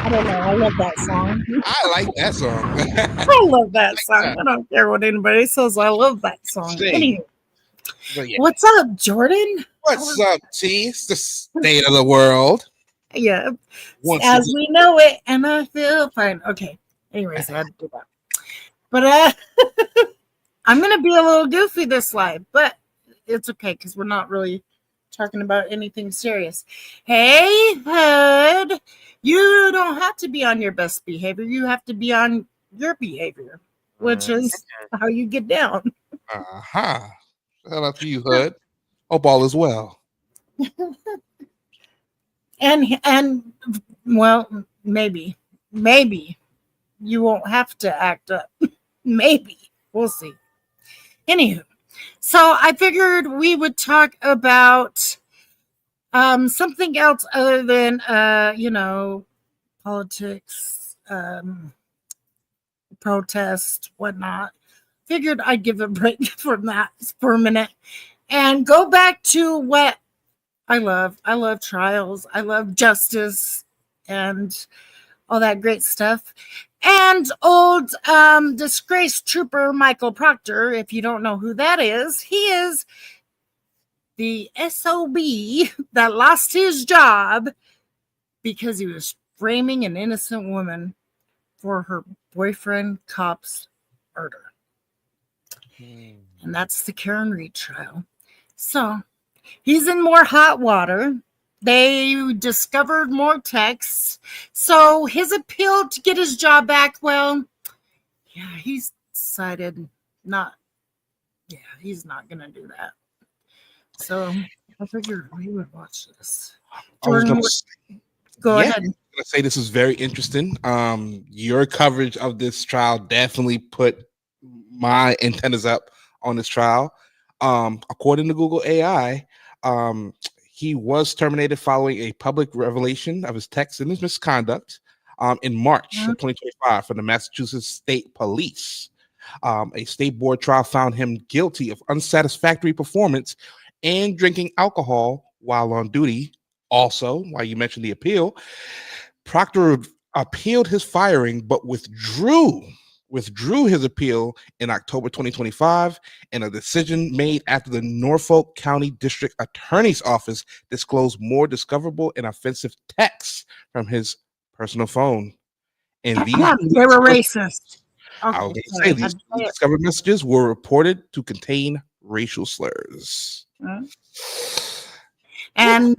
I don't know. I love that song. I like that song. I love that song. that. I don't care what anybody says. I love that song. Sing. Anyway, But yeah. what's up, Jordan? What's up, T? It's the state of the world. Yeah, Once as again. we know it, and I feel fine. Okay. Anyways, I had to do that. But I'm gonna be a little goofy this live, but it's okay because we're not really talking about anything serious. Hey, Hood, you don't have to be on your best behavior. You have to be on your behavior, which is how you get down. Uh-huh. Shout out to you, Hood. Hope all is well. And well, maybe you won't have to act up. Maybe we'll see. Anywho, so I figured we would talk about something else other than politics, protest, whatnot. Figured I'd give a break from that for a minute and go back to what I love. I love trials. I love justice and all that great stuff. And old disgraced trooper Michael Proctor, if you don't know who that is, he is the SOB that lost his job because he was framing an innocent woman for her boyfriend cop's murder. And that's the Karen Reed trial. So he's in more hot water. They discovered more texts. So his appeal to get his job back, well, yeah, he's decided he's not going to do that. So I figured we would watch this. Jordan, go ahead. I'm going to say this is very interesting. Your coverage of this trial definitely put my antennas up on this trial. According to Google AI, he was terminated following a public revelation of his text and his misconduct in March of 2025 from the Massachusetts State Police. A state board trial found him guilty of unsatisfactory performance and drinking alcohol while on duty. Also, while you mentioned the appeal, Proctor appealed his firing but withdrew his appeal in October 2025, and a decision made after the Norfolk County District Attorney's Office disclosed more discoverable and offensive texts from his personal phone. And these they were racist. Okay, I was going to say these discovered messages were reported to contain racial slurs. And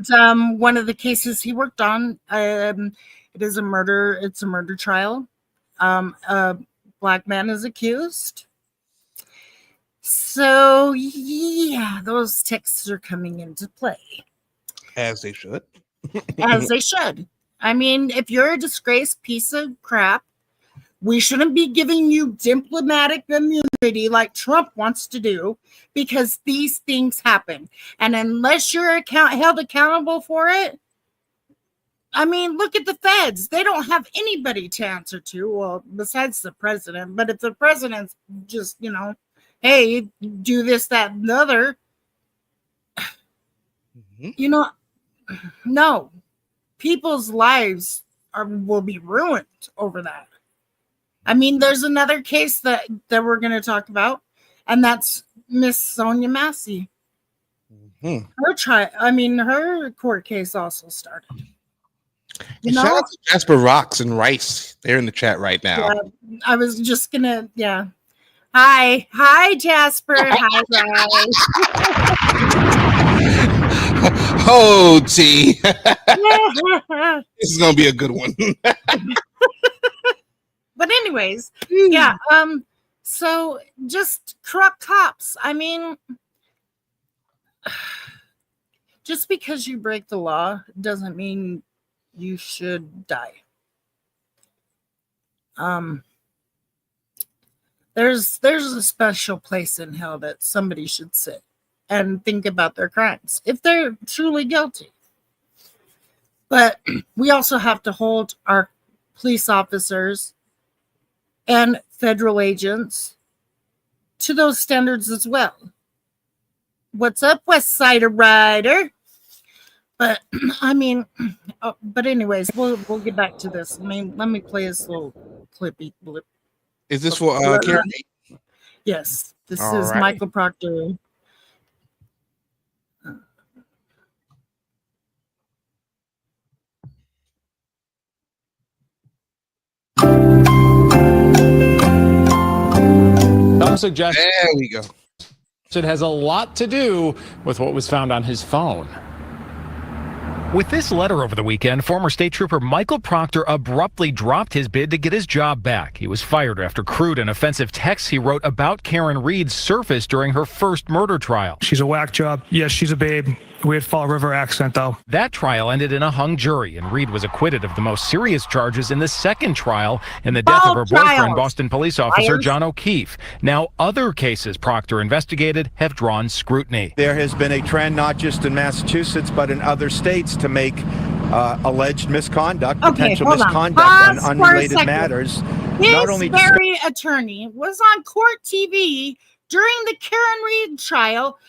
one of the cases he worked on, it's a murder trial. A black man is accused. So yeah, those texts are coming into play. As they should. As they should. I mean, if you're a disgraced piece of crap, we shouldn't be giving you diplomatic immunity like Trump wants to do, because these things happen. And unless you're held accountable for it, I mean, look at the feds. They don't have anybody to answer to, well, besides the president. But if the president's just, hey, do this, that, and the other, no. People's lives will be ruined over that. I mean, there's another case that we're going to talk about, and that's Miss Sonia Massey. Her court case also started. Shout out to Jasper Rocks and Rice. They're in the chat right now. Yeah, I was just going to, Hi, Jasper. Hi, Rice. Oh, T. This is going to be a good one. But anyways, so just corrupt cops. I mean, just because you break the law doesn't mean you should die. There's a special place in hell that somebody should sit and think about their crimes if they're truly guilty. But we also have to hold our police officers and federal agents to those standards as well. What's up, West Side Rider? But I mean, but anyways, we'll get back to this. Let me play this little clippy blip. Is this for Karen? Yes, this All is right. Michael Proctor. Some suggest There we go. it has a lot to do with what was found on his phone. With this letter over the weekend, former state trooper Michael Proctor abruptly dropped his bid to get his job back. He was fired after crude and offensive texts he wrote about Karen Reed surfaced during her first murder trial. She's a whack job. Yes, she's a babe. Weird Fall River accent, though. That trial ended in a hung jury, and Reed was acquitted of the most serious charges in the second trial in the death of her boyfriend, Boston police officer John O'Keefe. Now, other cases Proctor investigated have drawn scrutiny. There has been a trend, not just in Massachusetts, but in other states, to make alleged misconduct, potential misconduct on unrelated matters. His very attorney was on court TV during the Karen Reed trial,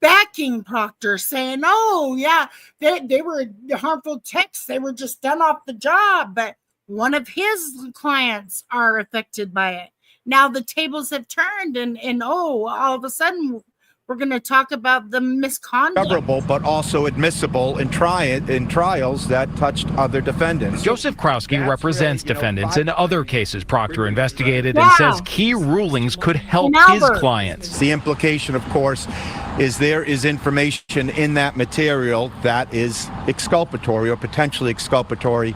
backing Proctor, saying, oh, yeah, they were harmful texts. They were just done off the job. But one of his clients are affected by it. Now the tables have turned, and all of a sudden, we're going to talk about the misconduct. Discoverable, but also admissible in trials that touched other defendants. Joseph Krowski represents defendants in other cases Proctor investigated and says key rulings could help his clients. The implication, of course, is there is information in that material that is exculpatory or potentially exculpatory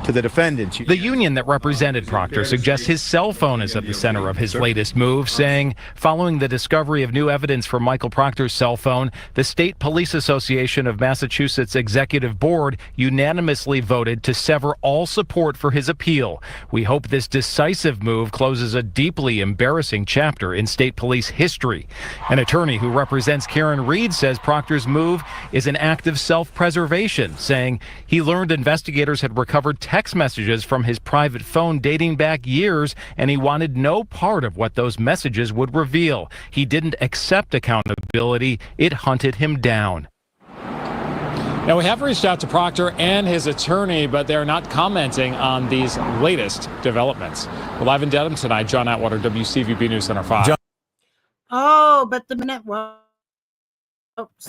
to the defendants. The union that represented Proctor suggests his cell phone is at the center of his latest move, saying, following the discovery of new evidence from Michael Proctor's cell phone, the State Police Association of Massachusetts Executive Board unanimously voted to sever all support for his appeal. We hope this decisive move closes a deeply embarrassing chapter in state police history. An attorney who represents Karen Reed says Proctor's move is an act of self-preservation, saying he learned investigators had recovered text messages from his private phone dating back years, and he wanted no part of what those messages would reveal. He didn't accept accountability. It hunted him down. Now, we have reached out to Proctor and his attorney, but they're not commenting on these latest developments. We're live in Dedham tonight. John Atwater, WCVB News Center 5. Oh, but the minute was...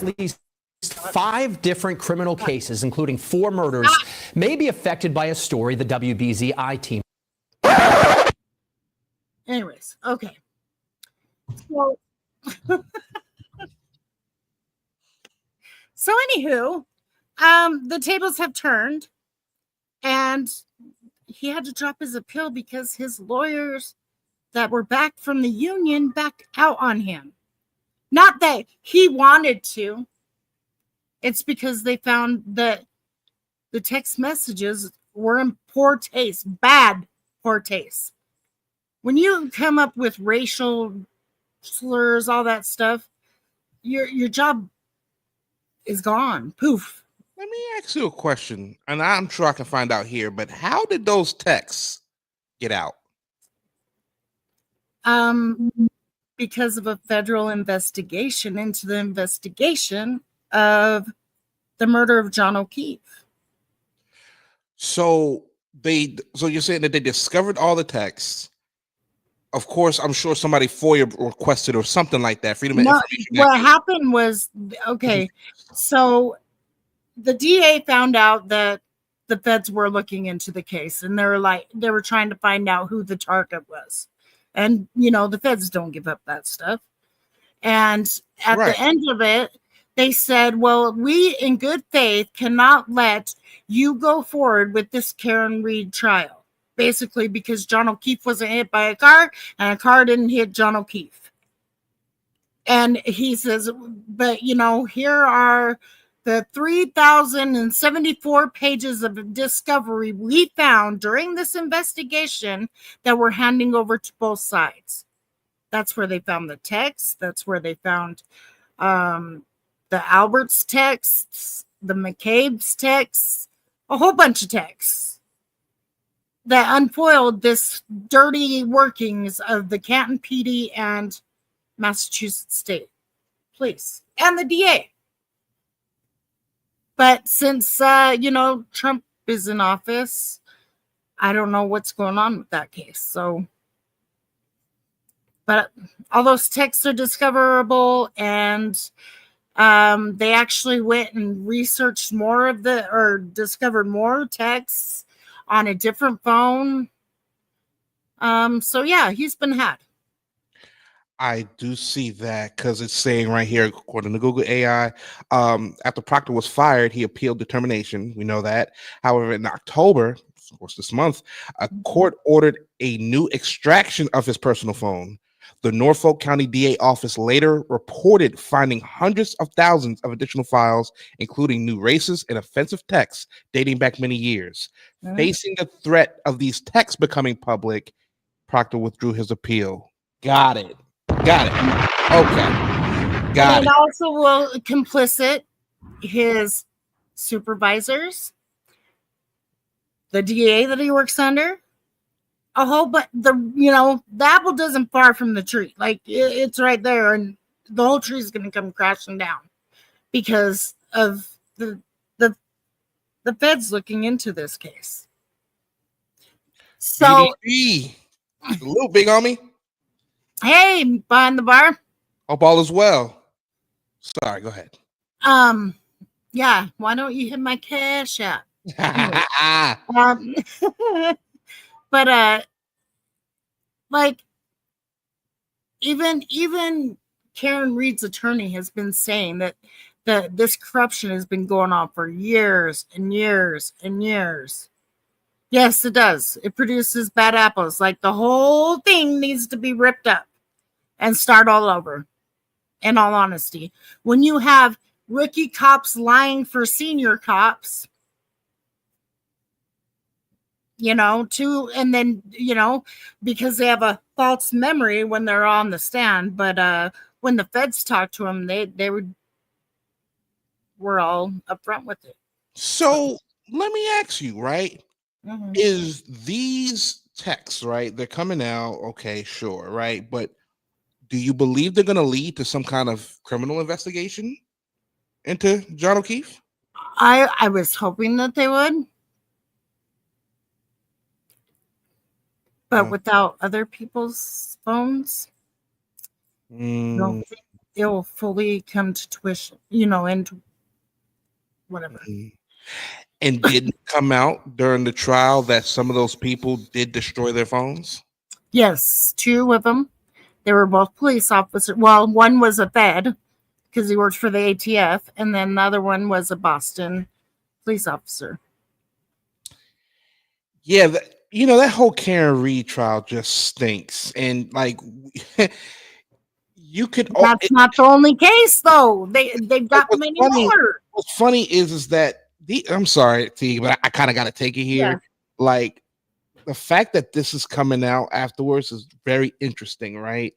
Least 5 different criminal cases, including 4 murders, may be affected by a story the WBZI team. Anyways, okay. So, anywho, the tables have turned, and he had to drop his appeal because his lawyers that were back from the union backed out on him. Not that he wanted to. It's because they found that the text messages were in poor taste, bad poor taste. When you come up with racial slurs, all that stuff, your job is gone. Poof. Let me ask you a question, and I'm sure I can find out here, but how did those texts get out? Because of a federal investigation into the investigation of the murder of John O'Keefe. So you're saying that they discovered all the texts. Of course, I'm sure somebody FOIA requested or something like that. Freedom of Information. What happened was, okay, so the DA found out that the feds were looking into the case, and they were trying to find out who the target was. And, the feds don't give up that stuff. And at the end of it, they said, well, we in good faith cannot let you go forward with this Karen Reed trial. Basically, because John O'Keefe wasn't hit by a car and a car didn't hit John O'Keefe. And he says, but, here are the 3,074 pages of discovery we found during this investigation that we're handing over to both sides. That's where they found the text. That's where they found the Albert's texts, the McCabe's texts, a whole bunch of texts that unfoiled this dirty workings of the Canton PD and Massachusetts State Police and the DA. But since Trump is in office, I don't know what's going on with that case. So, but all those texts are discoverable, and they actually went and researched discovered more texts on a different phone. So yeah, he's been had. I do see that because it's saying right here, according to Google AI, after Proctor was fired, he appealed the termination. We know that. However, in October, of course, this month, a court ordered a new extraction of his personal phone. The Norfolk County DA office later reported finding hundreds of thousands of additional files, including new racist and offensive texts dating back many years. Facing the threat of these texts becoming public, Proctor withdrew his appeal. Got it. Okay. Got And it. also will complicit his supervisors, the DA that he works under, a whole, but the apple doesn't far from the tree. Like it's right there, and the whole tree is going to come crashing down because of the feds looking into this case. So, BDP, a little big on me. Hey, behind the bar. Hope all is well. Sorry, go ahead. Yeah. Why don't you hit my cash app? But like even Karen Reed's attorney has been saying that this corruption has been going on for years and years and years. Yes, it does. It produces bad apples. Like the whole thing needs to be ripped up and start all over. In all honesty, when you have rookie cops lying for senior cops, and then because they have a false memory when they're on the stand, but when the feds talk to them, they were all upfront with it. So let me ask you, right? Is these texts, right? They're coming out, okay, sure, right? But do you believe they're going to lead to some kind of criminal investigation into John O'Keefe? I was hoping that they would, but without other people's phones, I don't think it'll fully come to tuition, and whatever. And didn't come out during the trial that some of those people did destroy their phones? Yes, 2 of them. They were both police officers. Well, one was a Fed because he worked for the ATF, and then the other one was a Boston police officer. Yeah, that whole Karen Reed trial just stinks. And like, you could. That's not the only case, though. They've got many more. What's funny is that I'm sorry, T, but I kind of got to take it here. Yeah. Like, the fact that this is coming out afterwards is very interesting, right?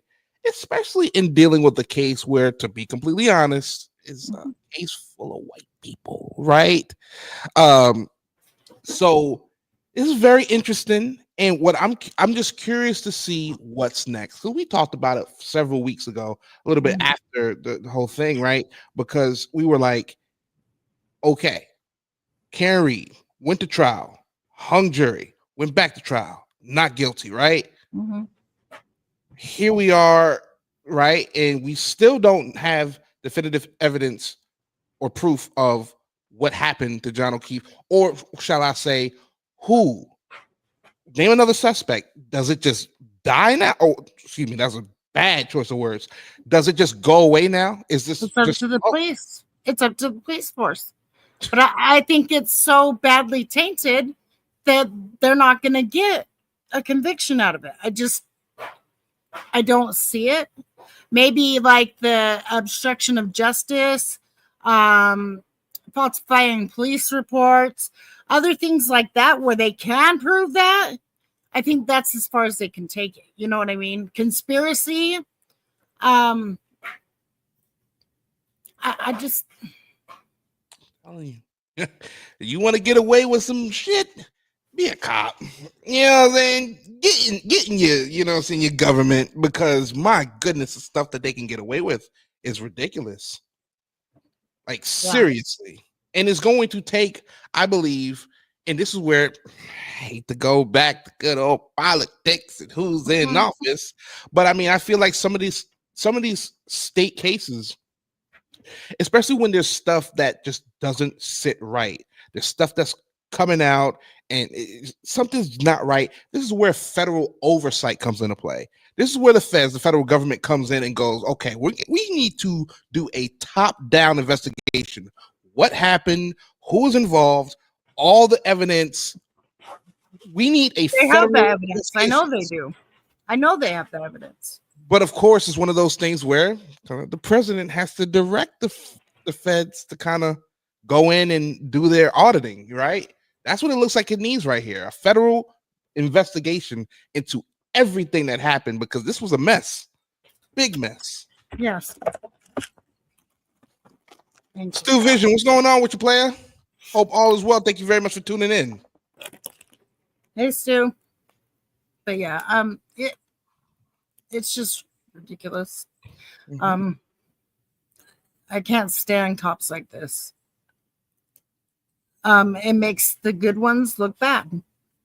Especially in dealing with the case where, to be completely honest, is a case full of white people, right? So this is very interesting, and what I'm just curious to see what's next. So we talked about it several weeks ago, a little bit after the whole thing, right? Because we were like, okay, Karen Reed went to trial, hung jury, went back to trial, not guilty, right? Here we are, right? And we still don't have definitive evidence or proof of what happened to John O'Keefe, or shall I say, who? Name another suspect. Does it just die now? Oh, excuse me, that's a bad choice of words. Does it just go away now? Is this It's up to the police? It's up to the police force. But I think it's so badly tainted that they're not going to get a conviction out of it. I don't see it. Maybe like the obstruction of justice, falsifying police reports, other things like that where they can prove that. I think that's as far as they can take it. You know what I mean? Conspiracy. I just telling you, you want to get away with some shit, be a cop. You know what I'm saying? Getting you know what I'm saying, your government, because my goodness, the stuff that they can get away with is ridiculous. Like, seriously. And it's going to take, I believe, and this is where I hate to go back to good old politics and who's in office, but I mean, I feel like some of these state cases, especially when there's stuff that just doesn't sit right, there's stuff that's coming out and something's not right. This is where federal oversight comes into play. This is where the federal government comes in and goes, okay, we need to do a top-down investigation. What happened? Who was involved? All the evidence. We need a They have the evidence. I know they do. I know they have the evidence. But of course, it's one of those things where the president has to direct the feds to kind of go in and do their auditing, right? That's what it looks like it needs right here. A federal investigation into everything that happened, because this was a mess. Big mess. Yes. Stu Vision, what's going on with you, player? Hope all is well. Thank you very much for tuning in. Hey, Stu. But yeah, it's just ridiculous. I can't stand cops like this. It makes the good ones look bad.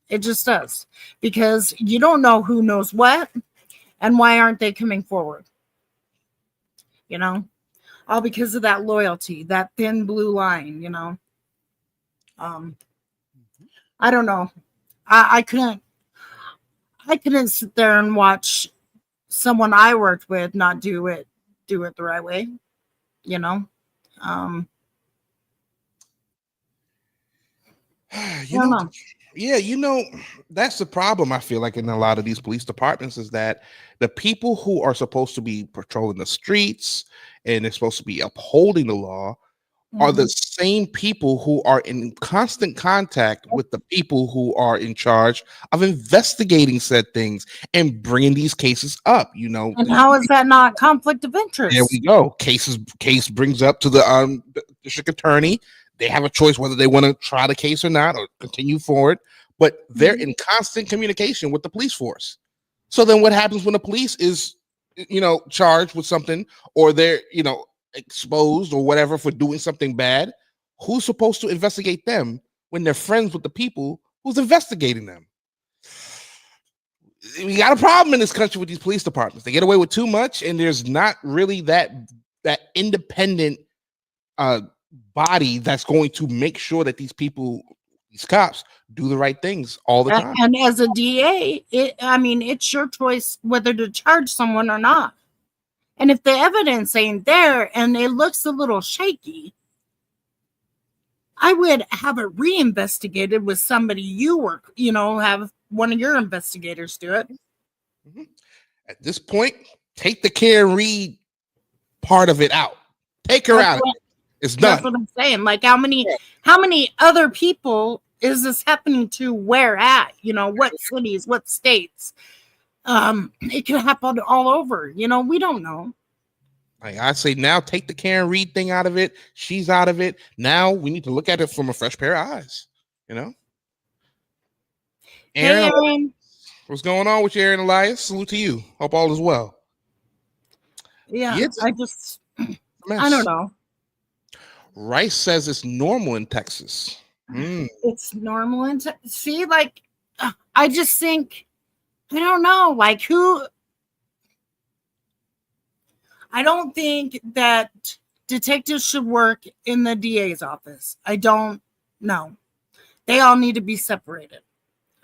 It just does, because you don't know who knows what and why aren't they coming forward. You know, all because of that loyalty, that thin blue line. You know, I don't know. I couldn't sit there and watch someone I worked with not do it the right way. You know, you know, that's the problem. I feel like in a lot of these police departments is that the people who are supposed to be patrolling the streets and they're supposed to be upholding the law are the same people who are in constant contact with the people who are in charge of investigating said things and bringing these cases up. You know, and how is that not conflict of interest? There we go. Case brings up to the district attorney. They have a choice whether they want to try the case or not or continue forward, but they're in constant communication with the police force. So then what happens when the police is, charged with something, or they're, exposed or whatever for doing something bad? Who's supposed to investigate them when they're friends with the people who's investigating them? We got a problem in this country with these police departments. They get away with too much, and there's not really that independent body that's going to make sure that these cops do the right things all the time. And as a DA, it's your choice whether to charge someone or not. And if the evidence ain't there and it looks a little shaky, I would have it reinvestigated with somebody have one of your investigators do it. At this point, take the care and read part of it out. Take her out. It's done. That's what I'm saying. Like, how many other people is this happening to? Where at? What cities, what states? It could happen all over. We don't know. Like I say, now take the care and read thing out of it. She's out of it. Now we need to look at it from a fresh pair of eyes. Aaron, hey, Aaron. What's going on with you, Aaron Elias? Salute to you. Hope all is well. Yeah, I don't know. Rice says it's normal in Texas. It's normal in Texas. See, like, I just think, I don't know, like who. I don't think that detectives should work in the DA's office. I don't know. They all need to be separated.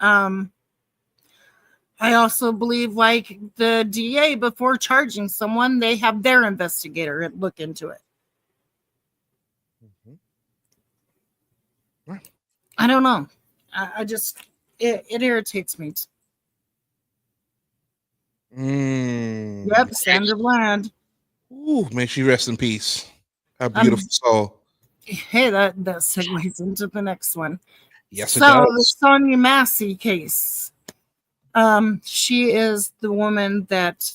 I also believe, like, the DA, before charging someone, they have their investigator look into it. Right. I don't know. I just, it irritates me. Yep, Sandra Bland. Ooh, may she rest in peace. How beautiful soul. Hey, that segues into the next one. Yes, it does. The Sonia Massey case. She is the woman that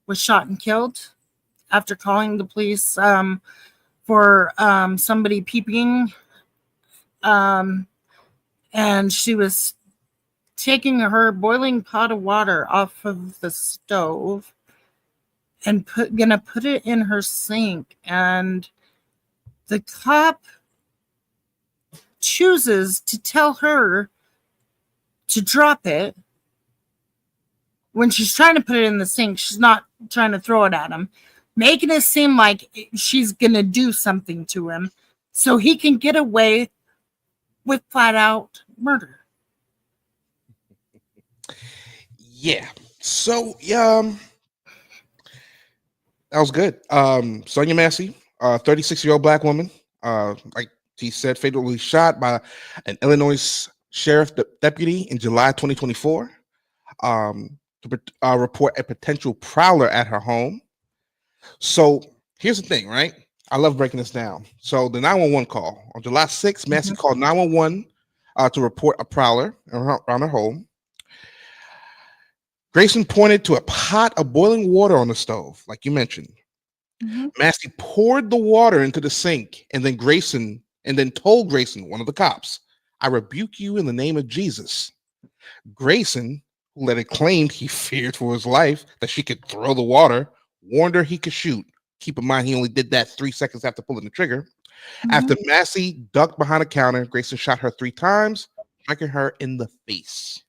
was shot and killed after calling the police for somebody peeping. And she was taking her boiling pot of water off of the stove and gonna put it in her sink, and the cop chooses to tell her to drop it when she's trying to put it in the sink. She's not trying to throw it at him, making it seem like she's going to do something to him so he can get away with flat out murder. Yeah. So, that was good. Sonia Massey, 36-year-old black woman, like she said, fatally shot by an Illinois sheriff deputy in July 2024 to report a potential prowler at her home. So here's the thing, right? I love breaking this down. So the 911 call on July 6th, Massey called 911 to report a prowler around her home. Grayson pointed to a pot of boiling water on the stove, like you mentioned. Massey poured the water into the sink and then told Grayson, one of the cops, "I rebuke you in the name of Jesus." Grayson, who later claimed he feared for his life that she could throw the water, warned her he could shoot. Keep in mind, he only did that 3 seconds after pulling the trigger. After Massey ducked behind a counter, Grayson shot her 3 times, striking her in the face.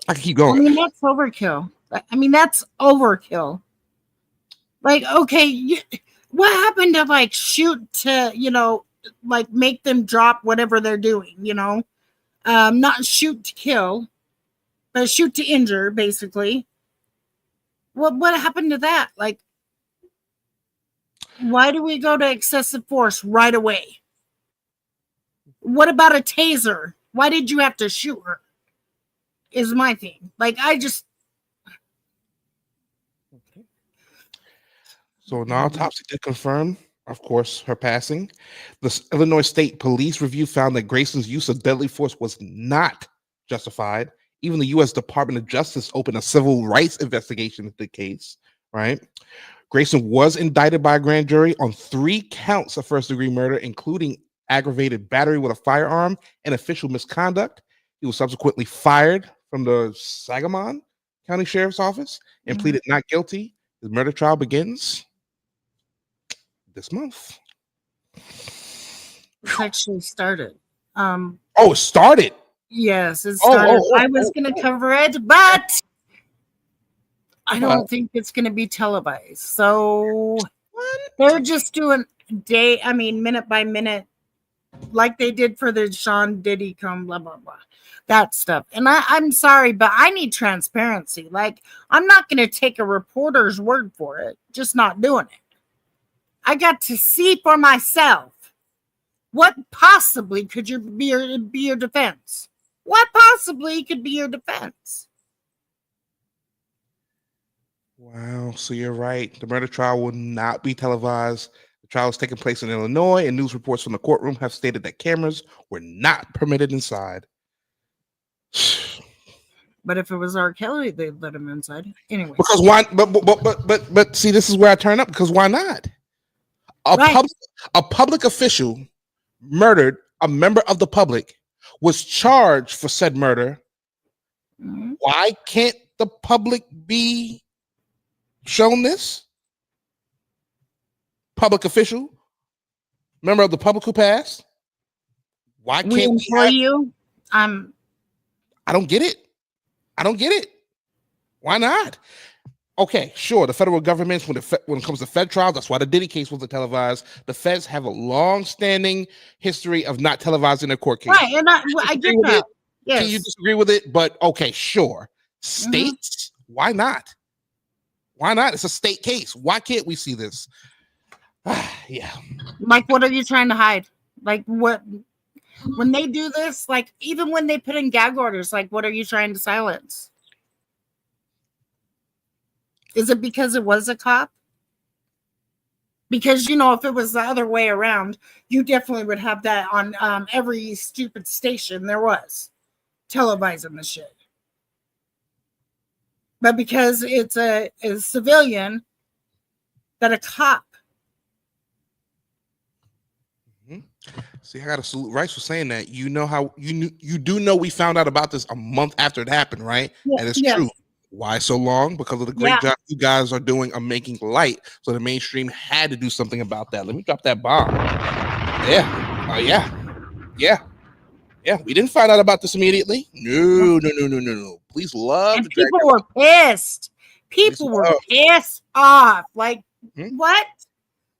I can keep going. I mean, that's overkill. That's overkill. Like, okay, what happened to like shoot to, like make them drop whatever they're doing, not shoot to kill, but shoot to injure, basically. What happened to that? Like, why do we go to excessive force right away? What about a taser? Why did you have to shoot her? Is my thing. Like, So an autopsy did confirm, of course, her passing. The Illinois State Police review found that Grayson's use of deadly force was not justified. Even the U.S. Department of Justice opened a civil rights investigation into the case, right? Grayson was indicted by a grand jury on 3 counts of first-degree murder, including aggravated battery with a firearm and official misconduct. He was subsequently fired from the Sangamon County Sheriff's Office and pleaded not guilty. His murder trial begins this month. It's actually started. It started. Yes, it started. I was going to cover it, but I don't think it's going to be televised. So they're just doing minute by minute, like they did for the Sean Diddy come, blah, blah, blah. That stuff. And I'm sorry, but I need transparency. Like, I'm not going to take a reporter's word for it. Just not doing it. I got to see for myself. What possibly could be your defense? What possibly could be your defense? Wow. So you're right. The murder trial will not be televised. The trial is taking place in Illinois, and news reports from the courtroom have stated that cameras were not permitted inside. But if it was R. Kelly, they'd let him inside anyway. Because why? But see, this is where I turn up. Because why not? A public official murdered a member of the public, was charged for said murder. Why can't the public be shown this? Public official, member of the public who passed. Why can't we have you? I don't get it. I don't get it. Why not? Okay, sure. The federal government, when it comes to Fed trials, that's why the Diddy case wasn't televised. The Feds have a long-standing history of not televising their court cases. Right, and I get that. Yes. Can you disagree with it? But okay, sure. States, why not? Why not? It's a state case. Why can't we see this? Yeah. Like, what are you trying to hide? Like, what? When they do this, like, even when they put in gag orders, like, what are you trying to silence? Is it because it was a cop? Because, if it was the other way around, you definitely would have that on every stupid station there was, televising the shit. But because it's a civilian, that a cop. See, I got to salute Rice for saying that. You know how you do know we found out about this a month after it happened, right? Yeah, and it's true. Why so long? Because of the great job you guys are doing of making light. So the mainstream had to do something about that. Let me drop that bomb. Yeah. We didn't find out about this immediately. No. Police love to drag people were pissed. People were pissed off. Like, what?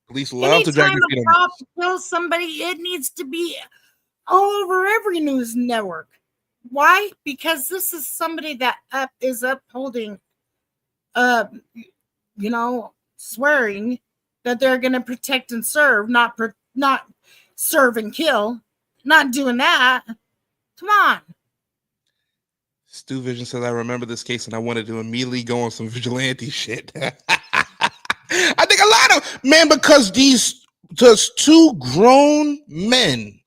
Police love to drag their feet anytime a cop kills somebody, it needs to be all over every news network. Why? Because this is somebody that is upholding, swearing that they're going to protect and serve, not serve and kill. Not doing that. Come on. Stu Vision says, I remember this case and I wanted to immediately go on some vigilante shit. I think a lot of men, because these just two grown men,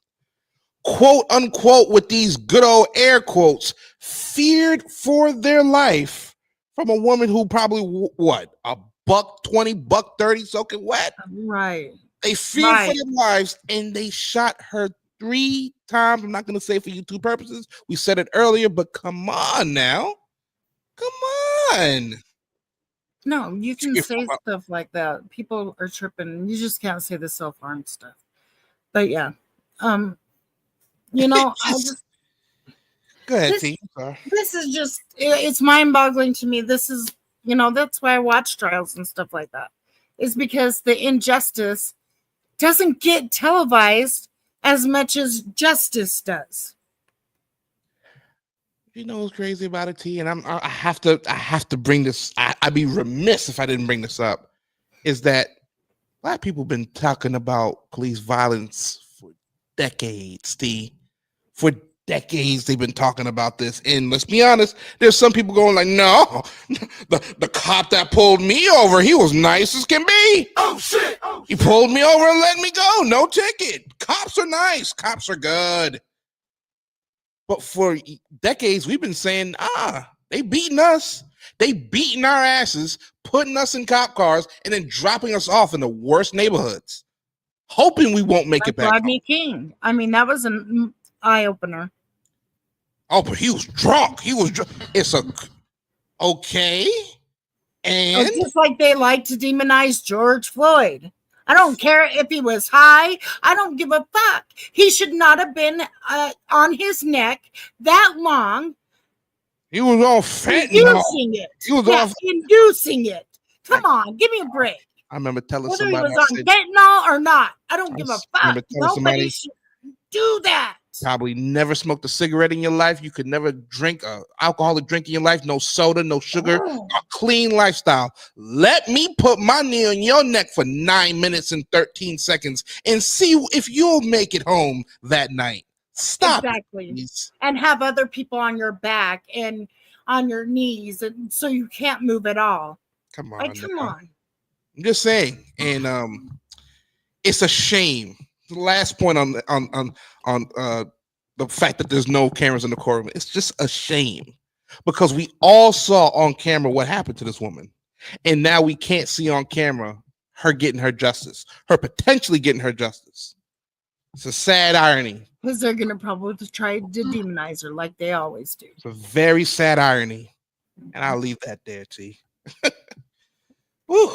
quote unquote, with these good old air quotes, feared for their life from a woman who probably a $120, $130 soaking wet. Right. They feared for their lives and they shot her 3 times. I'm not going to say for YouTube purposes. We said it earlier, but come on now. Come on. No, you can say stuff like that. People are tripping. You just can't say the self-harm stuff. But yeah. I just go ahead, T. This is just it's mind-boggling to me. This is, that's why I watch trials and stuff like that. Is because the injustice doesn't get televised as much as justice does. You know what's crazy about it, T? And I have to bring this. I'd be remiss if I didn't bring this up. Is that a lot of people have been talking about police violence for decades, T. For decades they've been talking about this. And let's be honest, there's some people going like, no, the cop that pulled me over, he was nice as can be. Oh shit. He pulled me over and let me go. No ticket. Cops are nice. Cops are good. But for decades, we've been saying, they beating us. They beating our asses, putting us in cop cars, and then dropping us off in the worst neighborhoods, hoping we won't make it back. Rodney King. I mean, that was an eye-opener. Oh, but he was drunk. It's okay. And just like they like to demonize George Floyd. I don't care if he was high. I don't give a fuck. He should not have been on his neck that long. He was on fentanyl. Inducing it. Come on, give me a break. I remember telling whether somebody he was on fentanyl or not. I don't give a fuck. Nobody should do that. Probably never smoked a cigarette in your life. You could never drink an alcoholic drink in your life. No soda, no sugar, a clean lifestyle. Let me put my knee on your neck for 9 minutes and 13 seconds and see if you'll make it home that night. Stop. Exactly. And have other people on your back and on your knees, and so you can't move at all. Come on. Come on. I'm just saying. And it's a shame. The last point on the fact that there's no cameras in the courtroom, it's just a shame because we all saw on camera what happened to this woman, and now we can't see on camera her getting her justice, her potentially getting her justice. It's a sad irony because they're gonna probably try to demonize her like they always do. It's a very sad irony, and I'll leave that there, T. Woo.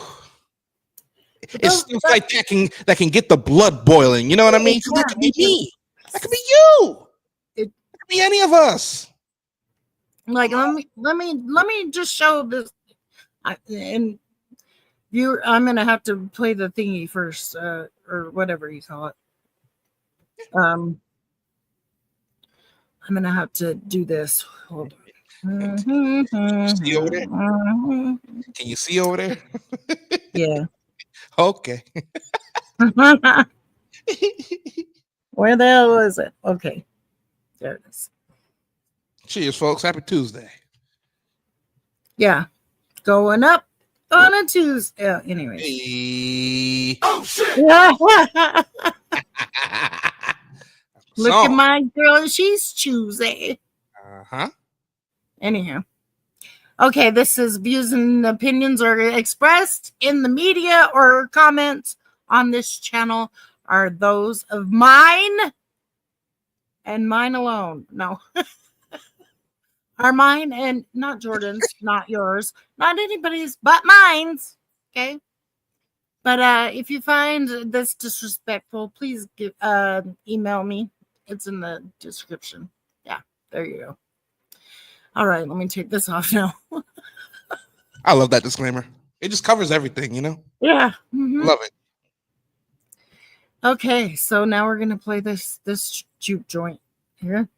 It's stuff like that can get the blood boiling. You know what I mean? That could be me. That could be you. It could be any of us. Like let me just show this. I'm gonna have to play the thingy first, or whatever you call it. I'm gonna have to do this. Hold on. See over there? Can you see over there? Yeah. Okay. Where the hell is it? Okay. There it is. Cheers, folks. Happy Tuesday. Yeah. Going up on a Tuesday. Anyway. Hey. Oh, shit. Look at my girl. She's choosy. Uh-huh. Anyhow. Okay, this is views and opinions are expressed in the media or comments on this channel are those of mine and mine alone. No. are mine and not Jordan's, not yours, not anybody's, but mine's. Okay. But if you find this disrespectful, please email me. It's in the description. Yeah, there you go. All right, let me take this off now. I love that disclaimer. It just covers everything, you know? Yeah. Mhm. Love it. Okay, so now we're gonna play this juke joint here.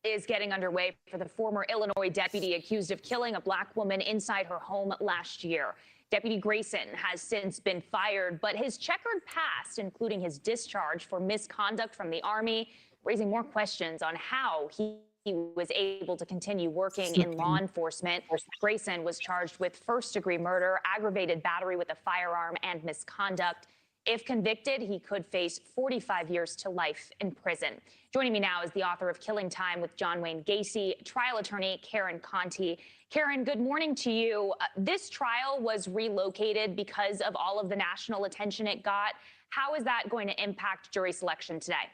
Is getting underway for the former Illinois deputy accused of killing a black woman inside her home last year. Deputy Grayson has since been fired, but his checkered past, including his discharge for misconduct from the Army, raising more questions on how he was able to continue working in law enforcement. Grayson was charged with first-degree murder, aggravated battery with a firearm, and misconduct. If convicted, he could face 45 years to life in prison. Joining me now is the author of Killing Time with John Wayne Gacy, trial attorney Karen Conti. Karen, good morning to you. This trial was relocated because of all of the national attention it got. How is that going to impact jury selection today?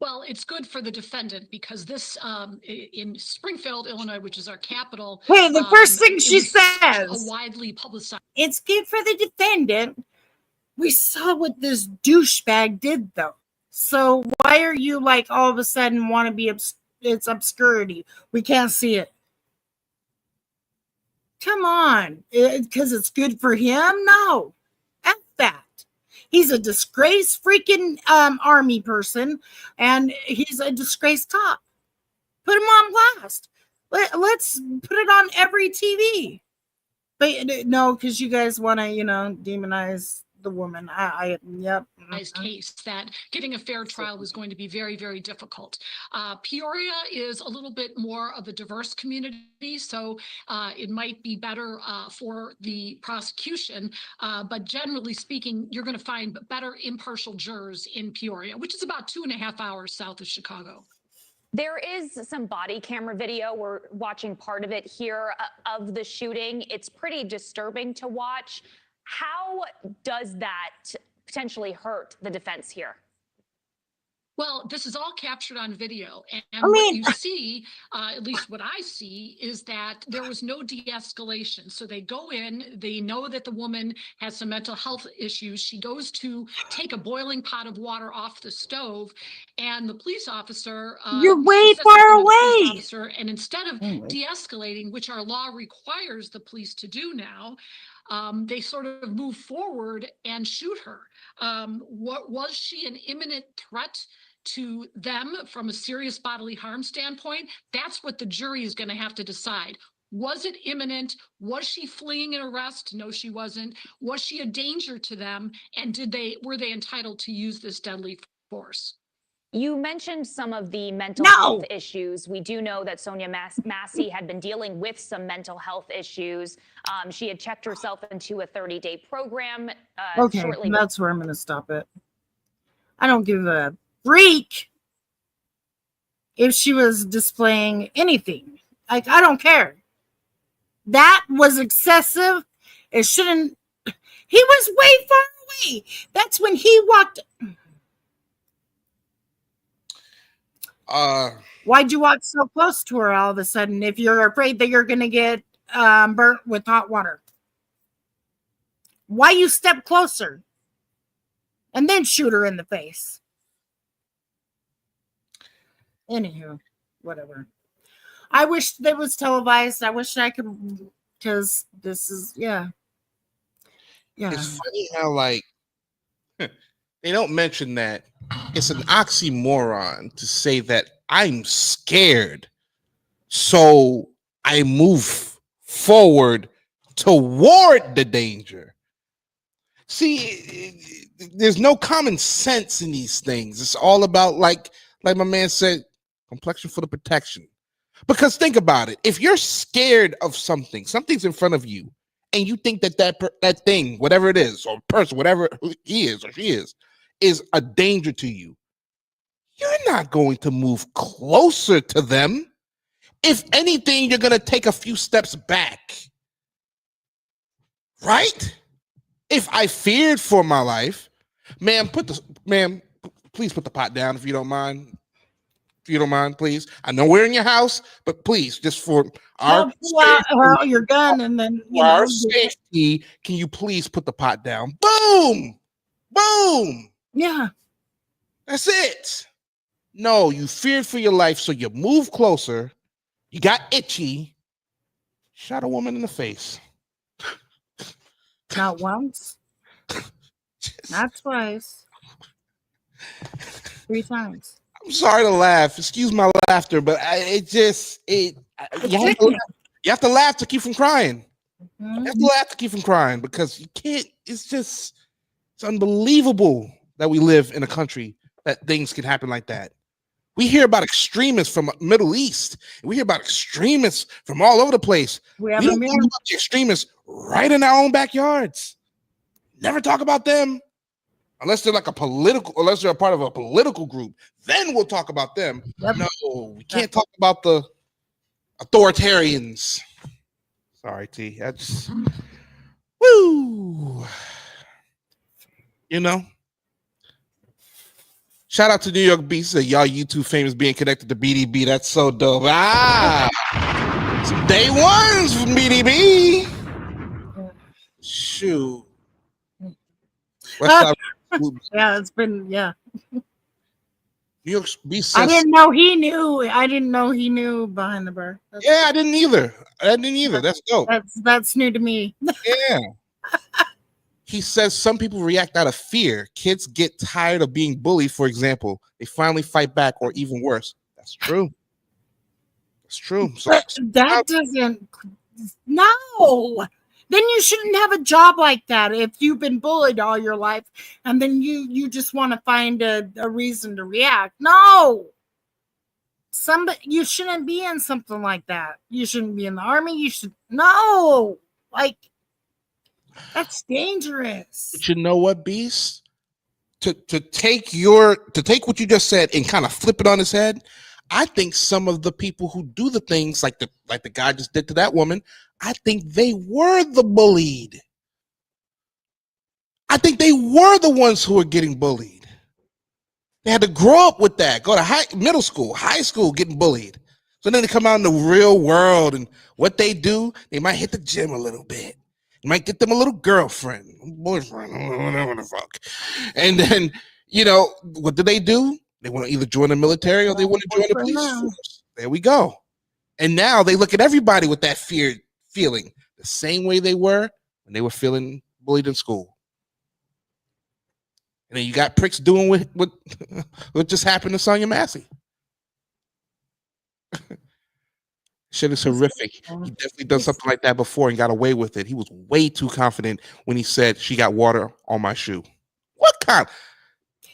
Well, it's good for the defendant because this in Springfield, Illinois, which is our capital. Hey, the first thing she it was says, a widely publicized. it's good for the defendant. We saw what this douchebag did, though. So why are you like all of a sudden want to be it's obscurity? We can't see it. Come on, because it's good for him? No, F that. He's a disgraced freaking Army person, and he's a disgraced cop. Put him on blast. Let's put it on every TV. But no, because you guys want to, demonize the woman. Yep. Case that getting a fair trial was going to be very, very difficult. Peoria is a little bit more of a diverse community, so it might be better for the prosecution. But generally speaking, you're going to find better impartial jurors in Peoria, which is about 2.5 hours south of Chicago. There is some body camera video. We're watching part of it here of the shooting. It's pretty disturbing to watch. How does that potentially hurt the defense here? Well, this is all captured on video. And what you see, at least what I see, is that there was no de-escalation. So they go in, they know that the woman has some mental health issues. She goes to take a boiling pot of water off the stove, and the police officer— You're way far away. And instead of de-escalating, which our law requires the police to do now, they sort of move forward and shoot her. What was she an imminent threat to them from a serious bodily harm standpoint? That's what the jury is going to have to decide. Was it imminent? Was she fleeing an arrest? No, she wasn't. Was she a danger to them? And were they entitled to use this deadly force? You mentioned some of the mental health issues. We do know that Sonia Massey had been dealing with some mental health issues. She had checked herself into a 30-day program. Okay, that's where I'm going to stop it. I don't give a freak if she was displaying anything. Like, I don't care. That was excessive. It shouldn't. He was way far away. That's when he walked. Why'd you walk so close to her all of a sudden if you're afraid that you're going to get burnt with hot water? Why you step closer and then shoot her in the face? Anywho, whatever. I wish that was televised. I wish I could, because this is, yeah. It's funny how, like, they don't mention that it's an oxymoron to say that I'm scared, so I move forward toward the danger. See, there's no common sense in these things. It's all about, like my man said, complexion for the protection. Because think about it. If you're scared of something's in front of you, and you think that thing, whatever it is, or person, whatever he is or she is a danger to you, you're not going to move closer to them. If anything, you're going to take a few steps back. right? If I feared for my life, ma'am, please put the pot down if you don't mind. If you don't mind, please. I know we're in your house, but please, just for our Don't pull out your gun and then, you our know. safety, can you please put the pot down? Boom! Boom! Yeah. That's it. No, you feared for your life, so you move closer. You got itchy. Shot a woman in the face. Not once. Not twice. 3 times. I'm sorry to laugh. Excuse my laughter, but you have to laugh to keep from crying. Mm-hmm. You have to laugh to keep from crying because you can't. It's unbelievable that we live in a country that things can happen like that. We hear about extremists from the Middle East. We hear about extremists from all over the place. We don't talk about the extremists right in our own backyards. Never talk about them unless they're unless they're a part of a political group. Then we'll talk about them. Yep. No, we can't talk about the authoritarians. Sorry, T. That's woo. You know. Shout out to New York Beast. Y'all YouTube famous being connected to BDB. That's so dope. Some day ones from BDB. Shoot. Yeah, it's been New York Beast says, I didn't know he knew behind the bar. I didn't either. That's dope. That's new to me. Yeah. He says some people react out of fear. Kids get tired of being bullied, for example. They finally fight back, or even worse. That's true. That's true. So, that doesn't. No. Then you shouldn't have a job like that if you've been bullied all your life and then you just want to find a reason to react. No. You shouldn't be in something like that. You shouldn't be in the army. That's dangerous. But you know what, Beast? To take what you just said and kind of flip it on his head, I think some of the people who do the things like the guy just did to that woman, I think they were the bullied. I think they were the ones who were getting bullied. They had to grow up with that, go to middle school, high school, getting bullied. So then they come out in the real world, and what they do, they might hit the gym a little bit. You might get them a little girlfriend, boyfriend, whatever the fuck. And then, what do? They want to either join the military or they want to join the police force. There we go. And now they look at everybody with that feeling the same way they were when they were feeling bullied in school. And then you got pricks doing what just happened to Sonia Massey. Shit is horrific. He definitely done something like that before and got away with it. He was way too confident when he said she got water on my shoe. What kind?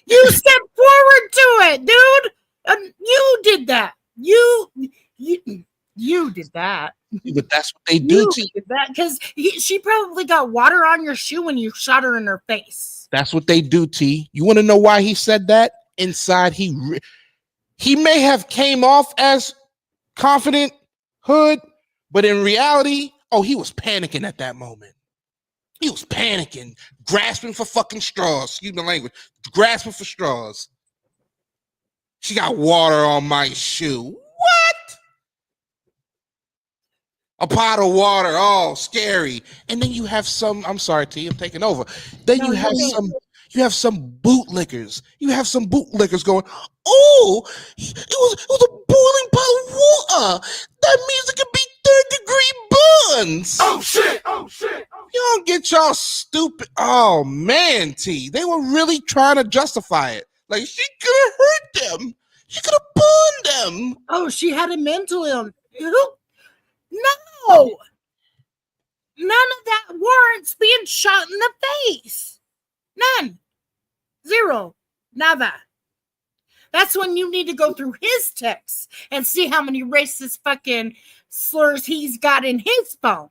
You stepped forward to it, dude. You did that. You did that. But that's what they do to you. Did that because she probably got water on your shoe when you shot her in her face. That's what they do, T. You want to know why he said that? Inside, he may have came off as confident hood, but in reality, he was panicking at that moment. He was panicking, grasping for fucking straws. Excuse my language. Grasping for straws. She got water on my shoe. What? A pot of water. Oh, scary. And then you have some. I'm sorry, T. I'm taking over. Then you have some. You have some bootlickers. You have some bootlickers going, oh, it was a boiling pot of water. That means it could be 3rd-degree burns. Oh, shit. You don't get y'all stupid. Oh, man, T. They were really trying to justify it. Like, she could have hurt them. She could have burned them. Oh, she had a mental illness. No. None of that warrants being shot in the face. None. 0. Nada. That's when you need to go through his texts and see how many racist fucking slurs he's got in his phone.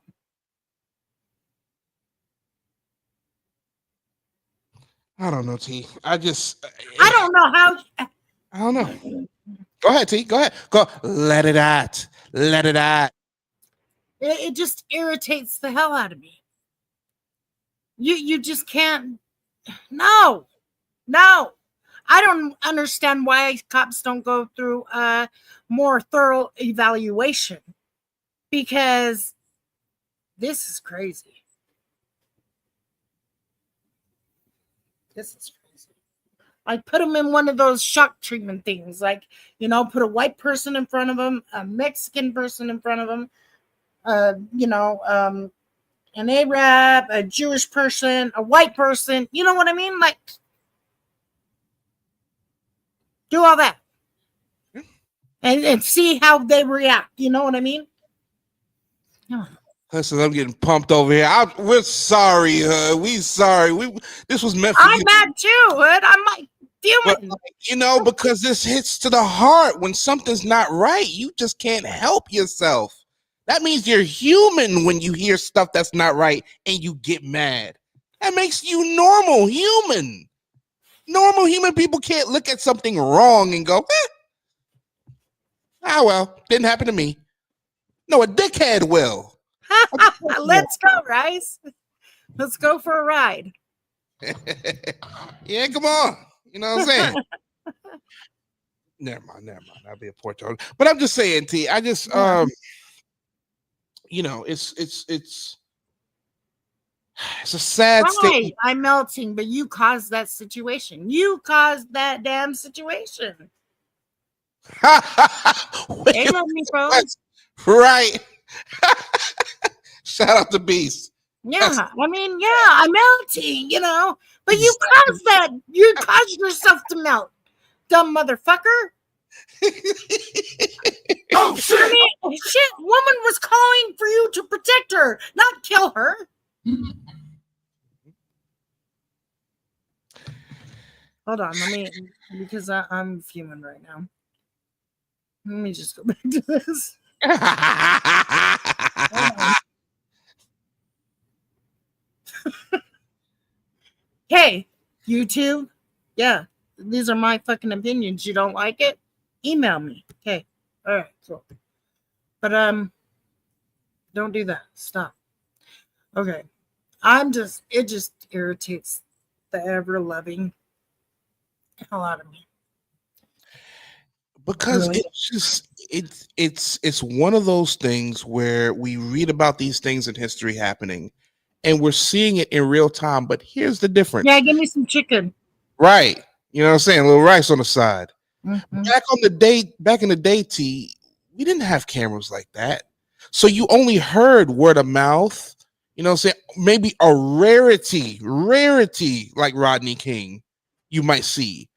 I don't know, T. I don't know how. I don't know. Go ahead, T. Go ahead. Go. Let it out. Let it out. It just irritates the hell out of me. You just can't. No. I don't understand why cops don't go through a more thorough evaluation, because this is crazy. This is crazy. Like, put them in one of those shock treatment things. Like, put a white person in front of them, a Mexican person in front of them, an Arab, a Jewish person, a white person. You know what I mean? Like, do all that. And see how they react. You know what I mean? Yeah. Listen, I'm getting pumped over here. We're sorry, we sorry. This was meant for I'm you. mad too, Hood. I'm like, fuming. Because this hits to the heart. When something's not right, you just can't help yourself. That means you're human when you hear stuff that's not right and you get mad. That makes you normal human. Normal human people can't look at something wrong and go, well, didn't happen to me. No, a dickhead will. Let's go, Rice. Let's go for a ride. Yeah, come on. You know what I'm saying? Never mind. I'll be a poor child. But I'm just saying, T, I just it's a sad state. I'm melting, but you caused that situation. You caused that damn situation. They love me, folks. Right. Shout out to Beast. Yeah, I'm melting, but you caused that. You caused yourself to melt, dumb motherfucker. Oh, shit. Shit, woman was calling for you to protect her, not kill her. Hold on, because I'm fuming right now. Let me just go back to this. Hey, YouTube. Yeah, these are my fucking opinions. You don't like it? Email me. Okay. All right, cool. But don't do that. Stop. Okay. It just irritates the ever loving hell out of me. Because Really? it's one of those things where we read about these things in history happening and we're seeing it in real time. But here's the difference. Yeah, give me some chicken. Right. You know what I'm saying? A little rice on the side. Mm-hmm. Back in the day, T, we didn't have cameras like that. So you only heard word of mouth, you know what I'm saying? Maybe a rarity like Rodney King you might see.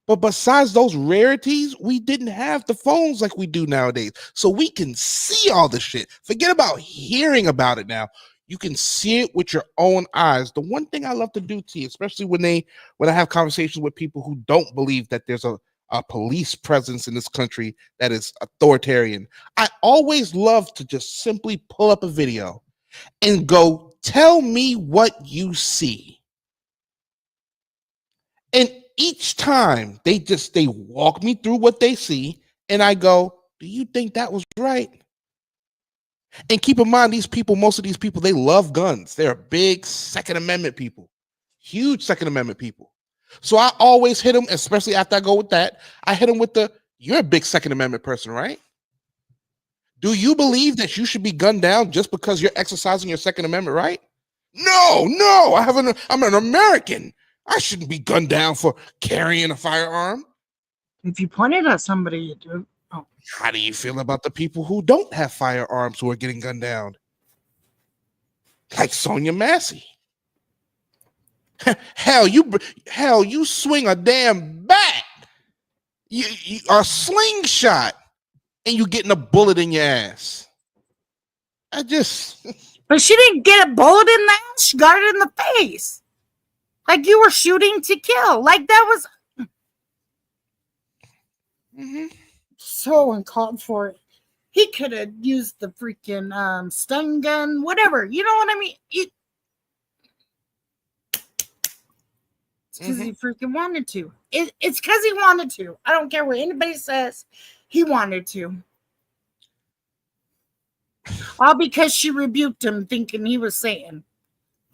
But besides those rarities, we didn't have the phones like we do nowadays. So we can see all the shit. Forget about hearing about it now. You can see it with your own eyes. The one thing I love to do, T, especially when I have conversations with people who don't believe that there's a police presence in this country that is authoritarian, I always love to just simply pull up a video and go, tell me what you see. And each time they walk me through what they see, and I go, do you think that was right? And keep in mind, most of these people, they love guns. They're big Second Amendment people, huge Second Amendment people. So I always hit them, especially after I go with that, I hit them with you're a big Second Amendment person, right? Do you believe that you should be gunned down just because you're exercising your Second Amendment right? No, I'm an American. I shouldn't be gunned down for carrying a firearm. If you pointed at somebody, you do. Oh. How do you feel about the people who don't have firearms who are getting gunned down? Like Sonia Massey. Hell, you swing a damn bat, you a slingshot, and you getting a bullet in your ass. But she didn't get a bullet in the ass. She got it in the face. Like you were shooting to kill. Like that was so uncalled for. He could have used the freaking stun gun, whatever. You know what I mean? It's because he freaking wanted to. It's because he wanted to. I don't care what anybody says. He wanted to. All because she rebuked him thinking he was Satan.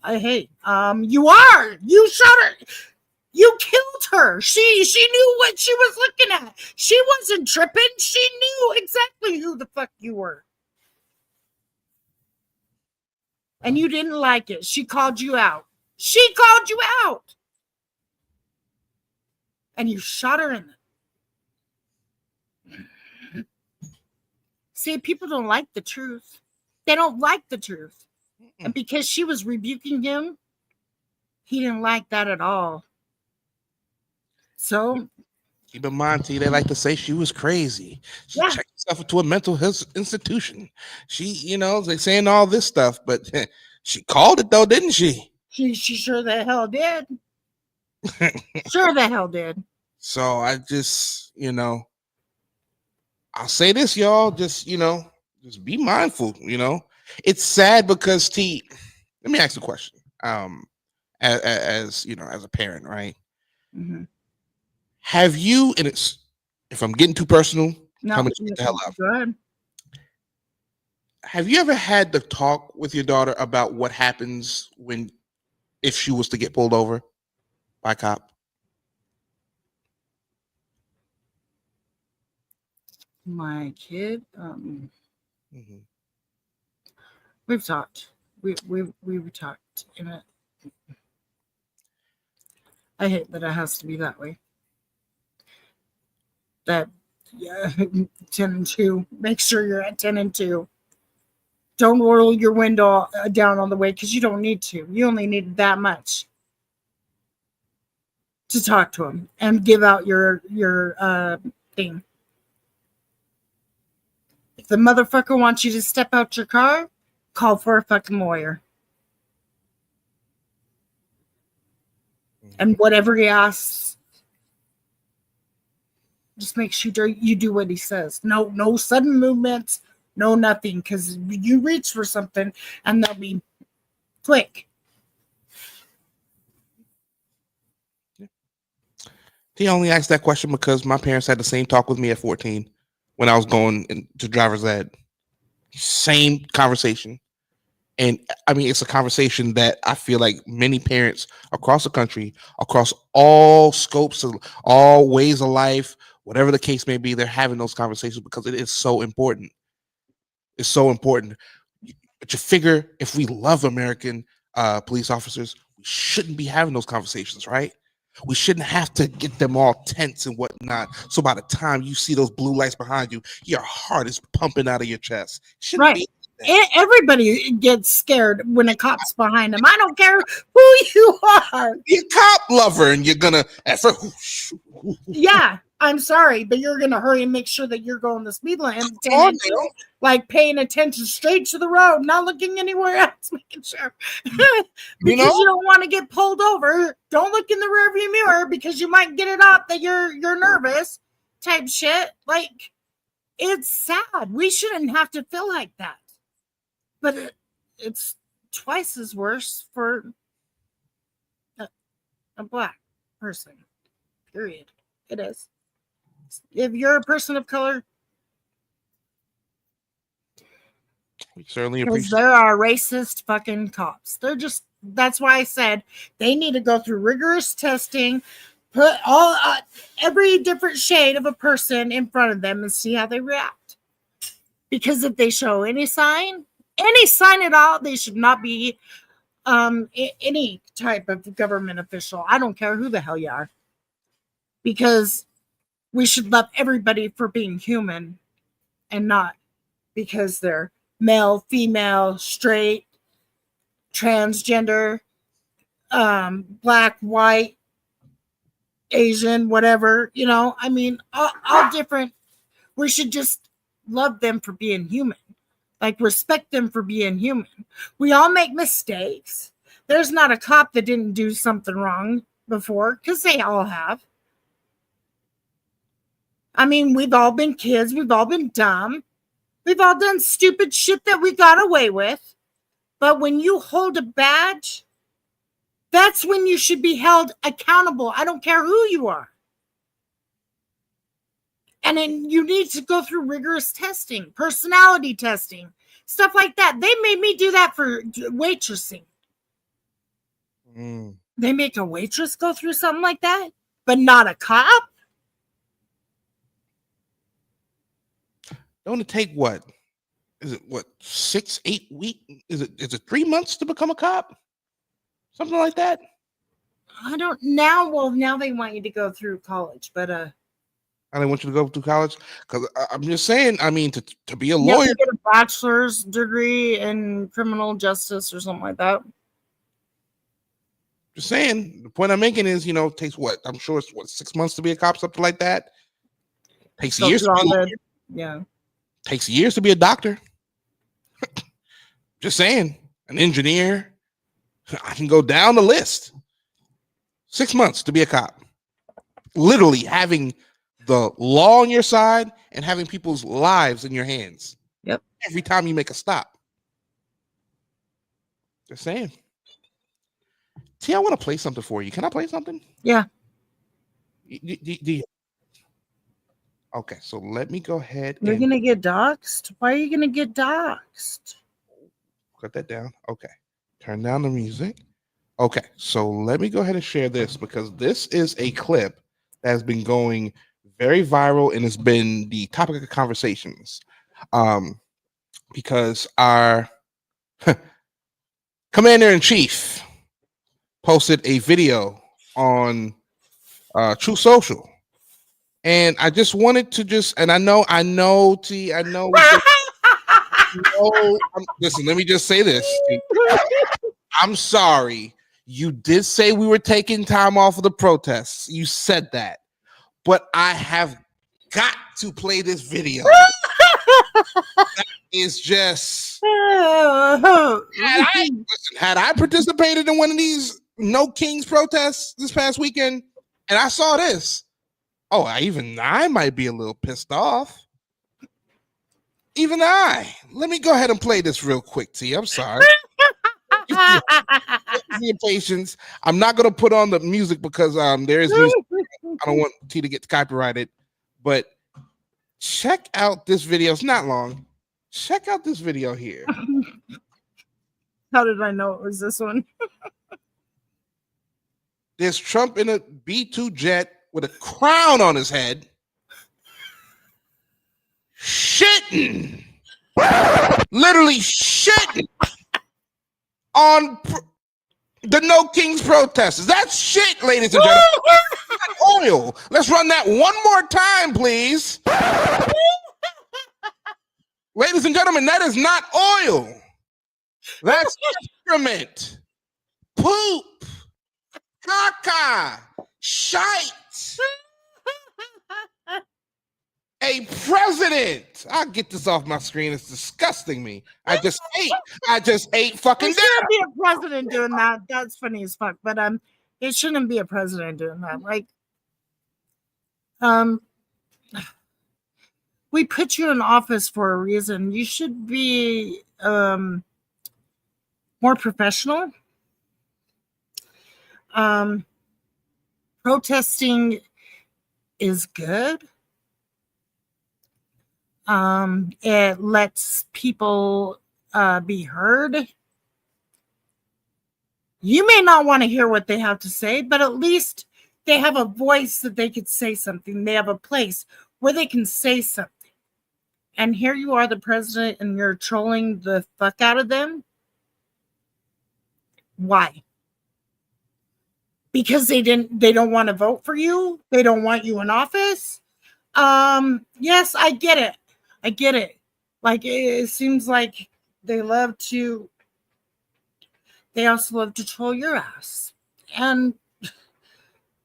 You shot her. You killed her. She knew what she was looking at. She wasn't tripping. She knew exactly who the fuck you were. And you didn't like it. She called you out. She called you out. And you shot her in the... See, people don't like the truth. They don't like the truth. And because she was rebuking him, he didn't like that at all. So keep in mind, T, they like to say she was crazy. She checked herself into a mental health institution. She, they saying all this stuff, but she called it though, didn't she? She sure the hell did. Sure the hell did. So I just, I'll say this, y'all. Just be mindful. It's sad because T. Let me ask you a question. As as a parent, right? Mm-hmm. Have you? And it's if I'm getting too personal, no, get the hell out. Go ahead. Have you ever had to talk with your daughter about what happens if she was to get pulled over by a cop? My kid, Mm-hmm. We've talked. We've talked in it. I hate that it has to be that way. That 10 and 2. Make sure you're at 10 and 2. Don't roll your window down on the way because you don't need to. You only need that much to talk to him and give out your thing. If the motherfucker wants you to step out your car, call for a fucking lawyer. And whatever he asks, just make sure you do what he says. No sudden movements, no nothing, because you reach for something and they'll be quick. He only asked that question because my parents had the same talk with me at 14 when I was going into driver's ed. Same conversation. And I mean, it's a conversation that I feel like many parents across the country, across all scopes of all ways of life, whatever the case may be, they're having those conversations because it is so important. It's so important. But you figure if we love American police officers, we shouldn't be having those conversations, right? We shouldn't have to get them all tense and whatnot. So by the time you see those blue lights behind you, your heart is pumping out of your chest. Shouldn't right. be. Everybody gets scared when a cop's behind them. I don't care who you are. You're a cop lover, and you're gonna. Yeah, I'm sorry, but you're gonna hurry and make sure that you're going the speed limit, like paying attention straight to the road, not looking anywhere else, making sure because you don't want to get pulled over. Don't look in the rearview mirror because you might get it up that you're nervous, type shit. Like, it's sad. We shouldn't have to feel like that. But it's twice as worse for a black person. Period. It is. If you're a person of color, we certainly appreciate. There are racist fucking cops. That's why I said they need to go through rigorous testing, put all every different shade of a person in front of them and see how they react. Because if they show any sign at all, they should not be any type of government official. I don't care who the hell you are. Because we should love everybody for being human and not because they're male, female, straight, transgender, black, white, Asian, whatever, I mean, all different. We should just love them for being human. Like, respect them for being human. We all make mistakes. There's not a cop that didn't do something wrong before, because they all have. I mean, we've all been kids. We've all been dumb. We've all done stupid shit that we got away with. But when you hold a badge, that's when you should be held accountable. I don't care who you are. And then you need to go through rigorous testing, personality testing, stuff like that. They made me do that for waitressing. They make a waitress go through something like that, but not a cop? Don't it take what? Is it what 6, 8 weeks? Is it 3 months to become a cop? Something like that. I don't now. Well, now they want you to go through college, but I don't want you to go to college because I'm just saying. I mean, to be a you have lawyer, to get a bachelor's degree in criminal justice or something like that. just saying. The point I'm making is, it takes what? I'm sure it's what 6 months to be a cop, something like that. Takes Go years through to be a all lawyer. the- yeah. Takes years to be a doctor. Just saying, an engineer. I can go down the list. 6 months to be a cop. Literally having the law on your side and having people's lives in your hands. Yep. Every time you make a stop. Just saying. See, I want to play something for you. Can I play something? Yeah. Okay, so let me go ahead You're and gonna get doxxed? Why are you gonna get doxxed? cut that down. Okay. Turn down the music. Okay, so let me go ahead and share this because this is a clip that has been going very viral and has been the topic of conversations. Because our commander-in-chief posted a video on True Social. And I just wanted to and I know, T, I know. Listen, let me just say this. T. I'm sorry. You did say we were taking time off of the protests. You said that. But I have got to play this video. That is just... Had I participated in one of these No Kings protests this past weekend, and I saw this, I might be a little pissed off. Even I. Let me go ahead and play this real quick, T. I'm sorry. Your patience. I'm not gonna put on the music because there is music. I don't want T to get copyrighted. But check out this video. It's not long. Check out this video here. How did I know it was this one? There's Trump in a B-2 jet with a crown on his head. Shitting. Literally shitting on the No Kings protesters. That's shit, ladies and gentlemen. Oil. Let's run that one more time, please. Ladies and gentlemen, that is not oil. That's excrement. Poop. Caca. Shite. A president. I'll get this off my screen. It's disgusting me. I just ate fucking There shouldn't be a president doing that. That's funny as fuck. But it shouldn't be a president doing that. Like, we put you in office for a reason. You should be more professional. Protesting is good. It lets people be heard. You may not want to hear what they have to say, but at least they have a voice that they could say something. They have a place where they can say something. And here you are, the president, and you're trolling the fuck out of them. Why? Because they don't want to vote for you. They don't want you in office. Yes, I get it. I get it. Like, it seems like they also love to troll your ass.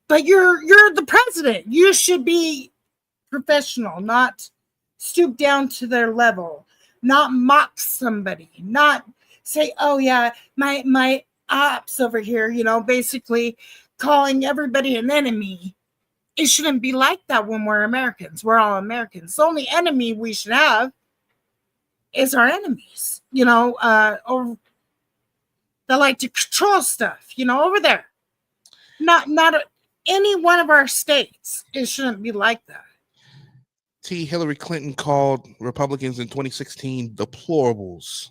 But you're the president. You should be professional, not stoop down to their level, not mock somebody, not say, oh yeah, my ops over here, basically calling everybody an enemy. It shouldn't be like that when we're Americans. We're all Americans. The only enemy we should have is our enemies, or that like to control stuff, over there. Not any one of our states. It shouldn't be like that. T. Hillary Clinton called Republicans in 2016 deplorables.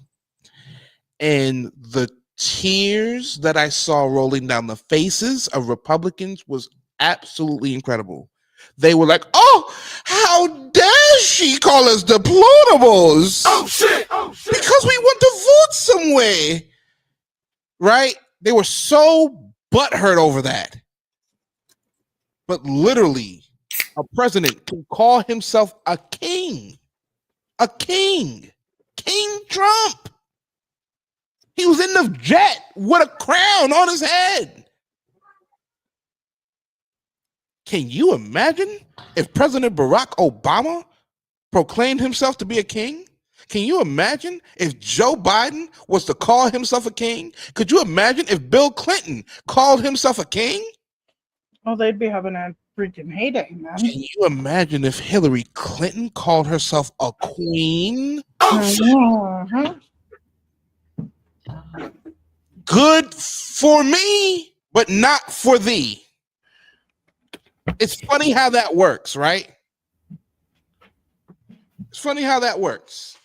And the tears that I saw rolling down the faces of Republicans was absolutely incredible. They were like, "Oh, how dare she call us deplorables? Oh shit! Oh shit! Because we want to vote somewhere." Right? They were so butthurt over that. But literally, a president can call himself a king. A king. King Trump. He was in the jet with a crown on his head. Can you imagine if President Barack Obama proclaimed himself to be a king? Can you imagine if Joe Biden was to call himself a king? Could you imagine if Bill Clinton called himself a king? Oh, they'd be having a freaking heyday, man. Can you imagine if Hillary Clinton called herself a queen? Good for me, but not for thee. It's funny how that works, right? It's funny how that works.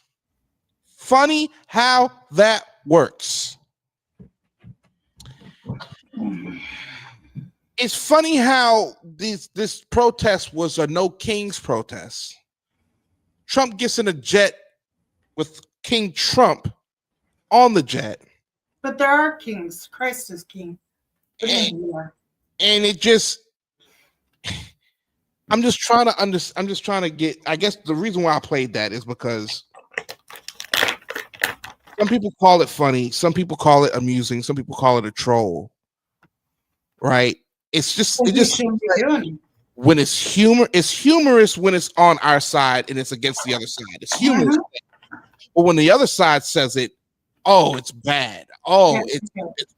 Funny how that works. It's funny how this protest was a no kings protest. Trump gets in a jet with King Trump on the jet. But there are kings. Christ is king. And it just, I'm just trying to get, I guess the reason why I played that is because some people call it funny, some people call it amusing, some people call it a troll. Right? It's just when it's humorous when it's on our side and it's against the other side. It's humorous. But when the other side says it, oh, it's bad. Oh, it's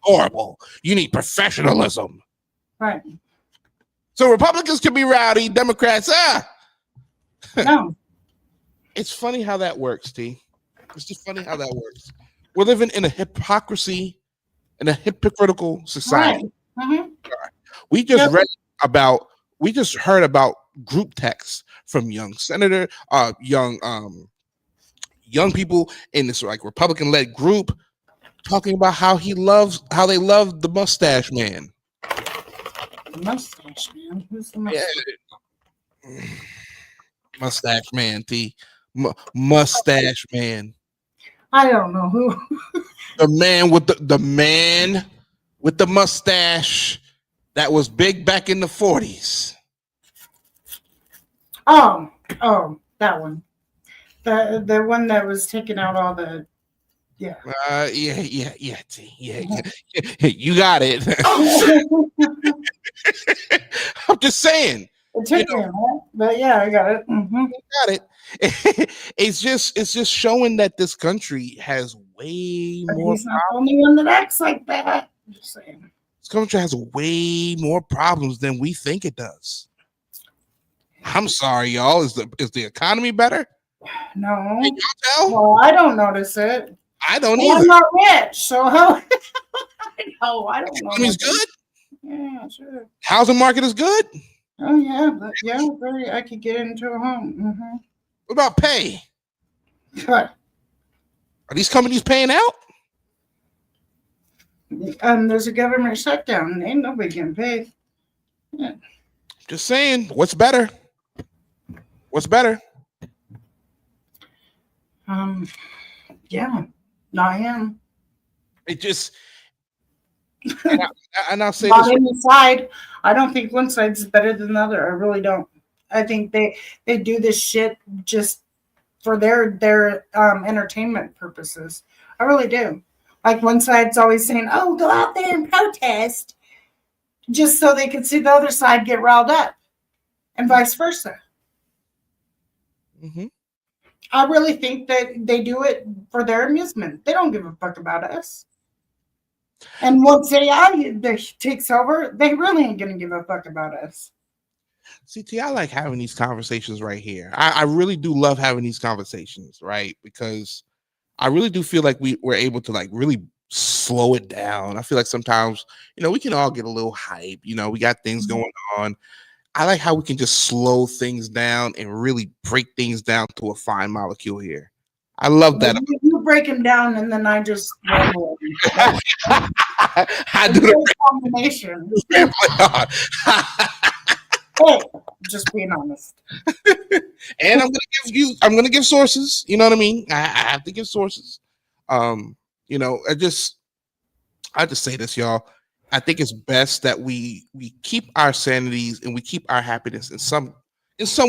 horrible. You need professionalism. Right. So Republicans can be rowdy, Democrats, No. It's funny how that works, T. It's just funny how that works. We're living in a hypocrisy, in a hypocritical society. Right. Mm-hmm. We just heard about group texts from young young people in this like Republican-led group talking about how they love the mustache man. Mustache man? Who's the mustache? Yeah. Mustache man, T. Mustache man. I don't know who. The man with the mustache that was big back in the 40s. Oh, that one. The one that was taking out all the yeah. T. You got it. I'm just saying. It took me a minute, but yeah, I got it. Mm-hmm. Got it. It's just showing that this country has way more. He's not the only one that acts like that. I'm just saying. This country has way more problems than we think it does. I'm sorry, y'all. Is the economy better? No. Can y'all tell? Well, I don't notice it. I don't either. I'm not rich, so how? I don't know. Economy's good. Yeah, sure. Housing market is good. Oh yeah, but yeah, I could get into a home. Mm-hmm. What about pay? What? Are these companies paying out? There's a government shutdown. Ain't nobody getting paid. Yeah. Just saying. What's better? What's better? Yeah, I am. It just, and I'll say Not this. any side. I don't think one side's better than the other. I really don't. I think they do this shit just for their entertainment purposes. I really do. Like one side's always saying, "Oh, go out there and protest," just so they can see the other side get riled up, and vice versa. Mm-hmm. I really think that they do it for their amusement. They don't give a fuck about us. And once AI takes over, they really ain't gonna give a fuck about us. CT, I like having these conversations right here. I really do love having these conversations, right? Because I really do feel like we're able to like really slow it down. I feel like sometimes, we can all get a little hype. We got things going on. I like how we can just slow things down and really break things down to a fine molecule here. I love that. You break them down, and then I just ramble. I do the combination. Just being honest. And I'm gonna give sources. You know what I mean? I have to give sources. You know, I just say this, y'all. I think it's best that we keep our sanities and we keep our happiness in some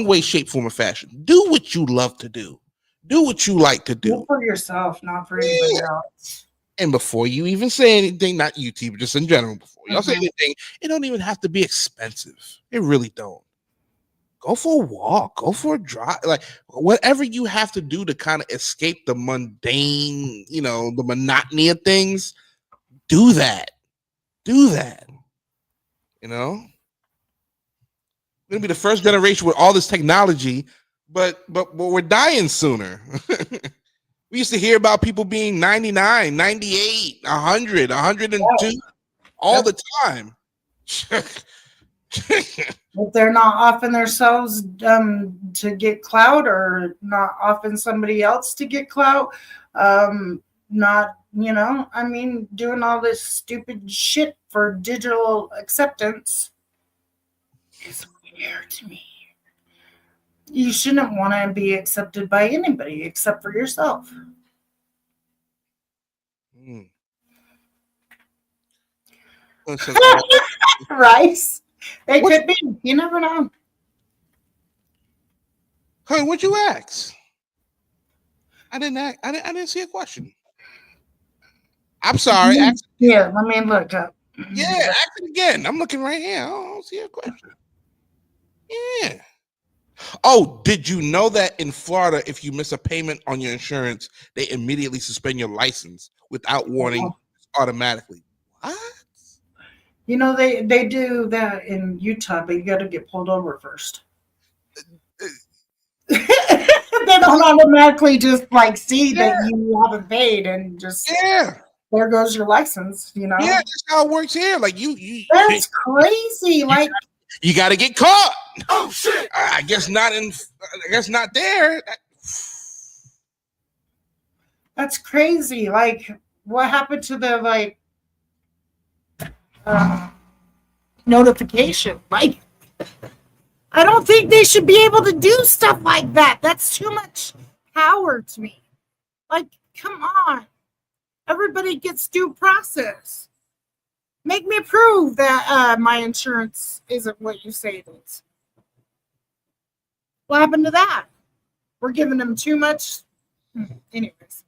way, shape, form, or fashion. Do what you love to do. Do what you like to do. Do for yourself, not for anybody else. And before you even say anything, not you, T, but just in general, before y'all say anything, it don't even have to be expensive. It really don't. Go for a walk. Go for a drive. Like whatever you have to do to kind of escape the mundane, you know, the monotony of things. Do that. Do that. You know, we're gonna be the first generation with all this technology, but we're dying sooner. We used to hear about people being 99, 98, 100, 102 all the time. If they're not offing themselves to get clout, or not offering somebody else to get clout, not, you know, I mean, doing all this stupid shit for digital acceptance is weird to me. You shouldn't want to be accepted by anybody except for yourself. Rice. They could be. You never know. Hey, what'd you ask? I didn't see a question. I'm sorry. Yeah, let me look up. Yeah, ask it again. I'm looking right here. I don't see a question. Yeah. Oh, did you know that in Florida, if you miss a payment on your insurance, they immediately suspend your license without warning automatically? What? You know, they do that in Utah, but you got to get pulled over first. They don't automatically just like see that you haven't paid and just there goes your license. You know, that's how it works here. Like you that's crazy. Like you got to get caught. Oh shit! I guess not there. That's crazy. Like, what happened to the notification? Like, I don't think they should be able to do stuff like that. That's too much power to me. Like, come on. Everybody gets due process. Make me prove that my insurance isn't what you say it is. What happened to that? We're giving them too much. Anyways.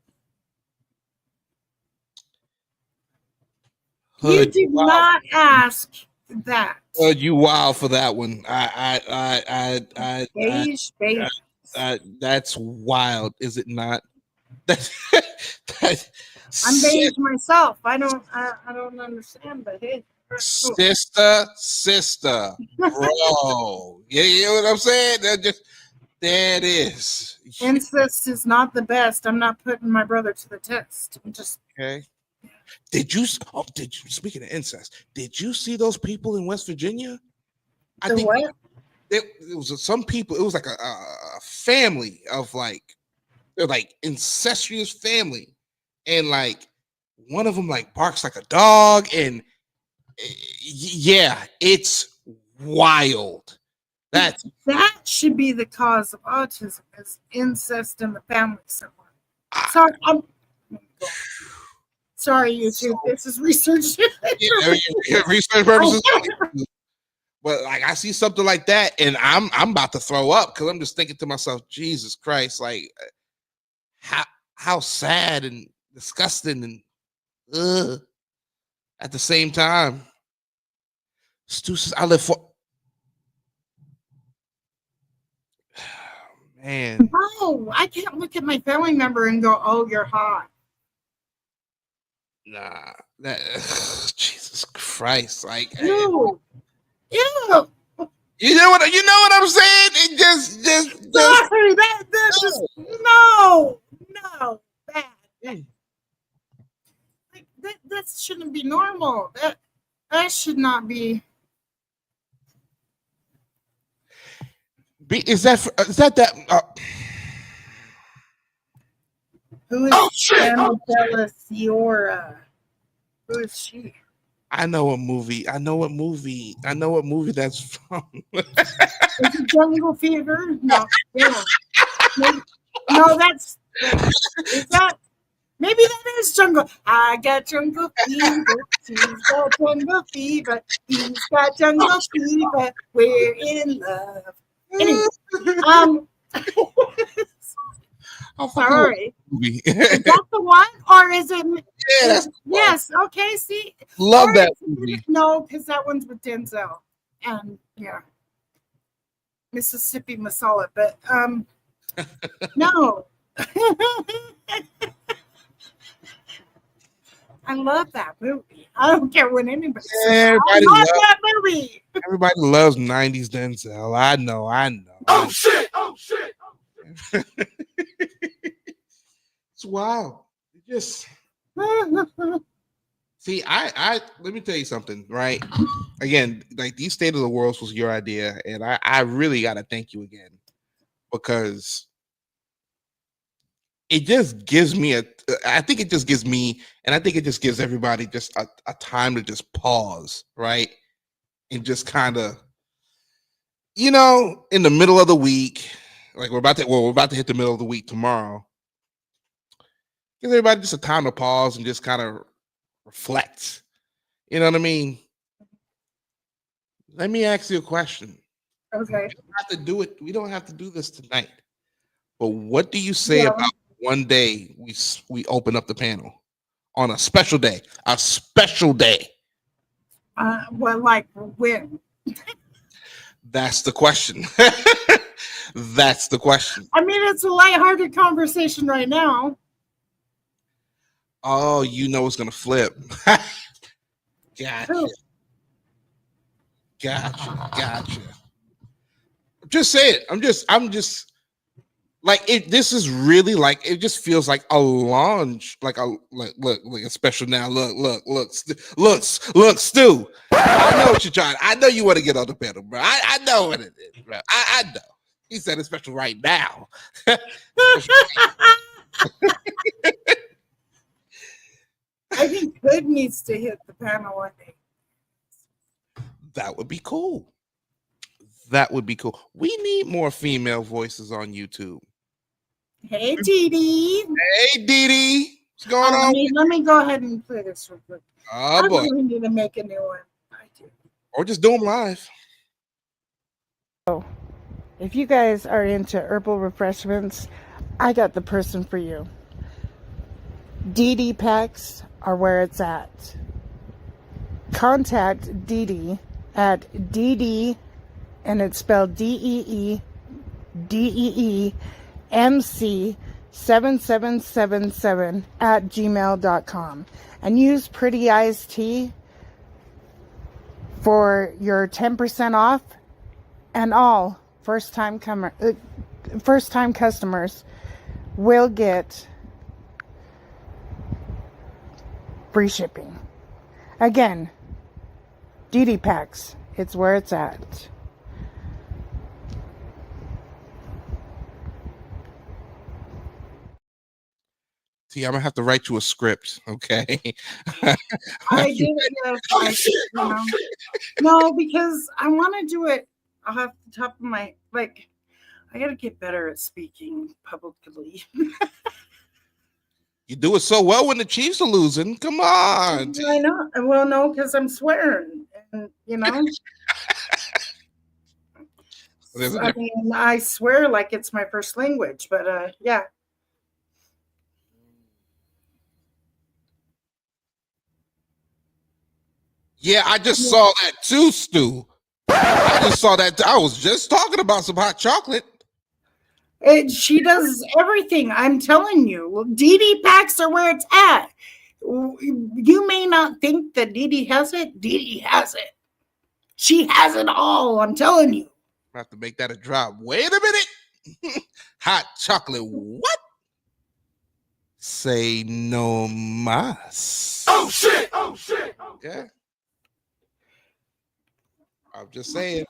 You did not ask that. You wow for that one. That's wild, is it not? I'm beige myself. I don't understand, but hey. Sister, bro. Yeah, you know what I'm saying? There it is. Incest is not the best. I'm not putting my brother to the test. I'm just okay. Did you speaking of incest, did you see those people in West Virginia? I think what? It was some people, it was like a family of they're like incestuous family. And like one of them like barks like a dog, and yeah, it's wild. That should be the cause of autism, is incest in the family somewhere. Sorry, YouTube. This is research. Research purposes. But like I see something like that, and I'm about to throw up because I'm just thinking to myself, Jesus Christ, like how sad and disgusting and at the same time. Stu says, I live for man. No, I can't look at my family member and go, "Oh, you're hot." Nah, Jesus Christ, like ew. You know what I'm saying? It just sorry, that just no, bad. Like, that shouldn't be normal. That should not be. Who is Annabella Ciora? Who is she? I know what movie. I know what movie that's from. Is it Jungle Fever? No. No, that's is that maybe that is Jungle. I got Jungle Fever. She's got Jungle Fever. He's got Jungle Fever. We're in love. Anyway, sorry. Movie. Is that the one, or is it? Yeah, that's yes. Okay. See, love or that is it- movie. No, because that one's with Denzel, and yeah, Mississippi Masala. But no. I love that movie. I don't care what anybody says. I love that movie. Everybody loves 90s Denzel. I know. Oh shit! It's wild. It just see, I let me tell you something, right? Again, like these State of the Worlds was your idea, and I really gotta thank you again because it just gives me I think it just gives me, and I think it just gives everybody just a time to just pause, right? And just kind of, in the middle of the week, like we're about to hit the middle of the week tomorrow. Gives everybody just a time to pause and just kind of reflect. You know what I mean? Let me ask you a question. Okay. We don't have to do it. We don't have to do this tonight. But what do you say about one day we open up the panel on a special day? A special day. Well, like when? That's the question. That's the question. I mean, it's a lighthearted conversation right now. Oh, it's gonna flip. Gotcha. Just say it. I'm just like it. This is really like it. Just feels like a launch. Look a special now. Look, Stu. I know what you're trying. I know you want to get on the panel, bro. I know what it is, bro. I know. He said it's special right now. I think Hood needs to hit the panel one day. That would be cool. That would be cool. We need more female voices on YouTube. Hey, Dee Dee. Hey, Dee Dee. What's going on? Let me go ahead and play this real quick. Oh, boy. We need to make a new one. I do. Or just do them live. If you guys are into herbal refreshments, I got the person for you. DD packs are where it's at. Contact DD at DD, and it's spelled DEEDEEMC7777 at gmail.com, and use Prettyeyez tea for your 10% off, and all first-time customers will get free shipping. Again, DD Packs, it's where it's at. See, I'm gonna have to write you a script, okay? I did no, because I want to do it off the top of my I gotta get better at speaking publicly. You do it so well when the Chiefs are losing. Come on. I know. Well, no, because I'm swearing, and I mean, I swear like it's my first language, but yeah. Yeah, I just saw that too, Stu. I just saw that. I was just talking about some hot chocolate. She does everything. I'm telling you. DD Packs are where it's at. You may not think that DD has it. DD has it. She has it all. I'm telling you. I have to make that a drop. Wait a minute. Hot chocolate. What? Say no mas. Oh shit! Okay. I'm just saying.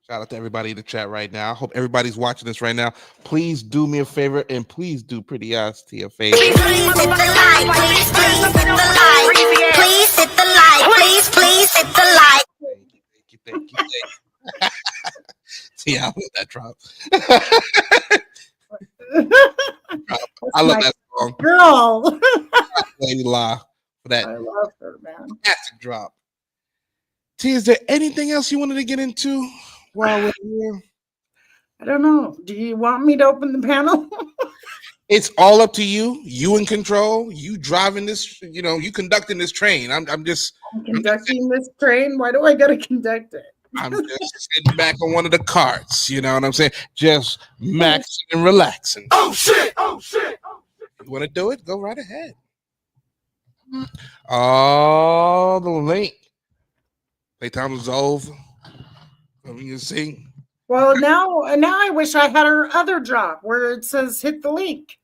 Shout out to everybody in the chat right now. Hope everybody's watching this right now. Please do me a favor and please do Prettyeyez to your favor. Please hit the like. Please hit the like. Please hit the like. Please hit the like. Thank you. See, I love that drop. I love that song. Girl. Lady La for that. I love her, man. Fantastic drop. T, is there anything else you wanted to get into while we're here? I don't know. Do you want me to open the panel? It's all up to you. You in control. You driving this. You conducting this train. I'm conducting this train. Why do I gotta conduct it? I'm just sitting back on one of the carts. You know what I'm saying? Just maxing and relaxing. Oh shit! You want to do it? Go right ahead. Oh, the link. Playtime is over. You see. Well, now I wish I had her other job where it says hit the link.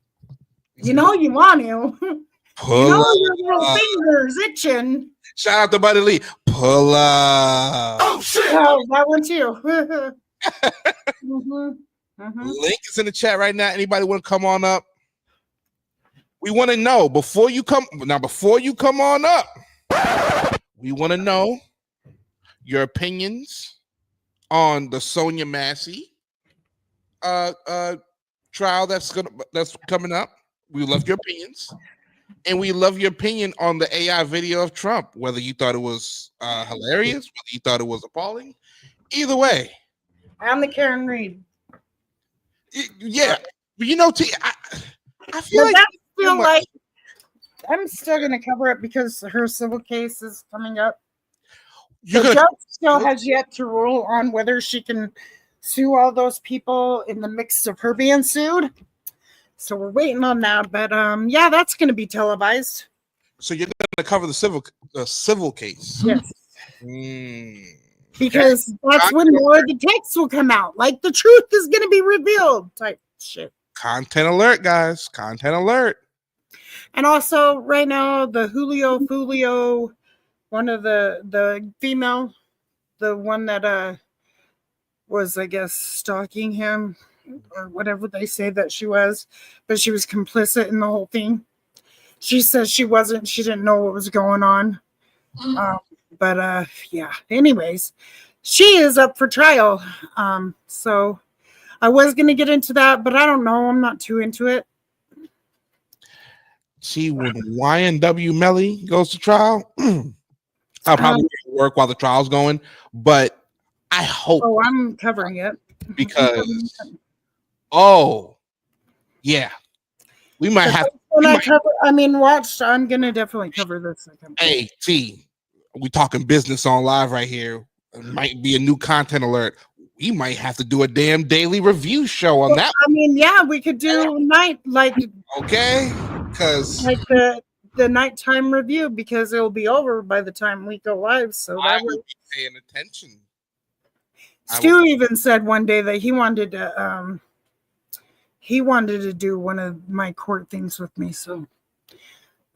You know you want to. You know your little fingers itching. Shout out to Buddy Lee. Pull up. Oh shit! Oh, that one too. Link is in the chat right now. Anybody want to come on up? We want to know before you come on up. We want to know your opinions on the Sonia Massey trial that's coming up. We love your opinions, and we love your opinion on the AI video of Trump. Whether you thought it was hilarious, whether you thought it was appalling, either way. I'm the Karen Reed. Yeah, but T, I feel like I'm still gonna cover it because her civil case is coming up. The judge still has yet to rule on whether she can sue all those people in the mix of her being sued. So we're waiting on that. But yeah, that's going to be televised. So you're going to cover the civil case? Yes. Because that's when more of the text will come out. Like the truth is going to be revealed type shit. Content alert, guys. Content alert. And also right now, the Julio, one of the female, the one that was, I guess, stalking him or whatever they say that she was, but she was complicit in the whole thing. She says she wasn't. She didn't know what was going on. But yeah. Anyways, she is up for trial. So I was going to get into that, but I don't know. I'm not too into it. See, when YNW Melly goes to trial, I'll probably work while the trial's going, but I hope. Oh, I'm covering it because. Yeah, we might have. I'm gonna definitely cover this. Hey, T, we talking business on live right here. It might be a new content alert. We might have to do a damn daily review show on that. I mean, yeah, we could do okay, because like the nighttime review because it'll be over by the time we go live. So I will be paying attention. Stu even said one day that he wanted to do one of my court things with me. So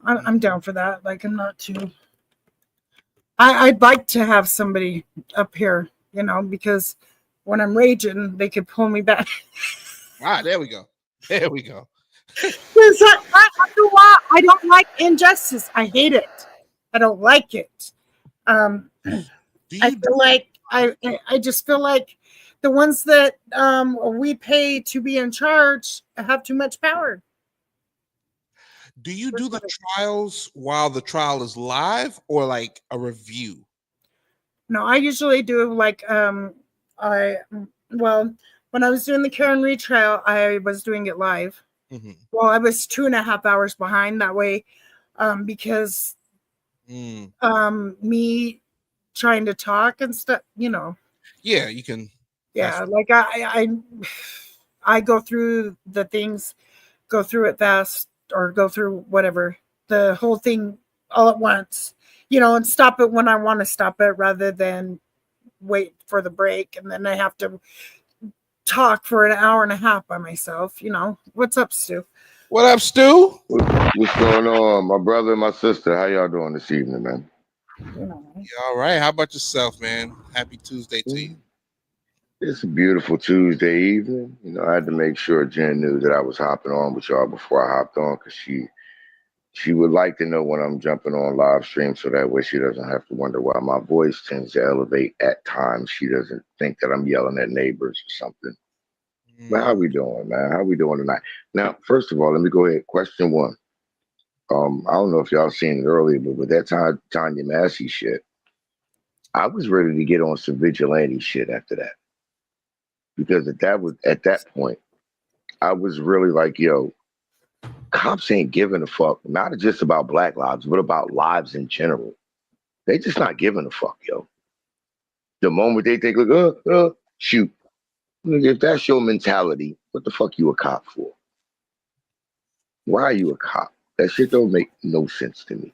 I'm down for that. Like I'm not too. I'd like to have somebody up here, because when I'm raging, they could pull me back. Ah, there we go. There we go. I don't like injustice. I hate it. I don't like it. I feel like I just feel like the ones that we pay to be in charge have too much power. Do you do the trials while the trial is live or like a review? No, I usually do like when I was doing the Karen Reed trial, I was doing it live. Mm-hmm. Well, I was 2.5 hours behind that way because me trying to talk and stuff, Yeah, you can. Yeah, like I go through the things, go through it fast or go through whatever, the whole thing all at once, and stop it when I want to stop it rather than wait for the break. And then I have to talk for an hour and a half by myself. What's up, Stu? What up, Stu? What's going on? My brother and my sister, how y'all doing this evening, man? Yeah, all right. How about yourself, man? Happy Tuesday to you. It's a beautiful Tuesday evening. You know, I had to make sure Jen knew that I was hopping on with y'all before I hopped on because she would like to know when I'm jumping on live stream so that way she doesn't have to wonder why my voice tends to elevate at times. She doesn't think that I'm yelling at neighbors or something. Man, how we doing, man? How we doing tonight? Now, first of all, let me go ahead. Question one. I don't know if y'all seen it earlier, but with that Tanya Massey shit, I was ready to get on some vigilante shit after that. Because at that point, I was really like, yo, cops ain't giving a fuck, not just about black lives, but about lives in general. They just not giving a fuck, yo. The moment they think, like, shoot. If that's your mentality, what the fuck you a cop for? Why are you a cop? That shit don't make no sense to me.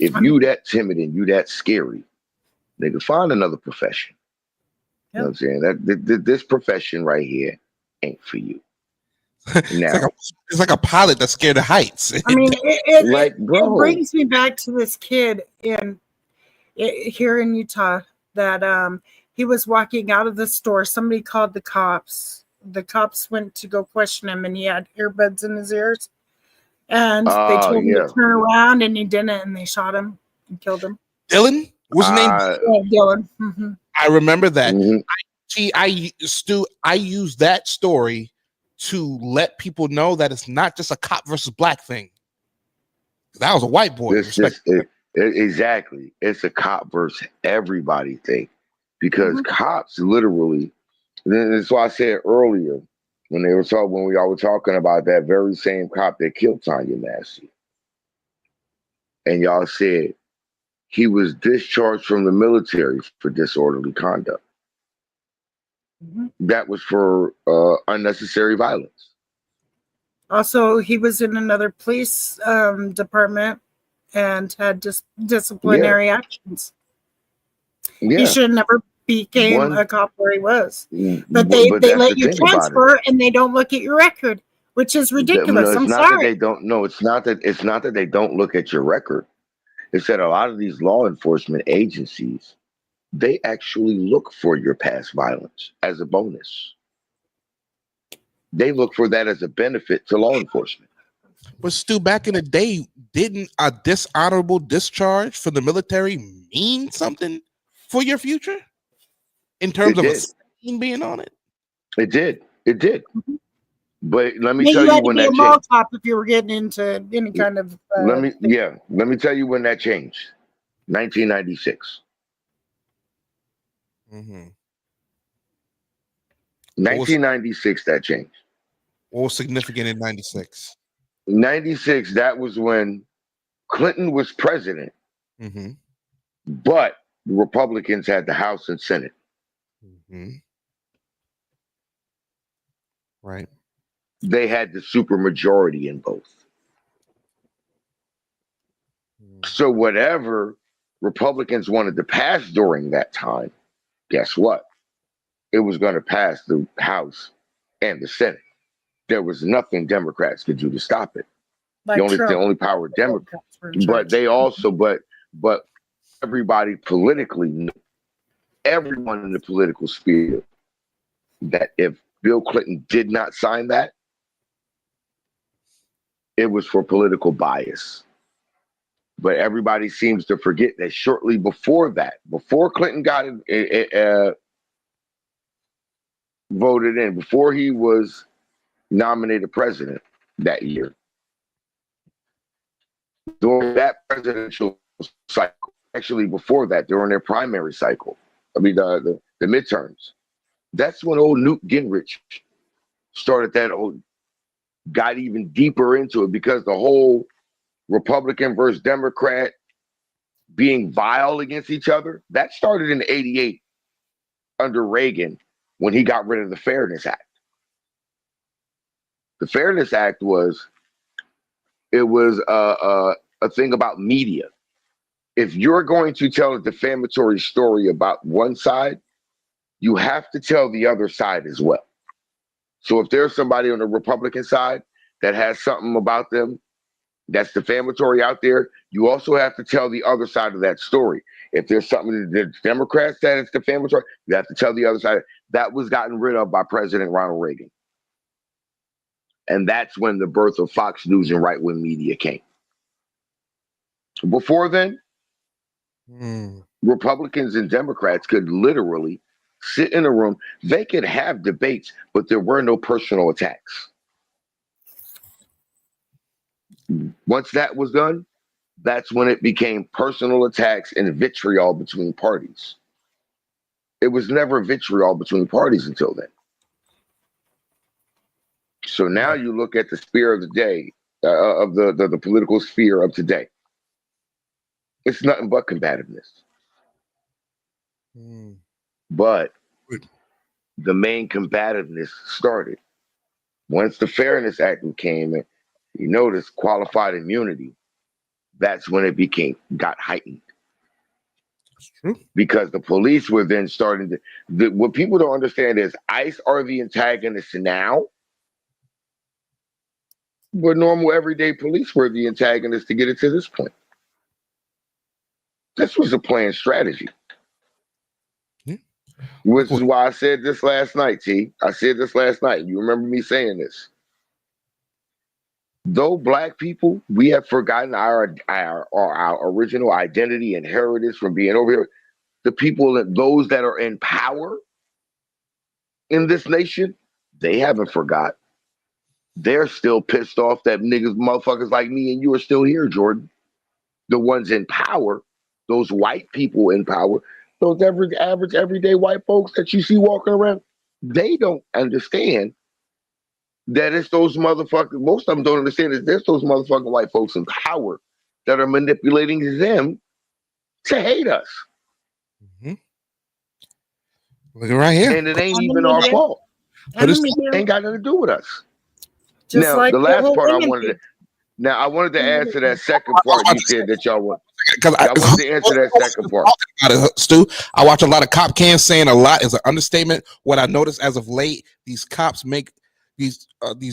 If you that timid and you that scary, nigga, find another profession. You know what I'm saying? This profession right here ain't for you. Now, it's like a pilot that's scared of heights. I mean, like, bro, it brings me back to this kid here in Utah that he was walking out of the store. Somebody called the cops. The cops went to go question him, and he had earbuds in his ears. And they told him to turn around, and he didn't, and they shot him and killed him. Dylan? What's his name? Dylan. Mm-hmm. I remember that. Mm-hmm. I use that story to let people know that it's not just a cop versus black thing. That was a white boy. Exactly. It's a cop versus everybody thing. Because cops literally, that's why I said earlier, when we all were talking about that very same cop that killed Tanya Massey. And y'all said he was discharged from the military for disorderly conduct. That was for unnecessary violence. Also, he was in another police department and had disciplinary actions. Yeah. He should have never became a cop where he was. But they let you transfer and they don't look at your record, which is ridiculous. No, I'm not sorry. That they don't. No, it's not that they don't look at your record. It's that a lot of these law enforcement agencies, they actually look for your past violence as a bonus. They look for that as a benefit to law enforcement. But Stu, back in the day, didn't a dishonorable discharge from the military mean something for your future? In terms of a stain being on it? It did. But let me tell you had when to be that a mall changed. cop if you were getting into any kind of. Let me tell you when that changed. 1996. 1996, that changed. What was significant in 96? 96, that was when Clinton was president, but the Republicans had the House and Senate. Right. They had the supermajority in both. So whatever Republicans wanted to pass during that time, guess what? It was going to pass the House and the Senate. There was nothing Democrats could do to stop it. The only power Democrats, but they also, but everybody politically, everyone in the political sphere, that if Bill Clinton did not sign that, it was for political bias. But everybody seems to forget that shortly before that, before Clinton got voted in, before he was nominated president that year, during that presidential cycle, actually before that, during their primary cycle, the midterms, that's when old Newt Gingrich got even deeper into it, because the whole Republican versus Democrat being vile against each other, that started in '88 under Reagan when he got rid of the Fairness Act. The Fairness Act was a thing about media. If you're going to tell a defamatory story about one side, you have to tell the other side as well. So if there's somebody on the Republican side that has something about them that's defamatory out there, you also have to tell the other side of that story. If there's something that the Democrats said it's defamatory, you have to tell the other side. That was gotten rid of by President Ronald Reagan. And that's when the birth of Fox News and right-wing media came. Before then, Republicans and Democrats could literally sit in a room. They could have debates, but there were no personal attacks. Once that was done, that's when it became personal attacks and vitriol between parties. It was never vitriol between parties until then. So now you look at the sphere of the day, of the political sphere of today. It's nothing but combativeness. But the main combativeness started once the Fairness Act came in. You notice qualified immunity. That's when it got heightened. That's true. Because the police were then starting to. What people don't understand is ICE are the antagonists now, but normal everyday police were the antagonists to get it to this point. This was a planned strategy. Which is why I said this last night, T. I said this last night. You remember me saying this. Though black people, we have forgotten our original identity and heritage from being over here. The people, those that are in power in this nation, they haven't forgot. They're still pissed off that motherfuckers like me and you are still here, Jordan. The ones in power, those white people in power, those average, everyday white folks that you see walking around, they don't understand that it's those motherfuckers. Most of them don't understand that there's those motherfucking white folks in power that are manipulating them to hate us. Look right here. And it ain't even our fault. But it ain't got nothing to do with us. Just now, like the last part I wanted to answer that second part you said that y'all want. Because I wanted to answer that second part. Stu, I watch a lot of cop cams. Saying a lot is an understatement. What I noticed as of late, these cops make these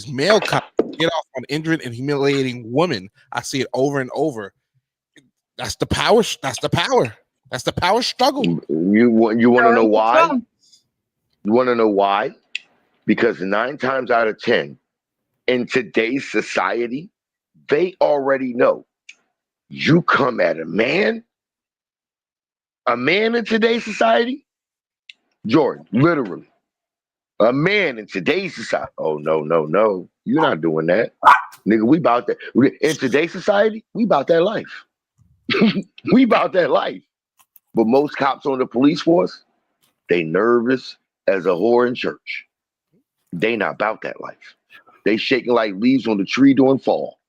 male cops get off on injuring and humiliating women. I see it over and over. That's the power. That's the power. That's the power struggle. You want to know why? You want to know why? Because 9 times out of 10, in today's society, they already know. You come at a man in today's society, Jordan, literally, a man in today's society. Oh, no. You're not doing that. Nigga, we about that. In today's society, we about that life. We about that life. But most cops on the police force, they nervous as a whore in church. They not about that life. They shaking like leaves on the tree during fall.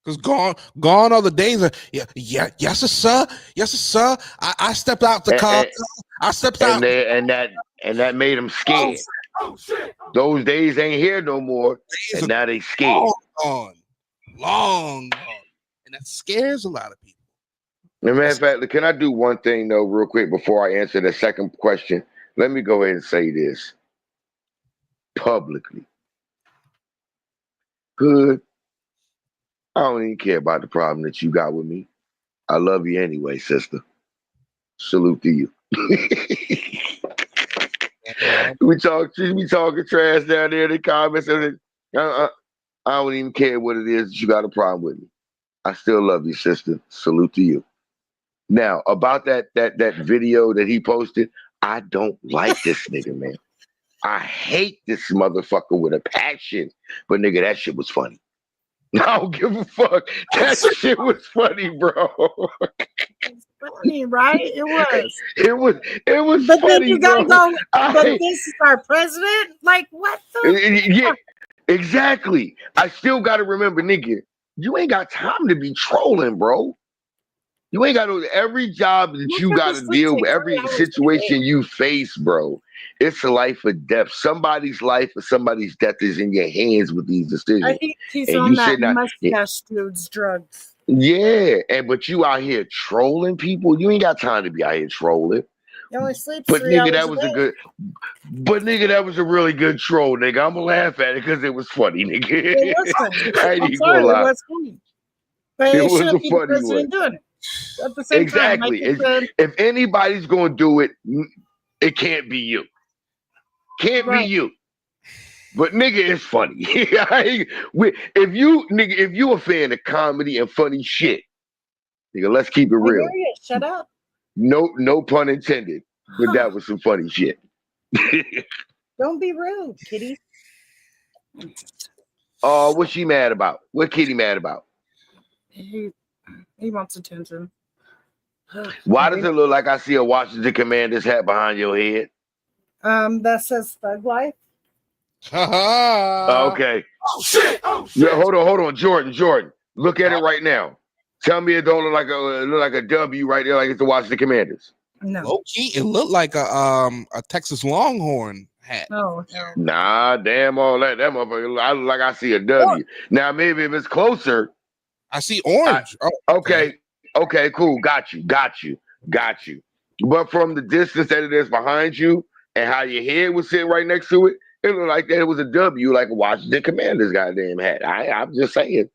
Because gone are the days of yes sir. I stepped out the car. I stepped out, and that made them scared. Oh, shit. Those days ain't here no more, and now they scared. Long gone, and that scares a lot of people. As a matter of fact, can I do one thing though, real quick, before I answer the second question? Let me go ahead and say this publicly. Good. I don't even care about the problem that you got with me. I love you anyway, sister. Salute to you. we talking trash down there in the comments. And I don't even care what it is that you got a problem with me. I still love you, sister. Salute to you. Now, about that video that he posted, I don't like this nigga, man. I hate this motherfucker with a passion. But nigga, that shit was funny. I don't give a fuck. That shit was funny, bro. It's funny, right? It was. It was but funny, then you gotta bro. go, but this is our president? Like, what the Yeah, exactly. I still gotta remember, nigga, you ain't got time to be trolling, bro. You ain't got to, every job that you got to deal with, every situation you face, bro, it's a life or death. Somebody's life or somebody's death is in your hands with these decisions. I think he's on that mustache dude's drugs. Yeah, but you out here trolling people. You ain't got time to be out here trolling. You only sleep But 3 nigga, hours that was a good. But nigga, that was a really good troll, nigga. I'm gonna laugh at it because it was funny, nigga. It was funny. I ain't I'm even sorry, gonna lie. it was funny. But it was shouldn't a be the funny president one. doing it. at the same Exactly. time, like If anybody's gonna do it, it can't be you. Can't be right. you. But nigga, it's funny. If you a fan of comedy and funny shit, nigga, let's keep it I hear real. you. Shut up. No pun intended. But that was some funny shit. Don't be rude, kitty. What's she mad about? What Kitty mad about? He wants attention. Why does it look like I see a Washington Commanders hat behind your head? That says Thug Life. Okay. Oh shit! Oh shit! Yeah, hold on, Jordan. Look at it right now. Tell me it don't look like a W right there, like it's the Washington Commanders. No. Low key, it looked like a Texas Longhorn hat. No. Nah, damn all that. That motherfucker, I see a W. Now maybe if it's closer, I see orange. Okay, cool. Got you. But from the distance that it is behind you and how your head was sitting right next to it, it looked like that it was a W, like a Washington Commanders goddamn hat. I'm just saying.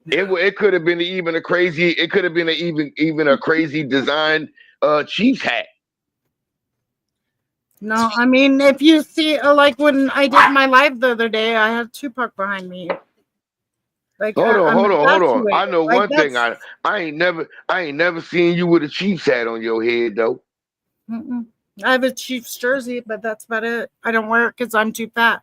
It could have been even a crazy. It could have been even a crazy design Chiefs hat. No, I mean, if you see, like when I did my live the other day, I had Tupac behind me. Like, hold on. I know like, one thing. I ain't never seen you with a Chiefs hat on your head though. I have a Chiefs jersey, but that's about it. I don't wear it because I'm too fat.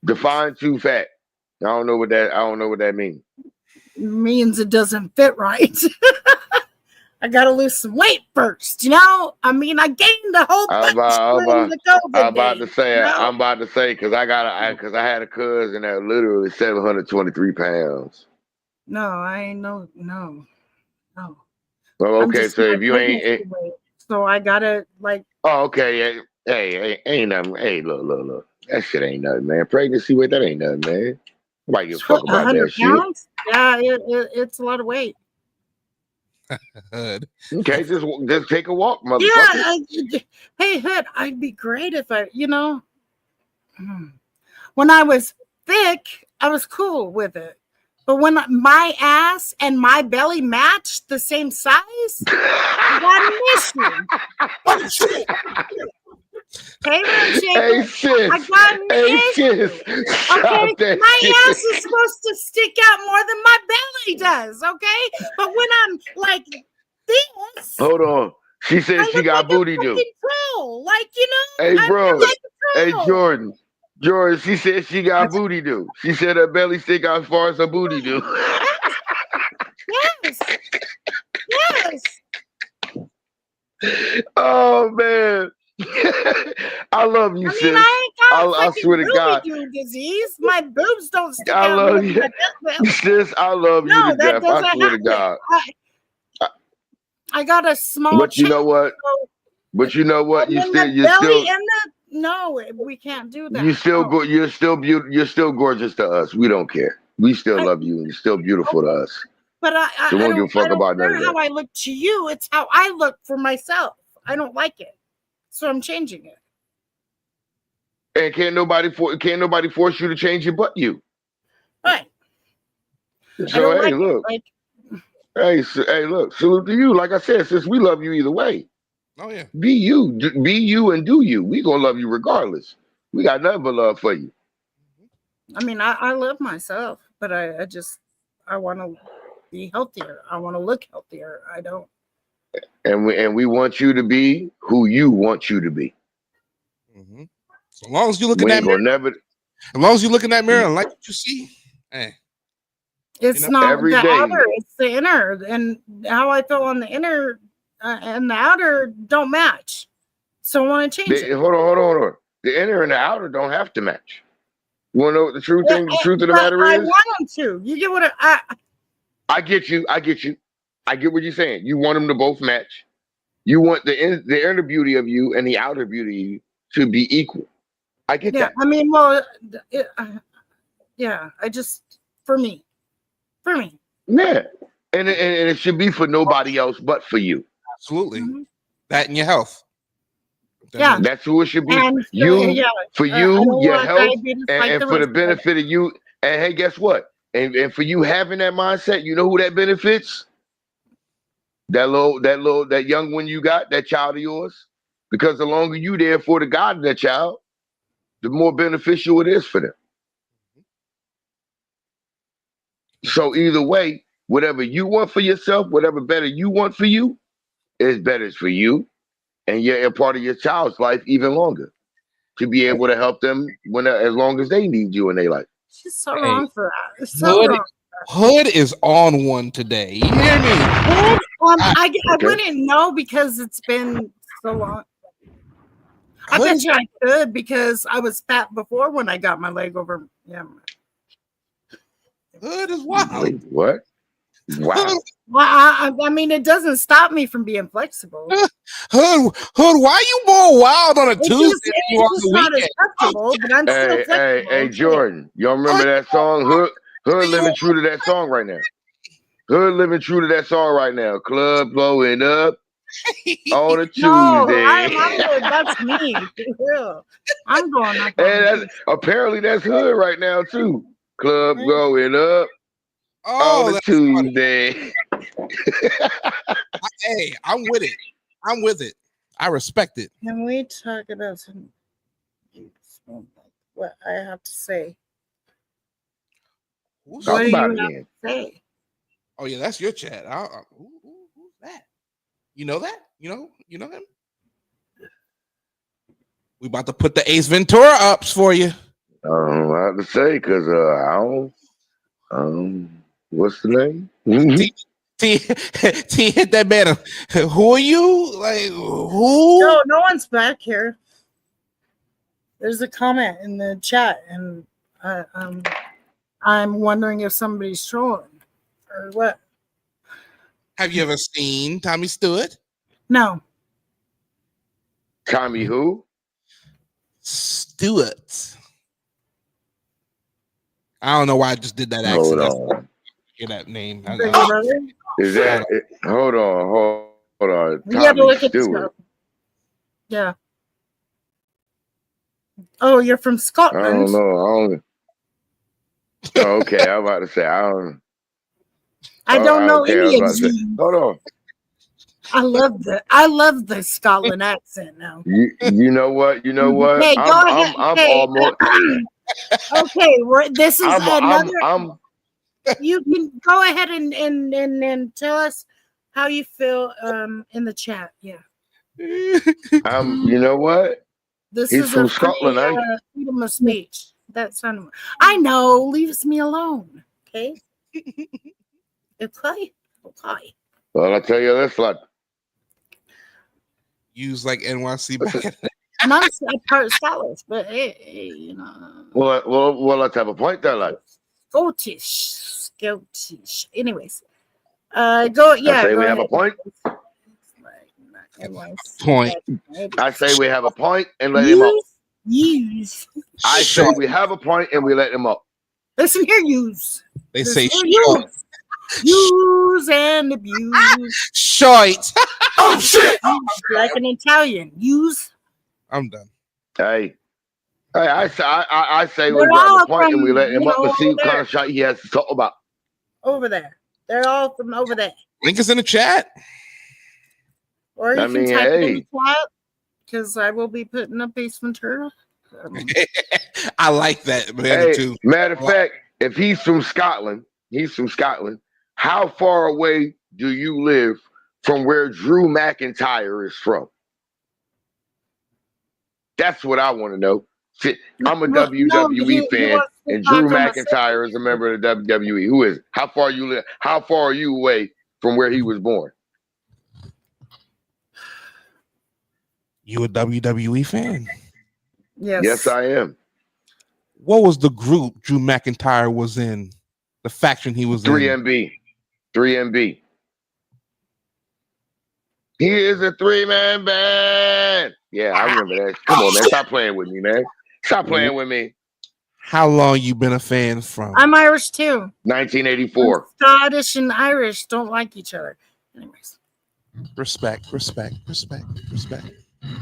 Define too fat. I don't know what that means. It means it doesn't fit right. I gotta lose some weight first, you know. I mean, I gained a whole bunch during the COVID I'm about to say, you know? I'm about to say, because I had a cousin that literally 723 pounds. No, I ain't no. Well, okay, so if you ain't, so I gotta like. Oh, okay, hey, ain't nothing. Hey, look, that shit ain't nothing, man. Pregnancy weight, that ain't nothing, man. Nobody give a fuck about that shit. Pounds? Yeah, it's a lot of weight. Okay, just take a walk, motherfucker. Yeah, hey, Hood, I'd be great if when I was thick, I was cool with it. But when my ass and my belly matched the same size, I got an issue. Hey, sis. I got an issue. Okay, my ass is supposed to stick out more than my belly does. Okay, but when I'm like this, hold on. She said she got booty do. Like, you know. Hey, bro. Hey, Jordan. She said she got booty do. She said her belly stick out as far as her booty do. Yes. Oh man. I love you, sis. I swear to God. Disease. My boobs don't stick I out. love you. Sis, I love you to death. I swear to God. I got a small. But you know what? But you know what? No, we can't do that. You're still beautiful. You're still gorgeous to us. We don't care. We still love you, and you're still beautiful to us. But I don't give a fuck about none none of how that. I look to you. It's how I look for myself. I don't like it, so I'm changing it. And can't nobody force you to change it but you. Right. So hey, look. Hey, look. Salute to you. Like I said, sis, we love you either way. Oh yeah. Be you, and do you. We gonna love you regardless. We got nothing but love for you. I mean, I love myself, but I want to be healthier. I want to look healthier. I don't. And we want you to be who you want you to be. Mm-hmm. So as long as you look in that mirror, as long as you look in that mirror and like what you see, hey. It's not the outer; it's the inner, and how I feel on the inner and the outer don't match. So I want to change it. Hold on. The inner and the outer don't have to match. You want to know what the truth thing? The truth of the matter is, I want them to. You get what I get you. I get what you're saying. You want them to both match. You want the inner beauty of you and the outer beauty of you to be equal. I get that. I mean, well, yeah. I just for me. Yeah, and it should be for nobody else but for you. Absolutely. Mm-hmm. That and your health. Yeah, that's who it should be. And for you, your health, and for the benefit of you And hey, guess what? And for you having that mindset, you know who that benefits? That young one you got, that child of yours. Because the longer you there for the God of that child, the more beneficial it is for them. So either way, whatever you want for yourself, whatever better you want for you, is better for you, and you're a part of your child's life even longer to be able to help them as long as they need you in their life. She's so wrong for that. It's so wrong. Hood is on one today. You hear me? I wouldn't know because it's been so long. I bet you I could because I was fat before when I got my leg over. Yeah. Hood is wild. Wait, what? Wow. Well, I mean, it doesn't stop me from being flexible. Hood, why you more wild on a Tuesday than you on the weekend? But I'm still flexible. Hey, Jordan, y'all remember that song? Hood living true to that song right now. Hood living true to that song right now. Club blowing up on a Tuesday. No, that's me. I'm going up. And apparently that's Hood right now too. Club going up on a Tuesday. Hey, I'm with it. I'm with it. I respect it. Can we talk about what I have to say? Who's what do you have to say? Oh yeah, that's your chat. Who's that? You know that? You know him? We about to put the Ace Ventura ups for you. I don't know how to say because I don't. What's the name? T hit that man. Who are you? Like who? No one's back here. There's a comment in the chat, and I'm wondering if somebody's trolling or what. Have you ever seen Tommy Stewart? No. Tommy who? Stewart. I don't know why I just did that accent. Hear that name. Is that hold on. You have to look at this. Yeah. Oh, you're from Scotland. I don't know. Oh, okay, I'm about to say I don't. I don't know any of you. Hold on. I love the Scotland accent now. You know what? Hey, go ahead. I'm almost. Okay, this is another. You can go ahead and tell us how you feel in the chat. Yeah. You know what? He's from Scotland, freedom of speech. That's not. I know. Leaves me alone. Okay. Okay. Well, I'll tell you this, lad. Use like NYC back. And I'm part Scottish, but hey, Well, let's have a point there, lad. Scottish. Anyways, go. Yeah. I say we have a point. I say we have a point and let him up. I say we have a point and we let him up. Listen here, use. They say use and abuse. Shite. Oh shit! Like an Italian. Use. I'm done. Hey, I say we have a point and we let him up and see what kind of shit he has to talk about. Over there. They're all from over there. Link is in the chat. Or you can type it in the chat because I will be putting up Ace Ventura. I like that. Hey, matter of fact, if he's from Scotland, how far away do you live from where Drew McIntyre is from? That's what I want to know. I'm a WWE fan, and Drew McIntyre is a member of the WWE. Who is it? How far you live? How far are you away from where he was born? You a WWE fan? Yes. Yes, I am. What was the group Drew McIntyre was in? The faction he was in? 3MB. He is a 3-man band. Yeah, I remember that. Come on, man. Stop playing with me, man. Stop playing with me. How long you been a fan from? I'm Irish too. 1984. Scottish and Irish don't like each other. Anyways. Respect.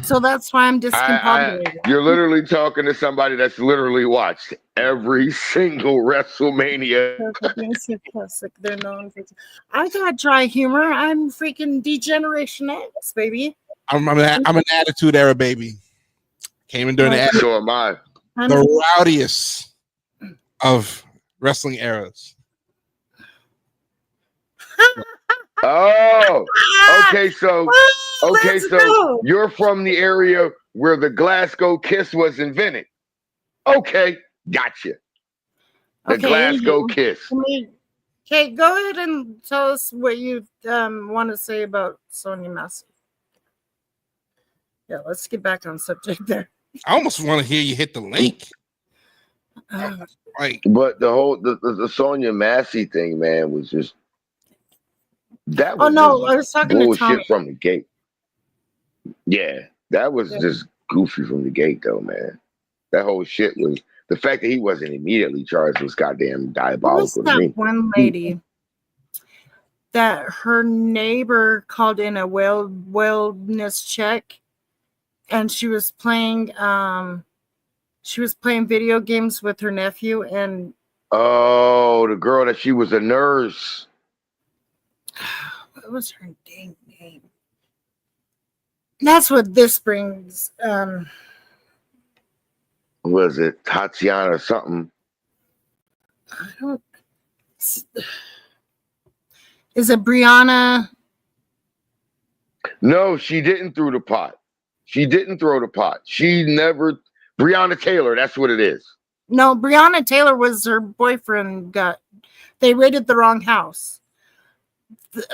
So that's why I'm discombobulated. You're literally talking to somebody that's literally watched every single WrestleMania. Classic. They're known for. I got dry humor. I'm freaking Degeneration X, baby. I'm an Attitude Era baby. Came in during the So am I. The rowdiest of wrestling eras. Oh, okay. So you're from the area where the Glasgow kiss was invented. Okay, gotcha. The Glasgow kiss. Okay, go ahead and tell us what you want to say about Sonya Massey. Yeah, let's get back on subject there. I almost want to hear you hit the link. But the whole the Sonya Massey thing, man, was just that was I was talking to bullshit Tommy. from the gate. Yeah, that was just goofy from the gate, though, man. That whole shit was the fact that he wasn't immediately charged was goddamn diabolical to me. One lady that her neighbor called in a wellness check, and she was playing video games with her nephew, and the girl that she was a nurse. What was her dang name? That's what this brings. Was it Tatiana or something? I don't. Is it Brianna? No, she didn't throw the pot. She didn't throw the pot. She never. Breonna Taylor, that's what it is. No, Breonna Taylor was her boyfriend. They raided the wrong house.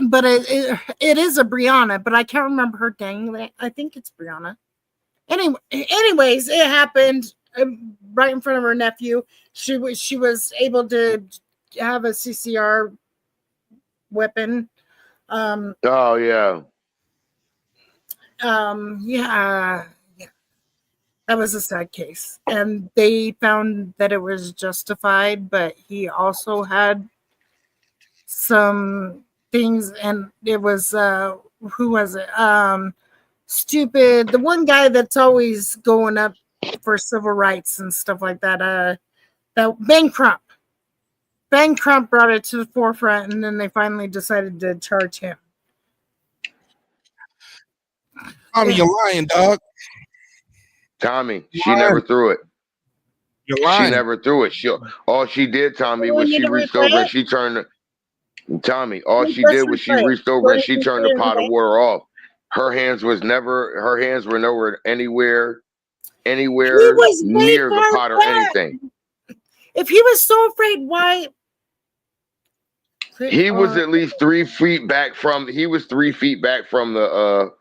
But it is a Brianna, but I can't remember her dang. I think it's Brianna. Anyways, it happened right in front of her nephew. She was able to have a CCR weapon. Oh yeah. Yeah. That was a sad case, and they found that it was justified, but he also had some things, and it was who was it? Stupid, the one guy that's always going up for civil rights and stuff like that. That Ben Crump. Ben Crump brought it to the forefront, and then they finally decided to charge him. Tommy, you're lying, dog. Tommy, she never threw it. You're lying. She never threw it. All she did, Tommy, was she reached over and she turned. Tommy, all she did was she reached over and she turned the pot of water off. Her hands were nowhere anywhere near the pot or anything. If he was so afraid, why? He was at least 3 feet back from. He was 3 feet back from the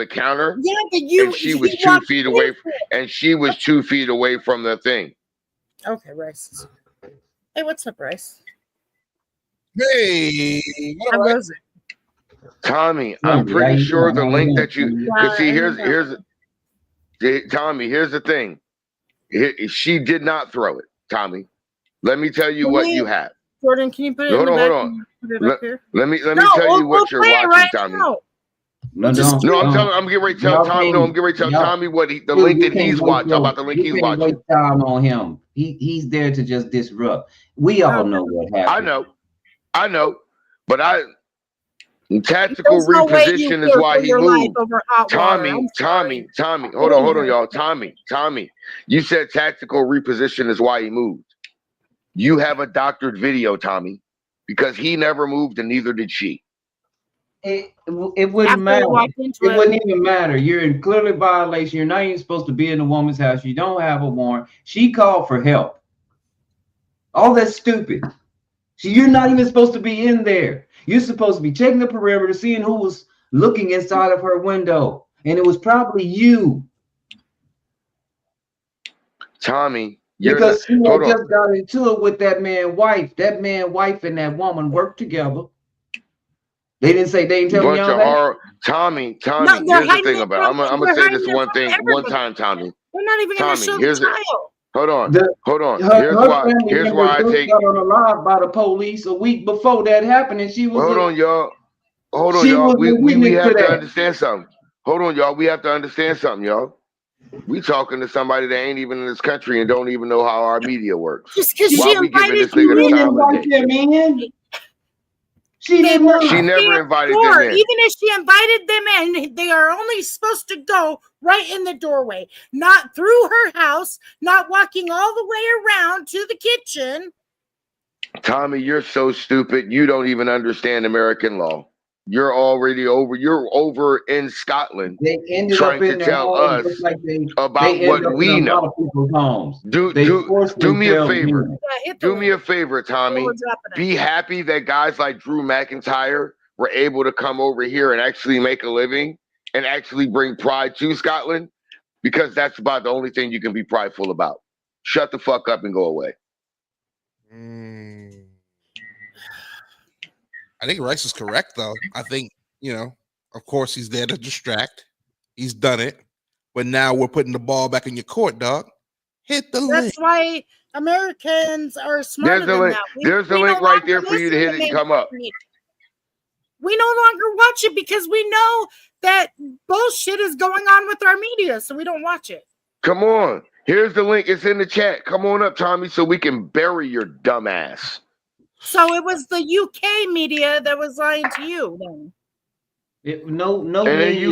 counter. Yeah, but and she was 2 feet away. And she was 2 feet away from the thing. Okay, Rice. Hey, what's up, Rice? Hey, how was it? Tommy, I'm pretty sure the link that you see here's Tommy. Here's the thing. She did not throw it, Tommy. Let me tell you what you have. Jordan, can you put it hold in the on, back hold on. Put it up here? Let me tell you what you're watching, right Tommy. Now. I'm getting ready to tell Tommy. No, I'm getting ready to tell Tommy what the link that he's watching. About the link he's watching. Waste time on him. He's there to just disrupt. We all know what happened. I know, but tactical reposition is why he moved. Tommy. Hold on, y'all. Tommy. You said tactical reposition is why he moved. You have a doctored video, Tommy, because he never moved and neither did she. It wouldn't matter. It wouldn't even matter. You're in clearly violation. You're not even supposed to be in a woman's house. You don't have a warrant. She called for help. All that's stupid. So you're not even supposed to be in there. You're supposed to be checking the perimeter, seeing who was looking inside of her window. And it was probably you. Tommy. Because she had just got into it with that man's wife. That man's wife and that woman worked together. They didn't tell me all that. Tommy, here's the thing about it. I'm gonna say this one time, Tommy. We're not even gonna show the child. Hold on. Here's why I take got on alive by the police a week before that happened, and she was. Hold on, y'all. We have to understand something. Hold on, y'all. We have to understand something, y'all. We talking to somebody that ain't even in this country and don't even know how our media works. Just because she Why we giving this invited nigga the you time of day? Man. She They didn't were know. She never at invited the door. them in. Even if she invited them in, they are only supposed to go right in the doorway, not through her house, not walking all the way around to the kitchen. Tommy, you're so stupid. You don't even understand American law. You're already over. You're over in Scotland They ended trying up in to their tell homes us just like they about end what up we in a lot know. of people's homes. Do me a favor. Do me a favor, Tommy. Be happy that guys like Drew McIntyre were able to come over here and actually make a living and actually bring pride to Scotland, because that's about the only thing you can be prideful about. Shut the fuck up and go away. I think Rice is correct, though. I think, of course, he's there to distract. He's done it. But now we're putting the ball back in your court, dog. Hit the link. That's why Americans are smarter than that. There's the link right there for you to hit it and come up. We no longer watch it because we know that bullshit is going on with our media, so we don't watch it. Come on. Here's the link. It's in the chat. Come on up, Tommy, so we can bury your dumb ass. So it was the UK media that was lying to you then. No, and the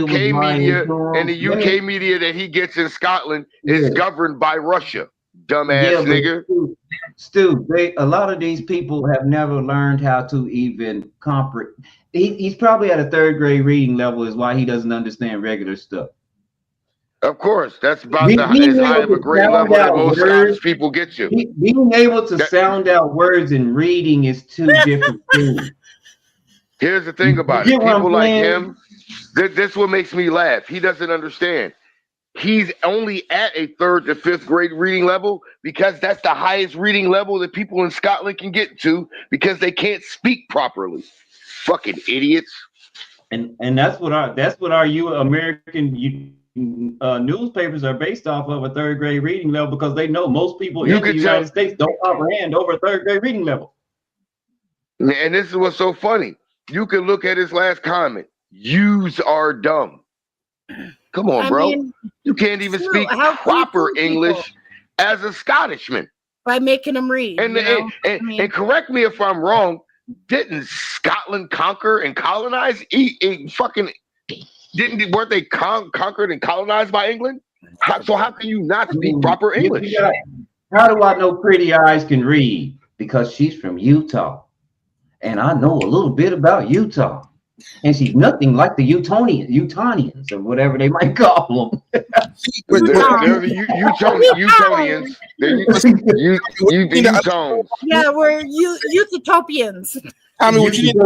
UK media that he gets in Scotland is governed by Russia. Dumbass nigga. Stu, a lot of these people have never learned how to even comprehend. He's probably at a third grade reading level, is why he doesn't understand regular stuff. Of course, that's about as high of a grade level that most Scottish people get you. Being able to sound out words and reading is two different things. Here's the thing about it. People like him, this is what makes me laugh. He doesn't understand. He's only at a 3rd to 5th grade reading level because that's the highest reading level that people in Scotland can get to because they can't speak properly. Fucking idiots. And that's what our American newspapers are based off of, a 3rd grade reading level, because they know most people in the United States don't comprehend over a 3rd grade reading level. And this is what's so funny. You can look at his last comment. Yous are dumb. Come on, bro. You can't even speak proper English as a Scottishman. By making them read. And correct me if I'm wrong, didn't Scotland conquer and colonize? Weren't they conquered and colonized by England? So how can you not speak proper English? How do I know Pretty Eyes can read? Because she's from Utah. And I know a little bit about Utah. And she's nothing like the Utonians or whatever they might call them. They're the Utonians. They're Utones. Yeah, we're Utopians. I mean, what you need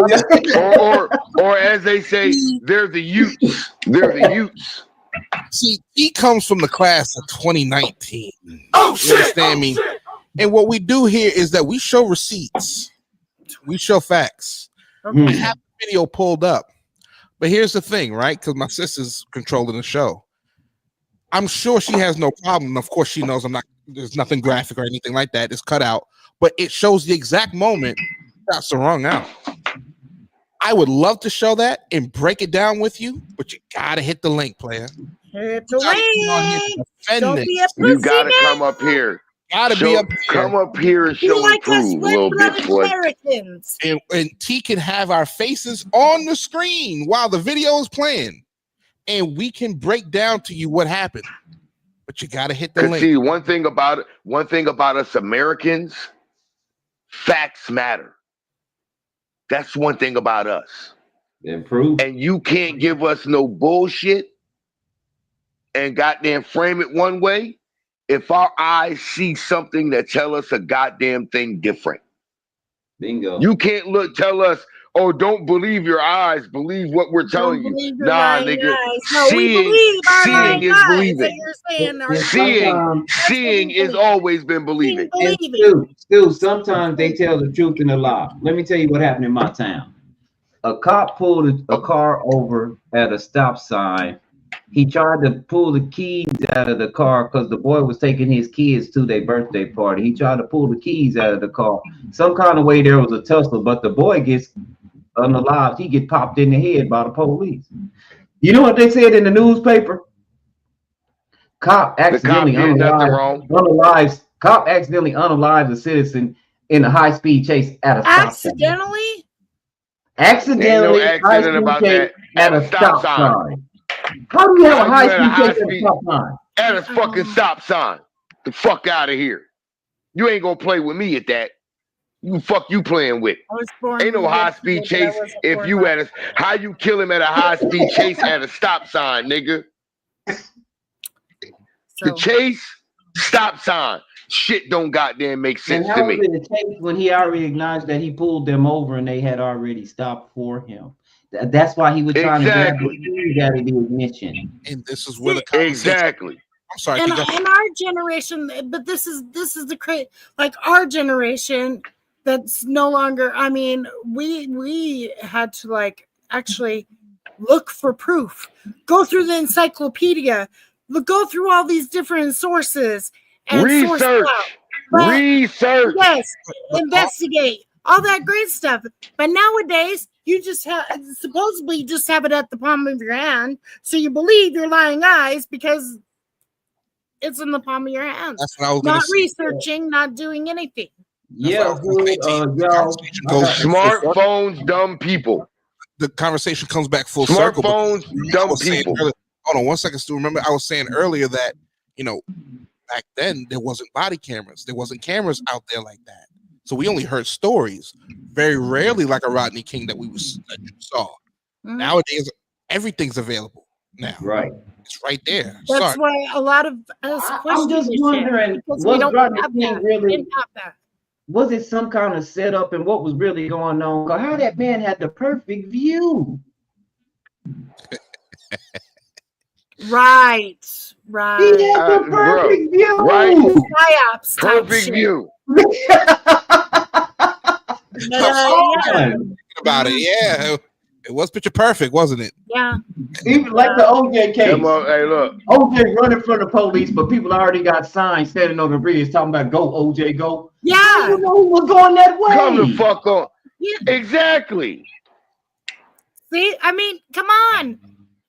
or as they say, they're the Utes. They're the Utes. See, he comes from the class of 2019. Oh, shit! You understand me? And what we do here is that we show receipts. We show facts. Okay. I have the video pulled up. But here's the thing, right? Because my sister's controlling the show. I'm sure she has no problem. Of course, she knows there's nothing graphic or anything like that. It's cut out. But it shows the exact moment that's the wrong out. I would love to show that and break it down with you, but you gotta hit the link, player. Hit the link. Don't be a pussy. You gotta come up here. Come up here and show and prove, little bitch boy. And T can have our faces on the screen while the video is playing, and we can break down to you what happened. But you gotta hit the link. See, one thing about us Americans, facts matter. That's one thing about us. Improve. And you can't give us no bullshit and goddamn frame it one way if our eyes see something that tell us a goddamn thing different. Bingo. You can't tell us, oh, don't believe your eyes, believe what we're telling you. Nah, nigga. Seeing is believing. Seeing is always been believing. Stu, sometimes they tell the truth and a lie. Let me tell you what happened in my town. A cop pulled a car over at a stop sign. He tried to pull the keys out of the car because the boy was taking his kids to their birthday party. He tried to pull the keys out of the car. Some kind of way there was a tussle, but the boy gets unalive. He get popped in the head by the police. You know what they said in the newspaper? Cop accidentally did nothing wrong. unalives a citizen in a high-speed chase at a stop sign. Ain't no accident about that. At a stop sign. How do you have a high-speed chase at a stop sign? At a fucking stop sign. The fuck out of here. You ain't gonna play with me at that. You playing with. Ain't no high-speed chase if you at a. How you kill him at a high-speed chase at a stop sign, nigga? The chase, stop sign. Shit don't goddamn make sense to me. And how was it a chase when he already acknowledged that he pulled them over and they had already stopped for him? That's why he was trying to grab the ignition. And this is where the exactly. I'm sorry. In our generation, but this is the crazy, like our generation that's no longer. I mean, we had to like actually look for proof, go through the encyclopedia, go through all these different sources and research. Research. Yes, investigate all that great stuff. But nowadays, you just supposedly just have it at the palm of your hand, so you believe your lying eyes because it's in the palm of your hand. That's what I was not researching, not doing anything. Yeah, smartphones, dumb people. The conversation comes back full circle. Smartphones, dumb people. Hold on 1 second, Stu. Remember, I was saying earlier that back then there wasn't body cameras. There wasn't cameras out there like that. So we only heard stories. Very rarely like a Rodney King that you saw. Mm-hmm. Nowadays, everything's available now. Right. It's right there. That's why a lot of us question. I'm just wondering, was Rodney King really? Was it some kind of setup and what was really going on? Because how that man had the perfect view. Right. He had the perfect view. Right. Psyops perfect view. About it, yeah. It was picture perfect, wasn't it? Yeah. Even like the OJ case. Hey, look. OJ running from the police, but people already got signs standing on the bridge talking about "Go OJ, go." Yeah. You know who was going that way? Come the fuck on. Yeah. Exactly. See, I mean, come on.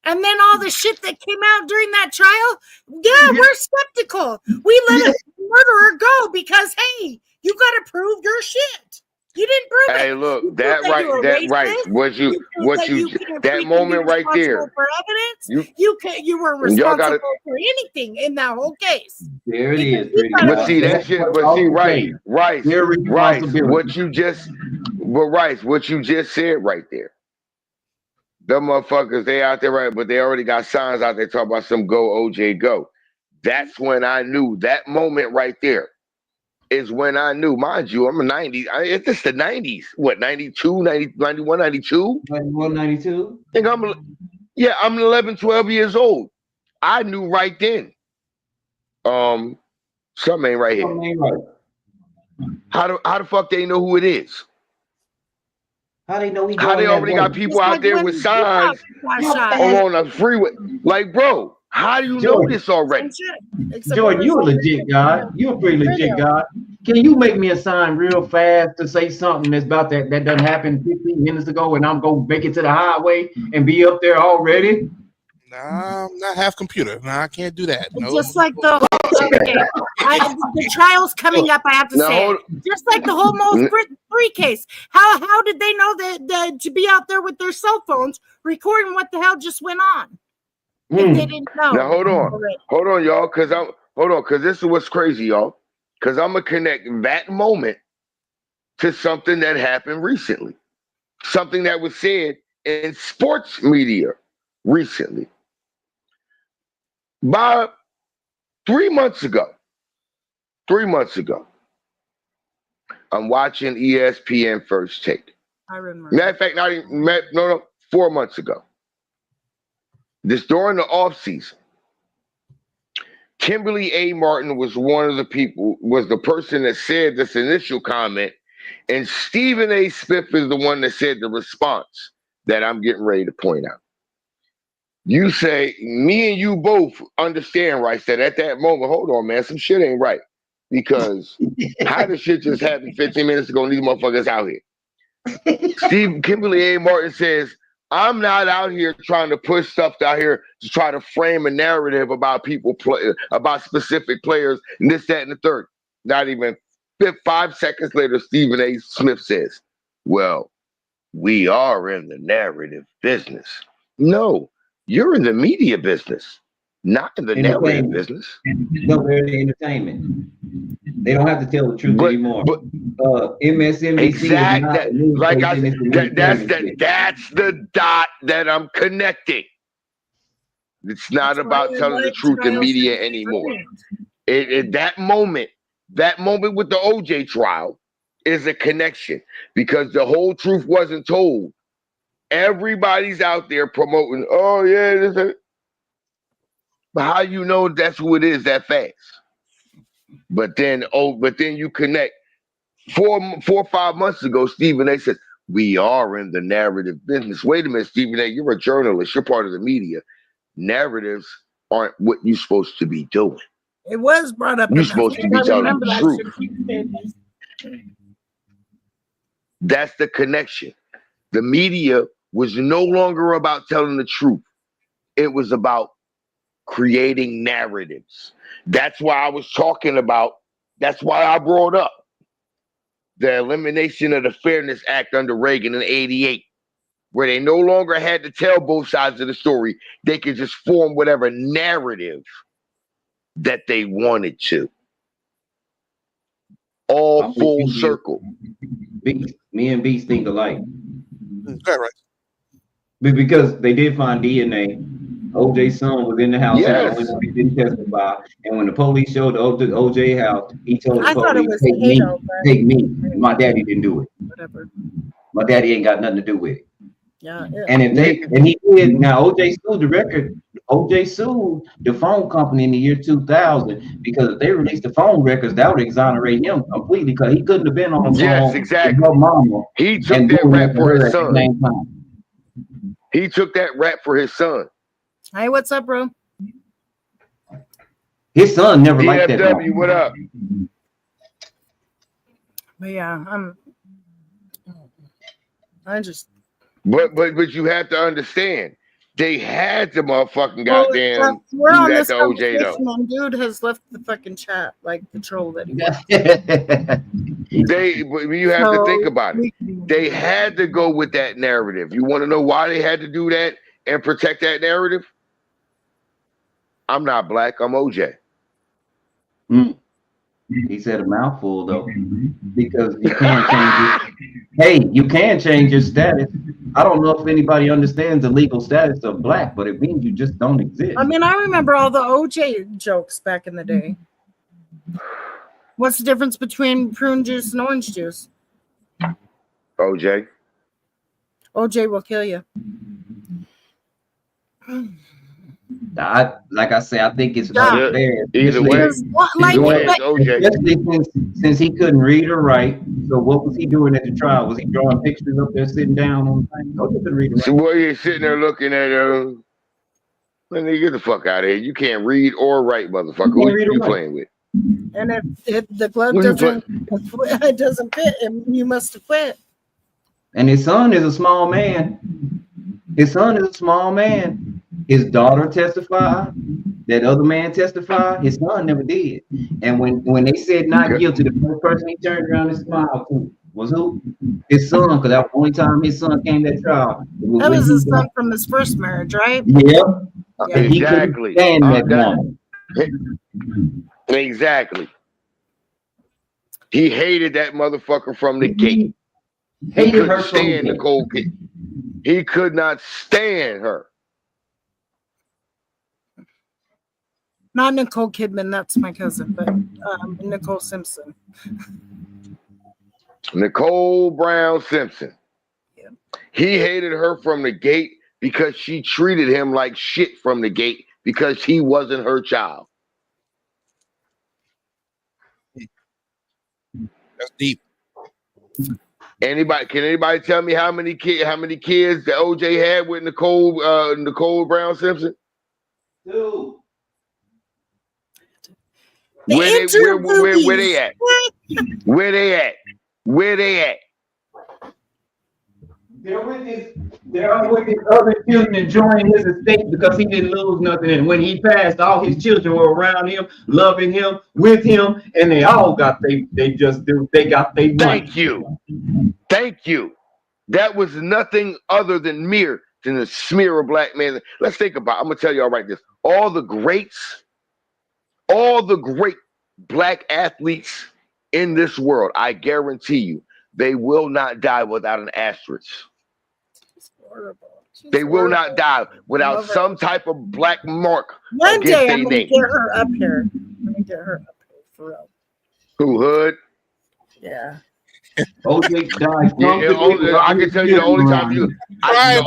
And then all the shit that came out during that trial, we're skeptical. We let a murderer go because, hey, you got to prove your shit. You didn't prove it. Hey, look, that moment right there. For evidence, you were responsible for anything in that whole case. There it is. But see that shit. But see, Rice. What you just said right there. Them motherfuckers, they out there, right? But they already got signs out there talking about some "Go OJ, go." That's when I knew. That moment right there is when I knew. Mind you, I'm a 90s. It's just the 90s. What, 92, 90, 91, 92? 91, 92? I think I'm 11, 12 years old. I knew right then. Something ain't right here. Something ain't right. How the fuck they know who it is? How they know How they already got people out there with signs on the freeway? Like, bro, how do you know this already? Jordan, you a legit guy. You a pretty legit guy. Can you make me a sign real fast to say something that's about that doesn't happen 15 minutes ago and I'm going to make it to the highway and be up there already? Nah, I'm not half computer. Nah, I can't do that. No. Just like the trial's coming up, I have to say. Just like the whole Mo's 3 case. How did they know that to be out there with their cell phones recording what the hell just went on? If they didn't know. Now hold on, y'all, because this is what's crazy, y'all. Because I'm gonna connect that moment to something that happened recently, something that was said in sports media recently. About 3 months ago, I'm watching ESPN First Take. I remember. Matter of fact, 4 months ago. This during the offseason. Kimberly A. Martin was the person that said this initial comment, and Stephen A. Smith is the one that said the response that I'm getting ready to point out. You say, me and you both understand, right? That at that moment, hold on, man, some shit ain't right. Because how did shit just happen 15 minutes ago and these motherfuckers out here? Kimberly A. Martin says, I'm not out here trying to push stuff out here to try to frame a narrative about about specific players and this, that, and the third. Not even 5 seconds later, Stephen A. Smith says, well, we are in the narrative business. No, you're in the media business, not in the narrative business. No, they're in the entertainment. They don't have to tell the truth anymore. MSNBC exactly. Like I said, that's the dot that I'm connecting. It's not about telling the truth in media anymore. That moment with the OJ trial is a connection because the whole truth wasn't told. Everybody's out there promoting, oh yeah, this is. But how you know that's who it is that fast? But then you connect. 4 or 5 months ago, Stephen A. said, we are in the narrative business. Wait a minute, Stephen A., you're a journalist. You're part of the media. Narratives aren't what you're supposed to be doing. It was brought up. You're supposed to be telling the truth. That's the connection. The media was no longer about telling the truth. It was about creating narratives. That's why I was talking about, that's why I brought up the elimination of the Fairness Act under Reagan in '88, where they no longer had to tell both sides of the story. They could just form whatever narrative that they wanted to. All full circle. Me and Beast think alike. Right. Because they did find DNA. OJ's son was in the house. Yes. And only didn't testify. And when the police showed the OJ house, he told the police, take me. My daddy didn't do it. Whatever. My daddy ain't got nothing to do with it. Yeah. And he did. Now OJ sued the record. OJ sued the phone company in the year 2000 because if they released the phone records, that would exonerate him completely because he couldn't have been on the phone. Yes, exactly. With mama he took that rap for his son. He took that rap for his son. Hey, what's up, bro? His son never liked that. DFW, what up? But yeah, But you have to understand, they had to motherfucking goddamn we're on do this that to OJ though. And dude has left the fucking chat like the troll that he was. You have to think about it. They had to go with that narrative. You want to know why they had to do that and protect that narrative? I'm not black. I'm OJ. He said a mouthful though, because you can't change it. Hey, you can change your status. I don't know if anybody understands the legal status of black, but it means you just don't exist. I mean, I remember all the OJ jokes back in the day. What's the difference between prune juice and orange juice? OJ. OJ will kill you. Like I say, I think it's fair. Either way, especially since he couldn't read or write. So what was he doing at the trial? Was he drawing pictures up there, sitting down on the thing? OJ couldn't read or write. So what you sitting there looking at? Man, get the fuck out of here! You can't read or write, motherfucker. Who are you playing with? And if the glove doesn't fit, you must have quit. And his son is a small man. His son is a small man. His daughter testified. That other man testified. His son never did. And when they said not guilty, the first person he turned around and smiled to was who? His son, because that was the only time his son came to that trial. That was his son from his first marriage, right? Yep. Yeah. Exactly. Exactly. He hated that motherfucker from the gate. He couldn't stand Nicole Kidman. He could not stand her. Not Nicole Kidman, that's my cousin, but Nicole Simpson. Nicole Brown Simpson. Yeah. He hated her from the gate because she treated him like shit from the gate because he wasn't her child. That's deep. Can anybody tell me how many kids that OJ had with Nicole Brown Simpson? 2. Where they at? Where they at? There are with his other children enjoying his estate because he didn't lose nothing. And when he passed, all his children were around him, loving him, with him, and they all got they got they money. Thank you. Thank you. That was nothing other than a smear of black men. Let's think about it. I'm gonna tell you all right this. All the great black athletes in this world, I guarantee you, they will not die without an asterisk. They will not die without some type of black mark. One day I'm gonna get her up here. Let me get her up here for real. Who, Hood? Yeah. OJ died. I can tell you the only time I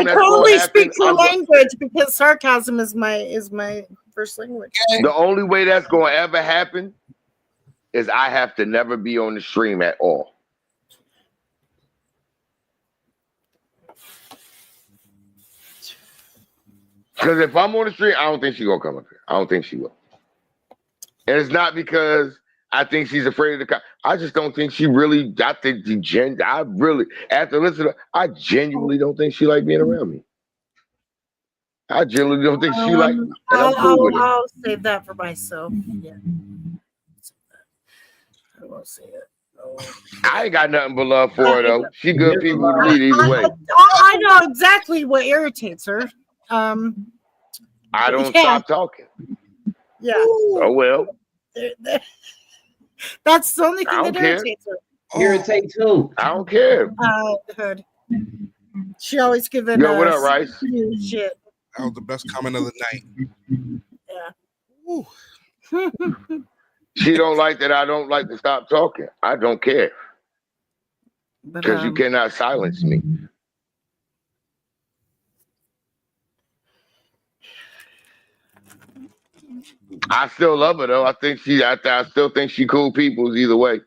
totally speak your language because sarcasm is my first language. The only way that's going to ever happen is I have to never be on the stream at all. Because if I'm on the stream, I don't think she's going to come up here. I don't think she will. And it's not because I think she's afraid of the cops. I just don't think she really, after listening to her, I genuinely don't think she like being around me. I genuinely don't think she like me. I'll save that for myself. Yeah. I won't say it. I ain't got nothing but love for her, though. She good people to meet either way. I know exactly what irritates her. I don't stop talking. Yeah. Oh, well. That's the only thing that irritates her. Irritate too. I don't care. Good. She always giving Yo, what up, Rice? Shit. That was the best comment of the night. Yeah. She don't like that I don't like to stop talking. I don't care. Because you cannot silence me. I still love her though. I still think she cool people either way.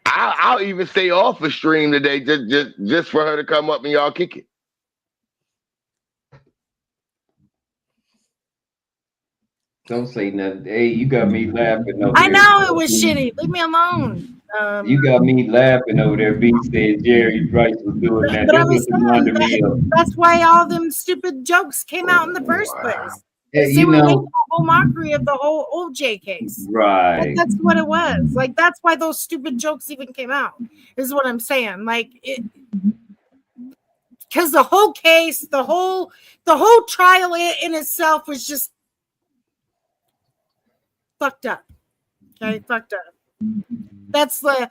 I'll even stay off the stream today just for her to come up and y'all kick it. Don't say nothing. Hey, you got me laughing over I know it was shitty. Leave me alone. You got me laughing over there. B said Jerry Rice was doing that. That's why all them stupid jokes came out in the first place. Hey, they were making a whole mockery of the whole OJ case. Right. That's what it was. Like, that's why those stupid jokes even came out, is what I'm saying. Like, it, because the whole case, the whole trial in itself was just fucked up. Okay, fucked up. That's the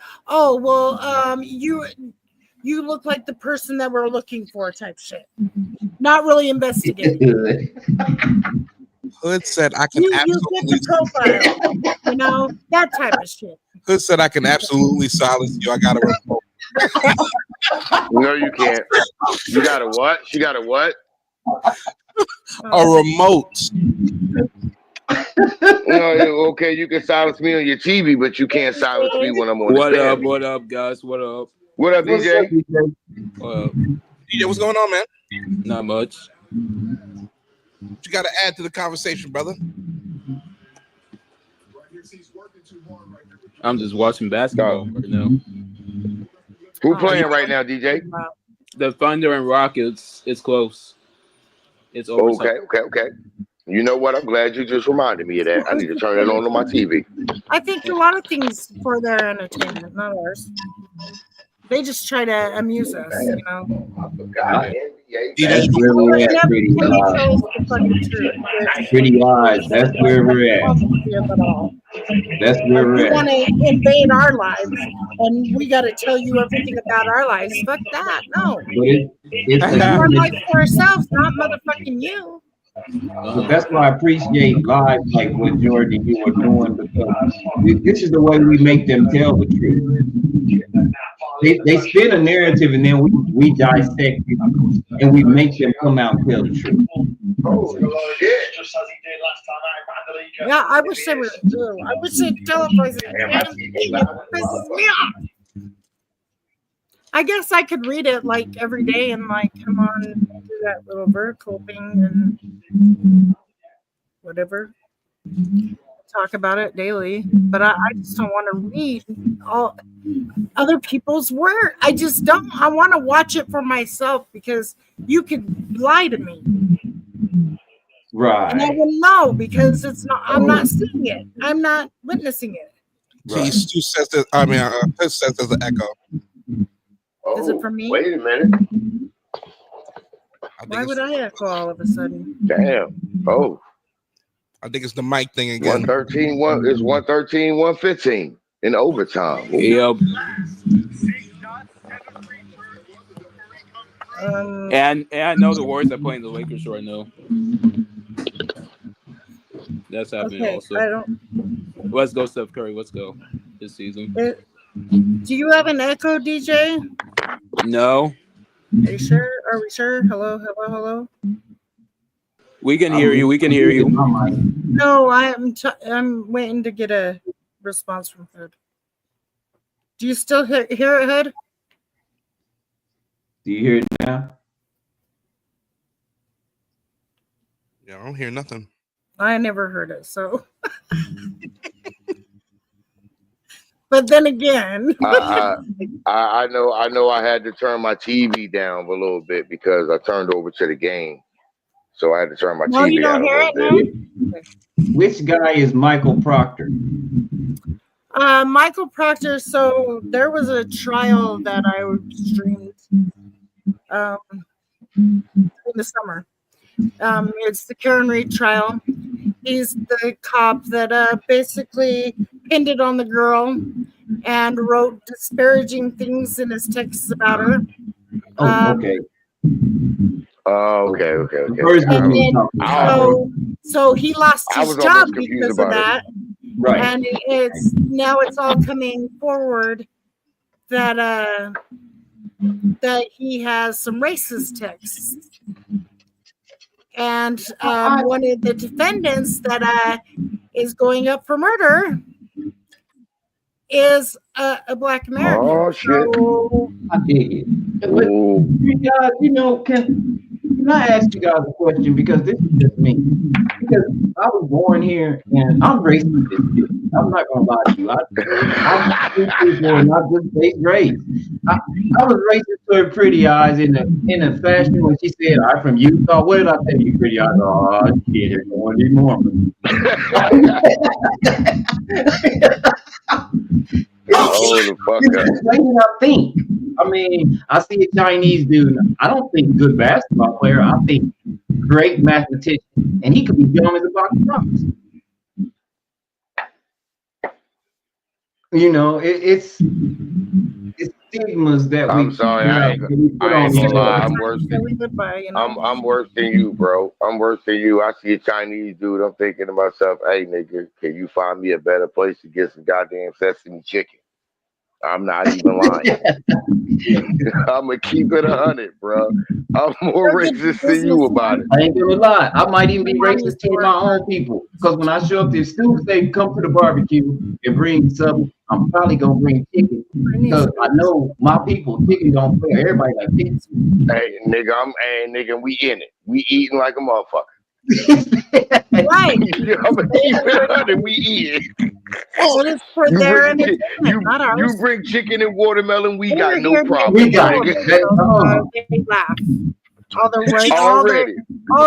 you look like the person that we're looking for type shit. Not really investigating. Hood said I can absolutely fit the profile, you know, that type of shit. Hood said I can absolutely silence you. I got a remote. No, you can't. You got a what? She got a what? A remote. Okay, you can silence me on your TV, but you can't silence me when I'm on the stand. What up, guys? What up? What up, DJ? DJ, what's going on, man? Not much. What you got to add to the conversation, brother? I'm just watching basketball right now. Who playing right now, DJ? The Thunder and Rockets. It's close. It's over. Okay. You know what? I'm glad you just reminded me of that. I need to turn it on my TV. I think a lot of things for their entertainment, not ours. They just try to amuse us, you know. That's where we're at, Prettyeyez. That's where we're at. That's where we're at. You want to invade our lives, and we got to tell you everything about our lives. Fuck that, no. It's our life for ourselves, not motherfucking you. So that's why I appreciate live like what Jordan and you are doing, because this is the way we make them tell the truth. They spin a narrative and then we dissect it and we make them come out and tell the truth. Yeah, I wish they would do. I wish they'd tell us. It pisses me off. I guess I could read it like every day and like come on and do that little vertical thing and whatever. talk about it daily, but I just don't want to read all other people's work. I just don't. I want to watch it for myself because you could lie to me. Right. And I will know because it's not. I'm not seeing it. I'm not witnessing it. Right. Stu says that. I mean, Chris says there's an echo. Is it for me? Wait a minute. Why would I echo all of a sudden? Damn. Oh. I think it's the mic thing again. 113, it's 113, 115 in overtime. Yep. And I know the Warriors are playing the Lakers right now. That's happening also. I don't. Let's go, Steph Curry. Let's go this season. Do you have an echo, DJ? No. Are you sure? Are we sure? Hello, hello, hello. We can hear you. We can hear you. No, I'm waiting to get a response from Hood. Do you still hear it, Hood? Do you hear it now? Yeah, I don't hear nothing. I never heard it, so. But then again, I know I had to turn my TV down a little bit because I turned over to the game. So I had to turn my TV you don't down hear a little it bit. Which guy is Michael Proctor? Michael Proctor. So there was a trial that I streamed in the summer. It's the Karen Reed trial. He's the cop that basically pinned it on the girl and wrote disparaging things in his texts about her. Okay. Okay. So he lost his job because of that. Right. And it's all coming forward that that he has some racist texts. And one of the defendants that is going up for murder is a Black American. Oh shit! So, I dig it. But you guys, can I ask you guys a question? Because this is just me. Because I was born here and I'm racist. I'm not gonna lie to you. I'm not just base race. I was racist toward Prettyeyez in a fashion when she said, "I'm from Utah." What did I tell you, Prettyeyez? Oh shit, they're going to be Mormon. Oh, the fuck up. I think. I mean, I see a Chinese dude. I don't think good basketball player. I think great mathematician, and he could be dumb as a box of rocks. It's stigmas that I'm sorry, I ain't gonna lie. I'm worse than you, bro. I'm worse than you. I see a Chinese dude. I'm thinking to myself, hey, nigga, can you find me a better place to get some goddamn sesame chicken? I'm not even lying. I'm gonna keep it 100, bro. I'm more racist than you about it. I ain't gonna lie. I might even be racist to my own people. Because when I show up to students, they come to the barbecue and bring something. I'm probably gonna bring chicken because I know my people chicken don't play. Everybody like chicken. Hey, nigga, we in it. We eating like a motherfucker. Right. I'm gonna keep it 100. We eat it. So it's for their entertainment, not ours. You bring chicken and watermelon, we got no here problem. We got it. They laugh all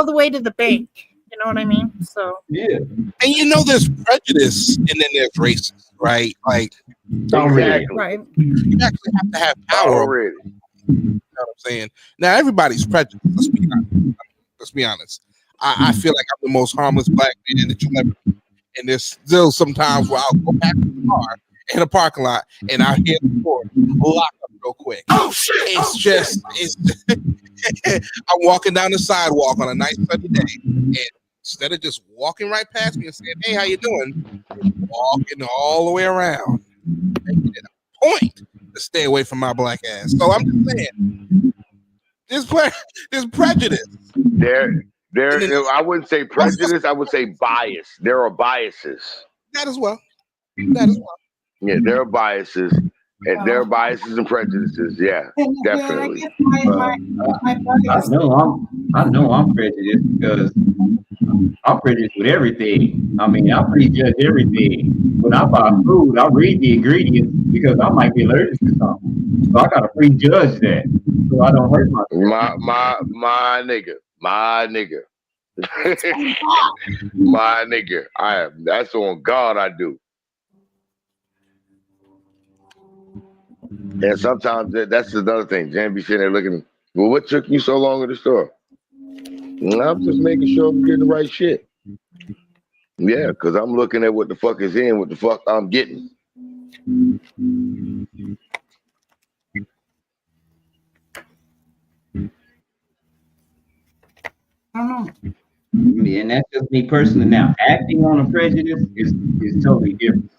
the way to the bank. You know what I mean? So yeah. And there's prejudice and then there's racism, right? Like exactly. Right. You actually have to have power already. You know what I'm saying? Now everybody's prejudiced. Let's be honest. I feel like I'm the most harmless black man that you'll ever meet. And there's still sometimes where I'll go back to the car in a parking lot and I hear the door lock up real quick. Oh shit! I'm walking down the sidewalk on a nice sunny day, and instead of just walking right past me and saying, "Hey, how you doing?" walking all the way around, making it a point to stay away from my black ass. So I'm just saying, there's prejudice. I wouldn't say prejudice. I would say bias. There are biases. That as well. Yeah, there are biases. And their biases and prejudices, yeah, definitely. I know I'm prejudiced because I'm prejudiced with everything. I mean, I prejudge everything. When I buy food, I read the ingredients because I might be allergic to something. So I gotta prejudge that so I don't hurt myself. My nigga. My nigga. That's on God I do. And sometimes that's another thing. Jan be sitting there looking, well, what took you so long at the store? I'm just making sure I'm getting the right shit. Yeah, because I'm looking at what the fuck is in, what the fuck I'm getting. I don't know. And that's just me personally. Now, acting on a prejudice is totally different.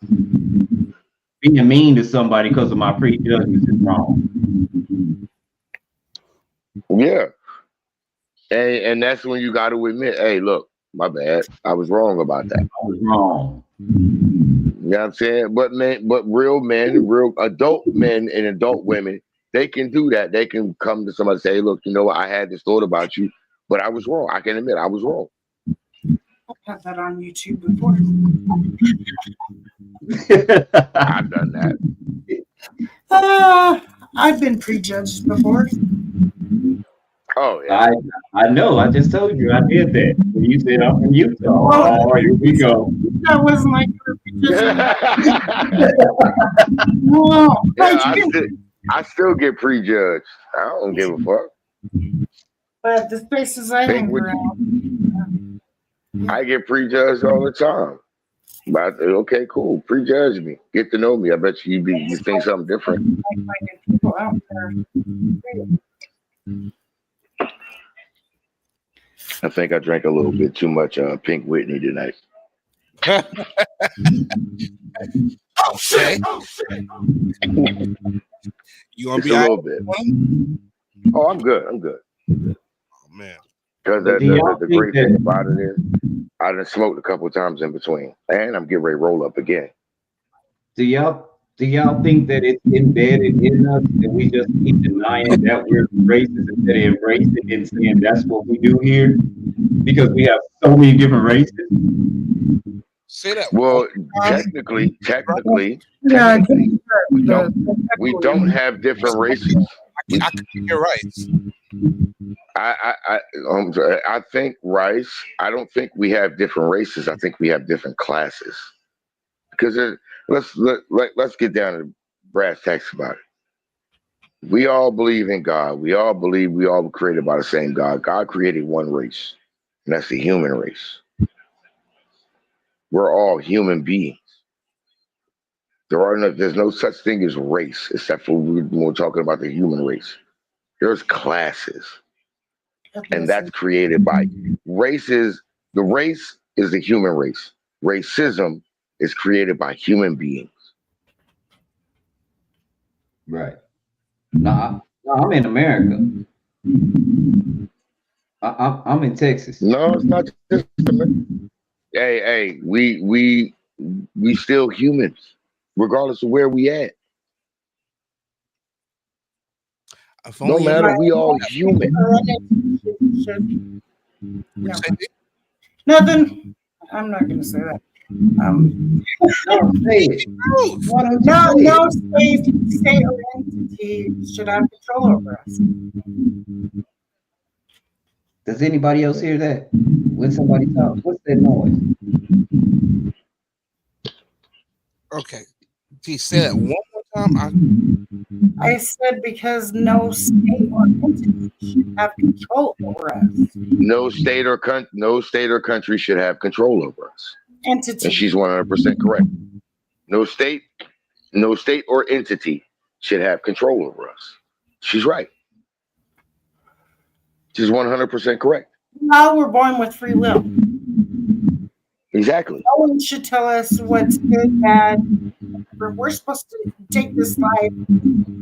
Being mean to somebody because of my prejudgments is wrong. Yeah. And that's when you got to admit, hey, look, my bad. I was wrong about that. I was wrong. You know what I'm saying? But real men, real adult men and adult women, they can do that. They can come to somebody and say, hey, look, you know what? I had this thought about you, but I was wrong. I can admit I was wrong. I've had that on YouTube before. I've done that. I've been prejudged before. Oh yeah, I know. I just told you I did that. When you said I'm from Utah. Oh, here we go. That wasn't like no, yeah, I still get prejudged. I don't give a fuck. But the spaces I hang around, I get prejudged all the time. But okay, cool. Prejudge me. Get to know me. I bet you think something different. People out there. I think I drank a little bit too much Pink Whitney tonight. Okay. You want to be a little bit? Oh, I'm good. I'm good. Oh man. Because the great thing about it is I done smoked a couple of times in between, and I'm getting ready to roll up again. Do y'all think that it's embedded in us that we just keep denying that we're racist instead of embracing it and saying that's what we do here? Because we have so many different races. Say that. Well, technically, we don't have different races. I think you're right. I think Rice. I don't think we have different races. I think we have different classes. Because let's get down to brass tacks about it. We all believe in God. We all believe we all were created by the same God. God created one race, and that's the human race. We're all human beings. There's no such thing as race, except for when we're talking about the human race. There's classes, and that's created by races. The race is the human race. Racism is created by human beings. Right. No, I'm in America. I'm in Texas. No, it's not just Hey, we still humans, regardless of where we at. No matter, we all human. Nothing. I'm not going to say that. No state or entity should have control over us. Does anybody else hear that? When somebody talks, what's that noise? Okay. Can you say that one more time? I said because no state or entity should have control over us. No state or country should have control over us. Entity. And she's 100% correct. No state or entity should have control over us. She's right. She's 100% correct. No, we're born with free will. Exactly. No one should tell us what's good, bad. We're supposed to take this life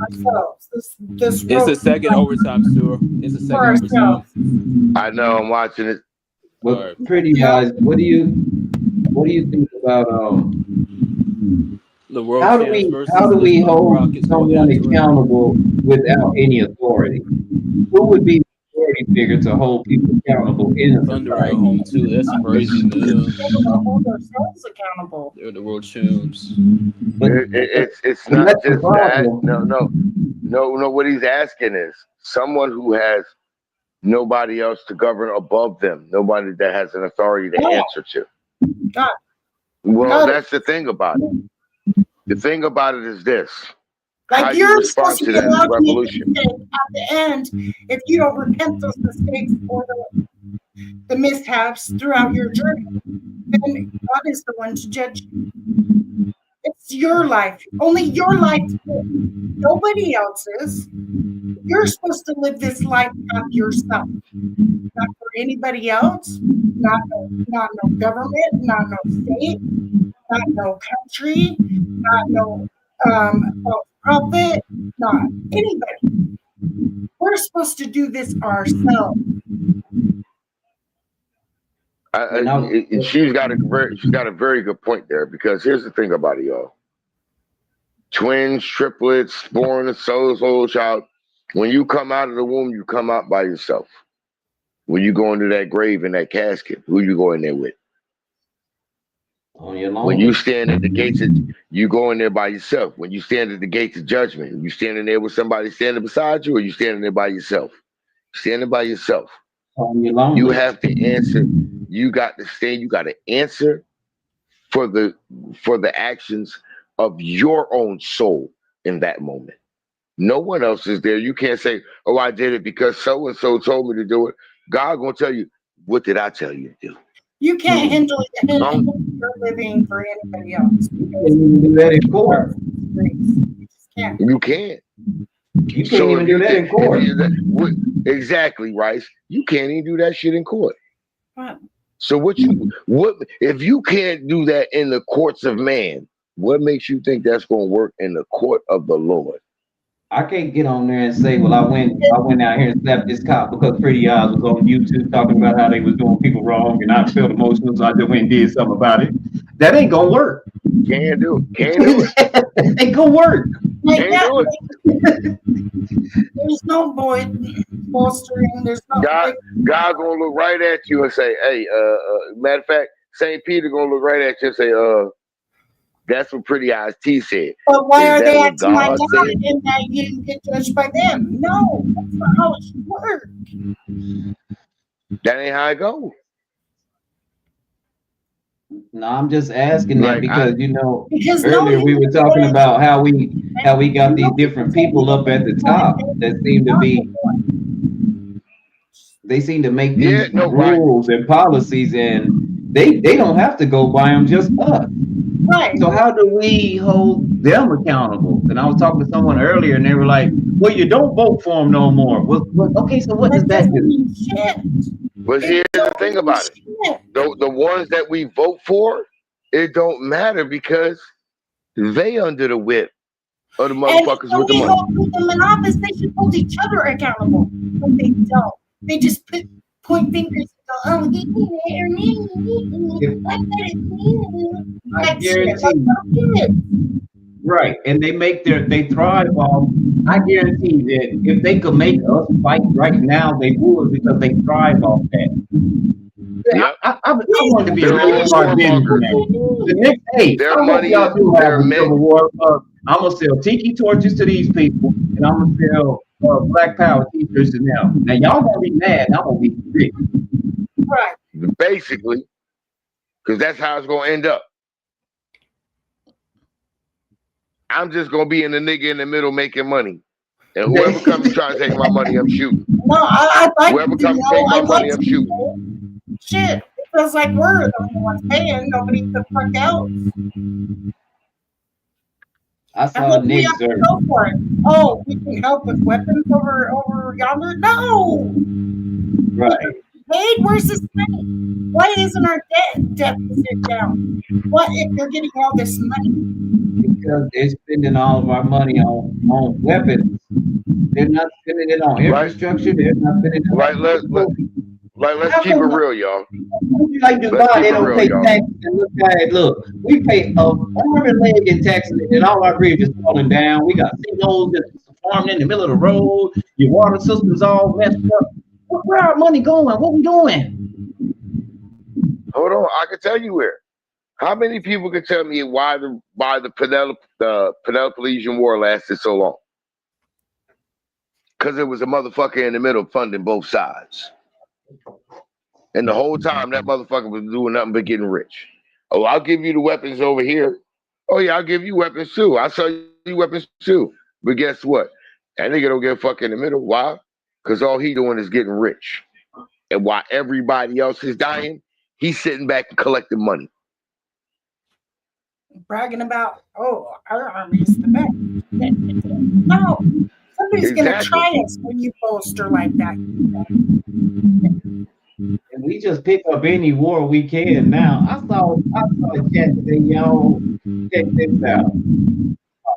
ourselves. This it's the second overtime, Stuart. It's the second overtime. I know. I'm watching it. Well, Prettyeyez, what do you think about The world How do champs we versus how do we this hold Rockets someone accountable without any authority? Who would be the authority figure to hold people accountable in a Thunder at society? home too. That's crazy. Hold ourselves accountable. They're the world champs. It's But not that's the just that. problem. No. What he's asking is someone who has nobody else to govern above them, nobody that has an authority to answer to. Well, that's the thing about it. The thing about it is this. How Like you you're respond supposed to to be that is allowed to make revolution. mistakes at the end if you don't repent those mistakes or the mishaps throughout your journey. Then God is the one to judge you. It's your life. Only your life. Nobody else's. You're supposed to live this life of yourself. Not for anybody else. Not no government. Not no state. Not no country. Not no prophet. Not anybody. We're supposed to do this ourselves. She's got a very good point there, because here's the thing about it, y'all. Twins, triplets, born a solo child. When you come out of the womb, you come out by yourself. When you go into that grave in that casket, who you go in there with? When you stand at the gates, you go in there by yourself. When you stand at the gates of judgment, you standing there with somebody standing beside you, or you standing there by yourself? Standing by yourself. You have to answer. You got to stand. You got to answer for the actions of your own soul in that moment. No one else is there. You can't say, "Oh, I did it because so and so told me to do it." God gonna tell you, "What did I tell you to do?" You can't handle your living for anybody else. You do that in court. You can't. You can't even do that in court. Exactly, Rice. You can't even do that shit in court. What? So what if you can't do that in the courts of man? What makes you think that's going to work in the court of the Lord? I can't get on there and say, well, I went out here and slapped this cop because Prettyeyez was on YouTube talking about how they was doing people wrong, and I felt emotional, so I just went and did something about it. That ain't gonna work. Can't do it. Ain't gonna work. Can't do it. There's no bolstering. There's no God gonna look right at you and say, "Hey, matter of fact, St. Peter gonna look right at you and say, that's what Prettyeyez T said." But why are they acting acting like that and that you get judged by them? No, that's not how it should work. That ain't how it goes. No, I'm just asking that because because earlier we were talking about how we got these different people up at the top that seem to be make these rules and policies, and they don't have to go by them, just us. Right. So how do we hold them accountable? And I was talking to someone earlier, and they were like, "Well, you don't vote for them no more." Well, okay, so what does that do? But here's the thing about it: the ones that we vote for, it don't matter because they under the whip of the motherfuckers with the money. Hold them in office, they should hold each other accountable, but they don't. They just point fingers and go, I guarantee. Right, and they thrive off. I guarantee that if they could make us fight right now, they would, because they thrive off that. Yep. I want to be a really smart businessman. The next, their I money hope y'all do have a men. Civil War. I'm gonna sell tiki torches to these people, and I'm gonna sell Black Power t-shirts to them. Now y'all gonna be mad. I'm gonna be rich. Right. Basically, because that's how it's gonna end up. I'm just gonna be in the nigga in the middle making money, and whoever comes and try to take my money, I'm shooting. No, I like whoever comes to take my money, I'm shooting. Shit, it feels like we're the only ones paying. Nobody the fuck else. I saw Nick go for it. Oh, we can help with weapons over yonder. No. Right. Paid. Where's this money? Why isn't our deficit down? What if they're getting all this money? Because they're spending all of our money on weapons. They're not spending it on infrastructure. They're not spending it on Like, let's How keep it come real, y'all. like Let's Dubai, keep they it don't real, pay y'all. taxes and look at it. Look, we pay a arm and leg in taxes, and all our bridges falling down. We got signals that's farming in the middle of the road. Your water system's all messed up. Where our money going? What we doing? Hold on, I can tell you where. How many people can tell me why the Peloponnesian War lasted so long? Because it was a motherfucker in the middle funding both sides. And the whole time that motherfucker was doing nothing but getting rich. Oh, I'll give you the weapons over here. Oh yeah, I'll give you weapons too. I'll sell you weapons too. But guess what? That nigga don't give a fuck in the middle. Why? Because all he doing is getting rich. And while everybody else is dying, he's sitting back and collecting money. Bragging about, oh, our army's the best. No, somebody's going to try us when you bolster like that. And we just pick up any war we can now. I saw a chat today, y'all. Check this out.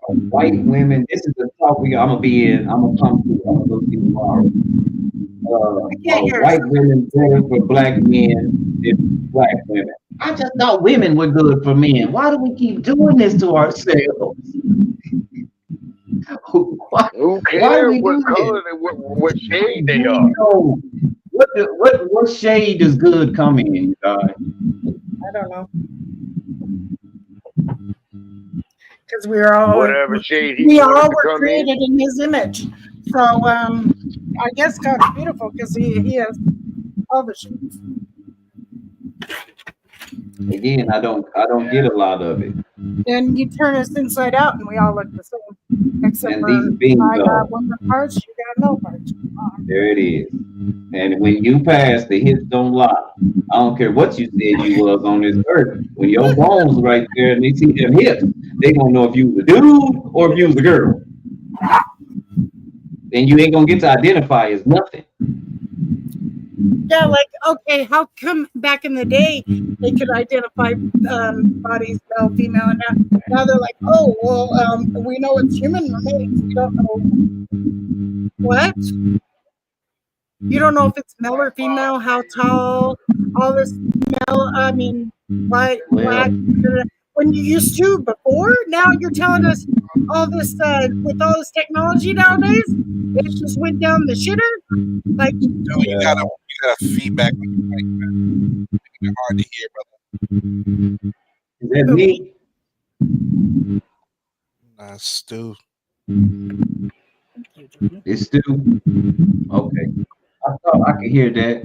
White women, this is the talk I'm gonna be in. I'm gonna come to. I'm gonna go see tomorrow. White women better for black men than black women. I just thought women were good for men. Why do we keep doing this to ourselves? Who cares what color they, what shade they are? What shade does good come in, guys? I don't know. Because we are all whatever shade he we all to were created in his image. So I guess God's beautiful because he has all the shades. Again, I don't get a lot of it. Then you turn us inside out and we all look the same. Except And for these beings I got women parts, you got no parts. There it is. And when you pass, the hips don't lie. I don't care what you said you was on this earth. When your bones right there and they see them hips, they gonna know if you was a dude or if you was a girl. Then you ain't gonna get to identify as nothing. Yeah, like, okay, how come back in the day they could identify bodies, male, female, and now they're like, oh, well, we know it's human remains. We don't know what? You don't know if it's male or female, how tall, all this white, black. When you used to before, now you're telling us all this, with all this technology nowadays, it just went down the shitter. Like, you got feedback. It's hard to hear, brother. Is that me? Stu. It's Stu. Okay. I thought I could hear that.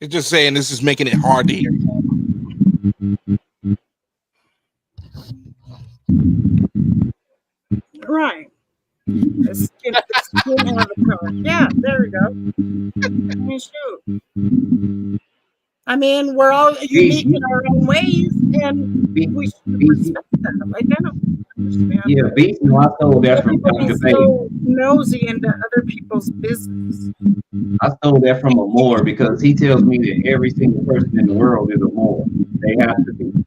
It's just saying this is making it hard to hear. right. Yeah, there we go. Shoot. I mean, we're all unique in our own ways, and we should respect that. Like, I don't understand. Yeah, Beast, no, I stole that from Dr. So nosy into other people's business. I stole that from a Moor because he tells me that every single person in the world is a Moor. They have to be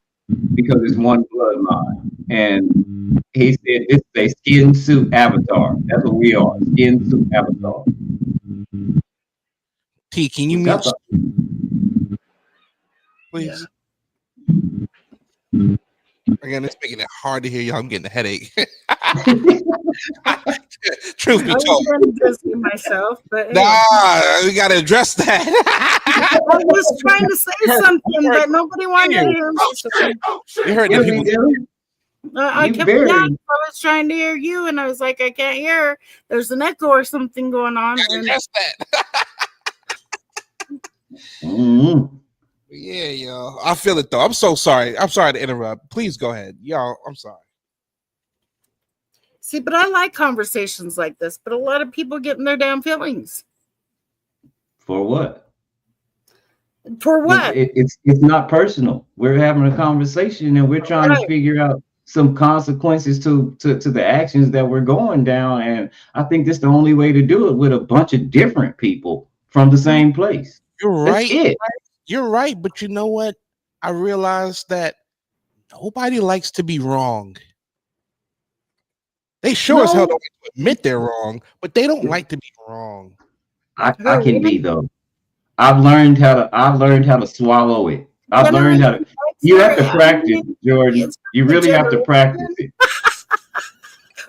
because it's one bloodline. And he said this is a skin suit avatar. That's what we are, skin suit avatar. T, can you mute? Please. Yeah. Again, it's making it hard to hear y'all. I'm getting a headache. Truth be told, I'm addressing myself, but we gotta address that. I was trying to say something, but nobody wanted to hear me. You heard the people. I kept I was trying to hear you, and I was like, I can't hear. There's an echo or something going on. Address that. Mm-hmm. Yeah, y'all. I feel it though. I'm so sorry. I'm sorry to interrupt. Please go ahead. Y'all, I'm sorry. See, but I like conversations like this, but a lot of people get in their damn feelings. For what? For what? It's not personal. We're having a conversation and we're trying to figure out some consequences to the actions that we're going down. And I think that's the only way to do it with a bunch of different people from the same place. You're right. That's it. You're right, but you know what? I realized that nobody likes to be wrong. They sure as hell don't like to admit they're wrong, but they don't like to be wrong. I can be though. I've learned how to swallow it. I've learned how to. You have to practice, Jordan. You really have to practice it.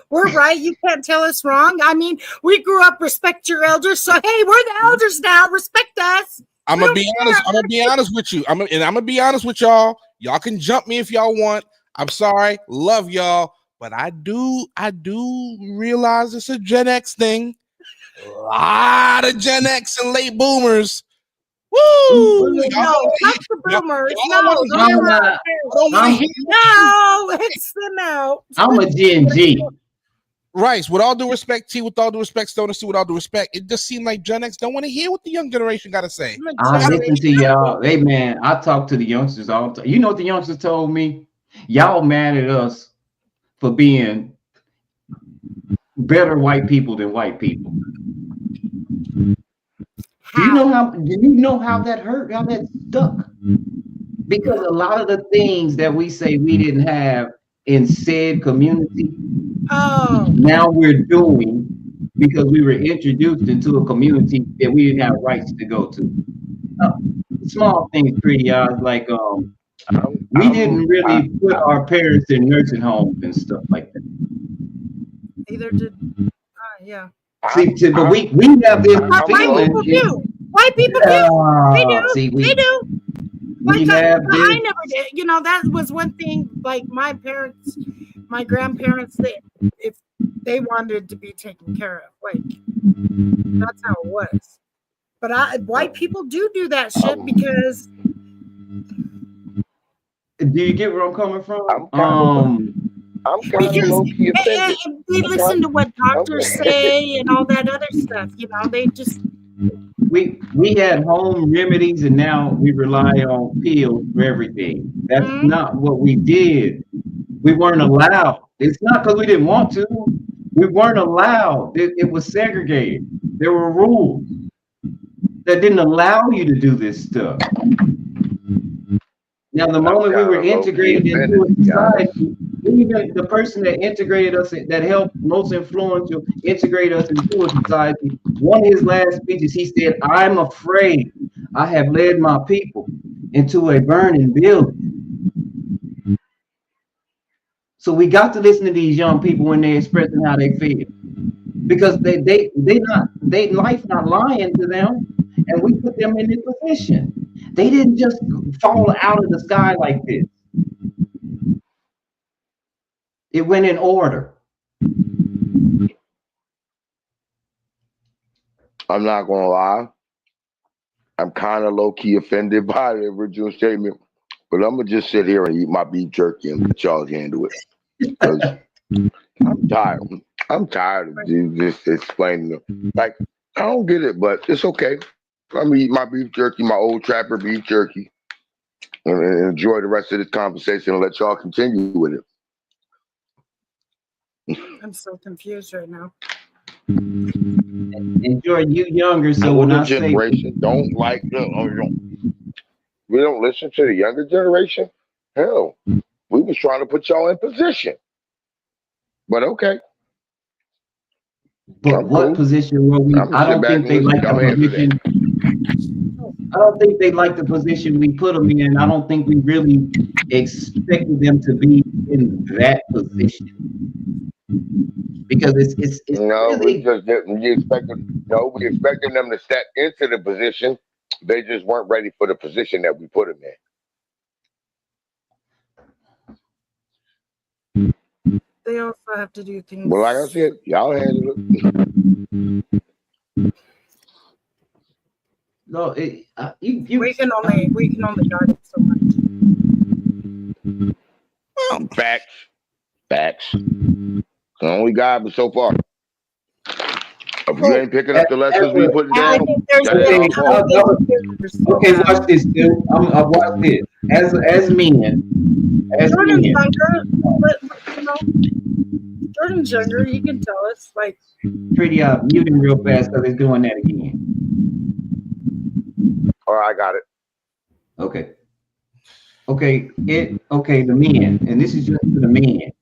We're right. You can't tell us wrong. I mean, we grew up respect your elders. So hey, we're the elders now. Respect us. I'm gonna be honest. I'm gonna be honest with you. I'm gonna be honest with y'all. Y'all can jump me if y'all want. I'm sorry. Love y'all, but I do realize it's a Gen X thing. A lot of Gen X and late boomers. Woo! No, not the boomers. No, it's them out. I'm a Gen G. Rice, with all due respect, T, with all due respect, Stoner C, with all due respect, it just seemed like Gen X don't want to hear what the young generation got to say. I listen to y'all. Hey, man, I talk to the youngsters all the time. You know what the youngsters told me? Y'all mad at us for being better white people than white people. Do you know how that hurt? How that stuck? Because a lot of the things that we say we didn't have in said community, now we're doing because we were introduced into a community that we didn't have rights to go to. Small things, Prettyeyez, like we didn't really put our parents in nursing homes and stuff like that. Either did, yeah. See, but we have this feeling. White people do. They do. See, they do. Like I never did. You know, that was one thing. Like my parents, my grandparents, if they wanted to be taken care of, like that's how it was. But white people do that shit because. Do you get where I'm coming from? I'm kind of low-key offended. They listen to what doctors say and all that other stuff. You know, they just. We had home remedies and now we rely on pills for everything. That's not what we did. We weren't allowed. It's not because we didn't want to. We weren't allowed. It was segregated. There were rules that didn't allow you to do this stuff. Now, the moment we were integrated into a society, even the person that integrated us, that helped most influential integrate us into a society, one of his last speeches, he said, "I'm afraid I have led my people into a burning building." So we got to listen to these young people when they're expressing how they feel, because they life not lying to them, and we put them in this position. They didn't just fall out of the sky like this. It went in order. I'm not gonna lie. I'm kind of low-key offended by the original statement, but I'm gonna just sit here and eat my beef jerky and let y'all handle it. Because I'm tired. I'm tired of just explaining them. Like, I don't get it, but it's okay. I'm gonna eat my beef jerky, my old trapper beef jerky, and enjoy the rest of this conversation and let y'all continue with it. I'm so confused right now. Enjoy you younger, so when I say generation don't like we don't listen to the younger generation. Hell, we was trying to put y'all in position, but okay. But what position were we? I don't think they like the position. I don't think they like the position we put them in. I don't think we really expected them to be in that position. Because it's no, really, we expected them to step into the position. They just weren't ready for the position that we put them in. They also have to do things. Well, like I said, y'all handle it. No, we can only guide it so much. Facts. The only guide but so far. If you ain't picking up the lessons we putting down, okay, watch this, dude. Watch this. As men, Jordan's younger, but you know, Jordan's younger. You can tell us, like, pretty muting real fast because it's doing that again. All right, I got it. Okay, the men, and this is just for the men.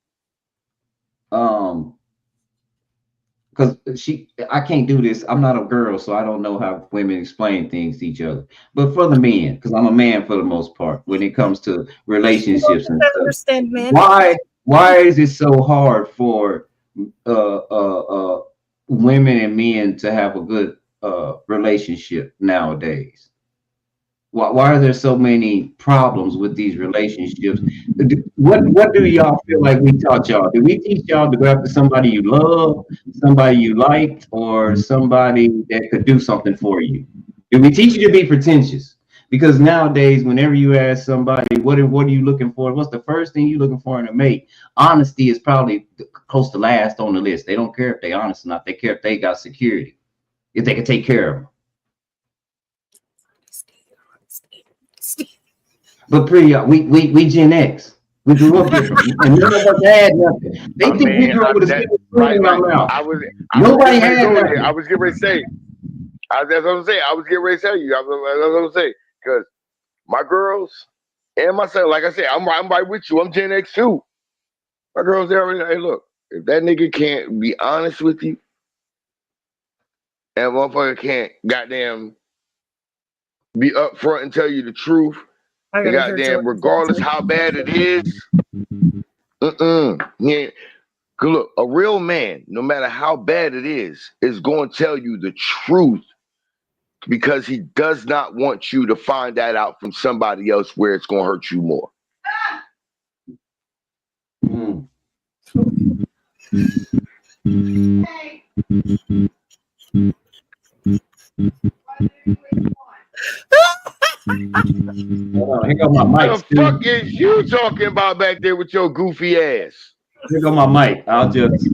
because I can't do this. I'm not a girl, so I don't know how women explain things to each other. But for the men, because I'm a man for the most part, when it comes to relationships and stuff, why is it so hard for women and men to have a good relationship nowadays? Why are there so many problems with these relationships? What do y'all feel like we taught y'all? Did we teach y'all to go after somebody you love, somebody you liked, or somebody that could do something for you? Did we teach you to be pretentious? Because nowadays, whenever you ask somebody, what are you looking for? What's the first thing you're looking for in a mate? Honesty is probably close to last on the list. They don't care if they're honest or not. They care if they got security, if they can take care of them. But we Gen X. We grew up different, and none of us had nothing. They think we grew up with a silver spoon in our mouth. Nobody had nothing. I was getting ready to say. That's what I'm saying. I was getting ready to tell you. That's what I'm saying. Because my girls and myself, like I said, I'm right with you. I'm Gen X too. My girls there. Hey, look, if that nigga can't be honest with you, and motherfucker can't goddamn be upfront and tell you the truth, and goddamn, regardless how bad it is, yeah. Look, a real man, no matter how bad it is going to tell you the truth, because he does not want you to find that out from somebody else where it's going to hurt you more. Here go my mic. What the fuck is you talking about back there with your goofy ass? Here go my mic. I'll just.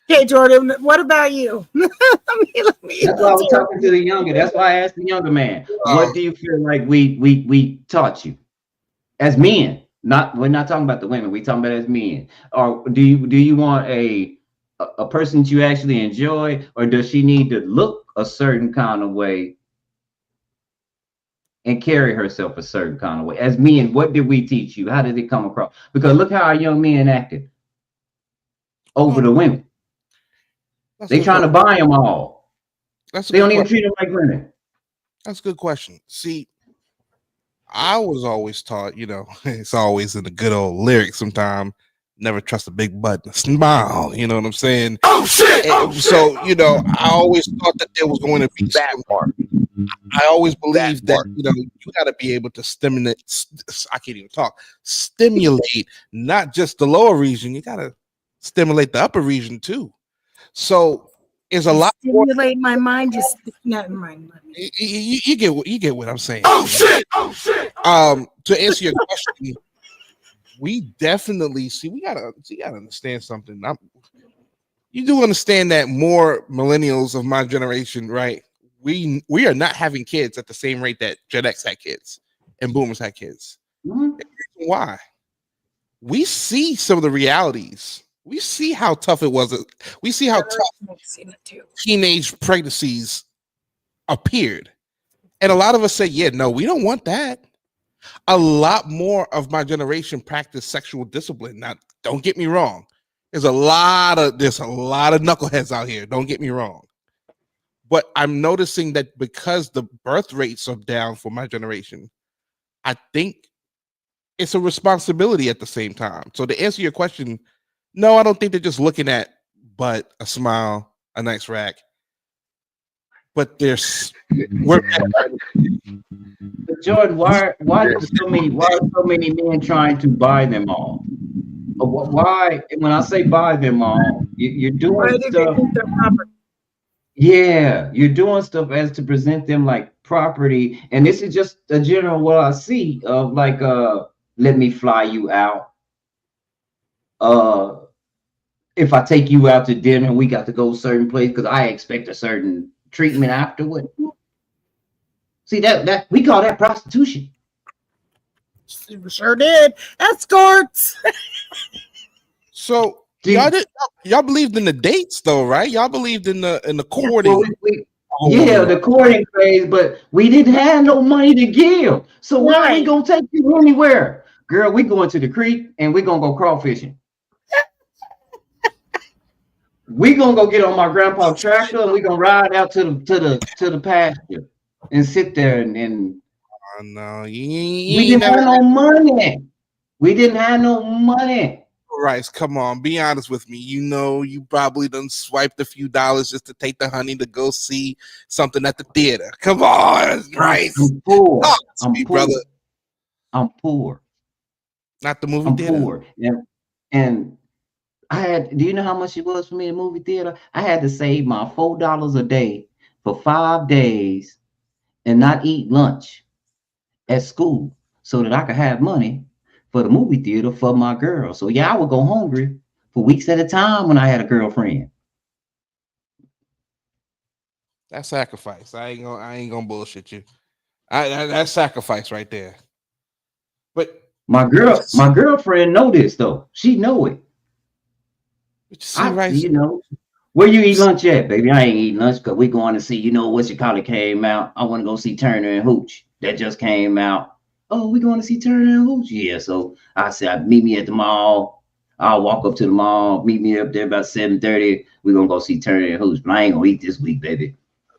Okay, Jordan, what about you? That's why I was talking to the younger. That's why I asked the younger man, what do you feel like we taught you as men? We're not talking about the women. We're talking about as men. Or do you want a person that you actually enjoy, or does she need to look a certain kind of way and carry herself a certain kind of way? As men, what did we teach you? How did it come across? Because look how our young men acted over the women. They trying to buy them all. They don't even treat them like women. That's a good question. See, I was always taught, it's always in the good old lyrics sometimes, never trust a big butt and a smile, you know what I'm saying? Oh shit! So, I always thought that there was going to be that part. I always believed that, you got to be able to stimulate, I can't even talk, stimulate not just the lower region, you got to stimulate the upper region too. So it's a lot more. Stimulate my mind, just not in my mind. You get what I'm saying. Oh shit! To answer your question, we definitely we gotta understand something. You do understand that more millennials of my generation, right? We are not having kids at the same rate that Gen X had kids and Boomers had kids. Mm-hmm. Why? We see some of the realities. We see how tough it was. We see how tough teenage pregnancies appeared. And a lot of us say, yeah, no, we don't want that. A lot more of my generation practice sexual discipline. Now, don't get me wrong. There's a lot of knuckleheads out here. Don't get me wrong. But I'm noticing that because the birth rates are down for my generation, I think it's a responsibility at the same time. So to answer your question, no, I don't think they're just looking at butt, a smile, a nice rack. But Jordan, why are so many men trying to buy them all? Why? When I say buy them all, you're doing stuff. Yeah, you're doing stuff as to present them like property, and this is just a general what I see of like, let me fly you out. If I take you out to dinner, we got to go a certain place because I expect a certain treatment afterward. See that we call that prostitution. Sure did. Escorts. So y'all believed in the dates though, right? Y'all believed in the courting. The courting phase, but we didn't have no money to give. So why are we gonna take you anywhere? girl, we going to the creek and we gonna go crawfishing. We gonna go get on my grandpa's tractor and we gonna ride out to the pasture and sit there and Oh, no, we didn't have no money. We didn't have no money. Rice, come on, be honest with me. You know, you probably done swiped a few dollars just to take the honey to go see something at the theater. Come on, Rice. I'm poor. Talk to I'm me, poor. brother. I'm poor. Not the movie I'm theater. poor. And I had, do you know how much it was for me in the movie theater? I had to save my $4 a day for 5 days and not eat lunch at school so that I could have money for the movie theater for my girl. So yeah, I would go hungry for weeks at a time when I had a girlfriend. That's sacrifice. I ain't gonna bullshit you. That's sacrifice right there. But my girlfriend know this though. She know it. Rice, you know, where you eat lunch at, baby? I ain't eating lunch because we going to see, you know, what's your collar came out. I want to go see Turner and Hooch. That just came out. Oh, we going to see Turner and Hooch? Yeah. So I said, meet me at the mall. I'll walk up to the mall. Meet me up there about 7:30. We're gonna go see Turner and Hooch. But I ain't gonna eat this week, baby.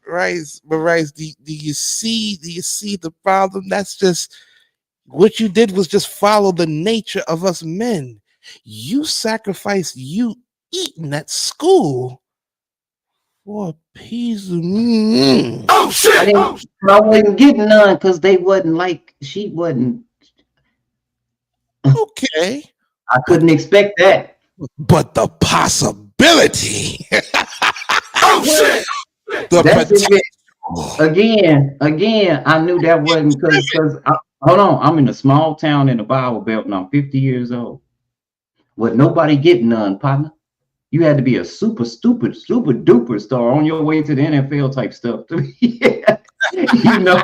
Rice, do you see the problem? That's just what you did was just follow the nature of us men. You sacrificed you eating at school for a piece of Oh shit! I wasn't getting none because they wasn't like she wasn't. Okay. I couldn't expect that. But the possibility. Oh shit! That's again, I knew that wasn't because hold on, I'm in a small town in the Bible Belt and I'm 50 years old. With nobody getting none, partner. You had to be a super duper star on your way to the NFL type stuff. You know,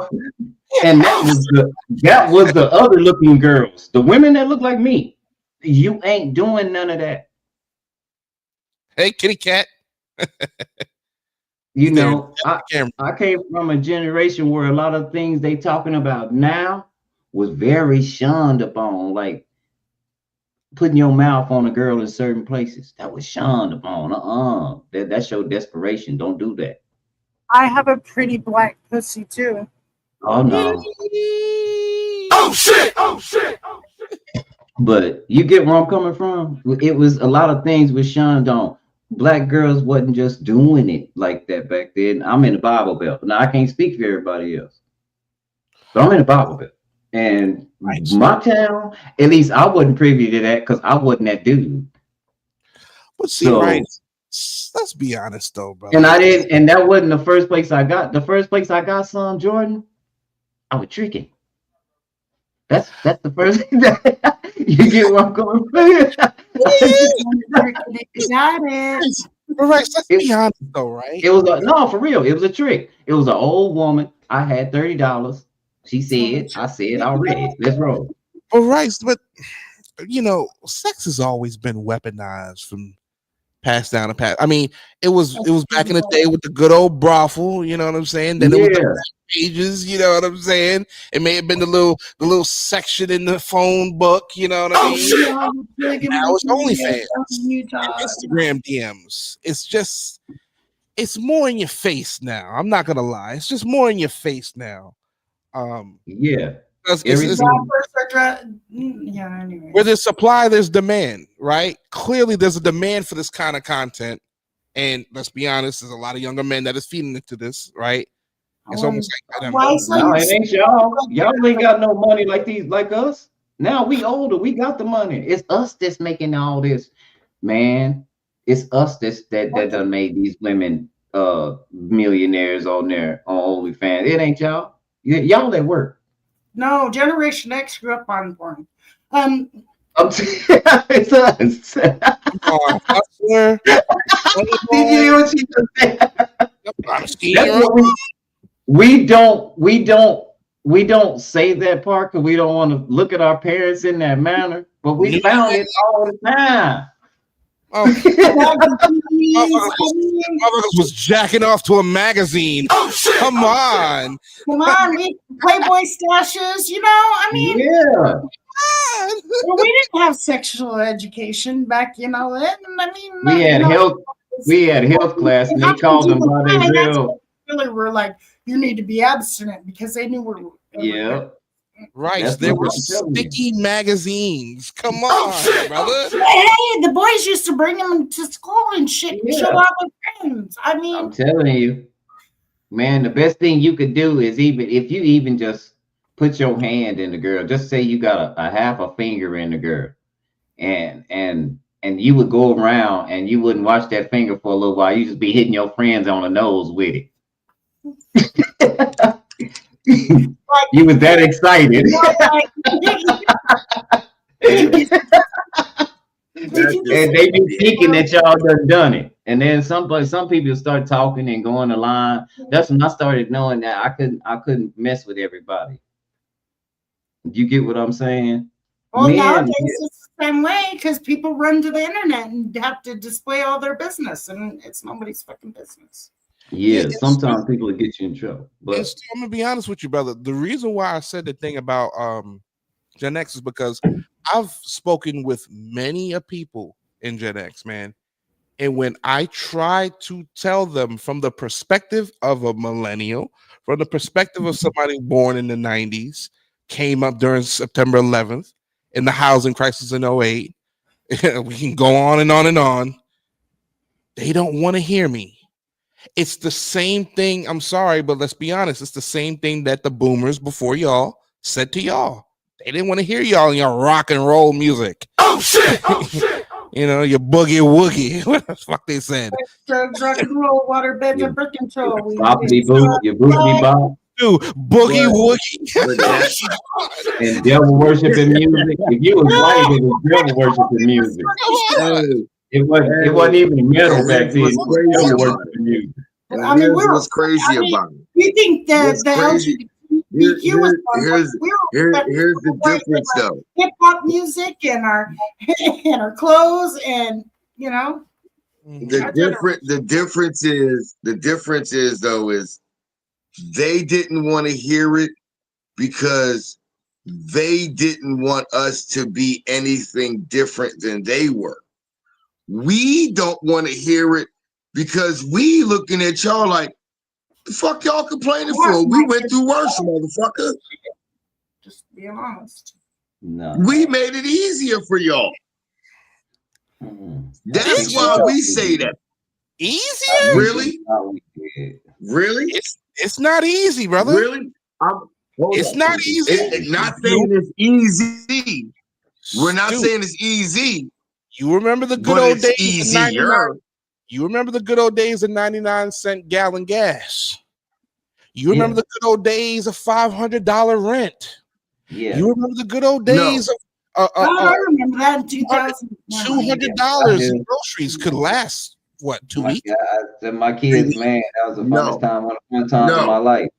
and that was the other looking girls, the women that look like me. You ain't doing none of that. Hey, kitty cat. You know, I came from a generation where a lot of things they talking about now was very shunned upon, like putting your mouth on a girl in certain places. That was shunned upon. That's your desperation. Don't do that. I have a pretty black pussy too. Oh no. Oh shit! Oh shit! Oh shit! But you get where I'm coming from. It was a lot of things was shunned on. Black girls wasn't just doing it like that back then. I'm in the Bible Belt. Now I can't speak for everybody else, but I'm in the Bible Belt. And my town, at least I wasn't privy to that because I wasn't that dude. But see, right? Let's be honest though, brother. And I didn't, and that wasn't the first place I got. The first place I got some Jordan, I was tricking. That's the first thing that you get where I'm going from. Got it. Right, let's be honest though, right? It was no, for real. It was a trick. It was an old woman. I had $30. She said, I said already. Let's roll. But right, but you know, sex has always been weaponized from passed down to past. I mean, it was back in the day with the good old brothel, you know what I'm saying? Then it was the pages, you know what I'm saying? It may have been the little section in the phone book, you know what I mean? Now it's OnlyFans, Instagram DMs. It's more in your face now. I'm not gonna lie. It's just more in your face now. Yeah. Anyway. Where there's supply, there's demand, right? Clearly, there's a demand for this kind of content, and let's be honest, there's a lot of younger men that is feeding into this, right? It's almost like no, it ain't y'all. Y'all ain't got no money like us. Now we older, we got the money. It's us that's making all this, man. It's us that done made these women millionaires on OnlyFans. It ain't y'all. Y'all that work. No, Generation X grew up on porn. It's us. Did you hear what she just said? We don't say that part because we don't want to look at our parents in that manner, but we found it all the time. Motherfuckers was jacking off to a magazine. Oh shit! Come on, we Playboy stashes. You know, I mean, Well, we didn't have sexual education back, and I mean, We had health class, and they called them by their real. Really, were like, you need to be abstinent because they knew we're. Yeah. Right. There were sticky magazines. Come on, brother. Hey, the boys used to bring them to school and shit and show out with friends. I mean, I'm telling you, man, the best thing you could do is if you even just put your hand in the girl, just say you got a half a finger in the girl, and you would go around and you wouldn't watch that finger for a little while. You just be hitting your friends on the nose with it. You was that excited. And they be thinking that y'all done it. And then some people start talking and going to line. That's when I started knowing that I couldn't mess with everybody. You get what I'm saying? Well, nowadays it's the same way because people run to the internet and have to display all their business, and it's nobody's fucking business. Yeah, sometimes people will get you in trouble. But I'm gonna be honest with you, brother. The reason why I said the thing about Gen X is because I've spoken with many people in Gen X, man. And when I try to tell them from the perspective of a millennial, from the perspective of somebody born in the 90s, came up during September 11th, in the housing crisis in 08, we can go on and on and on. They don't want to hear me. It's the same thing. I'm sorry, but let's be honest. It's the same thing that the boomers before y'all said to y'all. They didn't want to hear y'all in your rock and roll music. Oh shit! Oh shit! Your boogie woogie. What the fuck they said? Drugs, rock and roll, water beds, and birth control. Your boogie bop. Dude, boogie woogie. And devil worshiping music. If you was white, it was devil worshiping music. It wasn't even metal back then. I mean, what's crazy about it? You think that the LGBTQ was here's the difference, though. Hip hop music and our clothes, and the difference is though is they didn't want to hear it because they didn't want us to be anything different than they were. We don't want to hear it because we looking at y'all like, the fuck y'all complaining for? We went through worse, motherfucker. Just being honest. No. We made it easier for y'all. That's why we say that. Easier? Really? Really? It's not easy, brother. Really? It's not easy. Not saying it's easy. We're not saying it's easy. You remember the good old days of 99? You remember the good old days of 99-cent gallon gas. You remember the good old days of $500 rent. Yeah. You remember the good old days of I remember that in 2000. $200 in groceries could last 2 weeks? My kids, man, that was the funnest time in my life.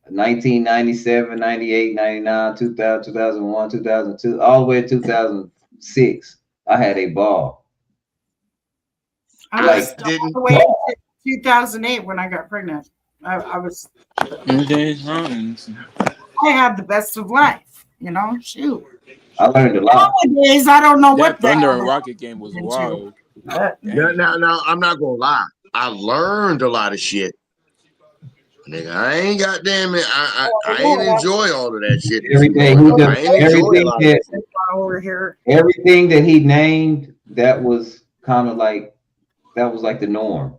1997, 98, 99, 2000, 2001, 2002, all the way to 2006. I had a ball. I was all the way to 2008 when I got pregnant. I had the best of life, shoot. I learned a lot. Nowadays, I don't know what Thunder and Rocket game was wild. Now, I'm not gonna lie. I learned a lot of shit. Nigga, I ain't goddamn it. I ain't enjoy all of that shit. Everything that he named, that was kind of like the norm.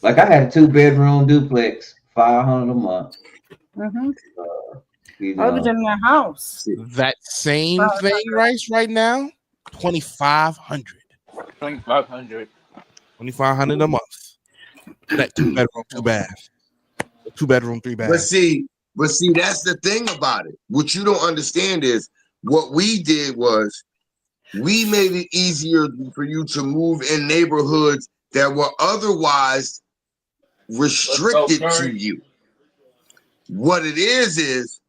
Like I had a 2-bedroom duplex, $500 a month. I was in the house. That same thing, right now, $2,500. $2,500. $2,500 a month. That 2-bedroom, 2-bath. 2-bedroom, 3-bath. But see, that's the thing about it. What you don't understand is what we did was we made it easier for you to move in neighborhoods that were otherwise restricted to you. What it is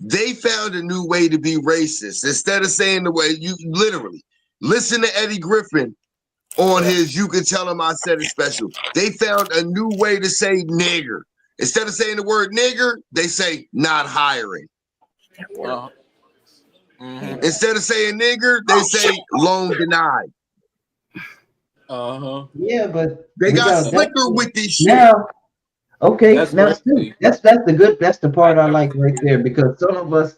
they found a new way to be racist. Instead of saying the way you literally listen to Eddie Griffin on his You Can Tell Him I Said It special. They found a new way to say nigger. Instead of saying the word nigger, they say not hiring. Instead of saying nigger, they say loan denied. Yeah, but they we got got slicker with this shit. now. Okay, that's the part I like right there, because some of us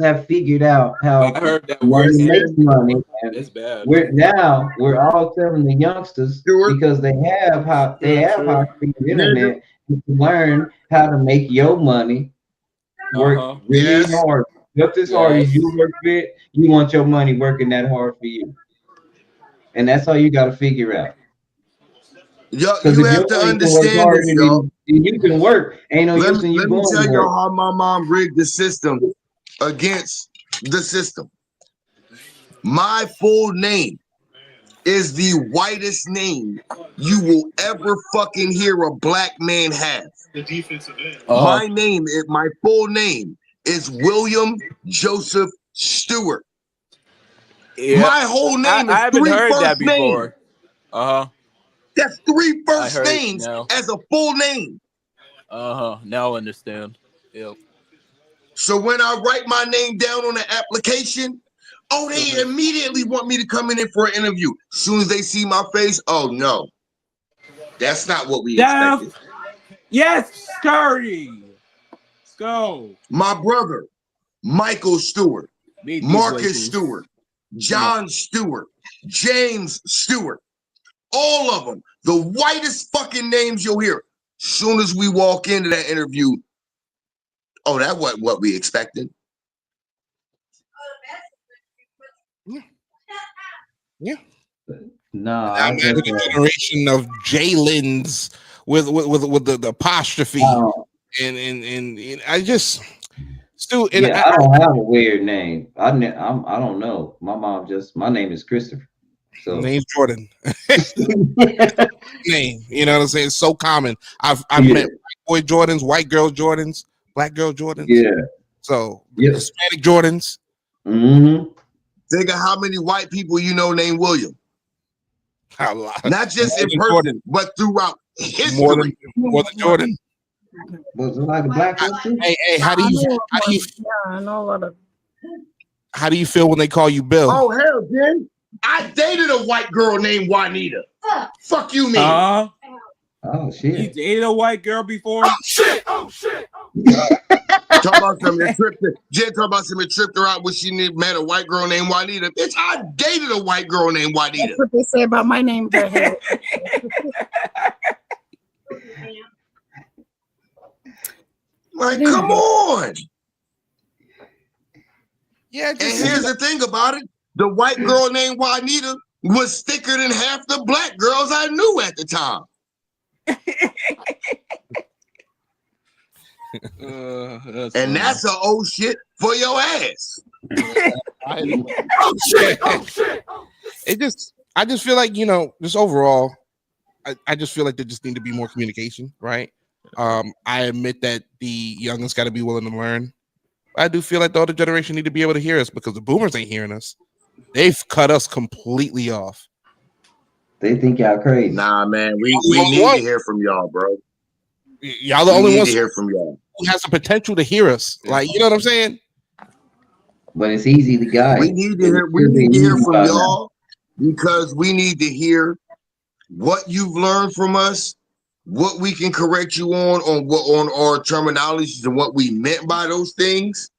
have figured out how I heard that word. money makes money, and It's bad. we're all telling the youngsters, because they have high speed internet, to learn how to make your money work really hard. Just as hard as you work it, you want your money working that hard for you. And that's all you got to figure out. Yo, Because you if have your to money can work understand harder this, y'all. than you can work, ain't no use in you Let me going tell to y'all work. how my mom rigged the system against the system. My full name is the whitest name you will ever fucking hear a black man have. The defensive end. My full name is William Joseph Stewart. Yeah. My whole name I is haven't 3 heard that first names. before. That's 3 I first heard names now. as a full name. Now I understand. Yep. So when I write my name down on the application, they immediately want me to come in for an interview. As soon as they see my face, oh no, that's not what we expected. Yes, Curry. Let's go. My brother, Michael Stewart, Beat these Marcus Lakers. Stewart, John Stewart, James Stewart, all of them, the whitest fucking names you'll hear. Soon as we walk into that interview, oh, that wasn't what we expected. Yeah. No, I'm a generation of Jalen's with the apostrophe, and I just still. I don't have a weird name. I don't know. My name is Christopher. So name's Jordan. Name, you know what I'm saying? It's so common. I've met white boy Jordans, white girl Jordans, black girl Jordans. Yeah. So Hispanic Jordans. Think of how many white people you know named William. A lot. Not just in person, Jordan, but throughout history. More than Jordan. Was it like a black person? Hey, how do you I know a lot of. how do you feel when they call you Bill? Oh hell, Jen! I dated a white girl named Juanita. Fuck you, man. Oh shit! You dated a white girl before? Oh shit! Talk about something. Jen talk about something. Tripped her out when she met a white girl named Juanita. Bitch, I dated a white girl named Juanita. That's what they say about my name. Like, come on. Yeah. And here's the thing about it: the white girl named Juanita was thicker than half the black girls I knew at the time. And that's a oh shit for your ass. Oh shit! I just feel like, just overall, I just feel like there just need to be more communication, right? I admit that the youngins got to be willing to learn. I do feel like the older generation need to be able to hear us, because the boomers ain't hearing us. They've cut us completely off. They think y'all crazy. Nah, man, we need to hear from y'all, bro. Y'all the only ones to hear from y'all who has the potential to hear us. Like, you know what I'm saying? But it's easy to guide. We need to hear from y'all, because we need to hear what you've learned from us, what we can correct you on our terminologies and what we meant by those things,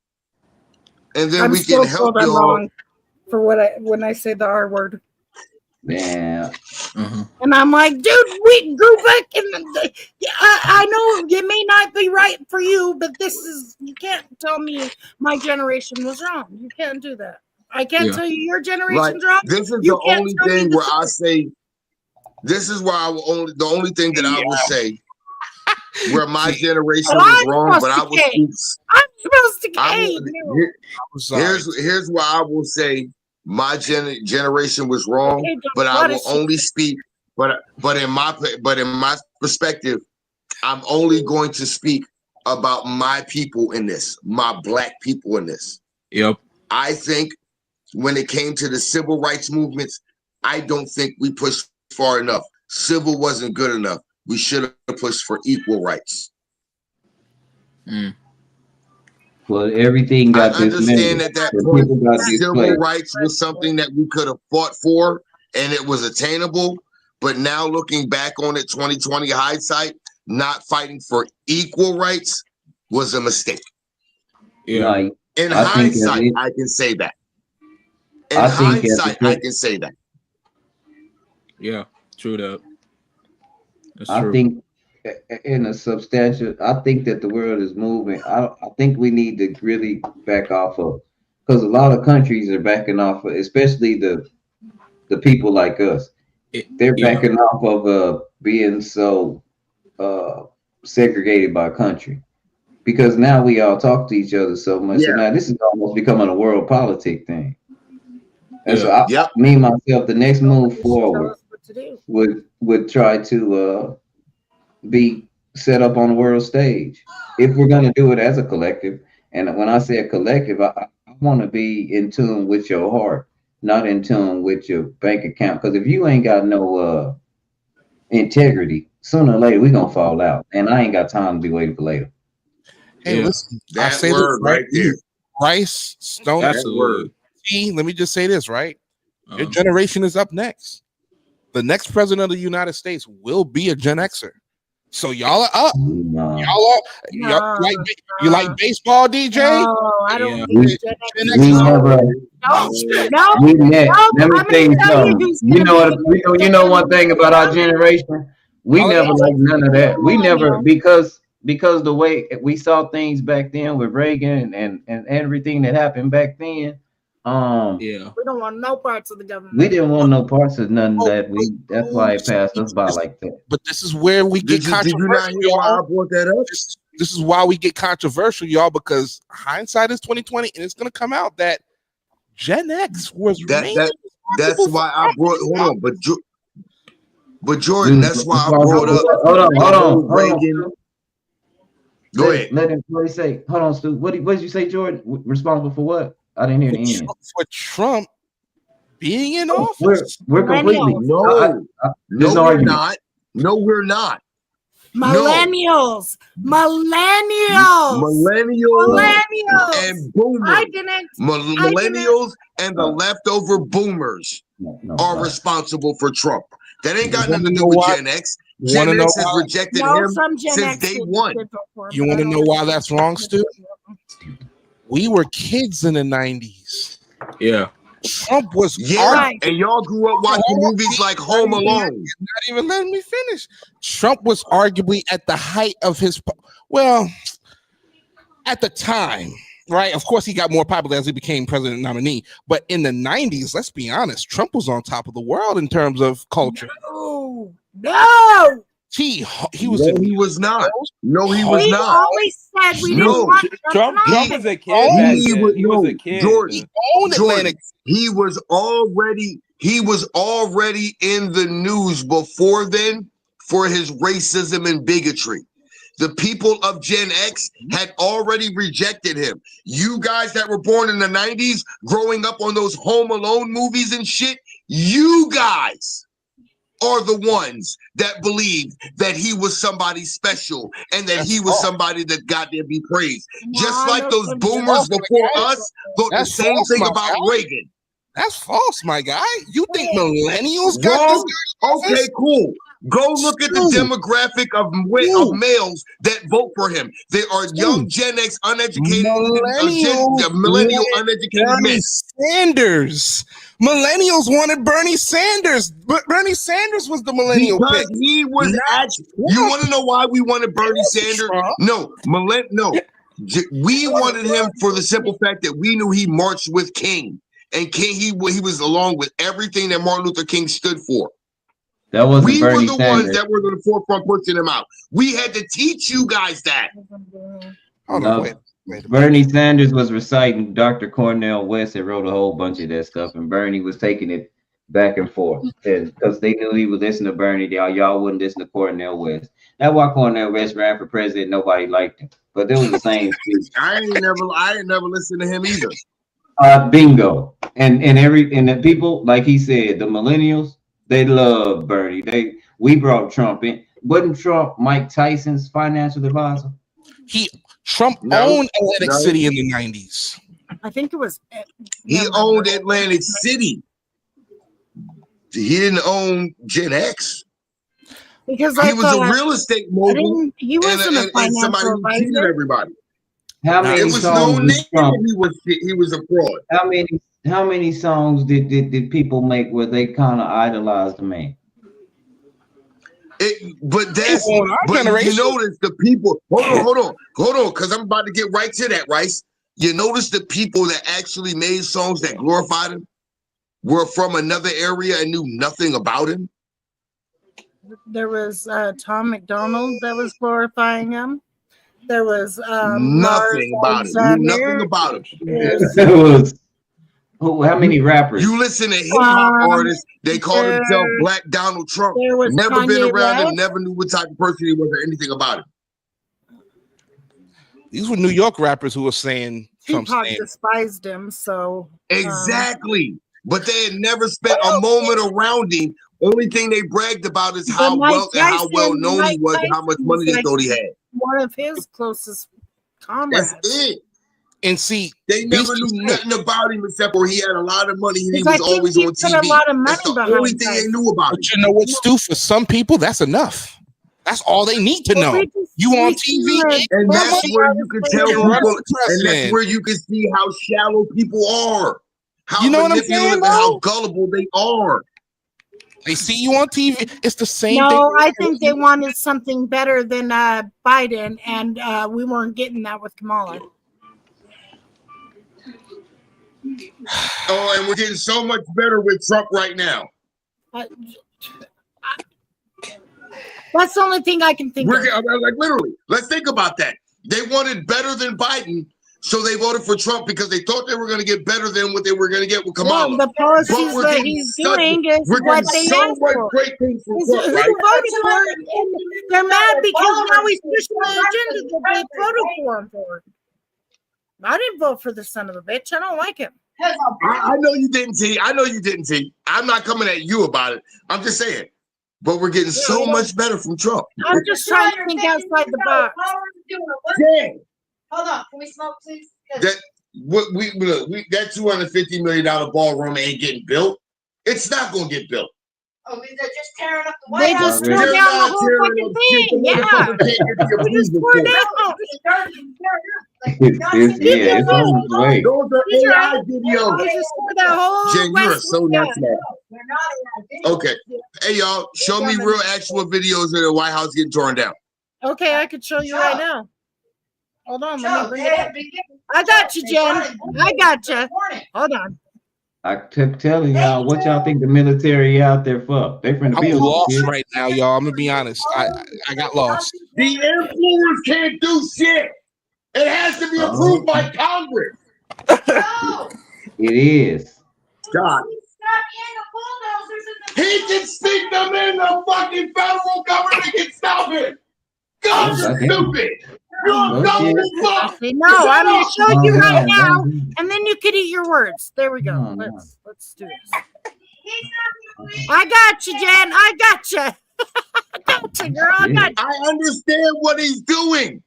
and then we can help you wrong for when I say the R word. Yeah. And I'm like, dude, we grew back in the. I know it may not be right for you, but you can't tell me my generation was wrong. You can't do that. I can't tell you your generation's wrong. This is the only thing where I say. This is why the only thing that I will say where my generation was wrong, but I was. I'm supposed to Here's where I will say my generation was wrong, but I will only speak. But in my perspective, I'm only going to speak about my people in this, my black people in this. Yep. I think when it came to the civil rights movements, I don't think we pushed far enough. Civil wasn't good enough. We should have pushed for equal rights. Who Well, everything got I understand dismantled. that So point, people got civil displaced. rights was something that we could have fought for and it was attainable. But now looking back on it, 2020 hindsight, not fighting for equal rights was a mistake. Yeah. In hindsight, I can say that. In hindsight, I can say that. Yeah, true that. That's I true. think in a substantial, I think that the world is moving. I think we need to really back off of, because a lot of countries are backing off of, especially the people like us. They're backing off of being so segregated by country, because now we all talk to each other so much. So now this is almost becoming a world politic thing. And so me myself, the next move forward would try to be set up on the world stage if we're going to do it as a collective. And when I say a collective, I want to be in tune with your heart, not in tune with your bank account. Because if you ain't got no integrity, sooner or later we're gonna fall out. And I ain't got time to be waiting for later. Hey, listen, I That say word this right there. here. Rice, Stone, Absolutely. let me just say this, right? Your generation is up next. The next president of the United States will be a Gen Xer. So y'all are up. You like baseball, DJ? No, I don't We need never. We never. Let me tell you something. You know what? You know one thing about our generation. We never like none of that. We never, because the way we saw things back then with Reagan and everything that happened back then. We don't want no parts of the government. We didn't want no parts of none of that. That's why it passed us by like that. But this is where we get controversial. Did you not hear why I brought that up? This is why we get controversial, y'all, because hindsight is 2020, and it's gonna come out that Gen X was that's why I brought. Hold on, but Jordan, that's why I brought up. Hold on. Reagan. Go ahead. Let him say. Hold on, Stu. What did you say, Jordan? Responsible for what? I didn't hear the end. For Trump being in office. We're completely no, we're not. No, we're not. Millennials, and boomers. Millennials and the leftover boomers are responsible for Trump. That ain't got nothing to do with Gen X. Gen X has rejected him since day one. You want to know why that's wrong, Stu? We were kids in the 90s. Yeah. Trump was and y'all grew up watching movies like Home Alone. Not even letting me finish. Trump was arguably at the height of his, at the time, right? Of course, he got more popular as he became president nominee. But in the 90s, let's be honest, Trump was on top of the world in terms of culture. No. He was. No, he was not. No, he was not. He always said we didn't want Trump was a kid. He was a kid. Jordan, he was already in the news before then for his racism and bigotry. The people of Gen X had already rejected him. You guys that were born in the 90s, growing up on those Home Alone movies and shit, you guys are the ones that believed that he was somebody special and that he was somebody that got to be praised. Just like those boomers before us thought the same thing about Reagan. That's false, my guy. You think millennials got Wrong? this? Okay, cool. Go look at the demographic of males that vote for him. They are young Gen X uneducated, millennial uneducated men. Sanders. Millennials wanted Bernie Sanders, but Bernie Sanders was the millennial because pick. He was actually. You want to know why we wanted Bernie Sanders? No, we wanted him for the simple fact that we knew he marched with King, and King he was along with everything that Martin Luther King stood for. That wasn't we Bernie were the Sanders. ones that were in the forefront pushing him out. We had to teach you guys that. Bernie Sanders was reciting Dr. Cornel West and wrote a whole bunch of that stuff, and Bernie was taking it back and forth because they knew he was listening to Bernie. Y'all wouldn't listen to Cornel West. That's why Cornel West ran for president. Nobody liked him, but it was the same speech. I ain't never listened to him either. Bingo. And the people, like he said, the millennials, they love Bernie. We brought Trump in. Wasn't Trump Mike Tyson's financial advisor? Trump owned Atlantic City in the 90s. I think it was. He owned Atlantic City. He didn't own Gen X. Because he was a real estate mogul. He wasn't a and somebody who cheated advisor. everybody. How many it was songs no did name Trump- he was a fraud. How many songs did people make where they kind of idolized the man? But that's you notice the people. Hold on, because I'm about to get right to that, Rice. You notice the people that actually made songs that glorified him were from another area and knew nothing about him. There was Tom McDonald that was glorifying him. There was nothing about him. Nothing about him. There was how many rappers? You listen to hip hop artists, they call themselves Black Donald Trump. Never Kanye been around him, West. never knew what type of person he was or anything about him. These were New York rappers who were saying Trump's Tupac name. despised him, so Exactly. But they had never spent a moment around him. Only thing they bragged about is how well known he was and how much money they thought he had. One of his closest comrades. That's it. And see, they never knew nothing about him except for he had a lot of money and he Because was I think always he on put TV. a lot of money That's the behind only thing they knew about him. But you know what, Stu? For some people, that's enough. That's all they need to know. You on TV, and that's where you can tell people, and that's where you can see how shallow people are, how manipulative and how gullible they are. They see you on TV. It's the same thing. No, I think they wanted something better than Biden, and we weren't getting that with Kamala. Oh, and we're getting so much better with Trump right now. That's the only thing I can think of. Like literally, let's think about that. They wanted better than Biden, so they voted for Trump because they thought they were going to get better than what they were going to get with Kamala. Well, the policies that he's doing is what they asked for. Great things from Who Trump, right? voted for it? And they're mad because now he's pushing the agenda that they voted for him for. I didn't vote for the son of a bitch. I don't like him. I know you didn't, T. I know you didn't, T. I'm not coming at you about it. I'm just saying. But we're getting so much better from Trump. I'm just trying to think outside the box. Yeah. Hold on. Can we smoke, please? That that $250 million ballroom ain't getting built. It's not going to get built. Oh, they're just tearing up the White They House. just tore down the whole fucking thing. Yeah. They just tore it down. It's on its way. Those are AI videos. They just tore that whole Jen, you are West so Wing nuts, down. man. Okay. Hey, y'all, show me real actual videos of the White House getting torn down. Okay, I could show you right now. Hold on, let me bring it up. I got you, Jen. I got you. Hold on. I kept telling y'all what y'all think the military out there for. They finna I'm build lost shit. right now, y'all. I'm gonna be honest. I got lost. The Air Force can't do shit. It has to be approved by Congress. It is. God. He can stick them in the fucking federal government can stop it. God, you're stupid. You're dumb as fuck. No, I'm going to show you right now, and then you can eat your words. There we go. Let's do this. I got you, Jen. I got you. I got you, girl. I got you. I understand what he's doing.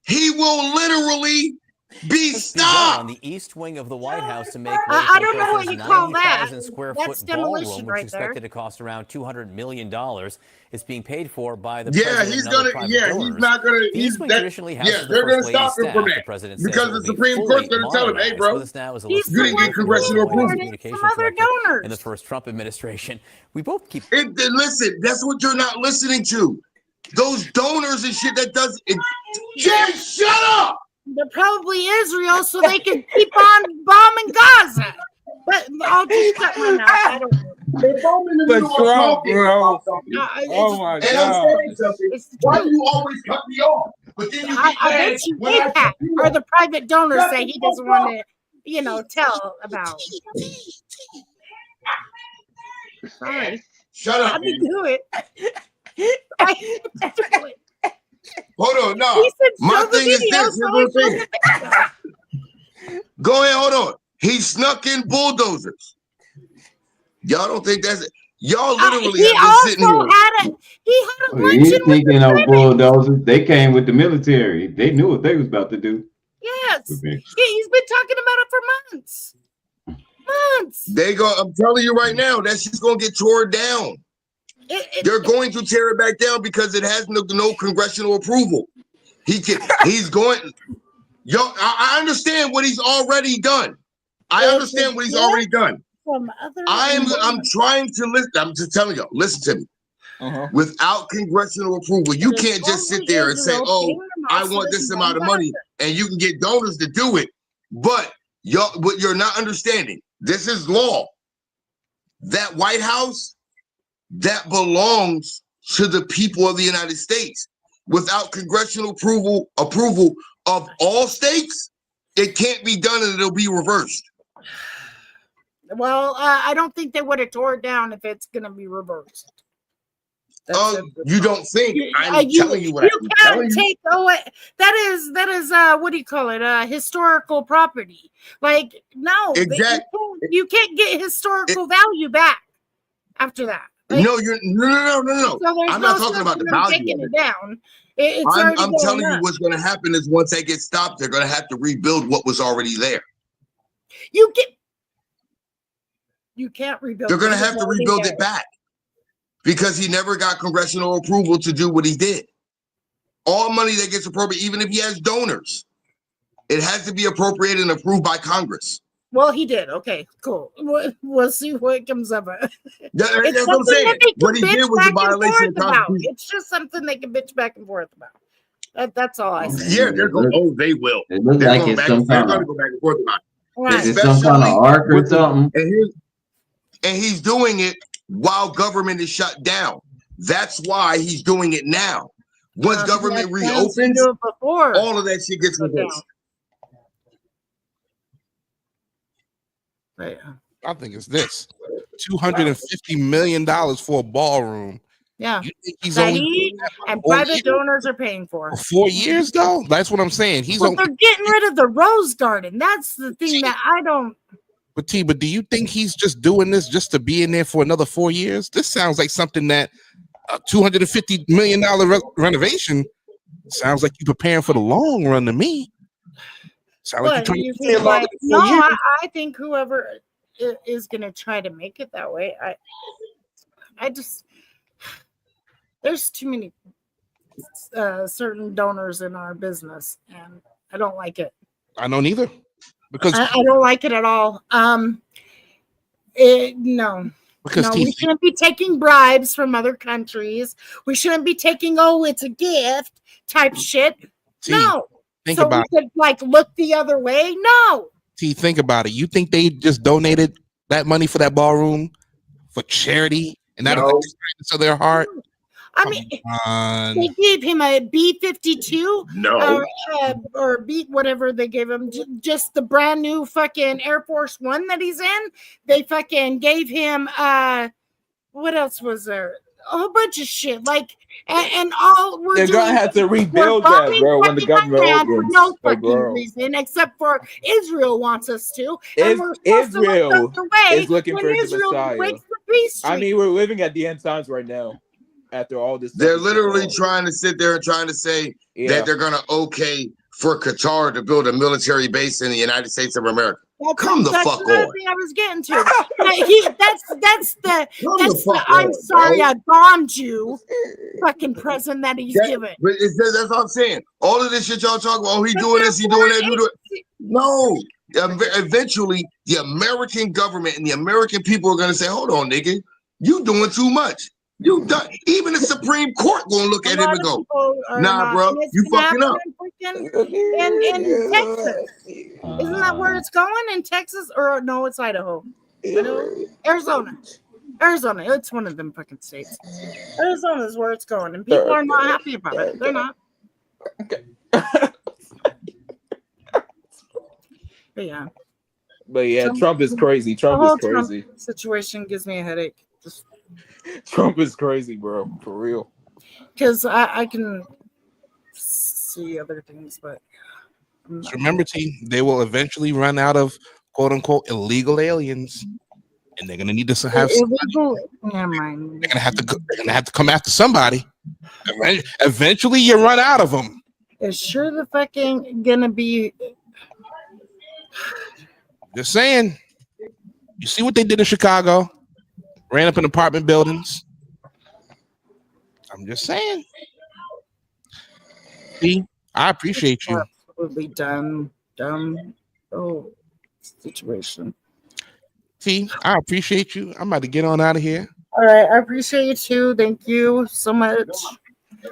He will literally be stopped on the east wing of the White House to make way I for don't know what Bush's you call that. 90,000 square That's foot demolition ballroom, which right is there. expected to cost around $200 million. It's being paid for by the Yeah, president he's and other gonna. private Yeah, donors. he's not gonna. The He's East Wing that, traditionally houses yeah, the they're gonna First Lady's stop him from staff. that The president because says the it will be Supreme fully Court's gonna tell him, "Hey, modernized. bro, With us now is you didn't get congressional approval." Communications Some other director donors. in the first Trump administration. We both keep. Listen, that's what you're not listening to. Those donors and shit that does it. Jay, shut up. They're probably Israel, so they can keep on bombing Gaza. But I'll just cut my mouth. I don't know. They're bombing the middle of talking about something. Oh my And I'm saying something. Why do you always cut me off? But then you I get mad bet you when I AIPAC or the private donors say he doesn't want to, tell about. Sorry. Shut up. I didn't do it. I didn't do it. Hold on, no. He said, My show the thing is video, this. so Here's it's the thing. Go ahead, hold on. He snuck in bulldozers. Y'all don't think that's it? Y'all literally he have been sitting also here. had He ain't thinking no bulldozers. They came with the military. They knew what they was about to do. Yes. He's been talking about it for months. I'm telling you right now, that's just gonna get torn down. They're going to tear it back down because it has no congressional approval. He's going. Yo, I understand what he's already done. I understand what he's already done. I'm trying to listen. I'm just telling you, listen to me. Without congressional approval, you can't just sit there and say, "Oh, I want this amount of money," and you can get donors to do it. But what you're not understanding, this is law. That White House, that belongs to the people of the United States. Without congressional approval of all states, it can't be done and it'll be reversed. Well, I don't think they would have tore it down if it's going to be reversed. You don't think? I'm telling you what you can't take away. That is what do you call it? Historical property. Like, no, exactly. You can't get historical value back after that. Like, no. So I'm not talking about the value taking of it down. I'm telling you what's going to happen is once they get stopped, they're going to have to rebuild what was already there. You can't rebuild. They're going to have to rebuild it back because he never got congressional approval to do what he did. All money that gets appropriated, even if he has donors, it has to be appropriated and approved by Congress. Well, he did. Okay, cool. We'll see what comes of it. That's what I'm saying. What he did was a violation of the Constitution. It's just something they can bitch back and forth about. That's all I say. Yeah, they're going. Oh, they will. It looks like it's some they're kind going to of. go back and forth about it. Right. It's some kind of arc or something. And he's doing it while government is shut down. That's why he's doing it now. Once government reopens, all of that shit gets reversed. I think it's this $250 million for a ballroom. Yeah, you think he's only and private donors are paying for 4 years though. That's what I'm saying. They're getting rid of the Rose Garden. That's the thing that I don't. But do you think he's just doing this just to be in there for another 4 years? This sounds like something that a $250 million renovation sounds like you're preparing for the long run to me. Sounds like you're trying to stay longer than 4 years. I think whoever is going to try to make it that way, I just, there's too many certain donors in our business, and I don't like it. I don't either, because I don't like it at all. We shouldn't be taking bribes from other countries. We shouldn't be taking, it's a gift type shit. No. Think about we could look the other way. No. Think about it. You think they just donated that money for that ballroom for charity and that to their heart? I mean, they gave him a B-52 or B whatever they gave him, just the brand new fucking Air Force One that he's in. They fucking gave him what else was there? A whole bunch of shit, and all they're gonna have to rebuild that, bro. When the government opens, for no fucking reason, except for Israel wants us to. And Israel is looking for the Messiah. Breaks the peace treaty. I mean, we're living at the end times right now. After all this, they're literally trying to sit there and trying to say that they're gonna for Qatar to build a military base in the United States of America. Come the fuck on. I was getting to. That's the I'm sorry I bombed you fucking present that he's giving. But that's what I'm saying. All of this shit y'all talk about, he doing this, he doing that. No. Eventually, the American government and the American people are going to say, hold on, nigga, you doing too much. You done. Even the Supreme Court gonna look at him and go, nah, bro, you fucking up. In Texas. Isn't that where it's going? In Texas? Or no, it's Idaho. Arizona. It's one of them fucking states. Arizona is where it's going, and people are not happy about it. They're not. Okay. But yeah, Trump is crazy. Trump is crazy. Trump situation gives me a headache. Trump is crazy, bro. For real. Because I can see other things, but so remember, they will eventually run out of quote unquote illegal aliens, and they're gonna need to have illegal. Never mind. They're gonna have to come after somebody. Eventually, you run out of them. It's sure the fucking gonna be. Just saying. You see what they did in Chicago? Ran up in apartment buildings. I'm just saying. See, I appreciate you. Absolutely dumb situation. See, I appreciate you. I'm about to get on out of here. All right, I appreciate you too. Thank you so much.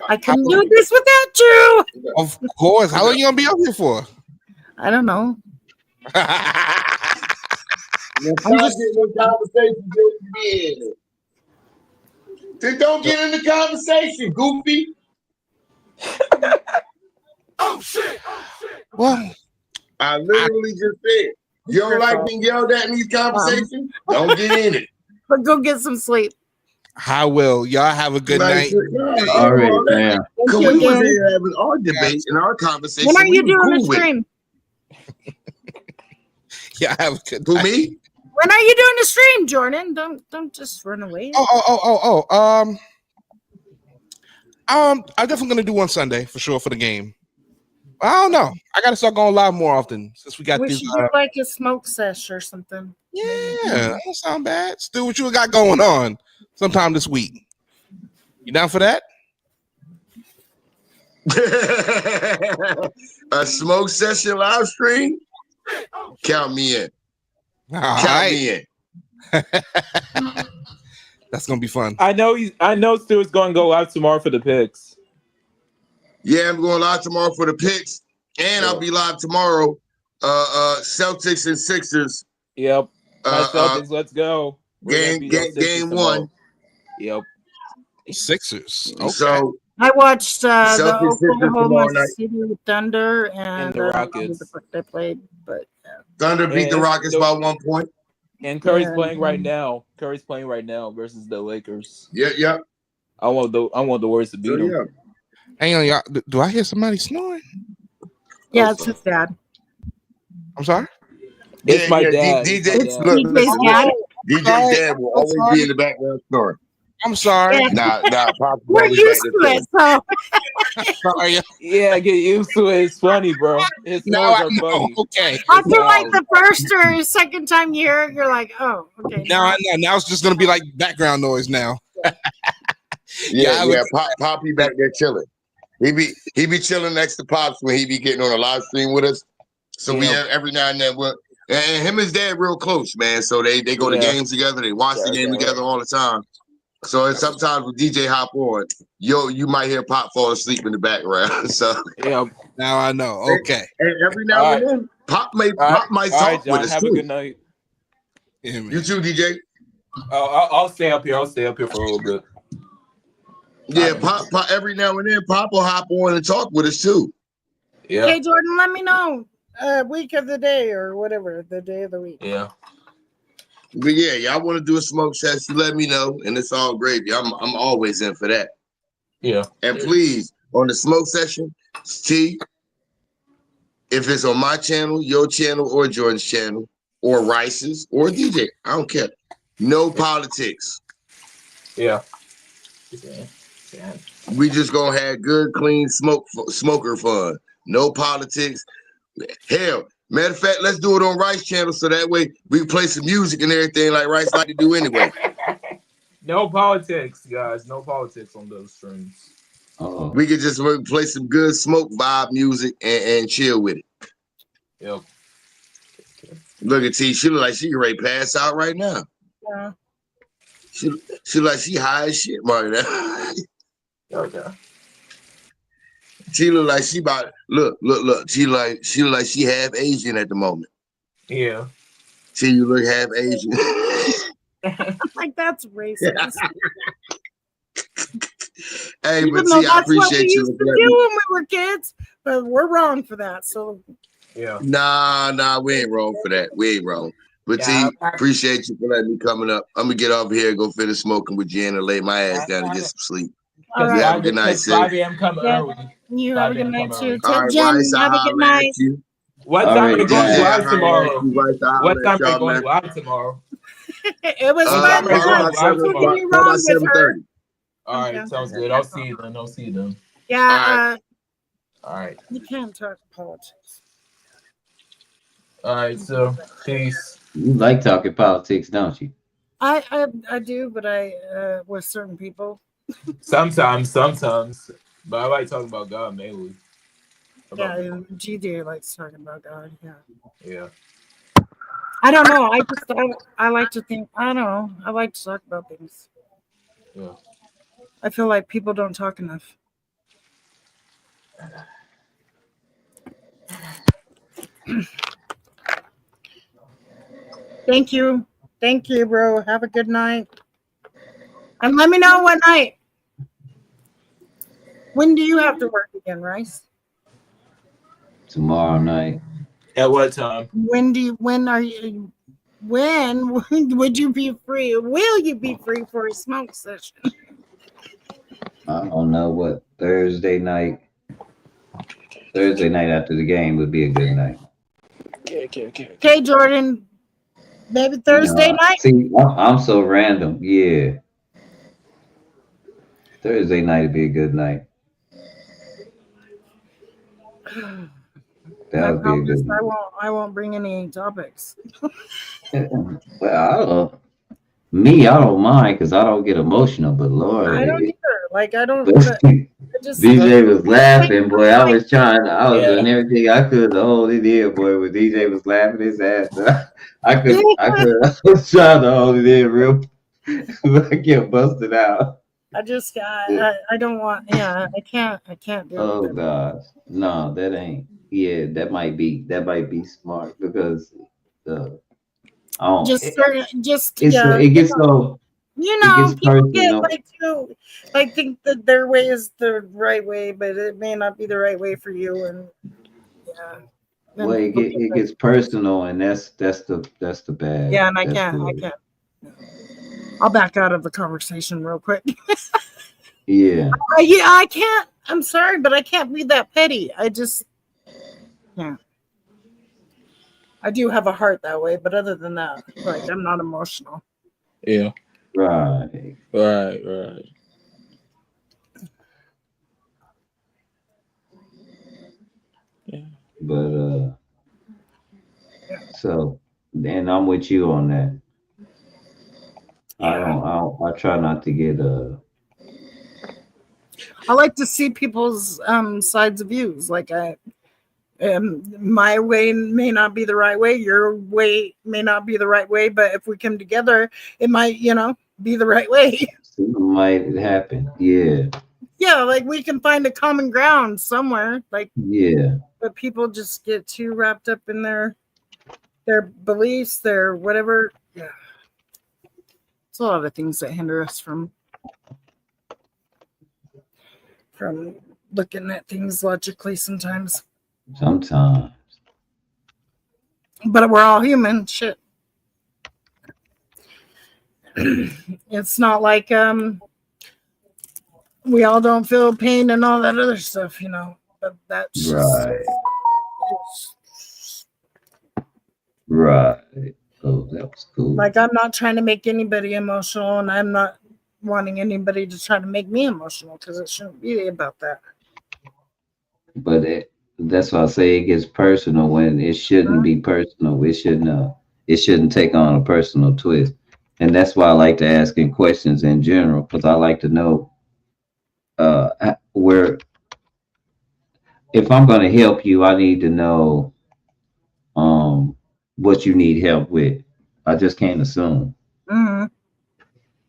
I couldn't do this without you. Of course. How long you gonna be up here for? I don't know. I'm just getting in conversation. Then don't get in the conversation, goofy. Oh shit! Well, I literally just said, you don't like being yelled at in these conversations? Don't get in it. But go get some sleep. I will. Y'all have a good night. All right, man. Because we was here having our debate and our conversation. When are you doing the stream? Yeah, have a good Who, night. me? When are you doing the stream, Jordan? Don't just run away. I'm definitely gonna do one Sunday for sure for the game. I don't know. I gotta start going live more often since we got We this. should do like a smoke sesh or something. Yeah, that don't sound bad. Still, what you got going on sometime this week? You down for that? A smoke session live stream? Count me in. Count me in. That's gonna be fun. I know Stuart's gonna go live tomorrow for the picks. Yeah, I'm going live tomorrow for the picks, and I'll be live tomorrow. Celtics and Sixers. Yep. My Celtics, let's go. Game one. Yep. Sixers. Okay. So I watched the Celtics Oklahoma City Thunder and the Rockets. They played, but Thunder beat the Rockets by 1 point. And Curry's playing right now. Curry's playing right now versus the Lakers. Yeah. I want the Warriors to beat them. Yeah. Hang on, y'all. Do I hear somebody snoring? Yeah, it's his dad. I'm sorry. It's my dad. DJ's dad will always be in the background snoring. I'm sorry. Nah, we're used to it. So sorry. Yeah, get used to it. It's funny, bro. His snores are funny. Okay. after like the first or second time you hear it, you're like, oh, okay. Now I know. Now it's just gonna be like background noise now. Yeah. Poppy back there chilling. He be chilling next to Pops when he be getting on a live stream with us. So we have every now and then and him and his dad real close, man. So they go to games together, they watch the game together all the time. So sometimes when DJ hop on, you might hear Pop fall asleep in the background. So now I know. Okay. And every now and then Pop might talk with us have too. a good night. Yeah, you too, DJ. I'll stay up here. I'll stay up here for a little bit. Yeah, Pop every now and then Pop will hop on and talk with us too. Yeah. Okay, Jordan, let me know week of the day or whatever, the day of the week. Yeah. But yeah, y'all want to do a smoke session, let me know, and it's all gravy. I'm always in for that. Yeah. And please, on the smoke session, T, if it's on my channel, your channel, or Jordan's channel, or Rice's, or DJ, I don't care. No politics. Yeah. We just gonna have good, clean smoker fun. No politics. Hell, matter of fact, let's do it on Rice channel so that way we can play some music and everything like Rice like to do anyway. No politics, guys. No politics on those streams. We could just play some good smoke vibe music and chill with it. Yep. Look at T. She look like she ready to pass out right now. Yeah. She like she high as shit right now. Okay. She look like she about look. She look like she half Asian at the moment. Yeah. See, you look half Asian. Like that's racist. Hey, Even but though T, I that's what we appreciate you. used to do when we were kids, but we're wrong for that. So yeah. Nah, we ain't wrong for that. We ain't wrong. But T, appreciate you for letting me coming up. I'm gonna get off here and go finish smoking with Jen and lay my ass down and get some sleep. All right. Have a good night, sis. 5 a.m. coming early. You have a good night too. All right, Jen, Rice, have a good night. What time are you going live tomorrow? What time are you going live tomorrow? It was fun. Probably about 7:30. All right, Okay. sounds good. I'll see you then. I'll see you then. Yeah. All right. You can't talk politics. All right. So peace. You like talking politics, don't you? I do, but with certain people. Sometimes, but I like talking about God mainly. Yeah, GD likes talking about God. Yeah. Yeah. I don't know. I like to think. I don't know. I like to talk about things. Yeah. I feel like people don't talk enough. Thank you, bro. Have a good night, and let me know what night. When do you have to work again, Rice? Tomorrow night. At what time? When would you be free? Will you be free for a smoke session? I don't know what Thursday night. Thursday night after the game would be a good night. Okay, Jordan. Maybe Thursday night. See, I'm so random. Yeah. Thursday night would be a good night. That would be a good night. I won't bring any topics. Well, I don't mind because I don't get emotional, but Lord, I don't either. Like I don't. DJ was laughing, boy. I was doing everything I could to hold it in, boy. When DJ was laughing his ass off, I was trying to hold it in real. I kept busting out. I don't want. Yeah, I can't do it. Oh gosh, no, that ain't. Yeah, that might be smart because it gets so. People get think that their way is the right way, but it may not be the right way for you. And yeah, well, it gets personal, and that's the bad. Yeah, and I can't. I'll back out of the conversation real quick. Yeah. I can't. I'm sorry, but I can't be that petty. Yeah. I do have a heart that way, but other than that, like I'm not emotional. Yeah. Right. Yeah. But so then I'm with you on that. Yeah. I try not to get I like to see people's sides of views. Like my way may not be the right way, your way may not be the right way, but if we come together, it might, be the right way. It might happen. Yeah. Yeah, like we can find a common ground somewhere. Like but people just get too wrapped up in their beliefs, their whatever. Yeah. It's a lot of things that hinder us from looking at things logically sometimes. But we're all human. Shit. It's not like we all don't feel pain and all that other stuff, But that's right. Right. Oh, that was cool. Like I'm not trying to make anybody emotional, and I'm not wanting anybody to try to make me emotional because it shouldn't be about that. But that's why I say it gets personal when it shouldn't be personal. It shouldn't take on a personal twist. And that's why I like to ask in questions in general, because I like to know where, if I'm going to help you, I need to know what you need help with. I just can't assume. Mm-hmm.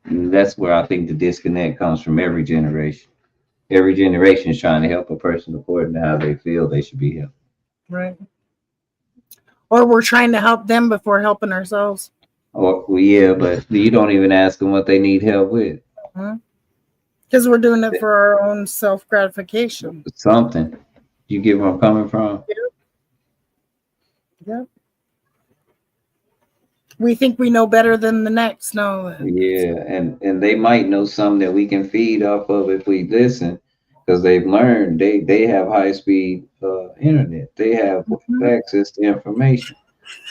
And that's where I think the disconnect comes from every generation. Every generation is trying to help a person according to how they feel they should be helped. Right. Or we're trying to help them before helping ourselves. Well, yeah, but you don't even ask them what they need help with. Because we're doing it for our own self-gratification. Something. You get where I'm coming from? Yep. We think we know better than the next. No. Yeah, and they might know something that we can feed off of if we listen, because they've learned they have high-speed internet. They have access to information.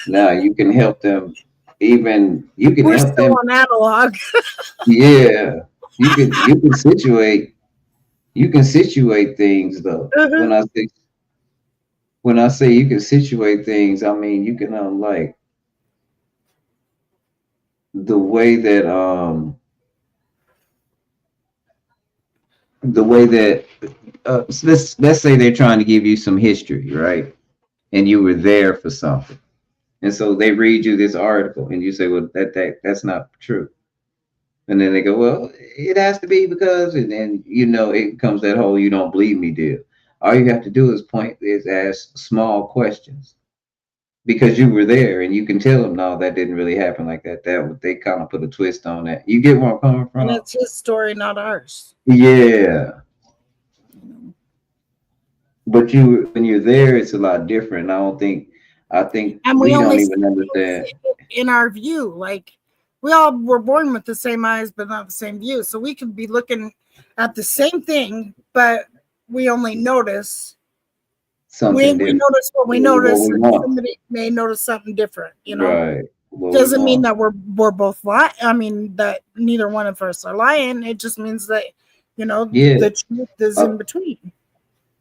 Now you can help them. We're still on analog. Yeah, You can situate things though. When I say you can situate things, I mean you can like the way that let's say they're trying to give you some history, right? And you were there for something. And so they read you this article and you say, well, that's not true. And then they go, well, it has to be because, and then it comes that whole "you don't believe me" deal. All you have to do is ask small questions because you were there, and you can tell them, no, that didn't really happen like that. They kind of put a twist on that. You get where I'm coming from? And it's his story, not ours. Yeah. But when you're there, it's a lot different. I think and we we don't only even understand. In our view, like we all were born with the same eyes, but not the same view. So we could be looking at the same thing, but we only notice Something we notice what we notice, and somebody may notice something different. Right. Doesn't mean that we're both lying. I mean that neither one of us are lying. It just means that the truth is in between.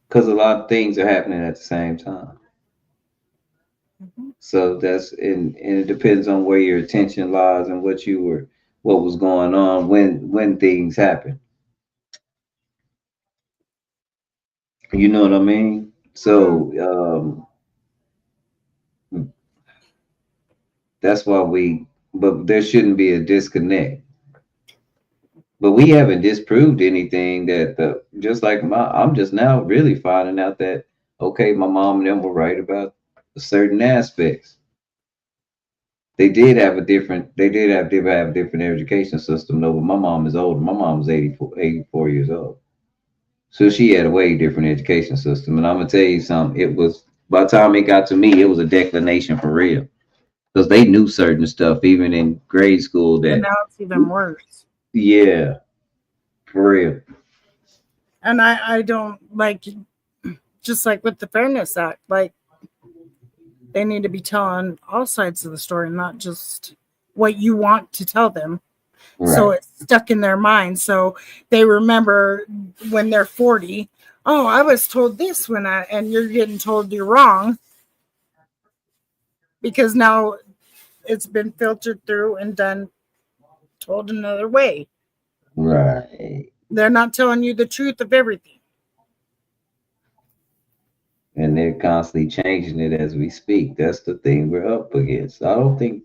Because a lot of things are happening at the same time. So that's and it depends on where your attention lies and what was going on when things happen. You know what I mean? So that's why but there shouldn't be a disconnect. But we haven't disproved anything just like I'm just now really finding out that, okay, my mom and them were right about certain aspects. They did have a different education system though, but my mom is older. My mom was 84 years old. So she had a way different education system. And I'm gonna tell you something, it was by the time it got to me, it was a declination for real. Because they knew certain stuff even in grade school And now it's even worse. Yeah. For real. And I don't like, just like with the Fairness Act, like they need to be telling all sides of the story, not just what you want to tell them. Right. So it's stuck in their mind. So they remember when they're 40, oh, I was told this and you're getting told you're wrong. Because now it's been filtered through and told another way. Right. They're not telling you the truth of everything. And they're constantly changing it as we speak. That's the thing we're up against. I think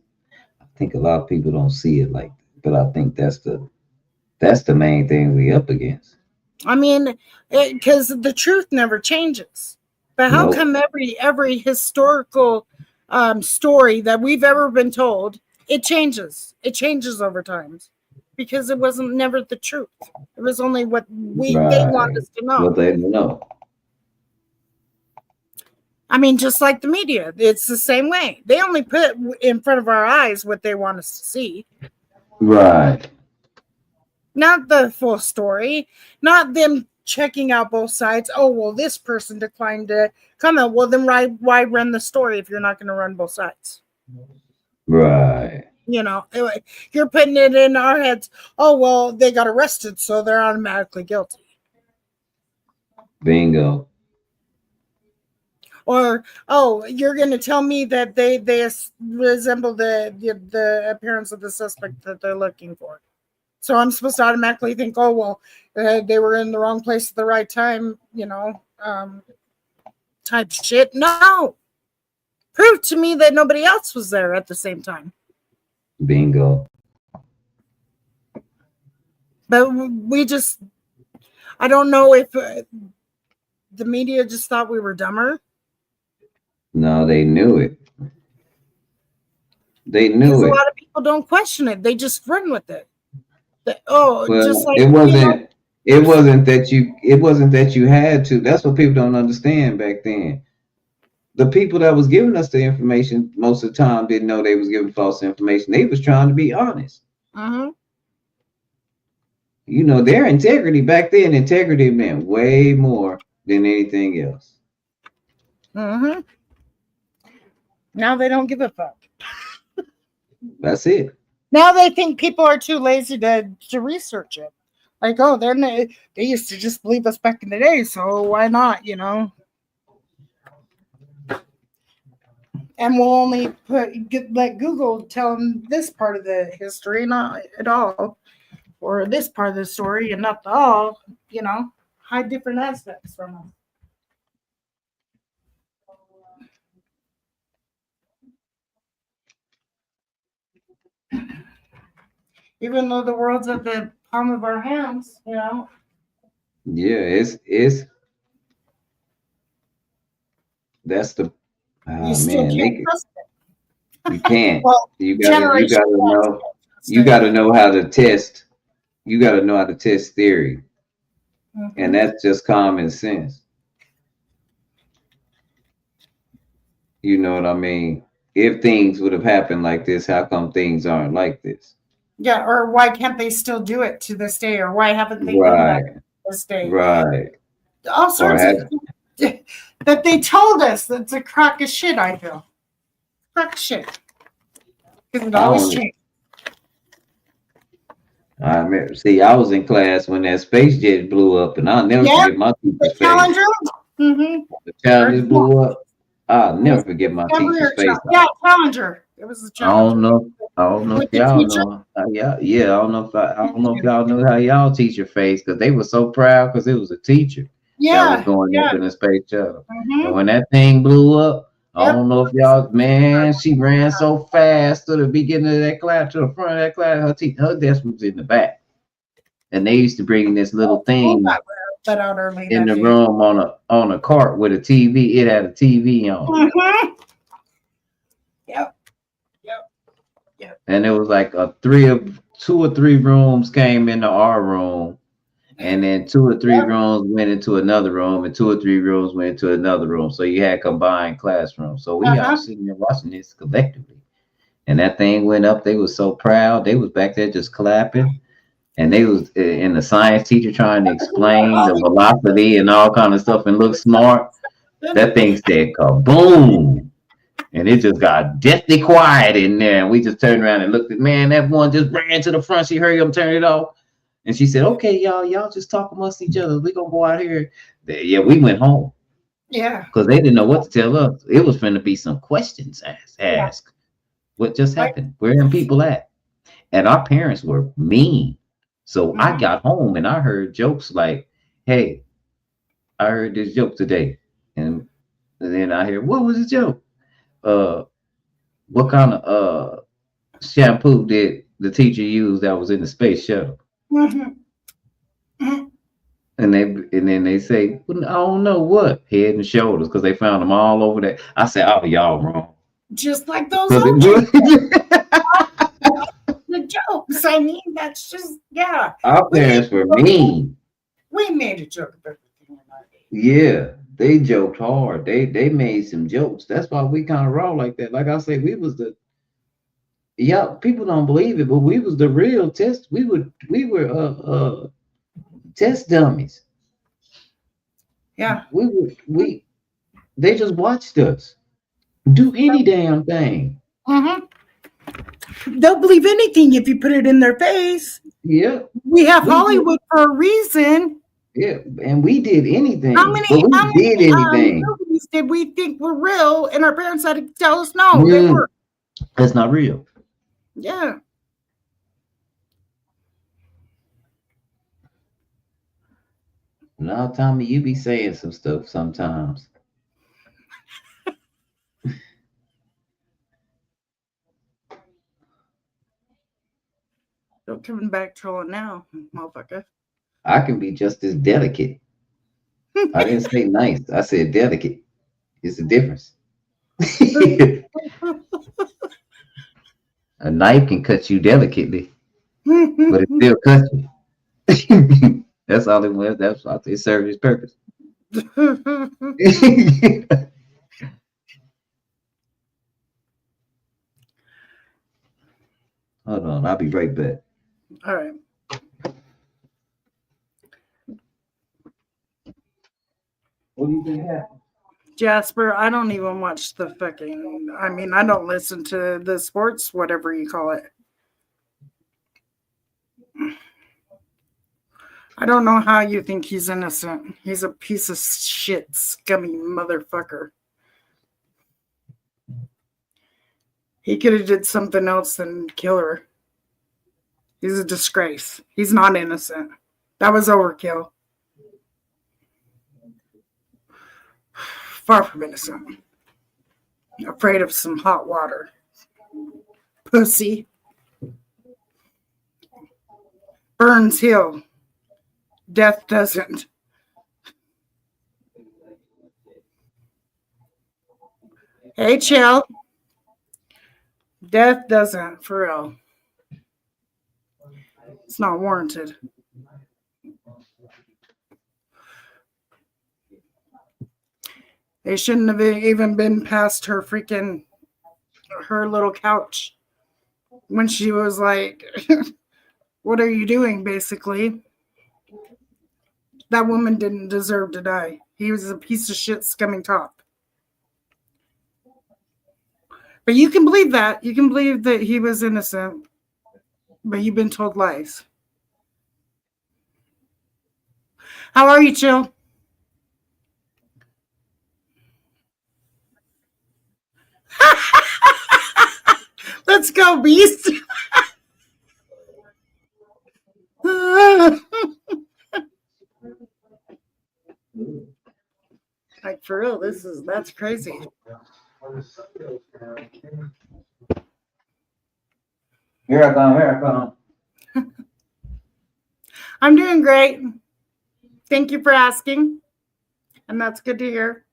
a lot of people don't see it like that, but I think that's the main thing we up against. I mean, because the truth never changes. But how come every historical story that we've ever been told, it changes? It changes over time. Because it wasn't never the truth. It was only what they want us to know. What they know. I mean, just like the media, it's the same way. They only put in front of our eyes what they want us to see. Right. Not the full story. Not them checking out both sides. Oh, well, this person declined to comment. Well, then why run the story if you're not going to run both sides? Right. You're putting it in our heads. Oh, well, they got arrested, so they're automatically guilty. Bingo. Or, oh, you're going to tell me that they resemble the appearance of the suspect that they're looking for. So I'm supposed to automatically think, oh, well, they were in the wrong place at the right time, type shit. No. Prove to me that nobody else was there at the same time. Bingo. But I don't know if the media just thought we were dumber. No, they knew it. They knew it. A lot of people don't question it. They just run with it. Just like it wasn't. It wasn't that you had to. That's what people don't understand back then. The people that was giving us the information most of the time didn't know they was giving false information. They was trying to be honest. Their integrity back then, integrity meant way more than anything else. Now they don't give a fuck. That's it. Now they think people are too lazy to research it. Like, oh, they used to just believe us back in the day, so why not, And we'll only let Google tell them this part of the history, not at all, or this part of the story, and not the all, hide different aspects from us. Even though the world's at the palm of our hands, Yeah, it's that's the you still man. can't trust it. You can't. Well, You gotta know how to test. You gotta know how to test theory, and that's just common sense. You know what I mean? If things would have happened like this, how come things aren't like this? Yeah, or why can't they still do it to this day, or why haven't they done that Right. to this day? Right. All sorts of that they told us that's a crock of shit, I feel. Crock of shit. Because it always changes. I remember, see, I was in class when that space jet blew up, and I'll never forget my teacher's face. Challenger? Mm-hmm. The Challenger blew up. I'll never forget my teacher's face. Yeah, Challenger. It was the Challenger. I don't know if y'all know. Yeah, I don't know if y'all know how y'all teacher face, because they were so proud because it was a teacher that was going up in the space shuttle. And when that thing blew up, I don't know if y'all, man, she ran so fast to the beginning of that class, to the front of that class. Her desk was in the back. And they used to bring this little thing in the room on a cart with a TV. It had a TV on. Yep. And it was like two or three rooms came into our room, and then 2 or 3 rooms went into another room, and 2 or 3 rooms went into another room. So you had combined classrooms. So we all sitting there watching this collectively. And that thing went up. They was so proud. They was back there just clapping. And they was in the science teacher trying to explain the velocity and all kind of stuff and look smart. That thing said kaboom. And it just got deathly quiet in there. And we just turned around and looked at, man, that one just ran to the front. She hurried up, turned it off. And she said, okay, y'all just talk amongst each other. We're going to go out here. Yeah, we went home. Yeah. Because they didn't know what to tell us. It was going to be some questions asked. What just happened? Where them people at? And our parents were mean. So I got home and I heard jokes like, hey, I heard this joke today. And then I hear, what was the joke? What kind of shampoo did the teacher use that was in the space shuttle? And then they say, well, I don't know what, Head and Shoulders, because they found them all over there. I said, oh, y'all wrong. Just like those old the jokes. I mean, that's just Our parents were mean. We made a joke about everything. Yeah, they joked hard. They made some jokes. That's why we kind of raw like that. Like I said, we was people don't believe it, but we was the real test. We were test dummies. Yeah. They just watched us do any damn thing. They'll believe anything if you put it in their face. Yeah. We have Hollywood for a reason. Yeah, and we did anything. How many movies did we think were real, and our parents had to tell us no, they weren't. That's not real. Yeah. Now, Tommy, you be saying some stuff sometimes. Don't coming back trolling now, motherfucker. I can be just as delicate. I didn't say nice. I said delicate. It's a difference. A knife can cut you delicately, but it still cuts you. That's all it was. That's all it served its purpose. Hold on, I'll be right back. All right. What do you think happened? Jasper, I don't even watch the fucking, I mean, I don't listen to the sports, whatever you call it. I don't know how you think he's innocent. He's a piece of shit, scummy motherfucker. He could have did something else than kill her. He's a disgrace. He's not innocent. That was overkill. Far from innocent. Afraid of some hot water. Pussy. Burns heal. Death doesn't. Hey, chill. Death doesn't, for real. It's not warranted. They shouldn't have even been past her little couch when she was like, what are you doing, basically? That woman didn't deserve to die. He was a piece of shit scumming top. But you can believe that. You can believe that he was innocent. But you've been told lies. How are you, Chill? Let's go, Beast. Like, for real, that's crazy. Here I come. I'm doing great. Thank you for asking. And that's good to hear.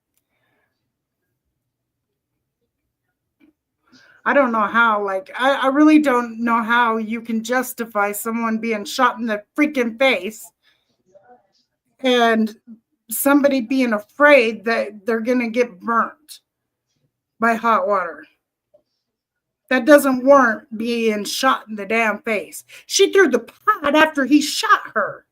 I don't know how, I really don't know how you can justify someone being shot in the freaking face and somebody being afraid that they're going to get burnt by hot water. That doesn't warrant being shot in the damn face. She threw the pot after he shot her.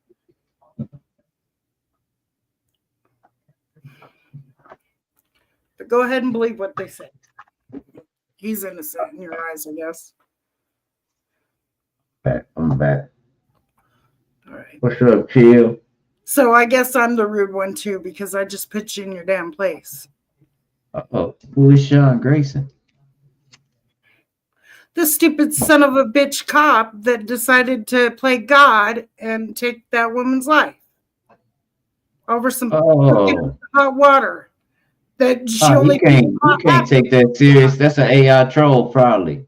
But go ahead and believe what they say. He's innocent in your eyes, I guess. I'm back. All right. What's up, Chill? So I guess I'm the rude one too because I just put you in your damn place. Uh-oh. Who is Sean Grayson? The stupid son of a bitch cop that decided to play God and take that woman's life over some hot water. That she only you can't take that serious. That's an AI troll, probably.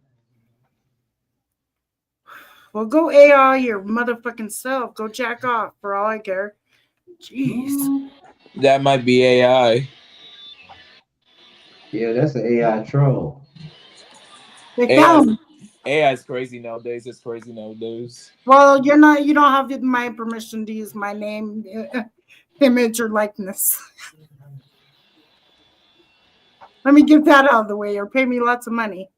Well, go AI your motherfucking self. Go jack off for all I care. Jeez. That might be AI. Yeah, that's an AI troll. AI is crazy nowadays. It's crazy nowadays. Well, you don't have my permission to use my name, image, or likeness. Let me get that out of the way or pay me lots of money.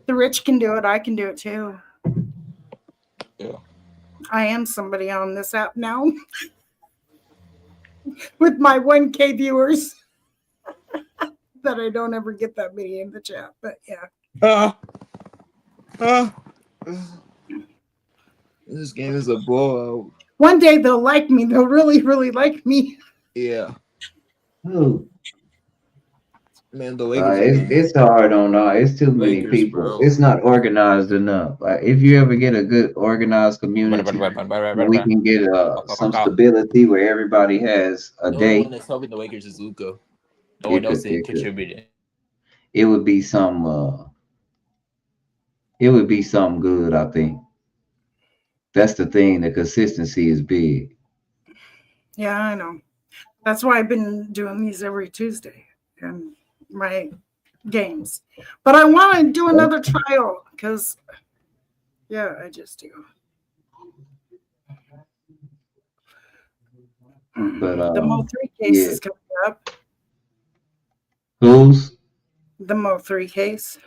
The rich can do it. I can do it too. Yeah. I am somebody on this app now with my 1K viewers that I don't ever get that many in the chat, but yeah. This game is a blowout. One day they'll like me. They'll really, really like me. Yeah. Who? Man, the Lakers. It's hard on it's too many people. Bro. It's not organized enough. Like, if you ever get a good organized community, we can get some stability where everybody has a day. No one is helping the Lakers is Luka. No one else is contributing. It would be some. It would be something good, I think. That's the thing. The consistency is big. Yeah, I know. That's why I've been doing these every Tuesday and my games. But I want to do another trial because, yeah, I just do. But the Mo 3 case is coming up. Who's? The Mo 3 case.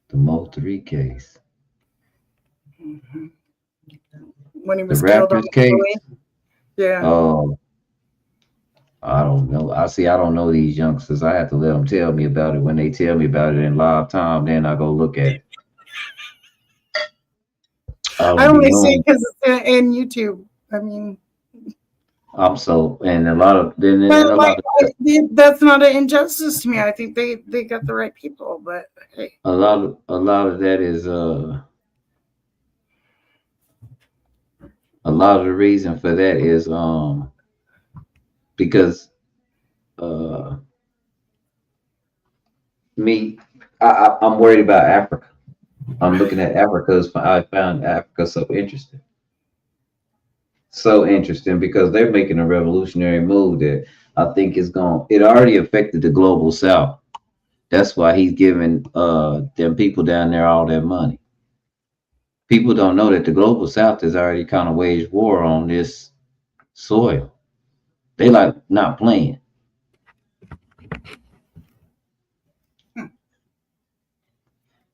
The Mo 3 case. Mm-hmm. When he was killed on the case. Yeah. Oh, I don't know. I don't know these youngsters. I have to let them tell me about it. When they tell me about it in live time, then I go look at it. I only say it because it's in YouTube. I mean, I'm so, and a lot of then and but a like, lot of that's not an injustice to me. I think they got the right people, but hey. a lot of that is a lot of the reason for that is because me I'm worried about Africa. I'm looking at Africa. I found Africa so interesting. So interesting because they're making a revolutionary move that I think is going. It already affected the global South. That's why he's giving them people down there all that money. People don't know that the global South has already kind of waged war on this soil. They like not playing.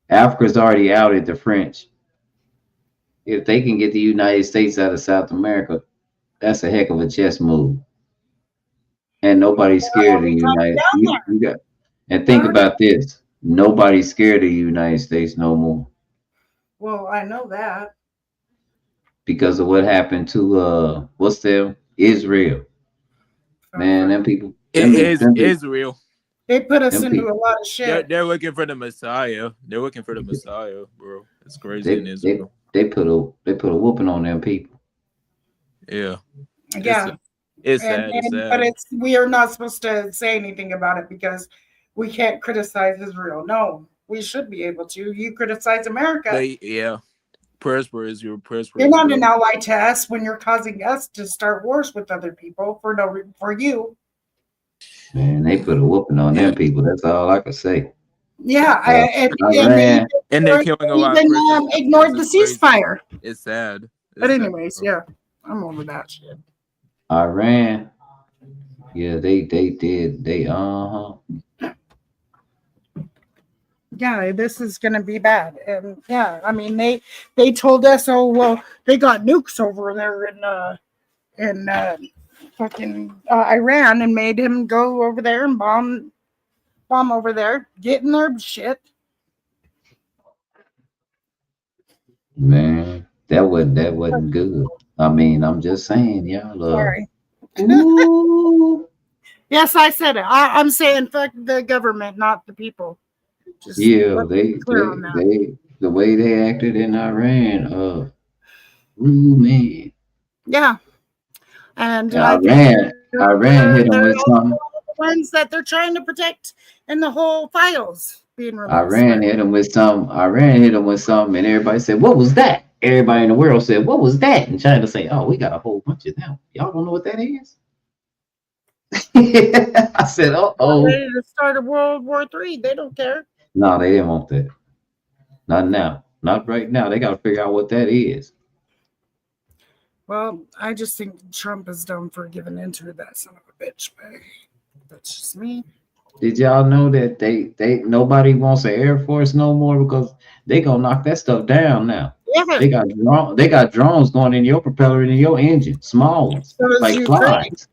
Africa's already outed the French. If they can get the United States out of South America, that's a heck of a chess move. And nobody's scared of the United. You got, and think about this: nobody's scared of the United States no more Well, I know that because of what happened to what's them Israel. Man, them people. It is Israel. they put us into a lot of shit. They're looking for the Messiah. They're looking for the Messiah, bro. It's crazy in Israel. They put a whooping on them people. Yeah. Yeah. It's sad. It's sad. But we are not supposed to say anything about it because we can't criticize Israel. No, we should be able to. You criticize America. Yeah. Prayers for Israel. Prayers for You're Israel. not an ally to us when you're causing us to start wars with other people for you. Man, they put a whooping on them people. That's all I can say. Yeah, and they're killing a lot of Christians. Ignored the ceasefire. It's sad. But anyways, yeah, I'm over that shit. Iran. Yeah, they did. Yeah, this is gonna be bad. And yeah, I mean they told us, oh well, they got nukes over there in fucking Iran and made him go over there and bomb over there, get in their shit. Man, that wasn't good. I mean, I'm just saying, y'all. Sorry. Yes, I said it. I'm saying fuck the government, not the people. Just yeah, the way they acted in Iran. Man. Yeah. And Iran hit them with something. The ones that they're trying to protect in the whole files being released. Iran hit them with something, and everybody said, "What was that?" Everybody in the world said, "What was that?" And China say, "Oh, we got a whole bunch of them. Y'all don't know what that is." I said, "Oh, ready to start a World War III. They don't care." No, they didn't want that. Not now. Not right now. They got to figure out what that is. Well, I just think Trump is done for giving into that son of a bitch. But that's just me. Did y'all know that they nobody wants an Air Force no more because they gonna knock that stuff down now? Yeah. They got drones going in your propeller and in your engine, small ones, so like Clydes.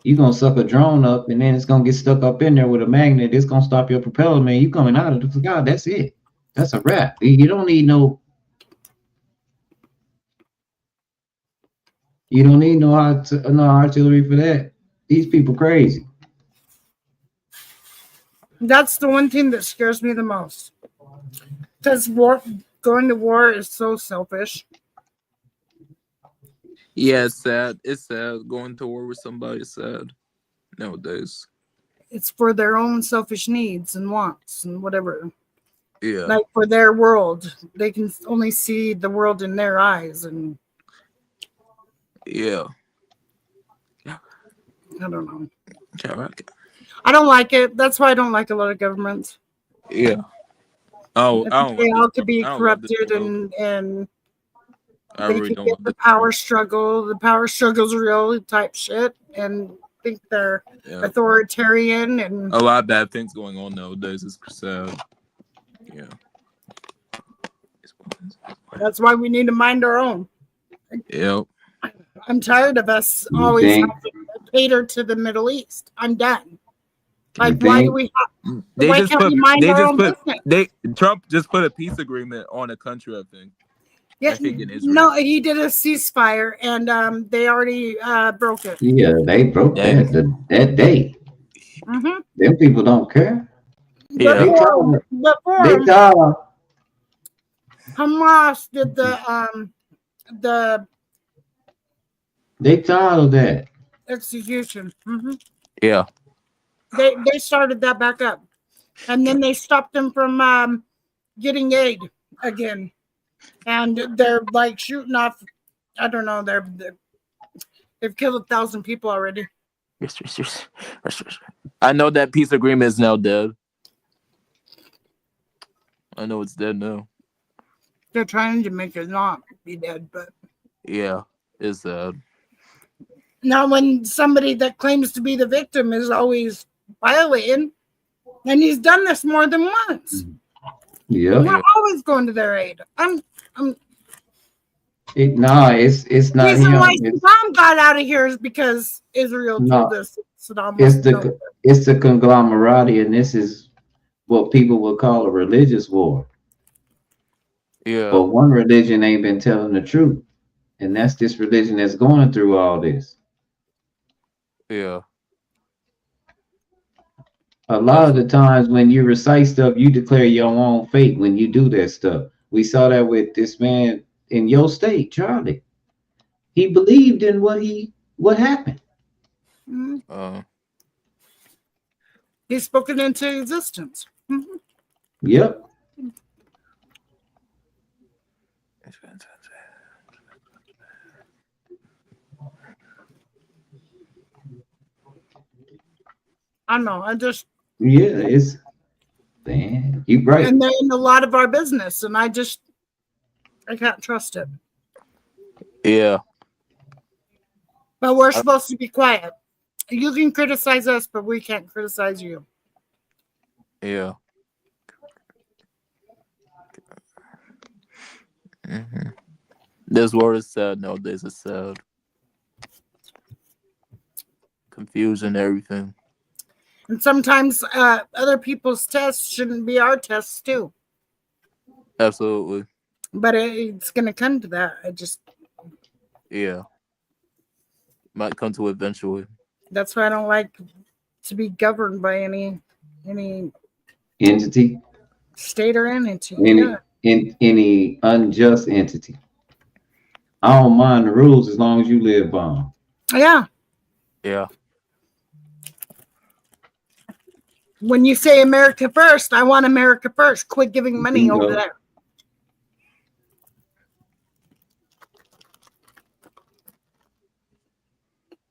You gonna suck a drone up and then it's gonna get stuck up in there with a magnet. It's gonna stop your propeller, man. You coming out of the God, that's it. That's a wrap. You don't need no artillery for that. These people crazy. That's the one thing that scares me the most. Because going to war is so selfish. Yeah, it's sad. It's sad. Going to war with somebody is sad nowadays. It's for their own selfish needs and wants and whatever. Yeah. Like for their world. They can only see the world in their eyes. And yeah. I don't know. Okay. I don't like it. That's why I don't like a lot of governments. Yeah. Oh, they all could be corrupted and they really can get the power struggle. The power struggle's real type shit, and think they're authoritarian and a lot of bad things going on nowadays. It's sad. Yeah. That's why we need to mind our own. Yep. I'm tired of us always having to cater to the Middle East. I'm done. Like, why do we have? They Why just can't put. we mind They our just own put. business? Trump just put a peace agreement on a country. I think. Yeah, I think in Israel. no, he did a ceasefire, and they already broke it. Yeah, they broke Dang. that day. Mm-hmm. Them people don't care. Yeah. They tired. Hamas did the They tired of that. execution. Mm-hmm. Yeah. They started that back up, and then they stopped them from getting aid again, and they're like shooting off. I don't know. They've killed 1,000 people already. I know that peace agreement is now dead. I know it's dead now. They're trying to make it not be dead, but Yeah, it's dead. now when somebody that claims to be the victim is always violating, and he's done this more than once. Yeah. We're always going to their aid. It's not reason him. why Saddam got out of here is because Israel told us Saddam was It's the conglomerate, and this is what people would call a religious war. Yeah. But one religion ain't been telling the truth, and that's this religion that's going through all this. Yeah. A lot of the times when you recite stuff, you declare your own fate when you do that stuff. We saw that with this man in your state, Charlie. He believed in what happened. He's spoken into existence. Mm-hmm. Yep. I know. It's man, you right. And they're in a lot of our business, and I can't trust it. Yeah. But we're supposed to be quiet. You can criticize us, but we can't criticize you. Yeah. Mm-hmm. This world is sad nowadays. It's sad. Confusion, everything. And sometimes other people's tests shouldn't be our tests too. Absolutely. But it's going to come to that. Yeah. Might come to it eventually. That's why I don't like to be governed by any entity, state or entity. Any unjust entity. I don't mind the rules as long as you live by them. Yeah. Yeah. When you say America first, I want America first. Quit giving money over there.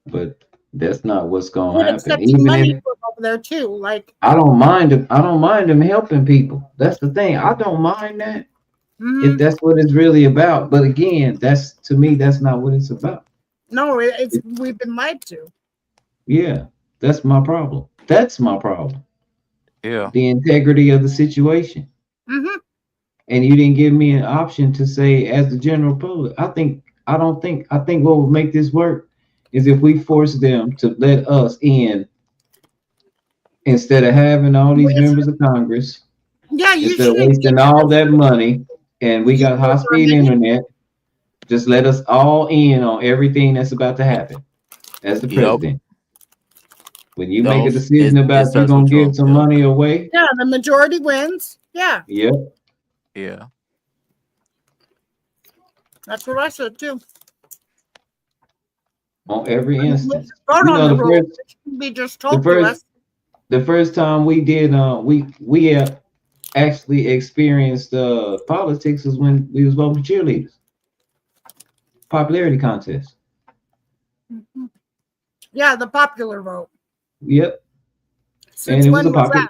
But that's not what's going to happen. Accepting money from over there too. Like I don't mind them helping people. That's the thing. I don't mind that. If that's what it's really about. But again, to me, that's not what it's about. No, we've been lied to. Yeah, that's my problem. That's my problem. Yeah. The integrity of the situation. Mm-hmm. And you didn't give me an option to say, as the general public, I think what would make this work is if we force them to let us in instead of having all these members of Congress. Yeah, instead of wasting all that money, and we got high-speed internet. Just let us all in on everything that's about to happen as the president. When you make a decision about you're gonna give some money away. Yeah, the majority wins. Yeah. Yep. Yeah. That's what I said too. On every instance. The first time we did we actually experienced politics is when we was voting for cheerleaders. Popularity contest. Mm-hmm. Yeah, the popular vote. Yep. Since and it was a popular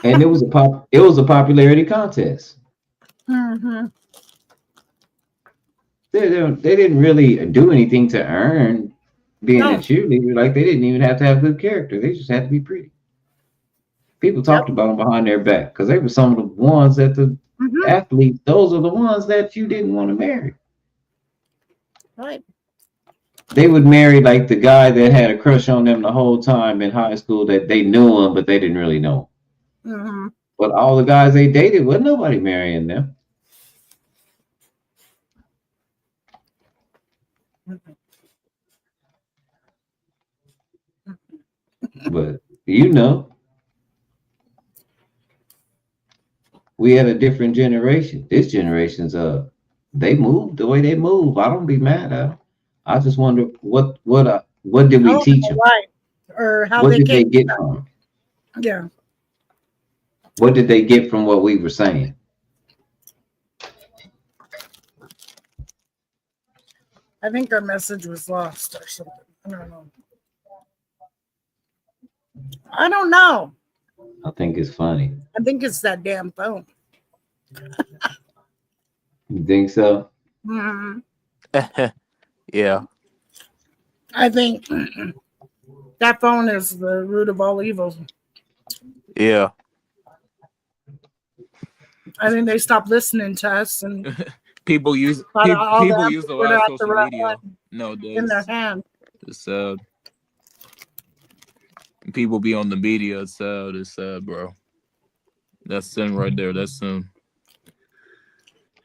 and it was a popularity contest. Mm-hmm. They didn't really do anything to earn being a cheerleader. Like they didn't even have to have good character. They just had to be pretty. People talked about them behind their back because they were some of the ones that the athletes. Those are the ones that you didn't want to marry. Right. They would marry like the guy that had a crush on them the whole time in high school, that they knew him, but they didn't really know him. Mm-hmm. But all the guys they dated, wasn't nobody marrying them. But we had a different generation. This generation's they move the way they move. I don't be mad at them. I just wonder what did we teach them? Right. Or how What they did they came get from it? Yeah. What did they get from what we were saying? I think our message was lost or something. I don't know. I think it's funny. I think it's that damn phone. You think so? Mm-hmm. Yeah. I think that phone is the root of all evil. Yeah. I think they stopped listening to us and people use people use a lot of social media nowadays. in their hand. It's sad. People be on the media. It's sad. It's sad, bro. That's sin right there. That's sin.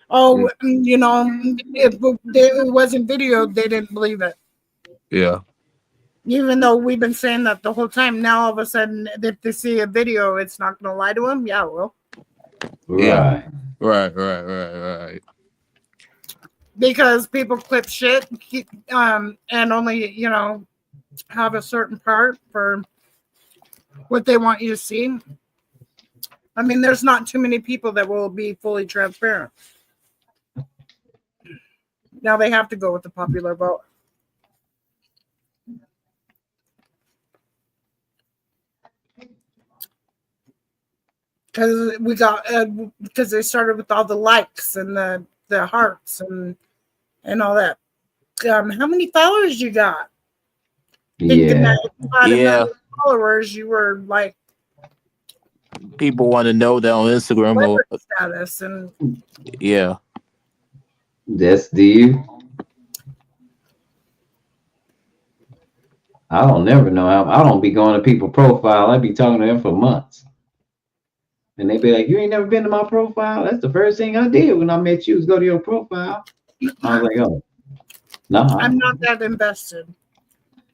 Oh, you know, if it wasn't video, they didn't believe it. Yeah. Even though we've been saying that the whole time, now all of a sudden, if they see a video, it's not going to lie to them. Yeah, well. Right. Right. Because people clip shit, and only, you know, have a certain part for what they want you to see. I mean, there's not too many people that will be fully transparent. Now they have to go with the popular vote. Because we got because they started with all the likes and the hearts and all that. How many followers you got? Thinking that if you had a million followers, you were like People want to know that on Instagram. Status and Yeah. That's you. I don't never know. I don't be going to people's profile. I be talking to them for months. And they be like, you ain't never been to my profile? That's the first thing I did when I met you was go to your profile. I was like, oh, no. I'm not that invested.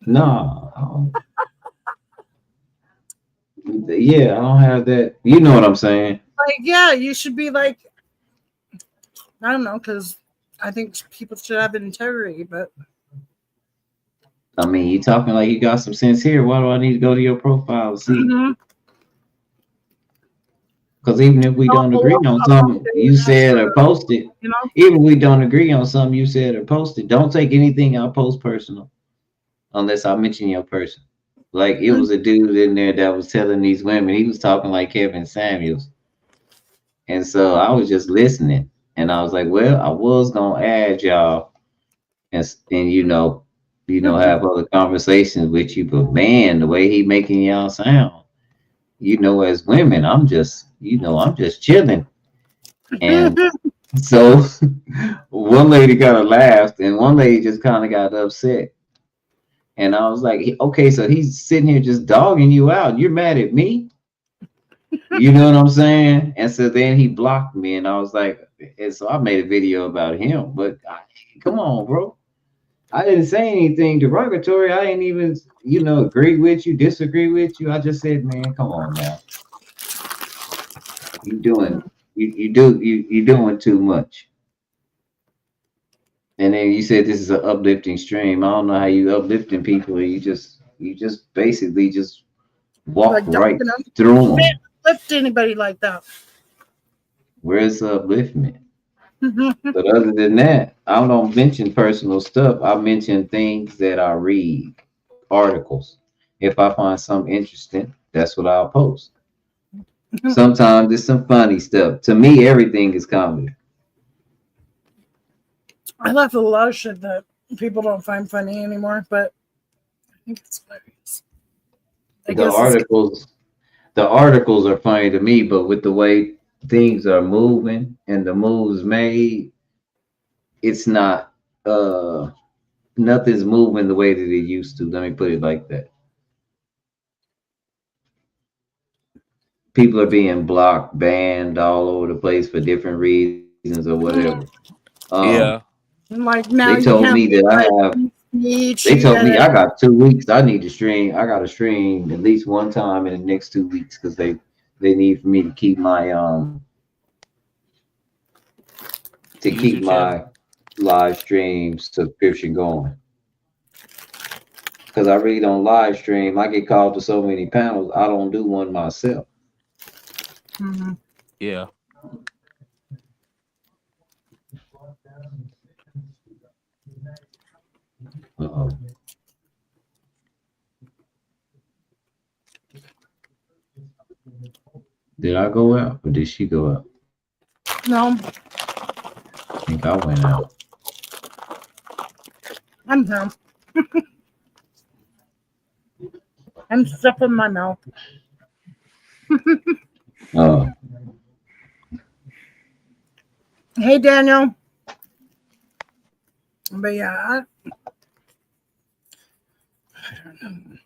No. Yeah, I don't have that. You know what I'm saying? Like, yeah, you should be like, I don't know, because I think people should have integrity, but I mean, you talking like you got some sense here. Why do I need to go to your profile to see? Because even if we don't agree on something you said or posted, even if we don't agree on something you said or posted, don't take anything I post personal unless I mention your person. Like it was a dude in there that was telling these women, he was talking like Kevin Samuels. And so I was just listening and I was like, well, I was gonna add y'all and you know, have other conversations with you, but man, the way he making y'all sound, you know, as women, I'm just chilling. And so one lady kind of laughed and one lady just kind of got upset. And I was like, okay, so he's sitting here just dogging you out. You're mad at me? You know what I'm saying? And so then he blocked me and I was like, and so I made a video about him, but come on, bro. I didn't say anything derogatory. I didn't even, agree with you, disagree with you. I just said, man, come on now. You're doing too much. And then you said this is an uplifting stream. I don't know how you uplifting people. You just basically just walk like right through them. You can't uplift anybody like that. Where's the upliftment? But other than that, I don't mention personal stuff. I mention things that I read, articles. If I find something interesting, that's what I'll post. Sometimes it's some funny stuff. To me, everything is comedy. I left a lot of shit that people don't find funny anymore, but I think it's hilarious. The articles are funny to me, but with the way things are moving and the moves made, it's not nothing's moving the way that it used to. Let me put it like that. People are being blocked, banned all over the place for different reasons or whatever. Yeah. Like now They you told can't me make that I have. speech. They You told me gotta. I got 2 weeks. I need to stream. I got to stream at least one time in the next 2 weeks because they need for me to keep my YouTube channel. live stream subscription going. Because I really don't live stream. I get called to so many panels. I don't do one myself. Mhm. Yeah. Uh-oh. Did I go out or did she go out? No, I think I went out. I'm done. I'm stuffing my mouth. Oh, Hey, Daniel. But yeah, I don't know.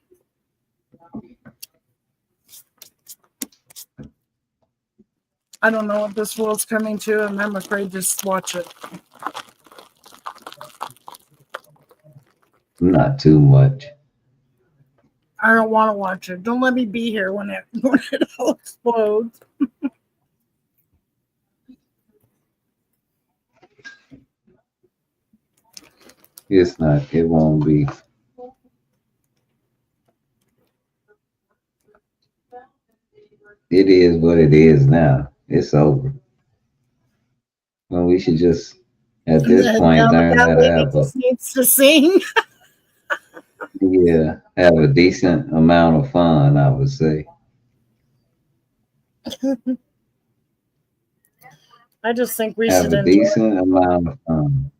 I don't know what this world's coming to, and I'm afraid to just watch it. not too much. I don't want to watch it. Don't let me be here when it all explodes. It's not. It won't be. It is what it is now. It's over. Well, we should just, at this point, Now learn that how to lady have a, just needs to sing. have a decent amount of fun, I would say. I just think we Have should a enjoy it. decent amount of fun.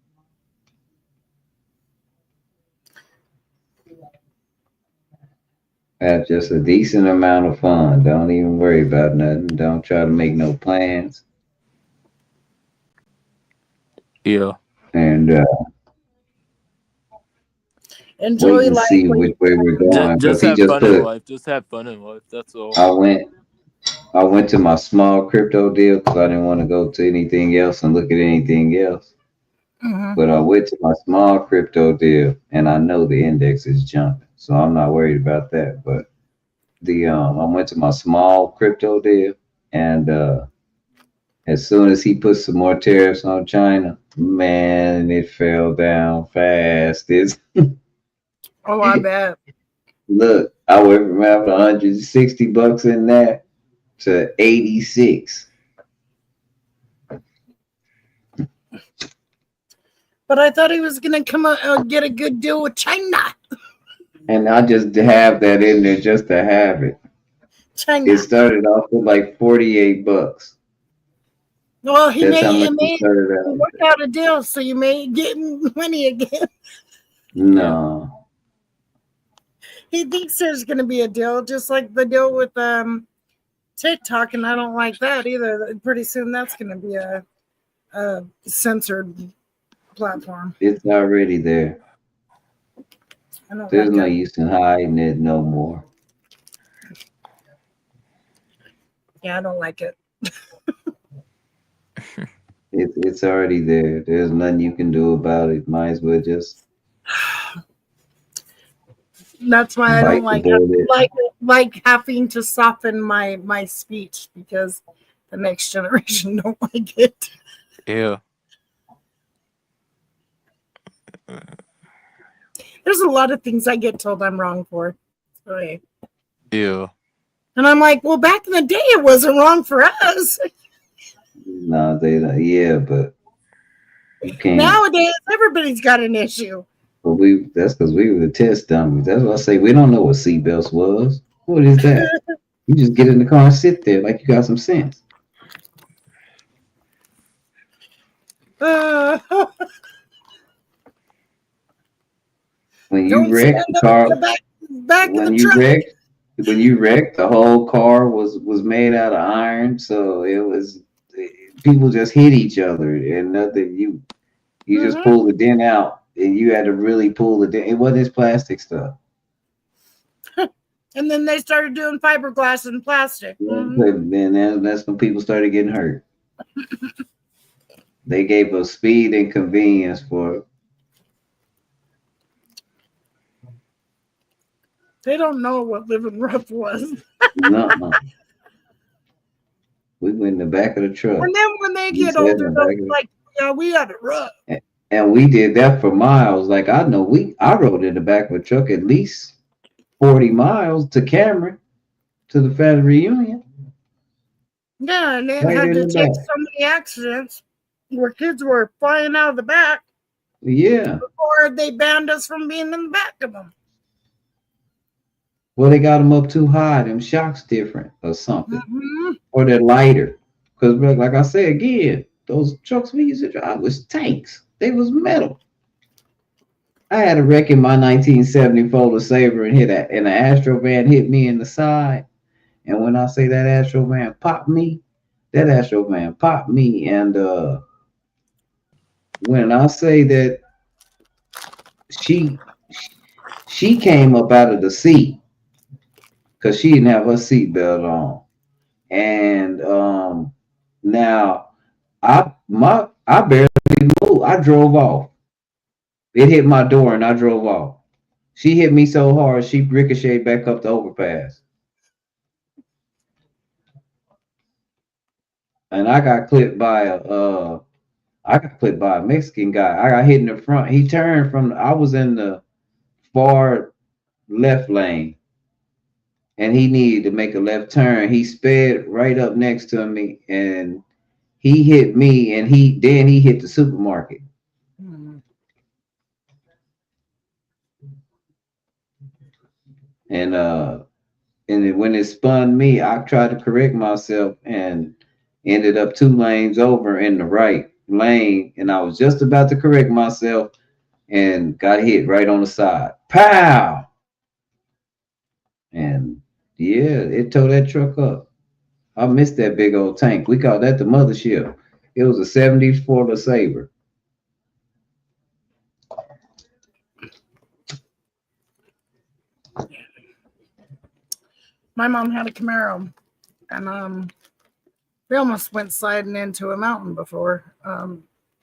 Have just a decent amount of fun. Don't even worry about nothing. Don't try to make no plans. Yeah. And Enjoy wait and life see when which you way we're can. going. Because Just he have just fun in put, life. Just have fun in life. That's all. I went to my small crypto deal because I didn't want to go to anything else and look at anything else. Mm-hmm. But I went to my small crypto deal and I know the index is jumping. So I'm not worried about that. But I went to my small crypto deal and as soon as he put some more tariffs on China, man, it fell down fast. Oh, I bet. Look, I went from having $160 in there to 86. But I thought he was going to come out get a good deal with China. And I just have that in there just to have it. China. It started off with like $48. Well, he That's how much may it started out. work out a deal, so you may get money again. No. He thinks there's going to be a deal, just like the deal with TikTok, and I don't like that either. Pretty soon, that's going to be a censored platform. It's already there. I don't There's like no it. use in hiding it no more. Yeah, I don't like it. It's already there. There's nothing you can do about it. Might as well just. That's why I don't Bite the bullet. like having to soften my speech because the next generation don't like it. Yeah. There's a lot of things I get told I'm wrong for. Okay. Yeah. And I'm like, well, back in the day, it wasn't wrong for us. No, they don't. Yeah, but you can't. Nowadays, everybody's got an issue. But that's because we were the test dummies. That's why I say we don't know what seatbelts was. What is that? You just get in the car and sit there like you got some sense. When you wrecked the car, when you wrecked, the whole car was made out of iron, so people just hit each other and nothing. You just pull the dent out and you had to really pull it down. It wasn't this plastic stuff. And then they started doing fiberglass and plastic. Then that's when people started getting hurt. They gave us speed and convenience for. They don't know what living rough was. No. We went in the back of the truck. And then when they get older, they'll be like, yeah, we had it rough. And we did that for miles. Like I rode in the back of a truck at least 40 miles to Cameron, to the family reunion. Yeah, and it had to take so many accidents where kids were flying out of the back. Yeah. Before they banned us from being in the back of them. Well, they got them up too high. Them shocks different or something. Or they're lighter. Because like I said again, those trucks we used to drive was tanks. They was metal. I had a wreck in my 1974 LeSabre and an Astro van hit me in the side. And when I say that Astro van popped me, and when I say that she came up out of the seat because she didn't have her seatbelt on. And now I barely moved. I drove off. It hit my door and I drove off. She hit me so hard she ricocheted back up the overpass. And I got clipped by a Mexican guy. I got hit in the front. He turned I was in the far left lane. And he needed to make a left turn. He sped right up next to me and he hit me and he hit the supermarket. And then when it spun me, I tried to correct myself and ended up 2 lanes over in the right lane. And I was just about to correct myself and got hit right on the side. Pow! And yeah, it tore that truck up. I missed that big old tank. We called that the mothership. It was a 74 LeSabre. My mom had a Camaro, and we almost went sliding into a mountain before.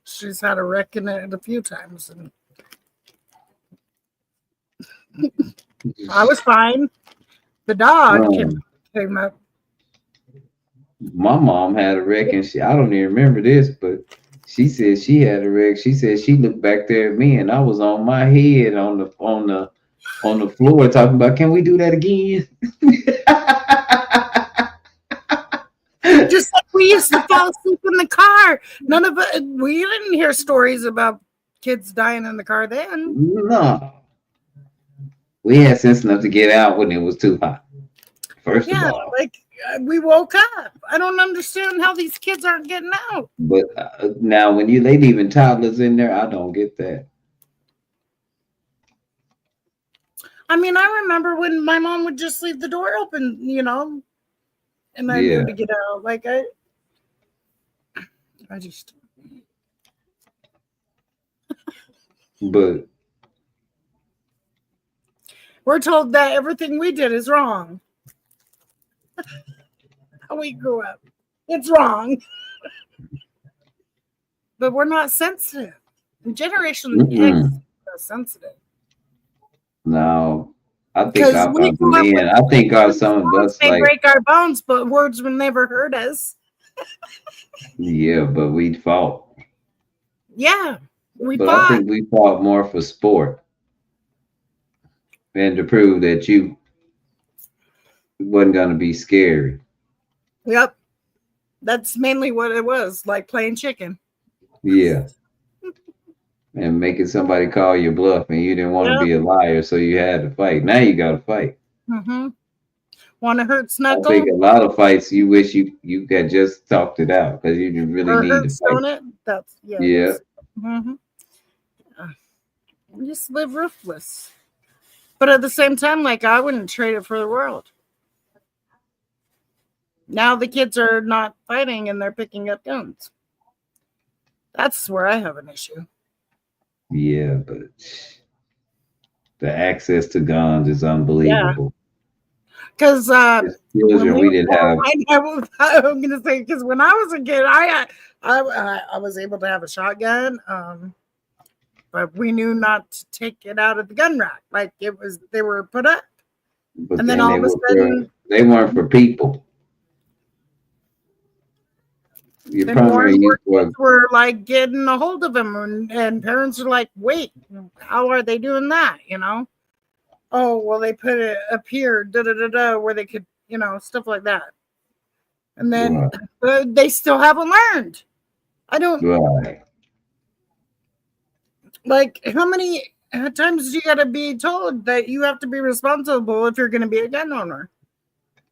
She's had a wreck in it a few times, and I was fine. The dog came up. My mom had a wreck, and I don't even remember this, but she said she had a wreck. She said she looked back there at me, and I was on my head on the floor talking about, can we do that again? Just like we used to fall asleep in the car. We didn't hear stories about kids dying in the car then. No. We had sense enough to get out when it was too hot. First of all. Like we woke up. I don't understand how these kids aren't getting out. But now when they leaving toddlers in there, I don't get that. I mean, I remember when my mom would just leave the door open, and I knew to get out. Like I just. But we're told that everything we did is wrong. How we grew up. It's wrong. But we're not sensitive. Generation X is sensitive. No, I think some of us may break our bones, but words will never hurt us. Yeah, but we fought. Yeah, we but fought. I think we fought more for sport and to prove that you wasn't gonna be scary. Yep, that's mainly what it was, like playing chicken. Yeah. And making somebody call you bluff, and you didn't want to be a liar, so you had to fight. Now you got to fight. Want to hurt Snuggle? I think a lot of fights you wish you had just talked it out because you didn't really need to fight. It? That's yeah. Just live ruthless, but at the same time, like I wouldn't trade it for the world. Now the kids are not fighting and they're picking up guns. That's where I have an issue. Yeah, but the access to guns is unbelievable. Because As children, we didn't have. I'm gonna say because when I was a kid, I was able to have a shotgun, but we knew not to take it out of the gun rack. Like they were put up, But and then then all of a sudden they weren't for people. Your then more primary and more use kids were like getting a hold of them, and parents are like, "Wait, how are they doing that?" You know? Oh, well, they put it up here, da da da da, where they could, stuff like that. And then they still haven't learned. I don't like how many times do you got to be told that you have to be responsible if you're going to be a gun owner?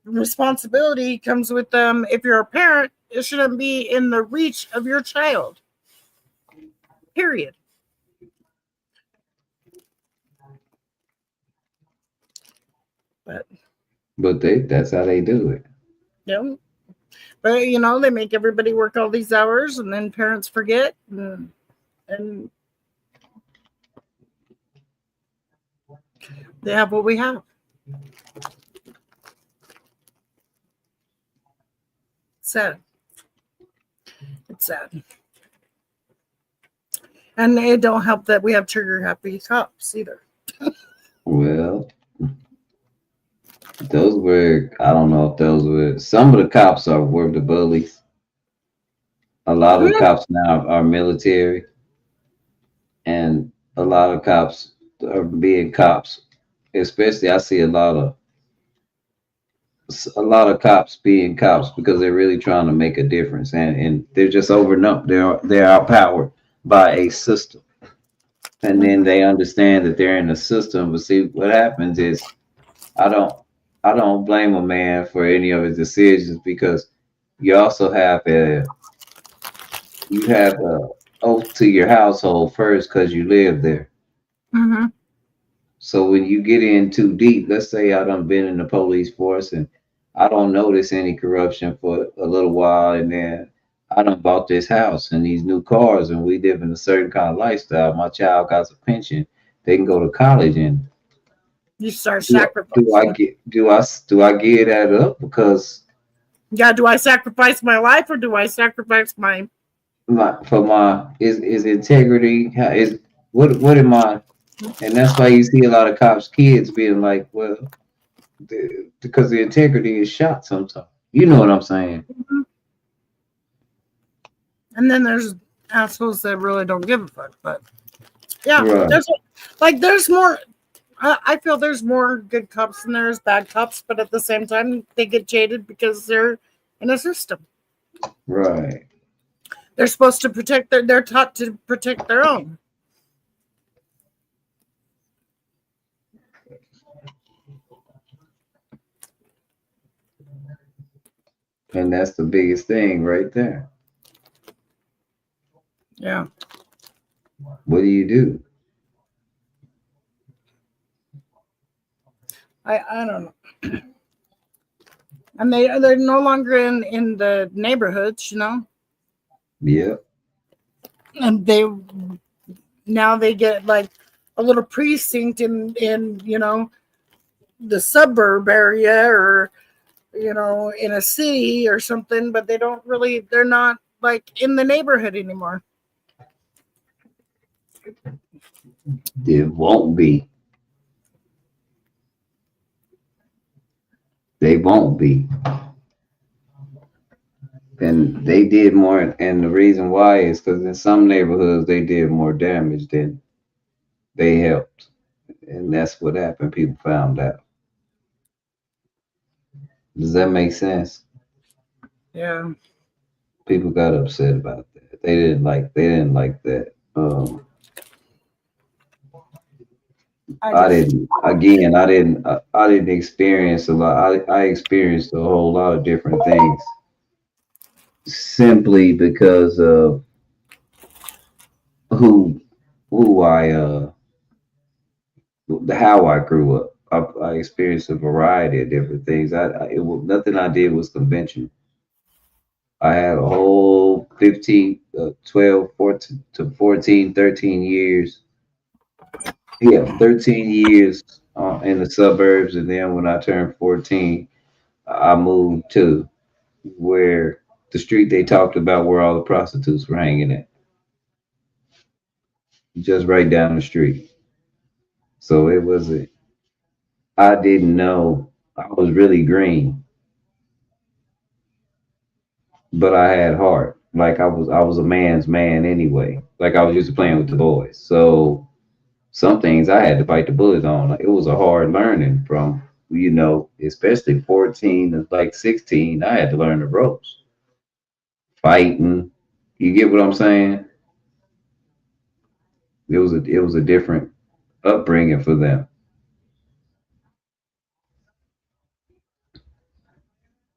Responsibility comes with them. If you're a parent, it shouldn't be in the reach of your child. Period. But that's how they do it. Yeah. But they make everybody work all these hours, and then parents forget, and they have what we have. Sad. It's sad. And it don't help that we have trigger happy cops either. Well, those were, I don't know if those were, some of the cops were the bullies. A lot of the cops now are military, and a lot of cops are being cops. Especially, I see a lot of cops being cops because they're really trying to make a difference, and they're just overnumbed. They're outpowered by a system, and then they understand that they're in a system. But see, what happens is, I don't blame a man for any of his decisions, because you also have a oath to your household first because you live there. Mm-hmm. So when you get in too deep, let's say I done been in the police force and I don't notice any corruption for a little while, and then I done bought this house and these new cars, and we live in a certain kind of lifestyle. My child got a pension, they can go to college, and you start sacrificing. Do I get that up? Because do I sacrifice my life, or do I sacrifice my is integrity? What am I? And that's why you see a lot of cops' kids being like, well, because the integrity is shot sometimes. You know what I'm saying? Mm-hmm. And then there's assholes that really don't give a fuck. But yeah, there's more. I feel there's more good cops than there's bad cops, but at the same time, they get jaded because they're in a system. Right. They're supposed to protect they're taught to protect their own. And that's the biggest thing right there. Yeah. What do you do? I don't know. And they're no longer in the neighborhoods, Yeah. And now they get like a little precinct in the suburb area, or in a city or something, but they're not like in the neighborhood anymore. It won't be. They won't be. And they did more, and the reason why is because in some neighborhoods they did more damage than they helped. And that's what happened. People found out. Does that make sense? Yeah. People got upset about that. They didn't like that. I didn't experience a lot. I experienced a whole lot of different things simply because of how I grew up. I experienced a variety of different things. Nothing I did was conventional. I had a whole 12, 14 to 14, 13 years Yeah, 13 years in the suburbs, and then when I turned 14, I moved to where the street they talked about where all the prostitutes were hanging at, just right down the street. So it was I didn't know I was really green, but I had heart. Like I was a man's man anyway. Like I was used to playing with the boys. So some things I had to bite the bullet on. Like, it was a hard learning from, especially 14 to like 16. I had to learn the ropes, fighting. You get what I'm saying? It was a different upbringing for them.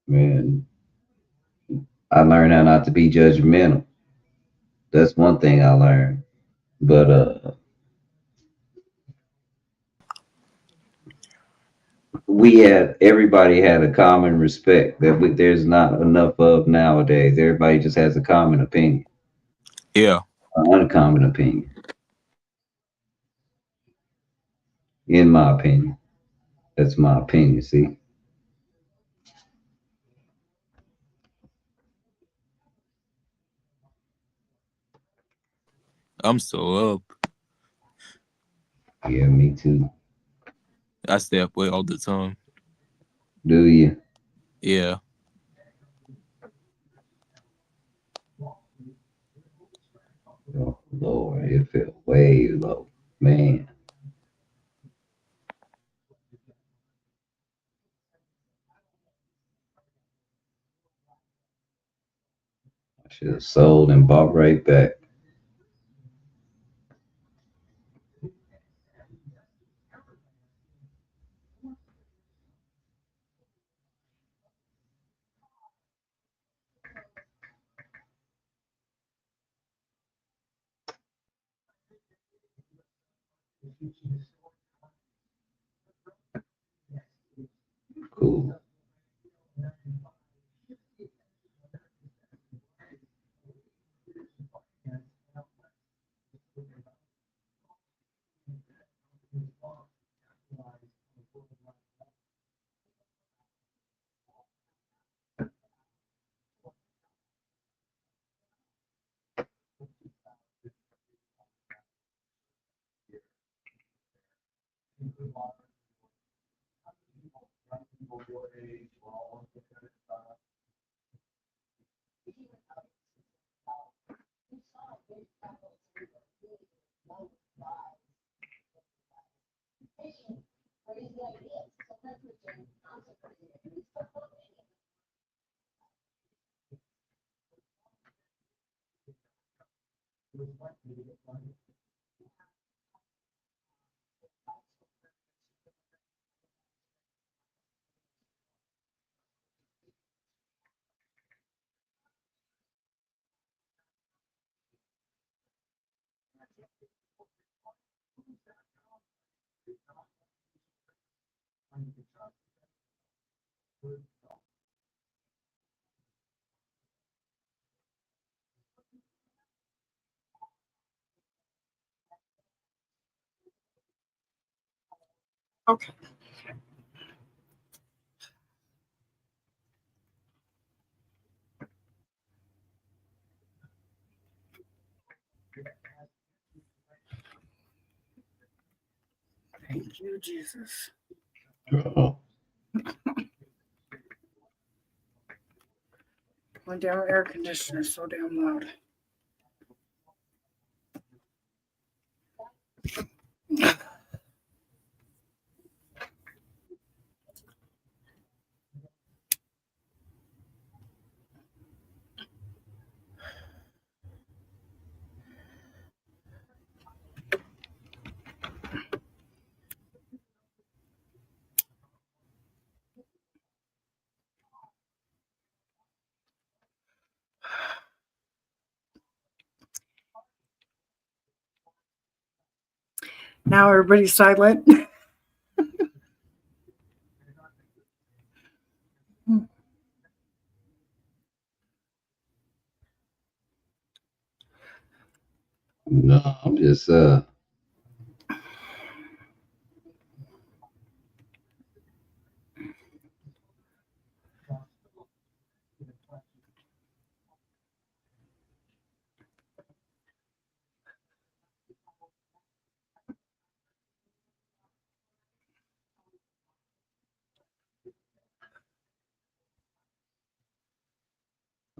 Man, I learned how not to be judgmental. That's one thing I learned. But everybody had a common respect that there's not enough of nowadays. Everybody just has a common opinion, Yeah. an uncommon opinion, in my opinion. That's my opinion. See, I'm so up. yeah, me too. I stay up way all the time. Do you? Yeah. Oh Lord, it felt way low, man. I should have sold and bought right back. Cool. Okay. Thank you, Jesus. My damn air conditioner is so damn loud. Now everybody's silent. No, I'm just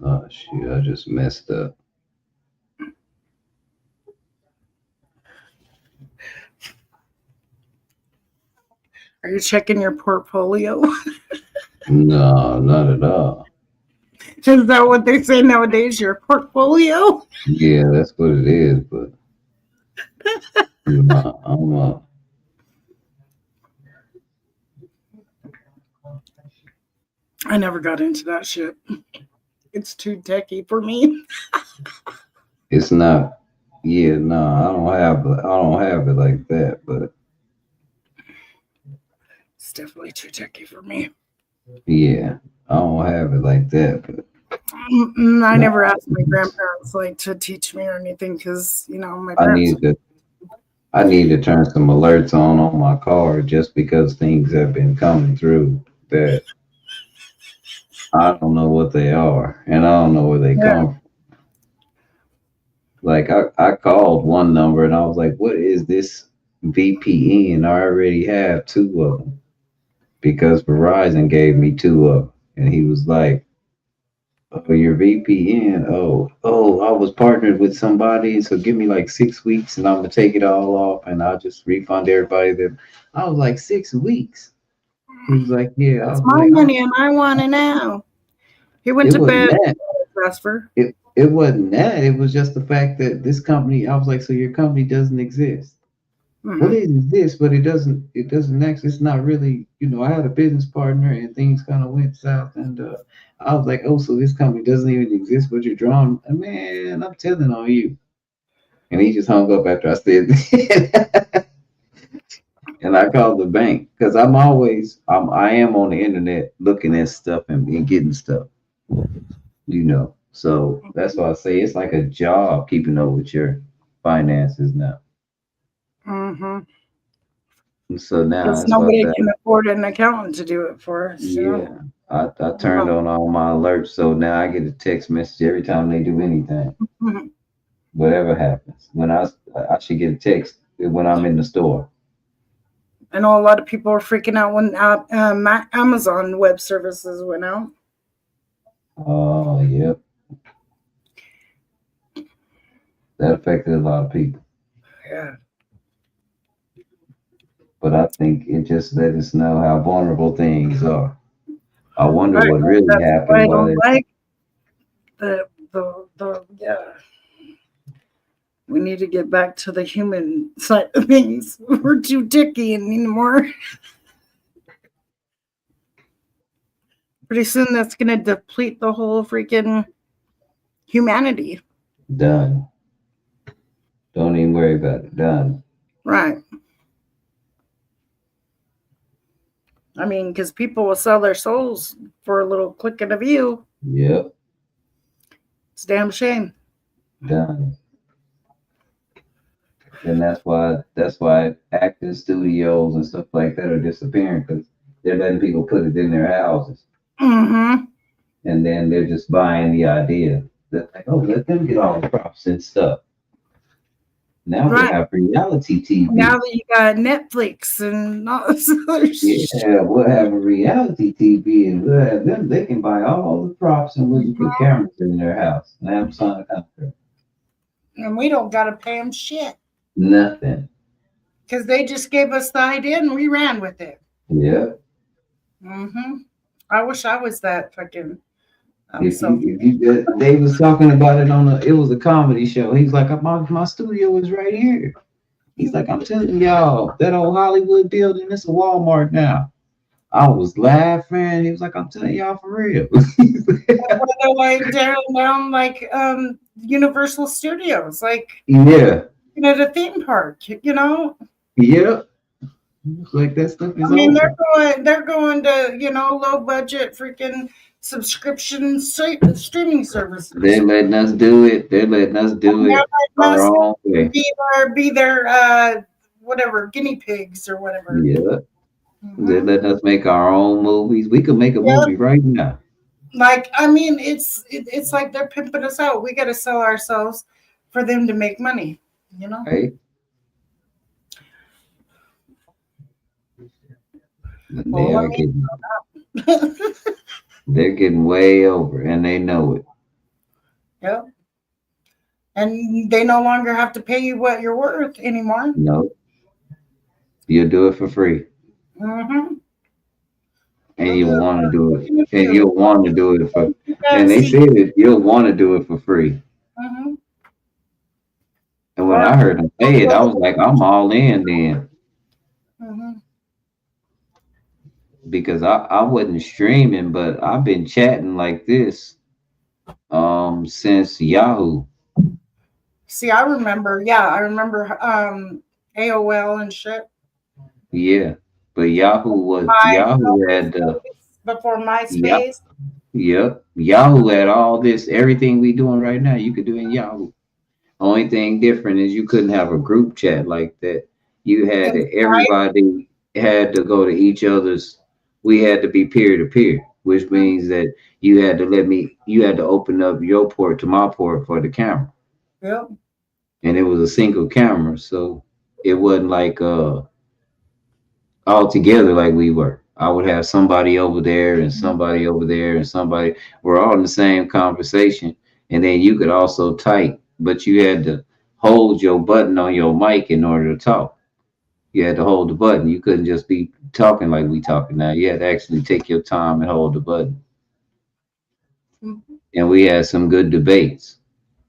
Oh shit, I just messed up. Are you checking your portfolio? No, not at all. Is that what they say nowadays? Your portfolio? Yeah, that's what it is, but I'm I never got into that shit. It's too techie for me. it's not. Yeah, no, I don't have it like that, but It's definitely too techie for me. yeah, I don't have it like that, but I never asked my grandparents like to teach me or anything because my I parents. need to turn some alerts on my car just because things have been coming through that I don't know what they are and I don't know where they come from. Like I called one number and I was like, what is this VPN? I already have 2 of them because Verizon gave me 2 of them. And he was like, oh, your VPN. Oh, I was partnered with somebody. So give me like 6 weeks and I'm going to take it all off and I'll just refund everybody that. I was like, 6 weeks. He was like, yeah. It's my money and I want it now. He went to bed. It wasn't that. It was just the fact that this company, I was like, so your company doesn't exist. Well, it exists, but it doesn't actually, it's not really, I had a business partner and things kind of went south. And I was like, oh, so this company doesn't even exist, but you're drawing, man, I'm telling on you. And he just hung up after I said that. And I called the bank because I am on the internet looking at stuff and getting stuff, So that's why I say it's like a job keeping up with your finances now. So now Because nobody can afford an accountant to do it for us. Yeah, I turned on all my alerts, so now I get a text message every time they do anything, whatever happens. When I should get a text when I'm in the store. I know a lot of people are freaking out when Amazon Web Services went out. Oh, yep. That affected a lot of people. Yeah. But I think it just let us know how vulnerable things are. I wonder what really happened. I don't like the we need to get back to the human side of things. We're too ticky anymore. Pretty soon that's going to deplete the whole freaking humanity. Done. Don't even worry about it. Done. Right. I mean, because people will sell their souls for a little click of a view. Yep. It's a damn shame. Done. And that's why acting studios and stuff like that are disappearing because they're letting people put it in their houses. Mm-hmm. And then they're just buying the idea that like, oh, let them get all the props and stuff. Now we have reality TV. Now that you got Netflix and all this other shit. Yeah, we'll have a reality TV and we'll have them. They can buy all the props and we'll put cameras in their house and have them sign a contract. And we don't got to pay them shit. Nothing. Because they just gave us the idea and we ran with it. Yeah. Mm-hmm. I wish I was that fucking. They was talking about it it was a comedy show. He's like, my studio is right here. He's like, I'm telling y'all, that old Hollywood building, it's a Walmart now. I was laughing. He was like, I'm telling y'all for real. They're like down like Universal Studios, like yeah, at a theme park, Yeah. Like that stuff is. I mean, they're going to low budget freaking subscription streaming services. They're letting us do it. They're letting us do it our own way. Be their whatever guinea pigs or whatever. Yeah. They're letting us make our own movies. We could make a movie right now. Like, I mean, it's like they're pimping us out. We got to sell ourselves for them to make money, Right. They're getting way over and they know it. Yep. And they no longer have to pay you what you're worth anymore. No, you'll do it for free, Mm-hmm. and you'll want to do it, and you'll want to do it for. And they said that you'll want to do it for free. Mm-hmm. And when I heard them say it, I was like, I'm all in then. Mm-hmm. Because I wasn't streaming, but I've been chatting like this since Yahoo. See, I remember. Yeah, I remember AOL and shit. Yeah, but Yahoo had before MySpace. Yep. Yahoo had all this, everything we doing right now, you could do in Yahoo. Only thing different is you couldn't have a group chat like that. You had to, everybody had to go to each other's. We had to be peer to peer, which means that you had to open up your port to my port for the camera. Yep. And it was a single camera, so it wasn't like all together like we were. I would have somebody over there and somebody over there and somebody. We're all in the same conversation, and then you could also type, but you had to hold your button on your mic in order to talk. You had to hold the button. You couldn't just be talking like we talking now. You had to actually take your time and hold the button. And we had some good debates.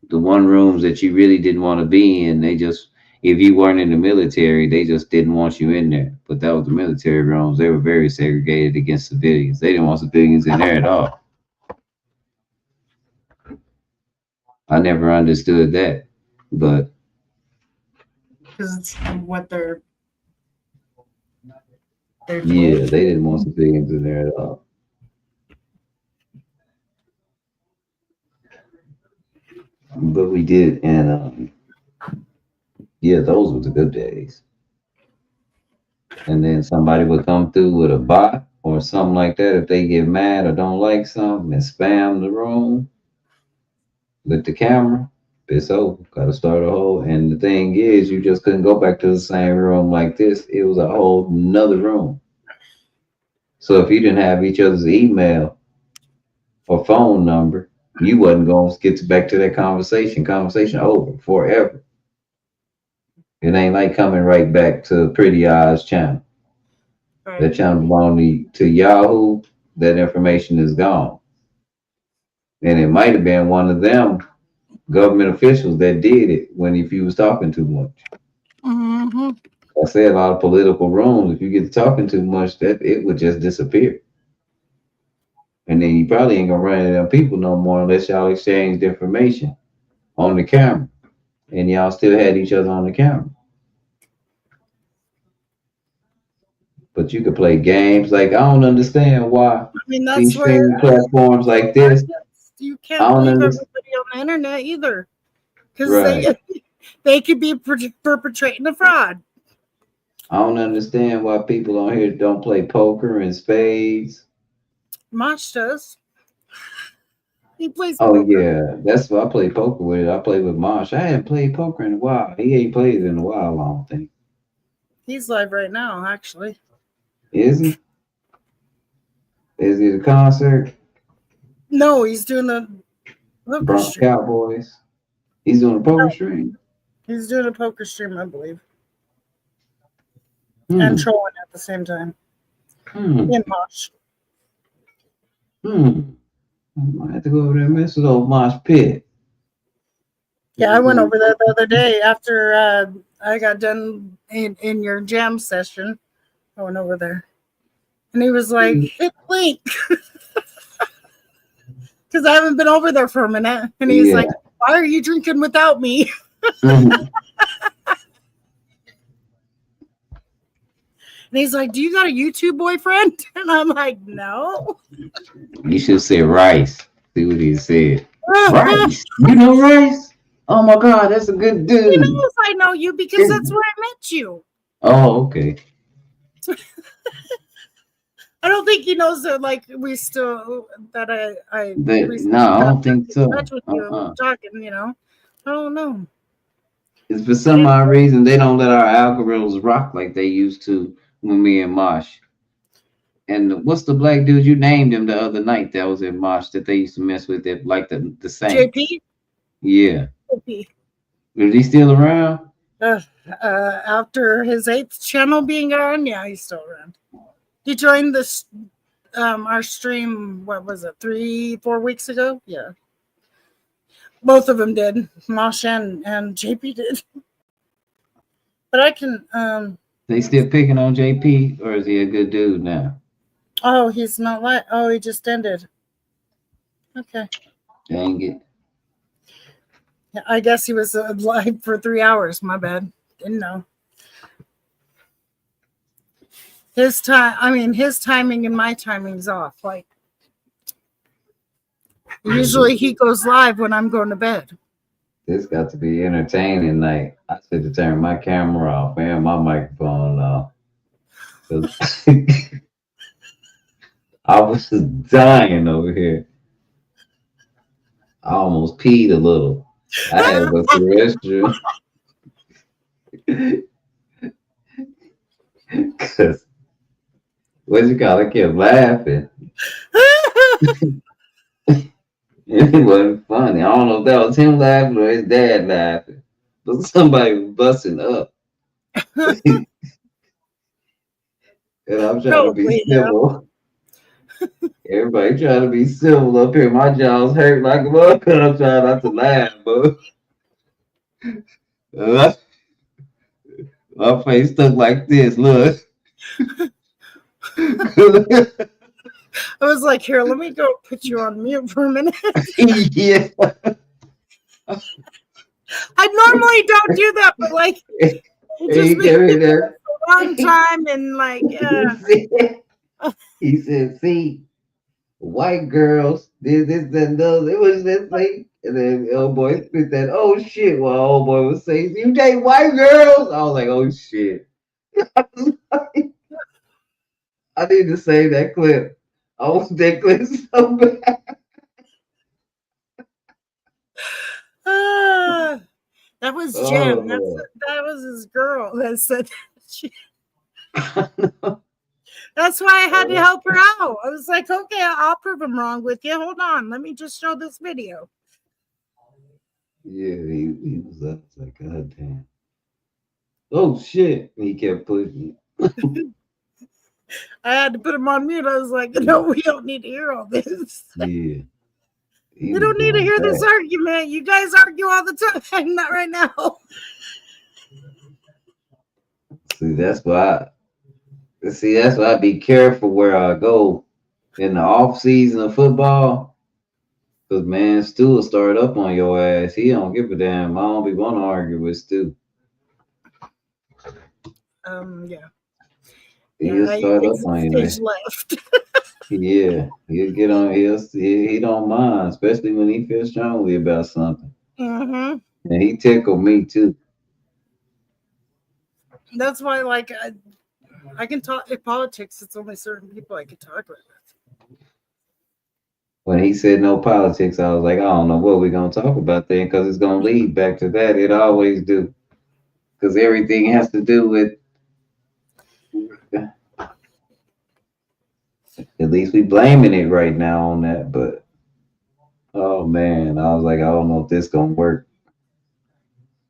The one rooms that you really didn't want to be in, they just, if you weren't in the military, they just didn't want you in there. But that was the military rooms. They were very segregated against civilians. They didn't want civilians in there at all. I never understood that, but because it's what they're yeah, they didn't want civilians in there at all. But we did, and yeah, those were the good days. And then somebody would come through with a bot or something like that if they get mad or don't like something and spam the room with the camera. It's over. Got to start a whole. And the thing is, you just couldn't go back to the same room like this. It was a whole nother room. So if you didn't have each other's email or phone number, you wasn't going to get back to that conversation. Conversation over forever. It ain't like coming right back to Prettyeyez channel. Right. That channel belonged to Yahoo. That information is gone. And it might have been one of them government officials that did it if you was talking too much. Mm-hmm. I say a lot of political rooms, if you get to talking too much, that it would just disappear. And then you probably ain't gonna run into them people no more unless y'all exchanged information on the camera. And y'all still had each other on the camera. But you could play games. Like, I don't understand why these streaming platforms like this. You can't believe everybody on the internet either. Because they could be perpetrating a fraud. I don't understand why people on here don't play poker and spades. Mosh does. He plays poker. Oh, yeah. That's what I play poker with. I play with Mosh. I haven't played poker in a while. He ain't played it in a while, I don't think. He's live right now, actually. Is he? Is it a concert? No, he's doing a poker stream. Cowboys. He's doing a poker stream. He's doing a poker stream, I believe. And trolling at the same time. In Mosh. I might have to go over there and mess with old Mosh Pit. Yeah, I went over there the other day after I got done in your jam session. I went over there. And he was like, hit link. Because I haven't been over there for a minute. And he's like, why are you drinking without me? And he's like, do you got a YouTube boyfriend? And I'm like, no. You should say Rice. See what he said. Rice. You know Rice? Oh my God, that's a good dude. He knows I know you because that's where I met you. Oh, okay. I don't think he knows that, like, we still, that I no, I don't think so. With you, talking, you know. I don't know. It's for some odd reason they don't let our algorithms rock like they used to when me and Mosh. And what's the black dude you named him the other night that was in Mosh that they used to mess with it like the same? JP? Yeah. JP. Is he still around? After his 8th channel being on, yeah, he's still around. He joined this our stream, what was it, 3-4 weeks ago? Yeah. Both of them did. Mosh and JP did. But I can They still picking on JP, or is he a good dude now? oh, he's not he just ended. Okay. Dang it. I guess he was live for 3 hours. My bad. Didn't know. His timing and my timing's off. Like, usually he goes live when I'm going to bed. This got to be entertaining night. I should have turned my camera off and my microphone off. I was just dying over here. I almost peed a little. I had to go to the restroom. Because, what you call it, I kept laughing. It wasn't funny. I don't know if that was him laughing or his dad laughing. But somebody was busting up. And I'm trying to be civil. Everybody trying to be civil up here. My jaw's hurt like a motherfucker. I'm trying not to laugh, but my face stuck like this. Look. I was like, here, let me go put you on mute for a minute. Yeah. I normally don't do that, but like, it just makes it a long time and like, He said, see, white girls did this and those. It was this thing. And then old boy spit that, oh shit, while old boy was saying, you date white girls? I was like, oh shit. I need to save that clip. I want that clip so bad. That was Jim. That was his girl that said that. That's why I had to help her out. I was like, okay, I'll prove him wrong with you. Hold on. Let me just show this video. Yeah, he was up. It's like, God damn. Oh shit. And he kept pushing. I had to put him on mute. I was like, no, we don't need to hear all this. Yeah. We don't need to hear this argument. You guys argue all the time. Not right now. See, that's why I be careful where I go in the off season of football. Cause man, Stu will start up on your ass. He don't give a damn. I don't be want to argue with Stu. Yeah. He'll start up on you. Left. Yeah, he'll get on. He don't mind, especially when he feels strongly about something. Mm-hmm. And he tickled me too. That's why, like, I can talk in politics. It's only certain people I can talk with. When he said no politics, I was like, I don't know what we're gonna talk about then, because it's gonna lead back to that. It always do, because everything has to do with. At least we blaming it right now on that, but oh man, I was like, I don't know if this gonna work.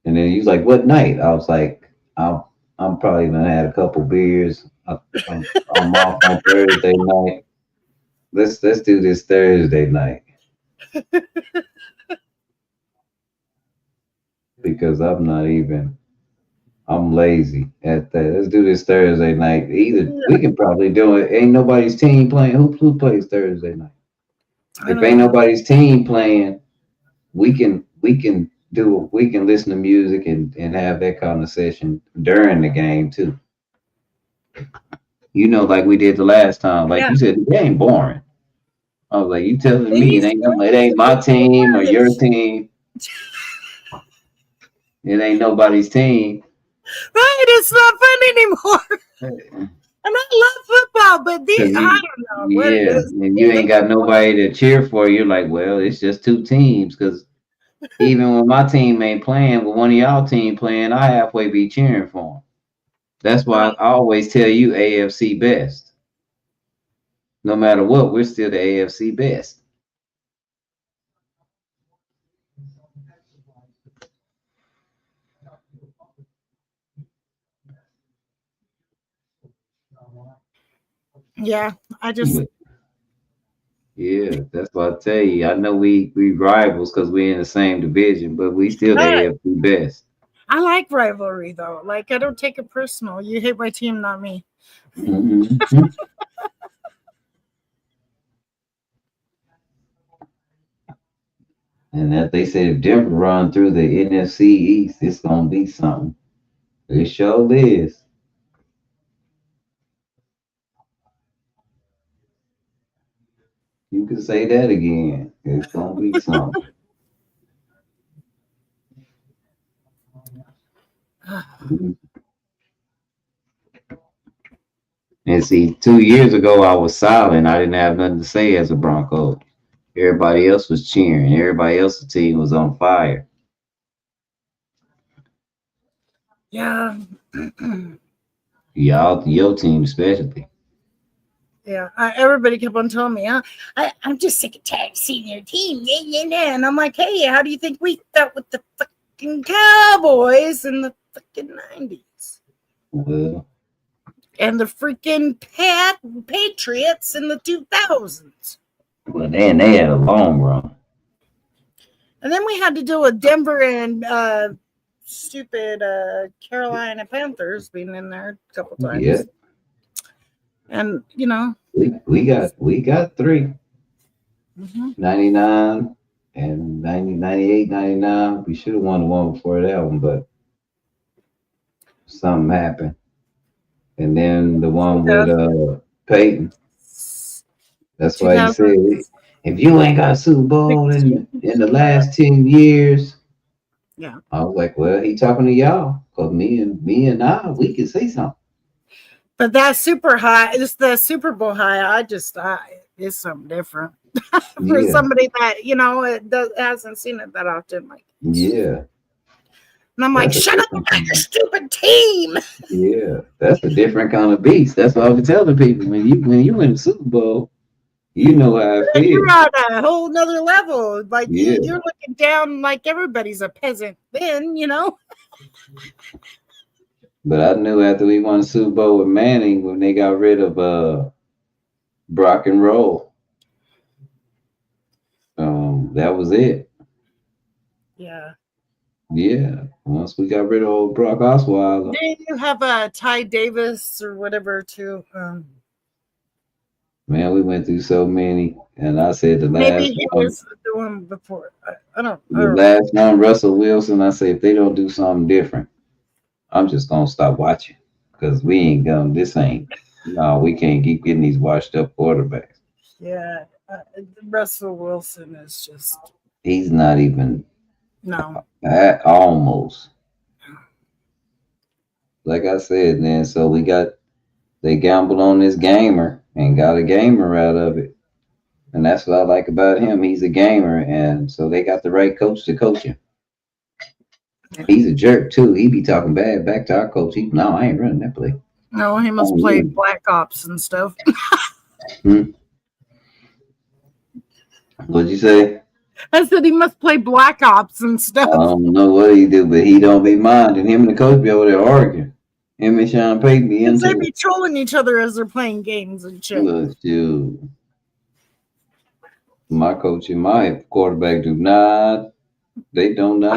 And then he was like, "What night?" I was like, I'm probably gonna had a couple beers. I'm off on Thursday night. Let's do this Thursday night because I'm lazy at that. Let's do this Thursday night. We can probably do it. Ain't nobody's team playing. Who plays Thursday night? If ain't nobody's team playing, we can listen to music and have that conversation during the game too. You know, like we did the last time. Like you said, the game boring. I was like, you telling me it ain't my team or your team. It ain't nobody's team. Right, it's not fun anymore. And I love football, but I don't know what it is. And you ain't got nobody to cheer for. You're like, well, it's just two teams. Because even when my team ain't playing, with one of y'all team playing, I halfway be cheering for them. That's why I always tell you AFC best. No matter what, we're still the AFC best. Yeah, I just Yeah, that's what I tell you. I know we rivals because we're in the same division, but we still the right. AFC best. I like rivalry though. Like I don't take it personal. You hate my team, not me. Mhm. And that they said if Denver run through the NFC East, it's gonna be something. It sure is. You can say that again. It's gonna be something. And see, 2 years ago I was silent. I didn't have nothing to say as a Bronco. Everybody else was cheering. Everybody else's team was on fire. Yeah. Y'all, your team especially. Yeah, everybody kept on telling me, I'm just sick and tired of seeing your team. Yeah, yeah, yeah. And I'm like, hey, how do you think we felt with the fucking Cowboys in the fucking 90s? Well, and the freaking Patriots in the 2000s. Well, then they had a long run. And then we had to deal with Denver and stupid Carolina Panthers being in there a couple times. Yeah. And, you know. We got three. Mm-hmm. 99 and 90, 98, 99. We should have won the one before that one, but something happened. And then the one with Peyton. That's why he said, if you ain't got a Super Bowl in the last 10 years, yeah. I was like, well, he talking to y'all. Because me and I, we can say something. But that super high, it's the Super Bowl high. It's something different for somebody that, you know, hasn't seen it that often. Like, yeah. And I'm like, shut up about your stupid team. Yeah, that's a different kind of beast. That's what I was telling people. When you win the Super Bowl, you know how it feels. You're on a whole nother level. Like Yeah. you're looking down like everybody's a peasant then, you know. But I knew after we won the Super Bowl with Manning, when they got rid of Brock and Roll, that was it. Yeah. Yeah. Once we got rid of old Brock Osweiler. Did you have a Ty Davis or whatever too? Man, we went through so many, and I said the last maybe he one, was the one before. I don't the know. last one, Russell Wilson. I said if they don't do something different, I'm just gonna stop watching because we ain't gonna. This ain't. No, we can't keep getting these washed up quarterbacks. Yeah, Russell Wilson is just. He's not even. No. Almost. Like I said, then so they gambled on this gamer and got a gamer out of it. And that's what I like about him. He's a gamer, and so they got the right coach to coach him. He's a jerk too. He be talking bad back to our coach. No, I ain't running that play. No, he must play Black Ops and stuff. What'd you say? I said he must play Black Ops and stuff. I don't know what he do, but he don't be minding. Him and the coach be over there arguing. Him and Sean Payton be into They be trolling each other as they're playing games and shit. Look, dude. My coach and my quarterback do not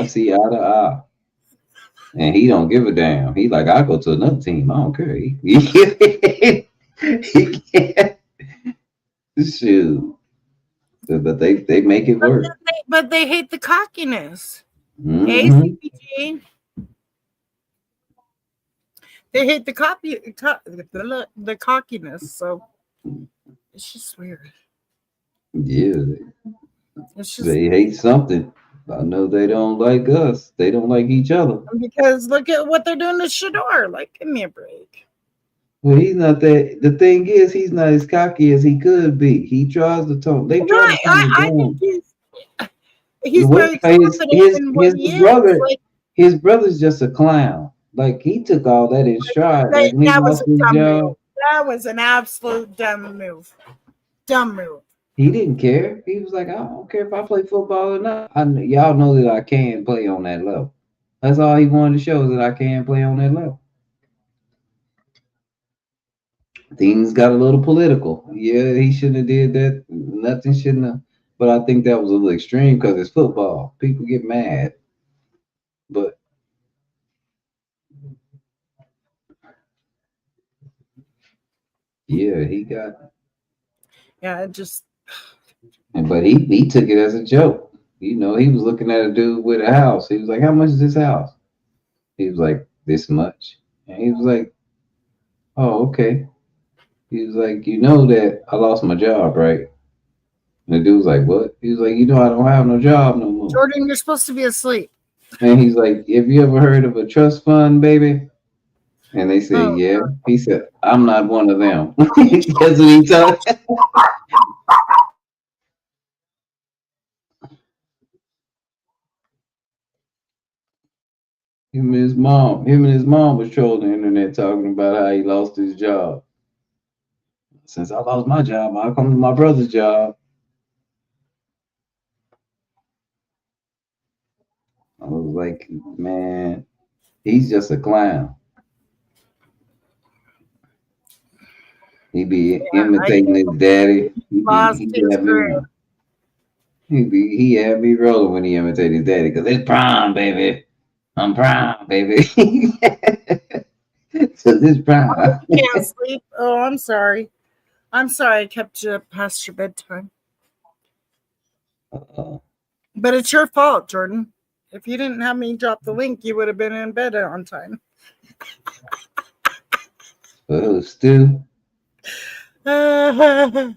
see eye to eye. And he don't give a damn. He like, I'll go to another team. I don't care. He can't. Shoot. But they make it work. But they hate the cockiness. Mm-hmm. Hey, CPG. They hate the cockiness. So it's just weird. Yeah. It's just, they hate something. I know they don't like us. They don't like each other. Because look at what they're doing to Shador. Like, give me a break. Well, he's not that. The thing is, he's not as cocky as he could be. He tries to talk. They try to tone him I down. think he's very confident in what he brother, is. Like, his brother's just a clown. Like, he took all that in stride. Like, that was a dumb move. That was an absolute dumb move. Dumb move. He didn't care. He was like, I don't care if I play football or not. Y'all know that I can play on that level. That's all he wanted to show, is that I can play on that level. Things got a little political. Yeah, he shouldn't have did that. Nothing shouldn't have. But I think that was a little extreme because it's football. People get mad. But yeah, he got. Yeah, it just. But he took it as a joke. You know, he was looking at a dude with a house. He was like, "How much is this house?" He was like, "This much." And he was like, "Oh, okay." He was like, "You know that I lost my job, right?" And the dude was like, "What?" He was like, "You know I don't have no job no more." Jordan, you're supposed to be asleep. And he's like, "Have you ever heard of a trust fund, baby?" And they said, "Yeah." He said, "I'm not one of them." That's what he told. Him and his mom was trolling the internet talking about how he lost his job. Since I lost my job, I'll come to my brother's job. I was like, man, he's just a clown. He be imitating his daddy. He had me rolling when he imitated his daddy, because it's prime, baby. I'm prime, baby. So this prime. Can't sleep. Oh, I'm sorry. I'm sorry I kept you up past your bedtime. But it's your fault, Jordan. If you didn't have me drop the link, you would have been in bed on time. Oh, Stu. Well,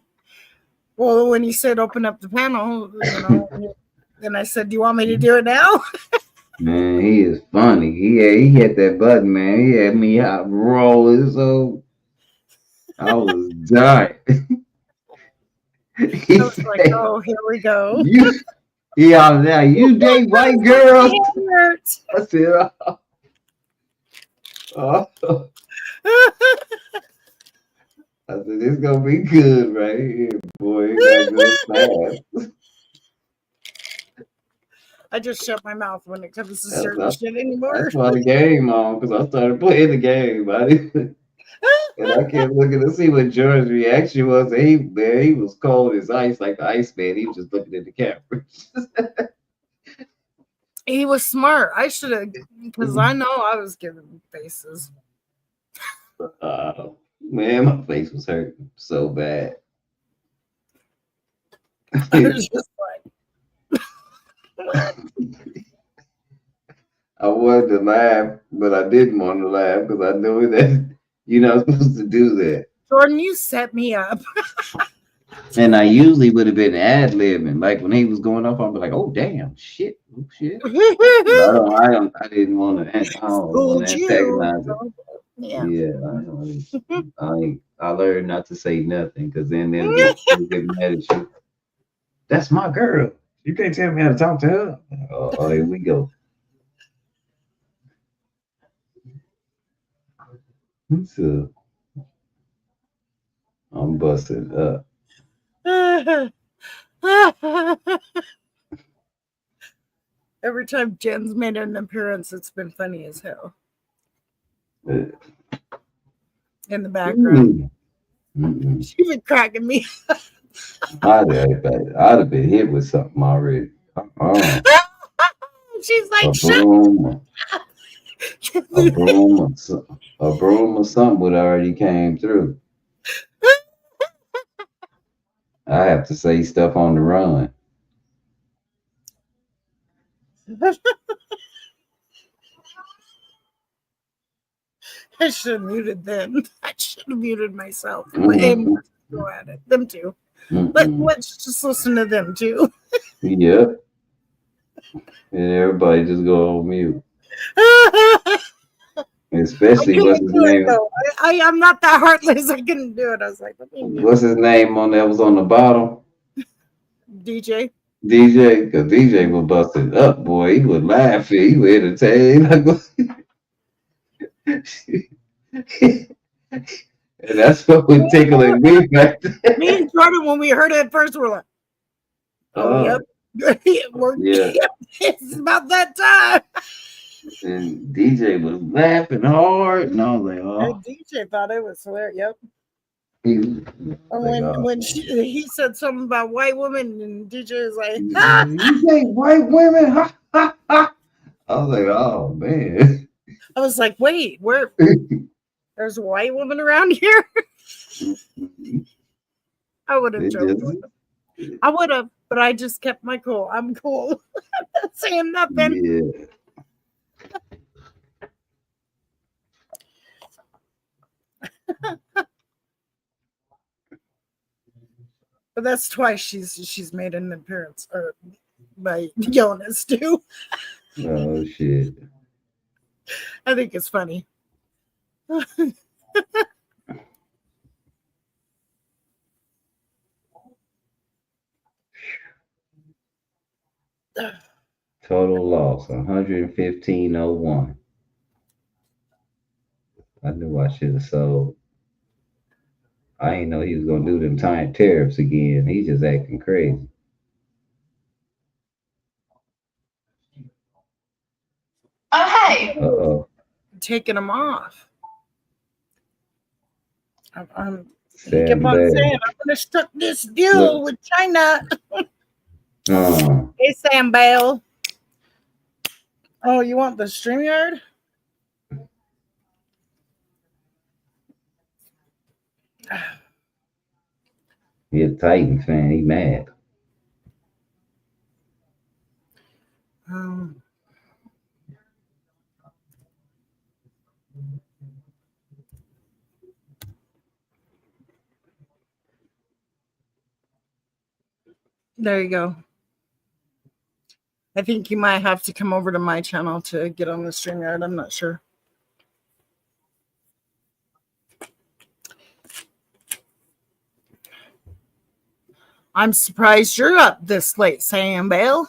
when you said open up the panel, then I said, "Do you want me to do it now?" Man, he is funny. He hit that button, man. He had me out rolling, so I was dying. I was like, "Oh, here we go." You date white girls. I said, oh. I said, "It's gonna be good right here, boy. It's gonna go fast." I just shut my mouth when it comes to certain shit anymore. That's why the game on, because I started playing the game. And I kept looking to see what George's reaction was. And he was cold as ice, like the Iceman. He was just looking at the camera. He was smart. I should have, because I know I was giving faces. Man, my face was hurting so bad. I was just like, I wanted to laugh, but I didn't want to laugh because I knew that you're not supposed to do that. Jordan, you set me up. And I usually would have been ad-libbing. Like when he was going off, I'd be like, "Oh damn, shit, oh shit." I didn't want to antagonize it. Yeah, I learned not to say nothing, because then they'll get mad at you. That's my girl. You can't tell me how to talk to her. Oh, here we go. So I'm busted up. Every time Jen's made an appearance, it's been funny as hell. In the background. She's been cracking me. I'd have been hit with something already. She's like, a broom or something would already came through. I have to say stuff on the run. I should have muted them. I should have muted myself. And go at it. Them too. But let's just listen to them too. Yep. And everybody just go on mute. Especially what's his name? I'm not that heartless. I couldn't do it. I was like, what's his name on that was on the bottom? DJ. Because DJ was busted up, boy. He was laughing. He was entertained. And that's what was tickling me back then. Me and Jordan, when we heard it at first, we're like, "Oh, yep, Yeah. it's about that time." And DJ was laughing hard, and I was like, "Oh." And DJ thought it was hilarious. Yep. He And when he said something about white women, and DJ was like, You say white women? Ha, ha, ha. I was like, oh man. I was like, wait, where? There's a white woman around here? I would have joked with him. I would have, but I just kept my cool. I'm cool. I'm not saying nothing. Yeah. But that's twice she's made an appearance, or by Jonas too. Oh shit. I think it's funny. Total loss, 115.01. I knew I should have sold. I didn't know he was gonna do them time tariffs again. He just acting crazy. Oh, hey. Uh-oh. Taking them off. He Sam kept on Bell. saying, I'm going to struck this deal with China. Hey, Sam Bell. Oh, you want the StreamYard? He a Titans fan. He mad. There you go. I think you might have to come over to my channel to get on the StreamYard. I'm not sure. I'm surprised you're up this late, Sam Bale.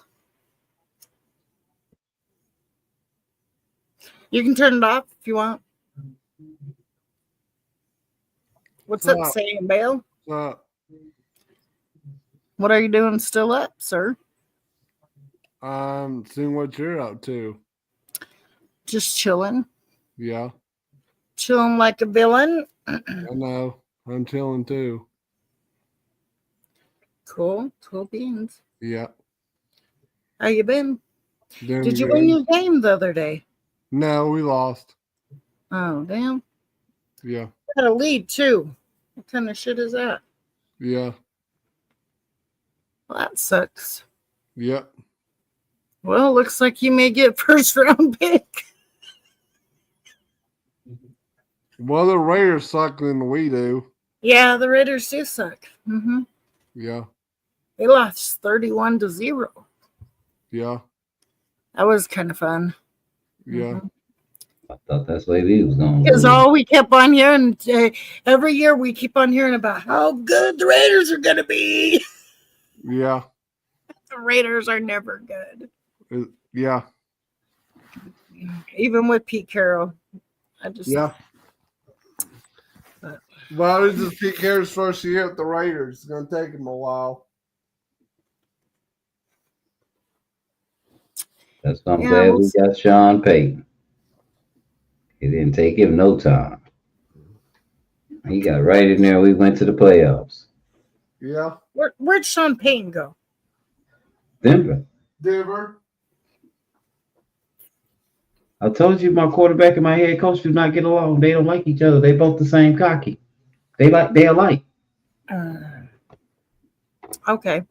You can turn it off if you want. What's up, Sam Bale? What are you doing still up, sir? Seeing what you're up to. Just chilling. Yeah. Chilling like a villain. I know. I'm chilling too. Cool. Cool beans. Yeah. How you been? Doing Did you good. win your game the other day? No, we lost. Oh, damn. Yeah. Got a lead, too. What kind of shit is that? Yeah. Well, that sucks. Yep. Well, looks like you may get first round pick. Well, the Raiders suck than we do. Yeah, the Raiders do suck. Mm-hmm. Yeah. They lost 31-0. Yeah. That was kind of fun. Yeah. I thought that's what he was going to Because do. all we kept on hearing, every year we keep on hearing about how good the Raiders are going to be. Yeah. The Raiders are never good. Yeah. Even with Pete Carroll. Yeah. Well, this is Pete Carroll's first year at the Raiders. It's going to take him a while. That's why I'm glad we got Sean Payton. It didn't take him no time. He got right in there. We went to the playoffs. Yeah. Where'd Sean Payton go? Denver. Denver. I told you my quarterback and my head coach do not get along. They don't like each other. They both the same cocky. They alike. Okay.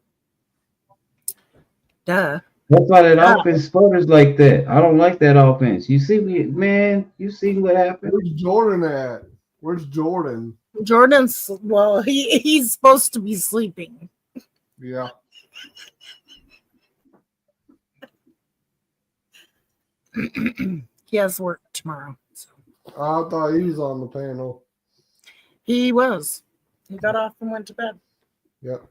Duh. That's why that offense sputters like that. I don't like that offense. You see me, man. You see what happened? Where's Jordan at? Where's Jordan? Jordan's, well, he's supposed to be sleeping. Yeah. He has work tomorrow. So. I thought he was on the panel. He was. He got off and went to bed. Yep.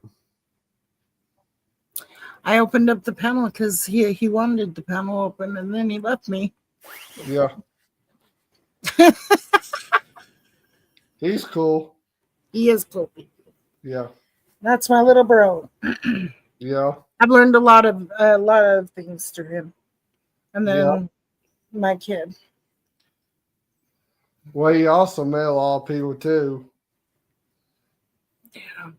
I opened up the panel because he wanted the panel open, and then he left me. Yeah. He's cool. He is cool. Yeah. That's my little bro. Yeah. I've learned a lot of things through him. And then Yeah. my kid. Well, he also met a lot of people too. Yeah.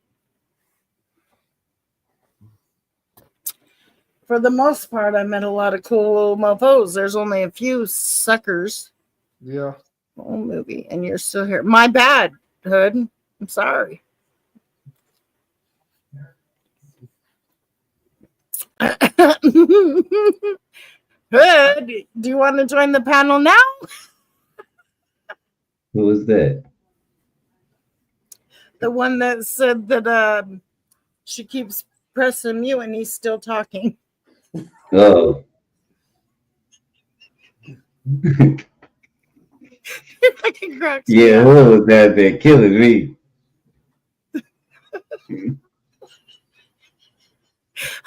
For the most part, I met a lot of cool little mofos. There's only a few suckers. Yeah. Whole movie, and you're still here. My bad, Hood. I'm sorry. Hood, do you want to join the panel now? Who was that? The one that said that she keeps pressing mute and he's still talking. Oh. Yeah, who was that there killing me?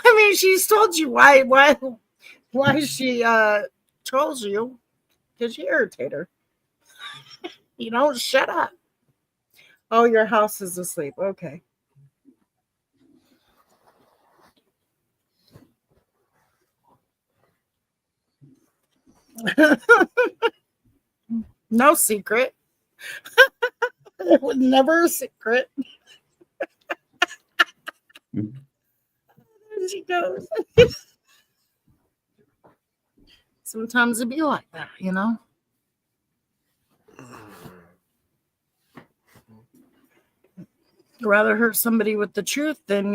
I mean, she's told you why she trolls you, because you irritate her. You don't shut up. Oh, your house is asleep. Okay. No secret. It was never a secret. There she goes. Sometimes it be like that, you know. Rather hurt somebody with the truth than,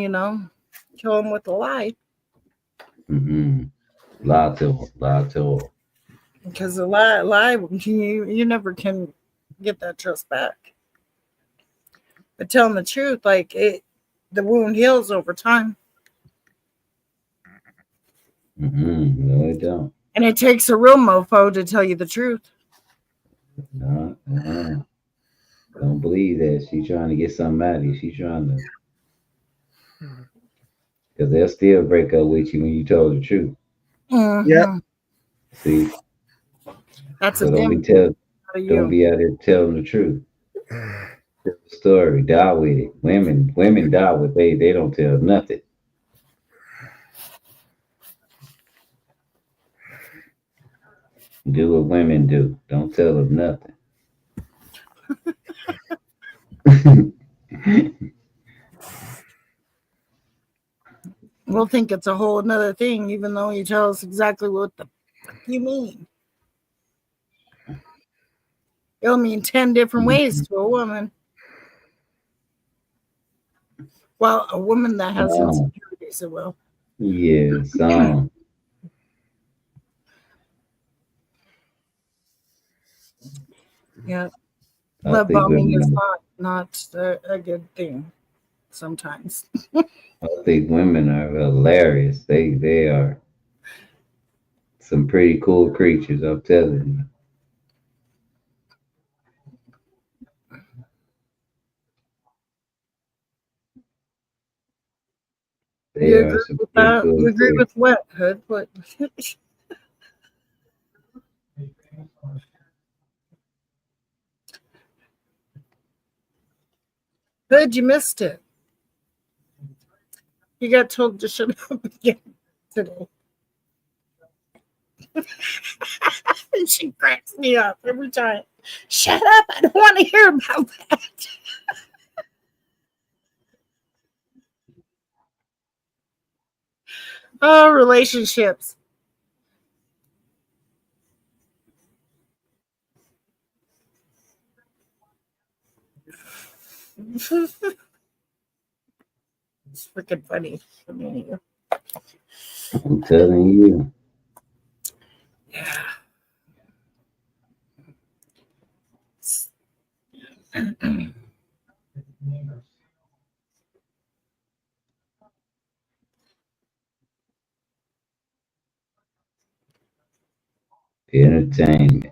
kill them with a lie. Mm-hmm. Lie to her. Because a lie, you never can get that trust back. But telling the truth, the wound heals over time. Mm-hmm. No, it don't. And it takes a real mofo to tell you the truth. No, don't believe that. She's trying to get something out of you. She's trying to. Because they'll still break up with you when you told the truth. Mm-hmm. Yep. See? That's so a don't be out there telling the truth. Tell the story. Die with it. Women die with they don't tell nothing. Do what women do. Don't tell them nothing. We'll think it's a whole another thing, even though you tell us exactly what the fuck you mean. It'll mean 10 different ways to a woman. Well, a woman that has insecurities, it will. Yes. Yeah. I Love think bombing is women, not a good thing sometimes. I think women are hilarious. They are some pretty cool creatures, I'm telling you. They You are agree some with pretty that? cool You agree creatures. with what, Hood? What? Hood, you missed it. You got told to shut up again today. And she cracks me up every time. Shut up. I don't want to hear about that. Oh, relationships. It's freaking funny. I'm telling you. Yeah. Entertainment.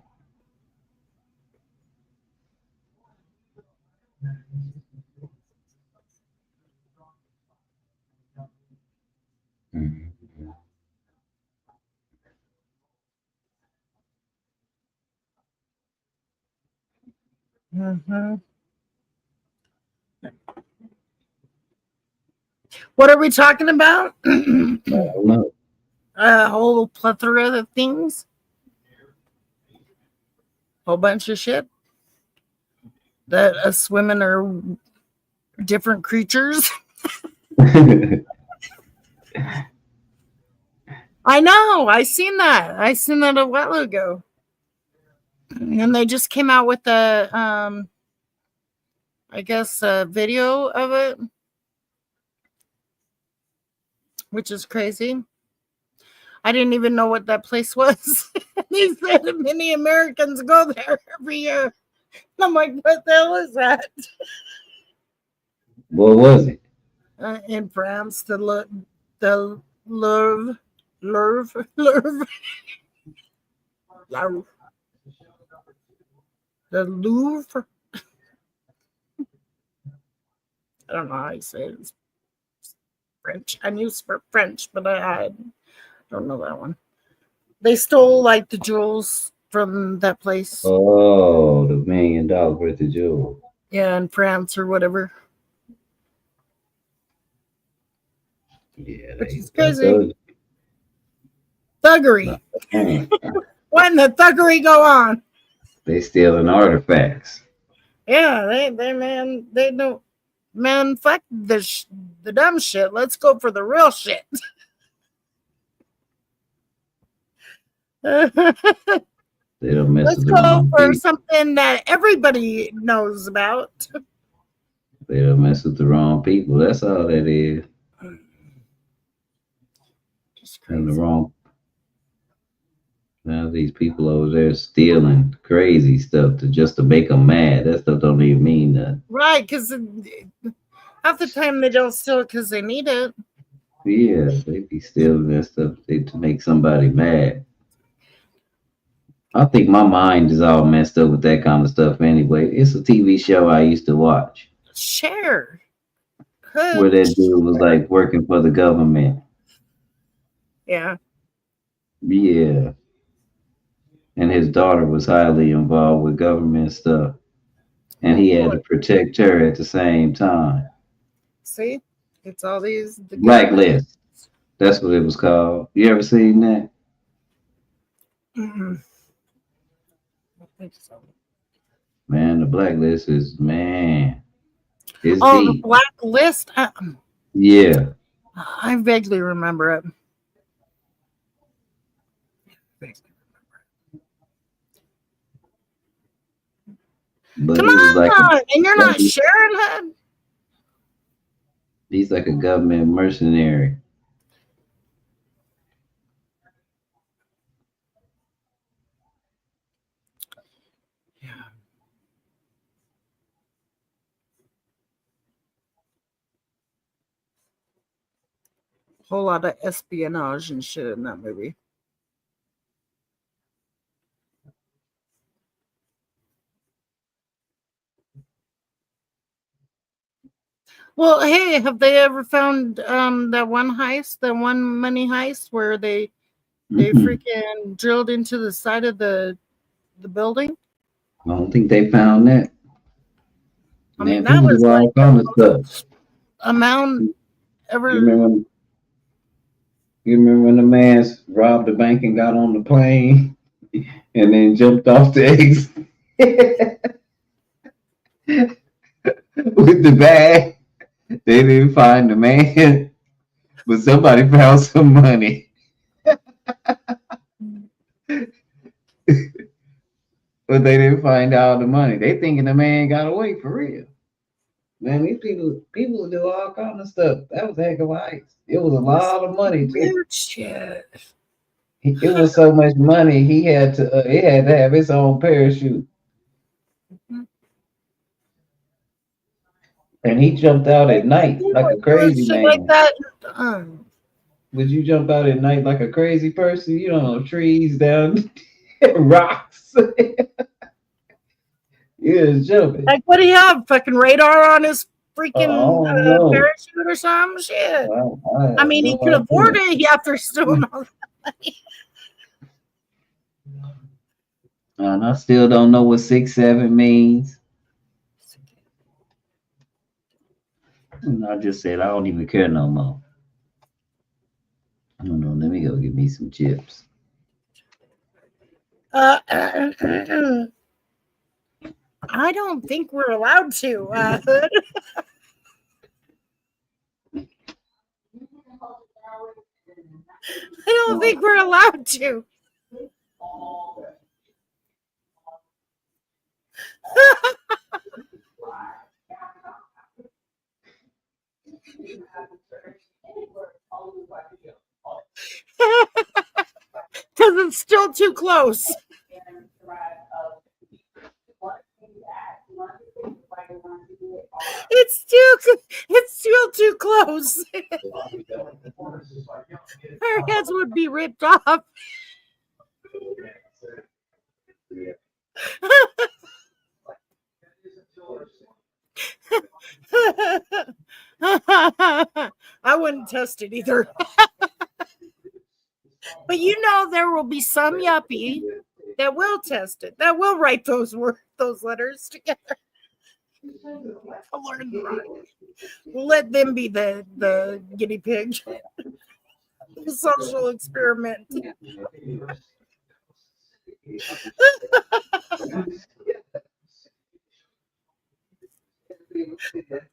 Mhm. Mm-hmm. What are we talking about? I don't know. A whole plethora of things. Whole bunch of shit. That us women are different creatures. I know. I seen that. I seen that a while ago. And they just came out with a I guess a video of it, which is crazy. I didn't even know what that place was. They said many Americans go there every year. And I'm like, what the hell is that? What was it? In France, the Louvre, Louvre, Louvre, the Louvre. I don't know how you say it. It's French. I knew French, but I don't know that one. They stole like the jewels from that place. Oh, the $1 million worth of jewels. Yeah, in France or whatever. Yeah, which is crazy. Thuggery. When the thuggery go on? They stealing artifacts. Yeah, they don't. Man, fuck the dumb shit. Let's go for the real shit. They don't mess Let's with the go wrong for people. something that everybody knows about. They don't mess with the wrong people. That's all that is. And the wrong. Now these people over there stealing crazy stuff to make them mad. That stuff don't even mean nothing. Right, because half the time they don't steal it because they need it. Yeah, they be stealing that stuff to make somebody mad. I think my mind is all messed up with that kind of stuff anyway. It's a TV show I used to watch. Share. Where that dude was like working for the government. Yeah. Yeah. And his daughter was highly involved with government stuff. And he had to protect her at the same time. See? It's all these. Blacklist. That's what it was called. You ever seen that? Mm-mm. I think so. Man, the Blacklist is, man. It's Oh, deep. the Blacklist? Yeah. I vaguely remember it. But Come he was like on! And you're not sharing that? He's like a government mercenary. Whole lot of espionage and shit in that movie. Well, hey, have they ever found that one heist, that one money heist where they freaking drilled into the side of the building? I don't think they found that. I mean, Man, that people was do all like kind of stuff. amount ever. You remember when the man robbed the bank and got on the plane and then jumped off the exit with the bag? They didn't find the man, but somebody found some money. But they didn't find all the money. They thinking the man got away for real. Man, these people do all kind of stuff. That was a heck of a heist. It was a lot of money too. Weird shit. It was so much money. He had to. It had to have its own parachute. And he jumped out at night like a crazy man. Like that. Would you jump out at night like a crazy person? You don't know, trees down, rocks. Yeah, it's jumping. Like, what do you have? Fucking radar on his freaking parachute or some shit? I mean, he could afford it after stealing all that money. And I still don't know what 6'7" means. And I just said I don't even care no more. I don't know. Let me go get me some chips. I don't think we're allowed to. Hood. I don't think we're allowed to. Because it's still too close. It's still too close. Our heads would be ripped off. I wouldn't test it either. But you know there will be some yuppie that will test it, that will write those letters together. I'll learn the right. We'll let them be the guinea pig. The social experiment.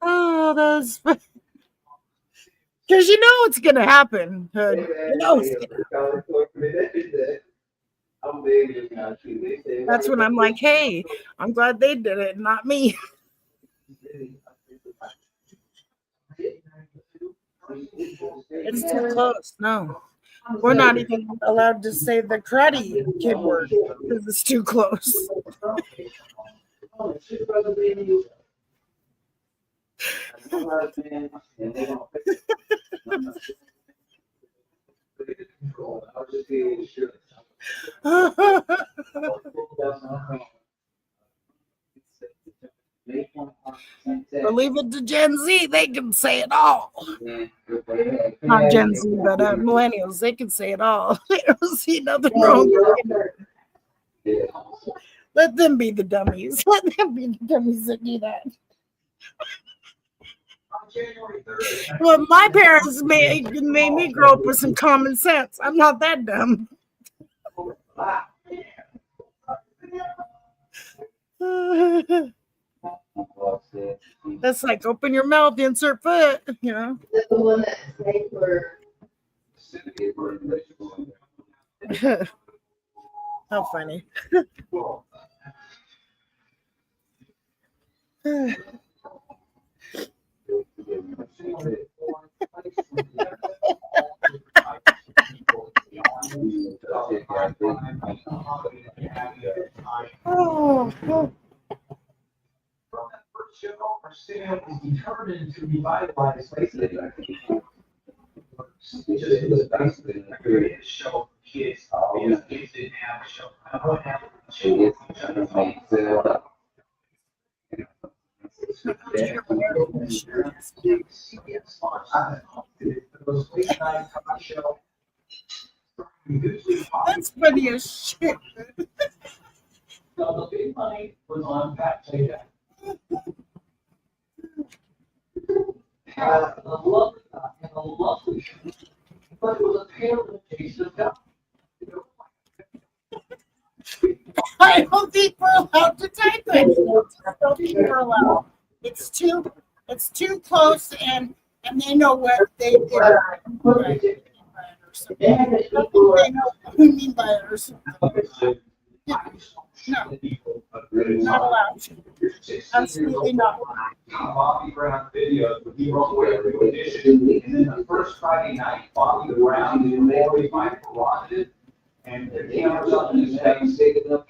Oh, that's because you know it's gonna happen. You know it's gonna happen. That's when I'm like, hey, I'm glad they did it, not me. It's too close. No, we're not even allowed to say the karate kid word because it's too close. But leave it to Gen Z. They can say it all. Not Gen Z, but millennials. They can say it all. They don't see nothing wrong with it. Let them be the dummies. Let them be the dummies that do that. Well, my parents made me grow up with some common sense. I'm not that dumb. That's like open your mouth, insert foot, you know. How funny. Oh. Is determined to revitalize basically a show for kids. Because kids didn't have a show. I don't have a show. That's funny as shit. The big money was on Pat Tatum. A lovely show, but it was a pale taste of God. I don't think we're allowed to type it. I don't think we're allowed. It's too close, and they know what they did. I don't think they know what we mean by it or something. No, not allowed. Absolutely not. Bobby Brown videos when he wrote whatever edition. And then the first Friday night, Bobby Brown is always my prerogative. And the camera's up in his face, and the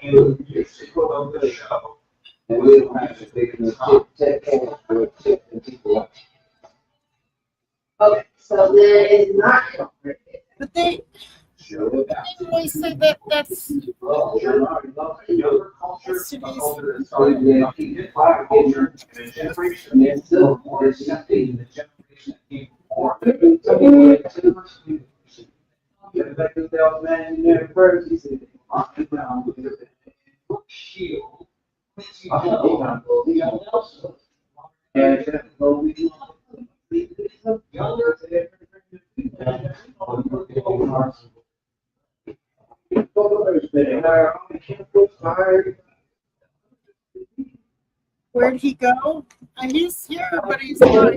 music of the show. And we don't have to take Okay, so then it's not. But they always say that that's today's. Where'd he go? He's here, but he's not.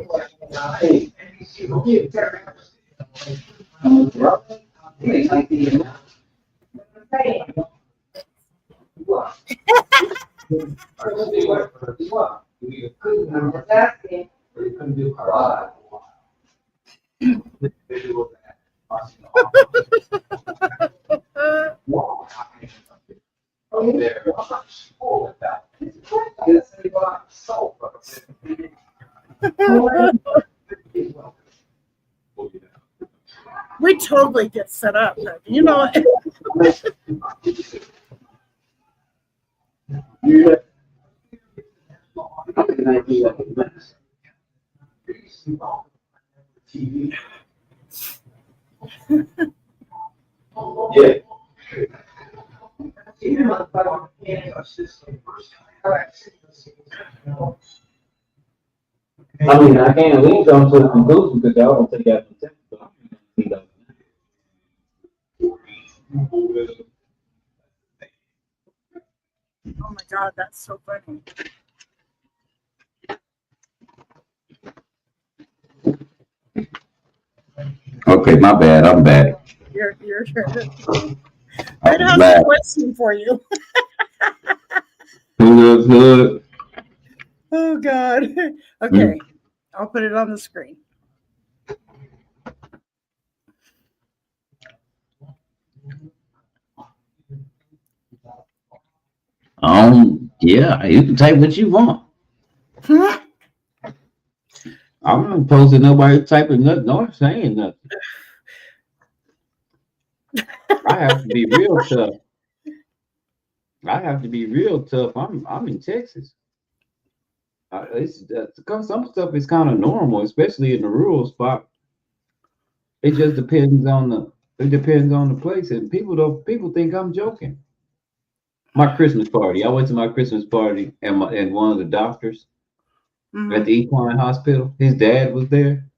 We totally get set up, you know. I mean, I can't leave them to the conclusion because y'all don't take that from Oh my God, that's so funny. Okay, my bad. I'm back. You're I have a question for you. Good. Oh God. Okay, I'll put it on the screen. Yeah, you can type what you want. I'm not posting nobody typing nothing or saying nothing. I have to be real tough. I'm in Texas. Some stuff is kind of normal, especially in the rural spot. It just depends on the place, and people think I'm joking. My Christmas party. I went to my Christmas party, and one of the doctors at the Equine Hospital, his dad was there,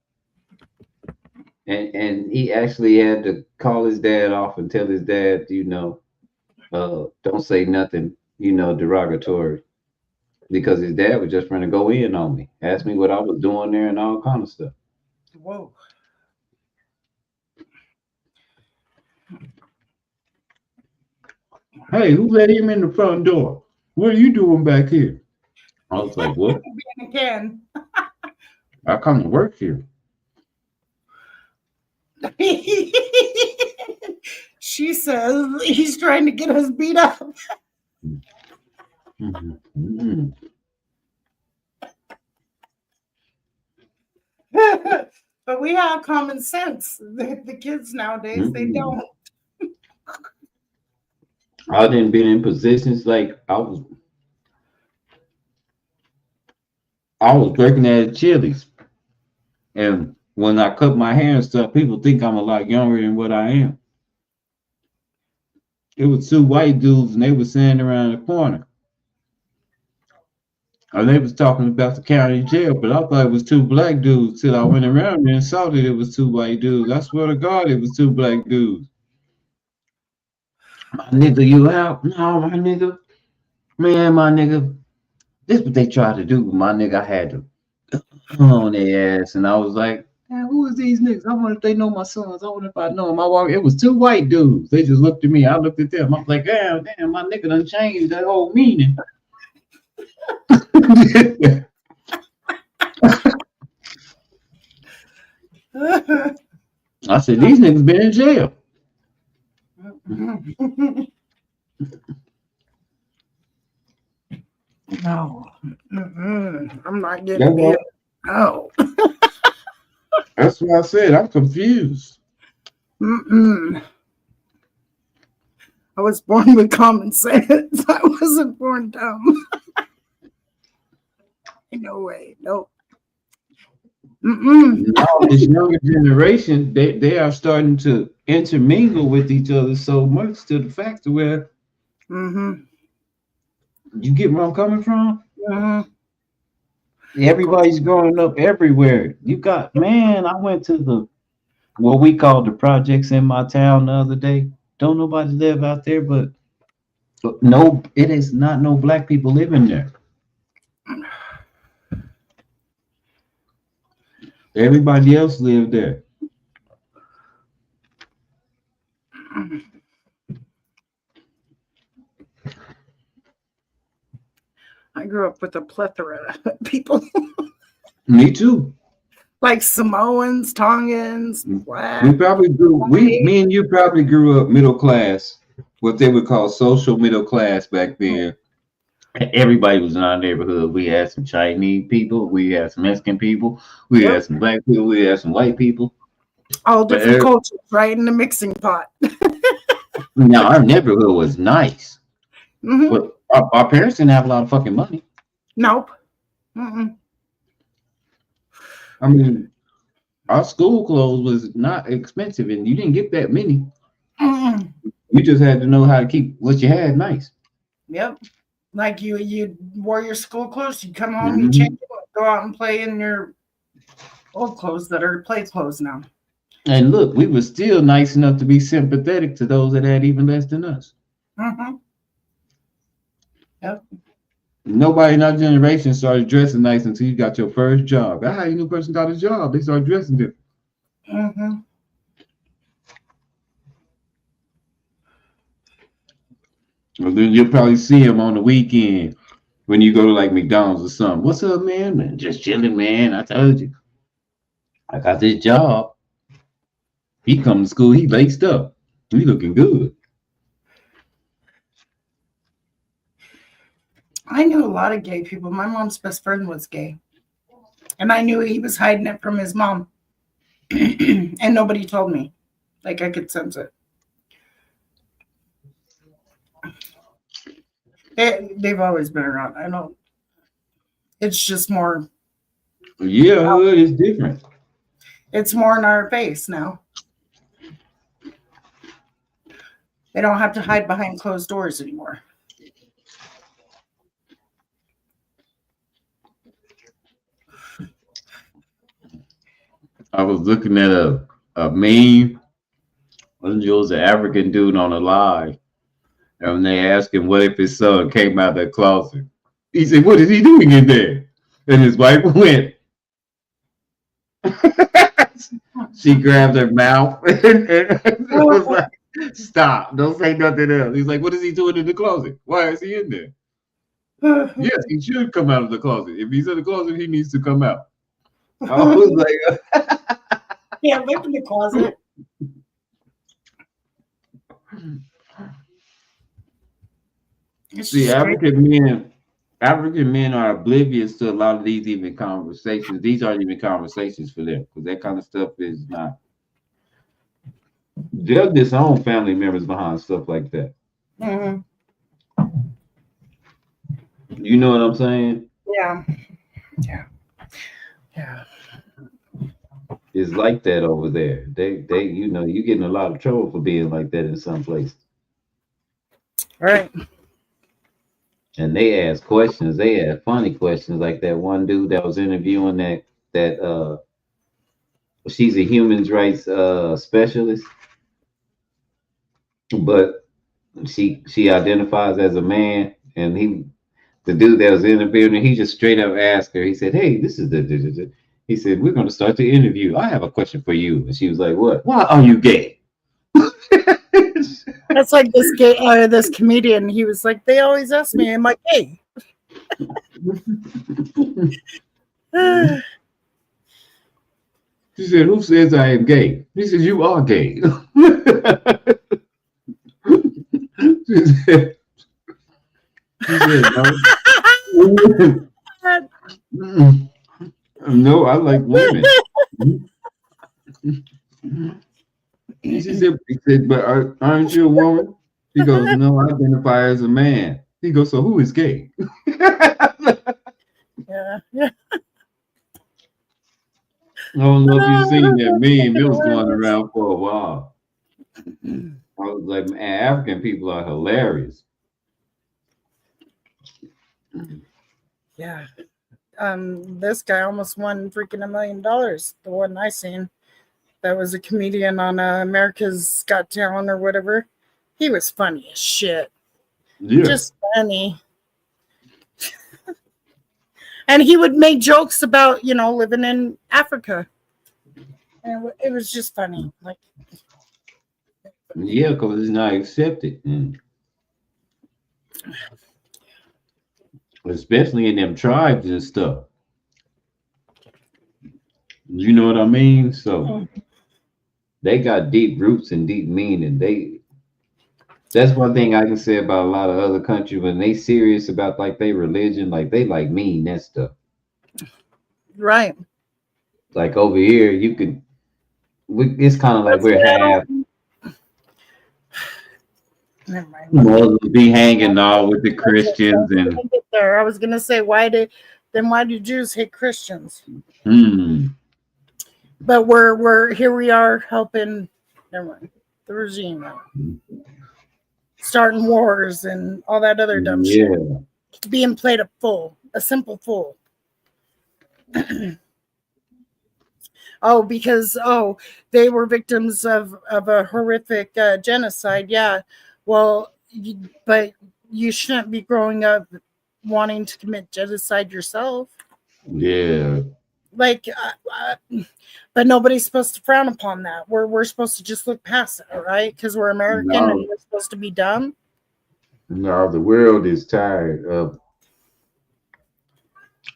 and he actually had to call his dad off and tell his dad, don't say nothing, derogatory, because his dad was just trying to go in on me, ask me what I was doing there and all kind of stuff. Whoa. Hey, who let him in the front door? What are you doing back here? I was like, what? Again. I come to work here. She says he's trying to get us beat up. But we have common sense. The kids nowadays, they don't. I didn't been in positions like I was working at Chili's, and when I cut my hair and stuff, people think I'm a lot younger than what I am. It was two white dudes, and they were standing around the corner, and they was talking about the county jail, but I thought it was two black dudes till I went around there and saw that it was two white dudes. I swear to God, it was two black dudes. My nigga, you out? No, my nigga. Man, my nigga. This what they tried to do. My nigga, I had to on their ass. And I was like, man, who is these niggas? I wonder if they know my sons. I wonder if I know them. It was two white dudes. They just looked at me. I looked at them. I was like, damn, my nigga done changed that whole meaning. I said, these niggas been in jail. No, I'm not getting beat. No. That's what I said. I'm confused. I was born with common sense. I wasn't born dumb. No way. Nope. Now, this younger generation, they are starting to intermingle with each other so much to the fact where you get where I'm coming from? Everybody's growing up everywhere. You got, man, I went to what we call the projects in my town the other day. Don't nobody live out there, but no, it is not no black people living there. Everybody else lived there. I grew up with a plethora of people. Me too. Like Samoans, Tongans, black. Me and you probably grew up middle class, what they would call social middle class back then. Everybody was in our neighborhood. We had some Chinese people, we had some Mexican people, we had some black people, we had some white people. All different cultures, right in the mixing pot. Now our neighborhood was nice. But our parents didn't have a lot of fucking money. Nope. I mean, our school clothes was not expensive, and you didn't get that many. You just had to know how to keep what you had nice. Yep. Like you wore your school clothes, you come home, you change it, go out and play in your old clothes that are play clothes now. And look, we were still nice enough to be sympathetic to those that had even less than us. Yep. Nobody in our generation started dressing nice until you got your first job. That's how you knew a person got a job. They started dressing different. Well, then you'll probably see him on the weekend when you go to like McDonald's or something. What's up, man? Man, just chilling, man. I told you. I got this job. He come to school, he laced up. He looking good. I knew a lot of gay people. My mom's best friend was gay. And I knew he was hiding it from his mom. And nobody told me. Like I could sense it. They've always been around. I don't. It's just more. Yeah, hood is different. It's more in our face now. They don't have to hide behind closed doors anymore. I was looking at a meme. It was an African dude on a live. And they asked him what if his son came out of the closet. He said, "What is he doing in there?" And his wife went. She grabbed her mouth and was like, "Stop! Don't say nothing else." He's like, "What is he doing in the closet? Why is he in there?" Yes, he should come out of the closet. If he's in the closet, he needs to come out. I was like, yeah, live in the closet. See, African men are oblivious to a lot of these even conversations. These aren't even conversations for them because that kind of stuff is not. They'll disown family members behind stuff like that. You know what I'm saying? Yeah. It's like that over there. They, you get in a lot of trouble for being like that in some places. Right. And they ask questions. They ask funny questions, like that one dude that was interviewing that she's a human rights specialist, but she identifies as a man, and the dude that was interviewing, he just straight up asked her. He said, "Hey, this is the." He said, "We're going to start the interview. I have a question for you." And she was like, "What? Why are you gay?" That's like this comedian. He was like, "They always ask me, am I gay?" She said, "Who says I am gay?" He said, "You are gay." She said, "No." No, I like women. She said, "But aren't you a woman?" He goes, "No, I identify as a man." He goes, "So who is gay?" Yeah. I don't know if you've seen that meme. It was going around for a while. I was like, man, African people are hilarious. Yeah. This guy almost won freaking $1 million. The one I seen, that was a comedian on America's Got Talent or whatever. He was funny as shit. Yeah. Just funny. And he would make jokes about, living in Africa. And it was just funny. Like, yeah, because it's not accepted. Especially in them tribes and stuff. You know what I mean? So they got deep roots and deep meaning. That's one thing I can say about a lot of other countries when they serious about like their religion, like they like mean that stuff. right. Like over here, it's kind of like we're half Never mind. Muslims be hanging all with the Christians and Get there. I was gonna say, why do Jews hate Christians? But we're here. We are helping. Never mind. The regime, starting wars and all that other dumb shit. Being played a simple fool. Because they were victims of a horrific genocide. Yeah, well, but you shouldn't be growing up wanting to commit genocide yourself. Yeah. Like, but nobody's supposed to frown upon that. We're supposed to just look past it, right? Because we're American and we're supposed to be dumb. No, the world is tired of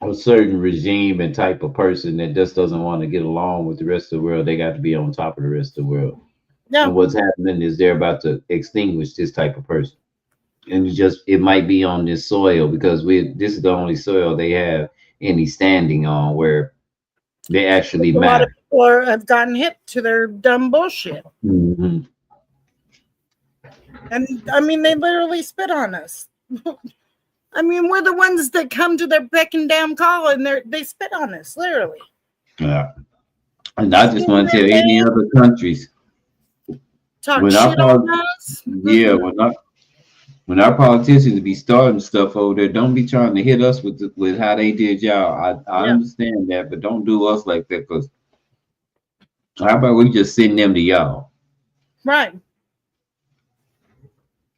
a certain regime and type of person that just doesn't want to get along with the rest of the world. They got to be on top of the rest of the world. Yeah. And what's happening is they're about to extinguish this type of person. And it might be on this soil because this is the only soil they have any standing on where they actually matter. A lot of people have gotten hit to their dumb bullshit. Mm-hmm. And I mean, they literally spit on us. I mean, we're the ones that come to their beck and damn call, and they spit on us, literally. Yeah. And I just want to tell any other countries. Talk shit on us? Yeah, when our politicians be starting stuff over there, don't be trying to hit us with how they did y'all. I understand that, but don't do us like that. Because how about we just send them to y'all? Right.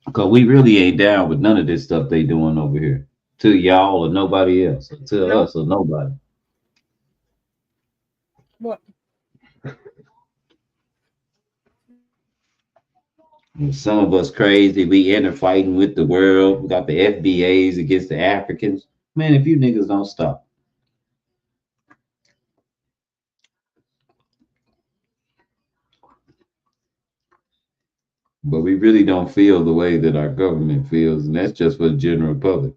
Because we really ain't down with none of this stuff they doing over here. To y'all or nobody else. Or to us or nobody. What? And some of us crazy. We enter fighting with the world. We got the FBAs against the Africans. Man, if you niggas don't stop. But we really don't feel the way that our government feels, and that's just for the general public.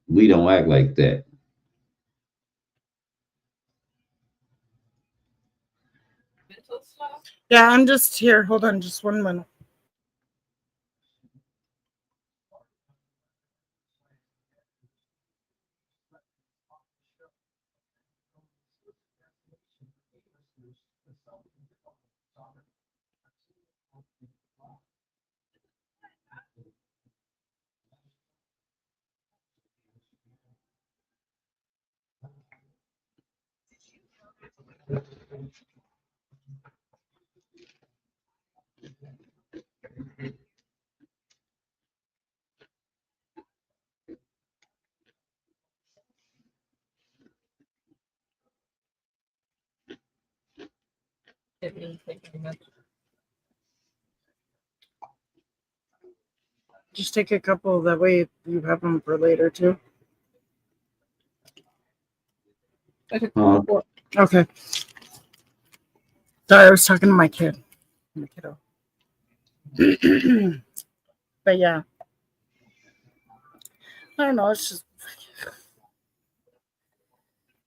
We don't act like that. Yeah, I'm just here. Hold on just 1 minute. Just take a couple, that way you have them for later too. Okay. Sorry, I was talking to my kid. My kiddo. But yeah. I don't know, it's just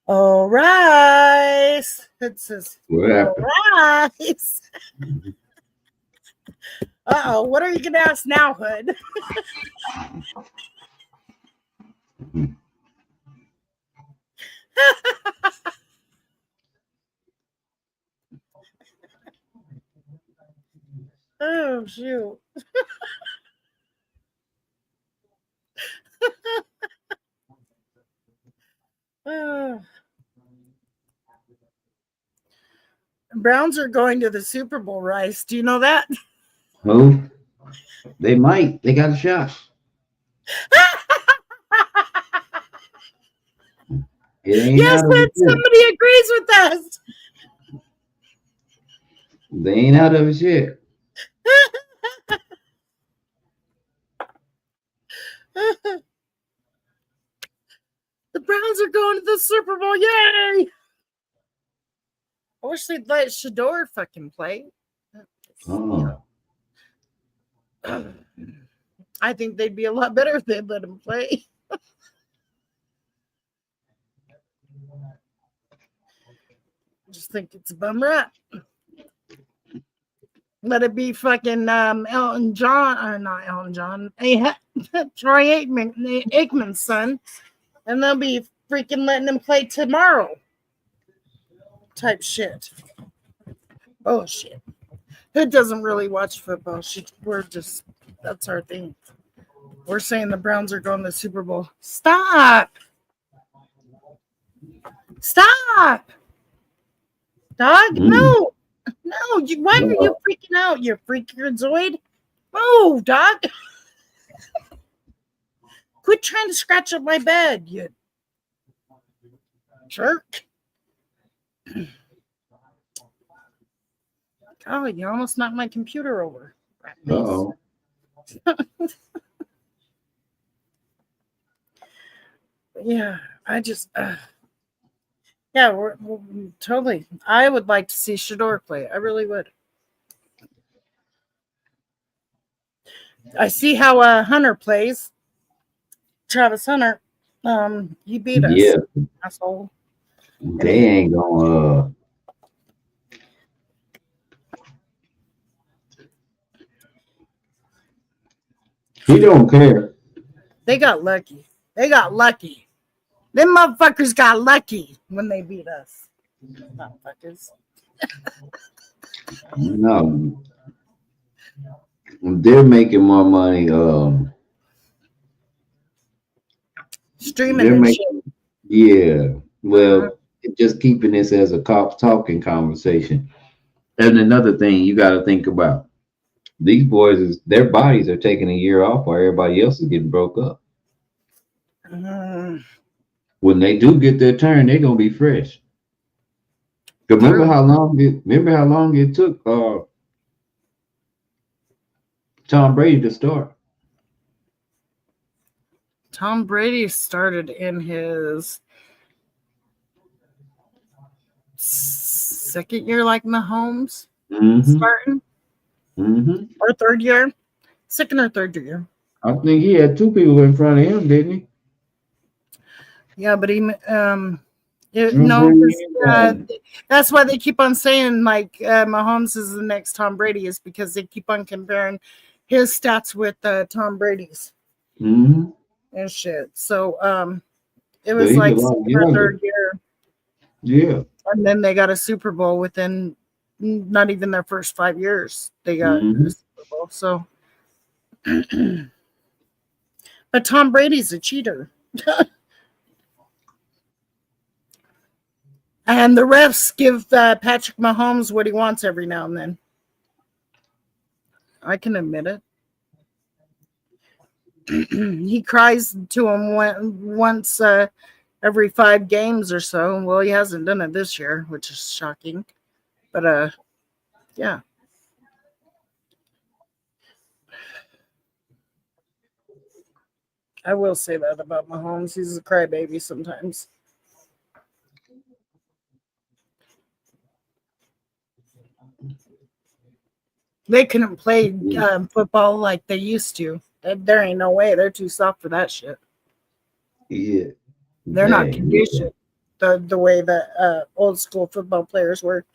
all right. It says all right. Uh-oh, what are you gonna ask now, Hood? Oh shoot. Browns are going to the Super Bowl, Rice. Do you know that? Who? They might. They got a shot. It ain't Yes, out of it yet. somebody agrees with us. They ain't out of it yet. The Browns are going to the Super Bowl. Yay! I wish they'd let Shador fucking play. Oh. I think they'd be a lot better if they'd let him play. Just think it's a bum rap. Let it be fucking Elton John, or not Elton John, Troy Aikman's son, and they'll be freaking letting him play tomorrow. Type shit. Oh shit. Who doesn't really watch football? That's our thing. We're saying the Browns are going to the Super Bowl. Stop. Stop. Dog, no. No, why are you freaking out, you freakazoid? Oh, dog. Quit trying to scratch up my bed, you jerk. Oh, you almost knocked my computer over. Uh-oh. Yeah, I just... yeah, we're totally. I would like to see Shador play. I really would. I see how Hunter plays. Travis Hunter. He beat us. Yeah. Asshole. They ain't gonna he don't care. They got lucky. They got lucky. Them motherfuckers got lucky when they beat us. Motherfuckers. No. They're making more money. Streaming and shit. Yeah. Well, just keeping this as a cop talking conversation. And another thing you got to think about. These boys, their bodies are taking a year off while everybody else is getting broke up. When they do get their turn, they're gonna be fresh. Remember how long it took Tom Brady to start? Tom Brady started in his second year, like Mahomes starting, or third year, second or third year. I think he had two people in front of him, didn't he? Yeah, but that's why they keep on saying like Mahomes is the next Tom Brady, is because they keep on comparing his stats with Tom Brady's and shit. So it was like second or third year. Yeah. And then they got a Super Bowl within not even their first 5 years. They got a Super Bowl. So but Tom Brady's a cheater. And the refs give Patrick Mahomes what he wants every now and then. I can admit it. He cries to him once every 5 games or so. Well, he hasn't done it this year, which is shocking. But, yeah. I will say that about Mahomes. He's a crybaby sometimes. They couldn't play football like they used to. There ain't no way. They're too soft for that shit. Yeah. They're not conditioned the way that old school football players were.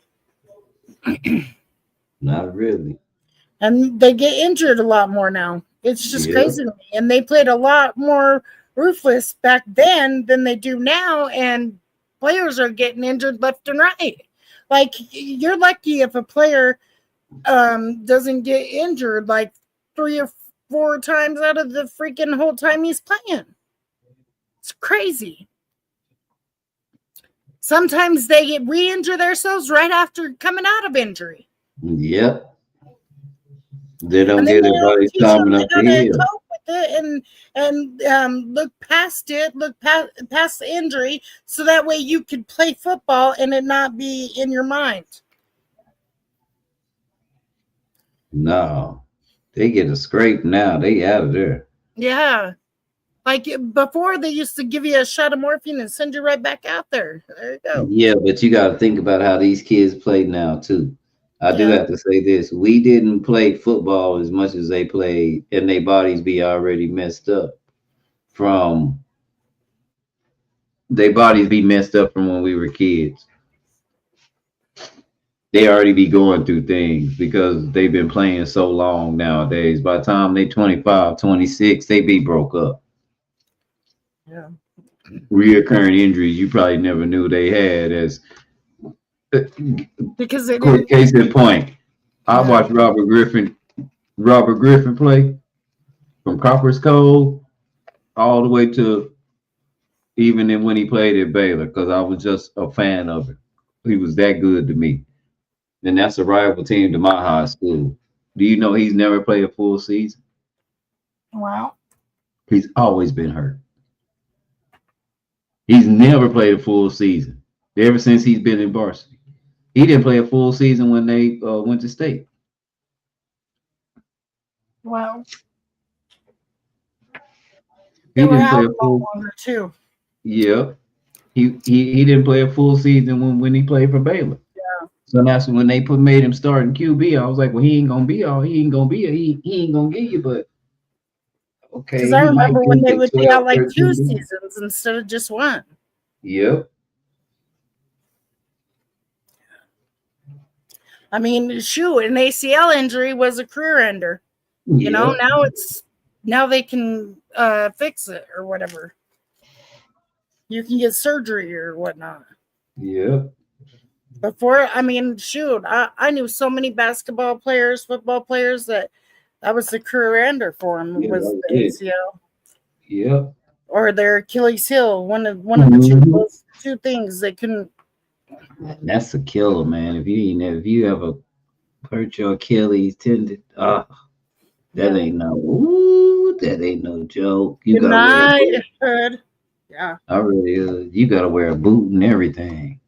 Not really. And they get injured a lot more now. It's just crazy to me. And they played a lot more ruthless back then than they do now. And players are getting injured left and right. Like, you're lucky if a player doesn't get injured like 3 or 4 times out of the freaking whole time he's playing. It's crazy. Sometimes they re-injure themselves right after coming out of injury. Yep. They don't And then give they their don't body teach time them enough how to to heal. cope with it and look past it, look past the injury, so that way you could play football and it not be in your mind. No, they get a scrape now. They out of there. Yeah. Like before, they used to give you a shot of morphine and send you right back out there. There you go. Yeah, but you got to think about how these kids play now too. I do Yeah. have to say this: we didn't play football as much as they played, and their bodies be already messed up from when we were kids. They already be going through things because they've been playing so long nowadays. By the time they 25, 26, they be broke up. Yeah. Reoccurring injuries you probably never knew they had. As Because they quick didn't. case in point, I Yeah. watched Robert Griffin play from Copper's Cove all the way to even when he played at Baylor, because I was just a fan of him. He was that good to me. And that's a rival team to my high school. Do you know he's never played a full season? Wow. He's always been hurt. He's never played a full season ever since he's been in varsity. He didn't play a full season when they went to state. Wow. He They were didn't play out a a lot full. longer too. Yeah, he didn't play a full season when he played for Baylor. Yeah. So that's when they made him starting QB. I was like, well, he ain't gonna be he ain't gonna get you, but okay, Because I he might remember when get they you would be 12, out like 2 13 games. seasons instead of just one. Yep. I mean, shoot, an ACL injury was a career ender. You know, Yep. now they can fix it or whatever. You can get surgery or whatnot. Yep. Before, I mean, shoot, I knew so many basketball players, football players that was the career ender for them Yeah, was that was the it. ACL Yep. or their Achilles heel. One of the those two things they couldn't. That's a killer, man. If you ever hurt your Achilles tendon, that ain't that ain't no joke. You Good gotta wear a night, boot. Hood. Yeah. I really you gotta wear a boot and everything.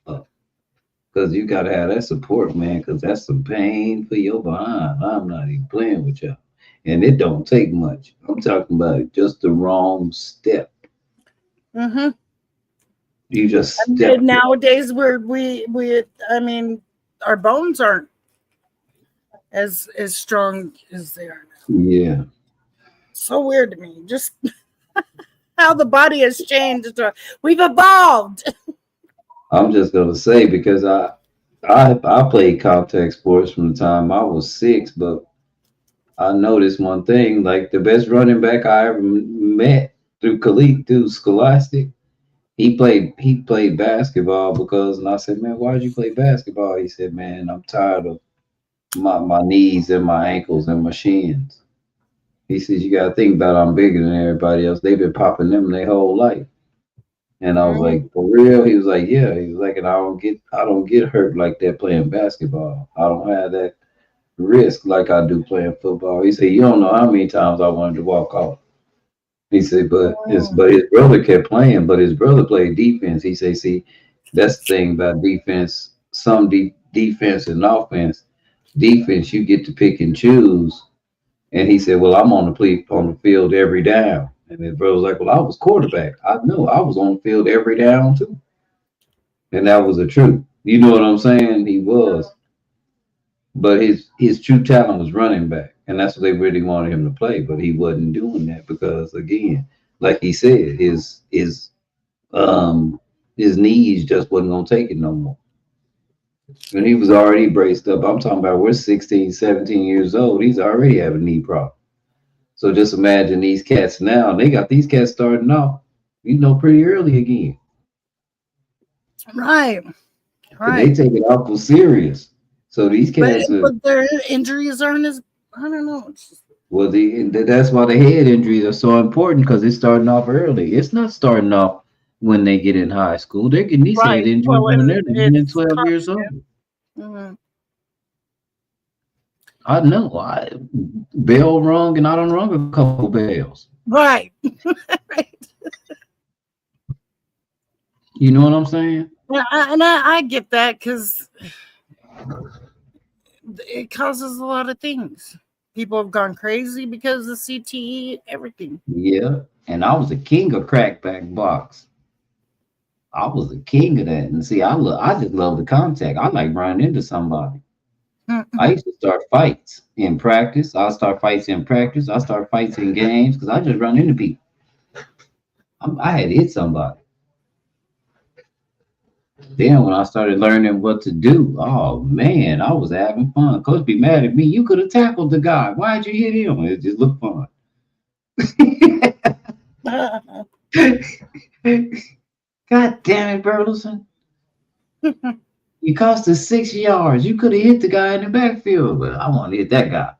Because you gotta have that support, man, because that's some pain for your behind. I'm not even playing with y'all. And it don't take much. I'm talking about just the wrong step. Mm-hmm. You just And step. nowadays I mean, our bones aren't as strong as they are now. Yeah. So weird to me. Just how the body has changed. We've evolved. I'm just gonna say because I played contact sports from the time I was 6, but I noticed one thing, like the best running back I ever met through Scholastic, he played basketball and I said, man, why did you play basketball? He said, man, I'm tired of my knees and my ankles and my shins. He says, you gotta think about it, I'm bigger than everybody else. They've been popping them their whole life. And I was like, for real? He was like, yeah. He was like, and I don't get hurt like that playing basketball. I don't have that risk like I do playing football. He said, you don't know how many times I wanted to walk off. He said, but his brother kept playing, but his brother played defense. He said, see, that's the thing about defense. Some defense and offense. Defense, you get to pick and choose. And he said, well, I'm on the field every down. And his brother was like, well, I was quarterback. I know I was on the field every down too. And that was the truth. You know what I'm saying? He was. But his true talent was running back. And that's what they really wanted him to play. But he wasn't doing that because, again, like he said, his knees just wasn't going to take it no more. And he was already braced up. I'm talking about we're 16, 17 years old. He's already having knee problem. So just imagine these cats now. They got these cats starting off, pretty early again. Right. And they take it awful serious. So these cats but their injuries aren't as, I don't know. Well, that's why the head injuries are so important because it's starting off early. It's not starting off when they get in high school. They're getting these head Right. injuries Well, when they're and 10 and it's 12 years constant. old. Hmm. I know. Bell rung and I done rung a couple bells. Right. You know what I'm saying? Yeah, I get that because it causes a lot of things. People have gone crazy because of CTE, everything. Yeah. And I was a king of crackback box. I was a king of that. And see, I just love the contact. I like running into somebody. I used to start fights in practice. I start fights in practice. I start fights in games because I just run into people. I had to hit somebody. Then when I started learning what to do, oh man, I was having fun. Coach be mad at me. You could have tackled the guy. Why'd you hit him? It just looked fun. God damn it, Burleson. You cost us 6 yards. You could have hit the guy in the backfield, but I want to hit that guy.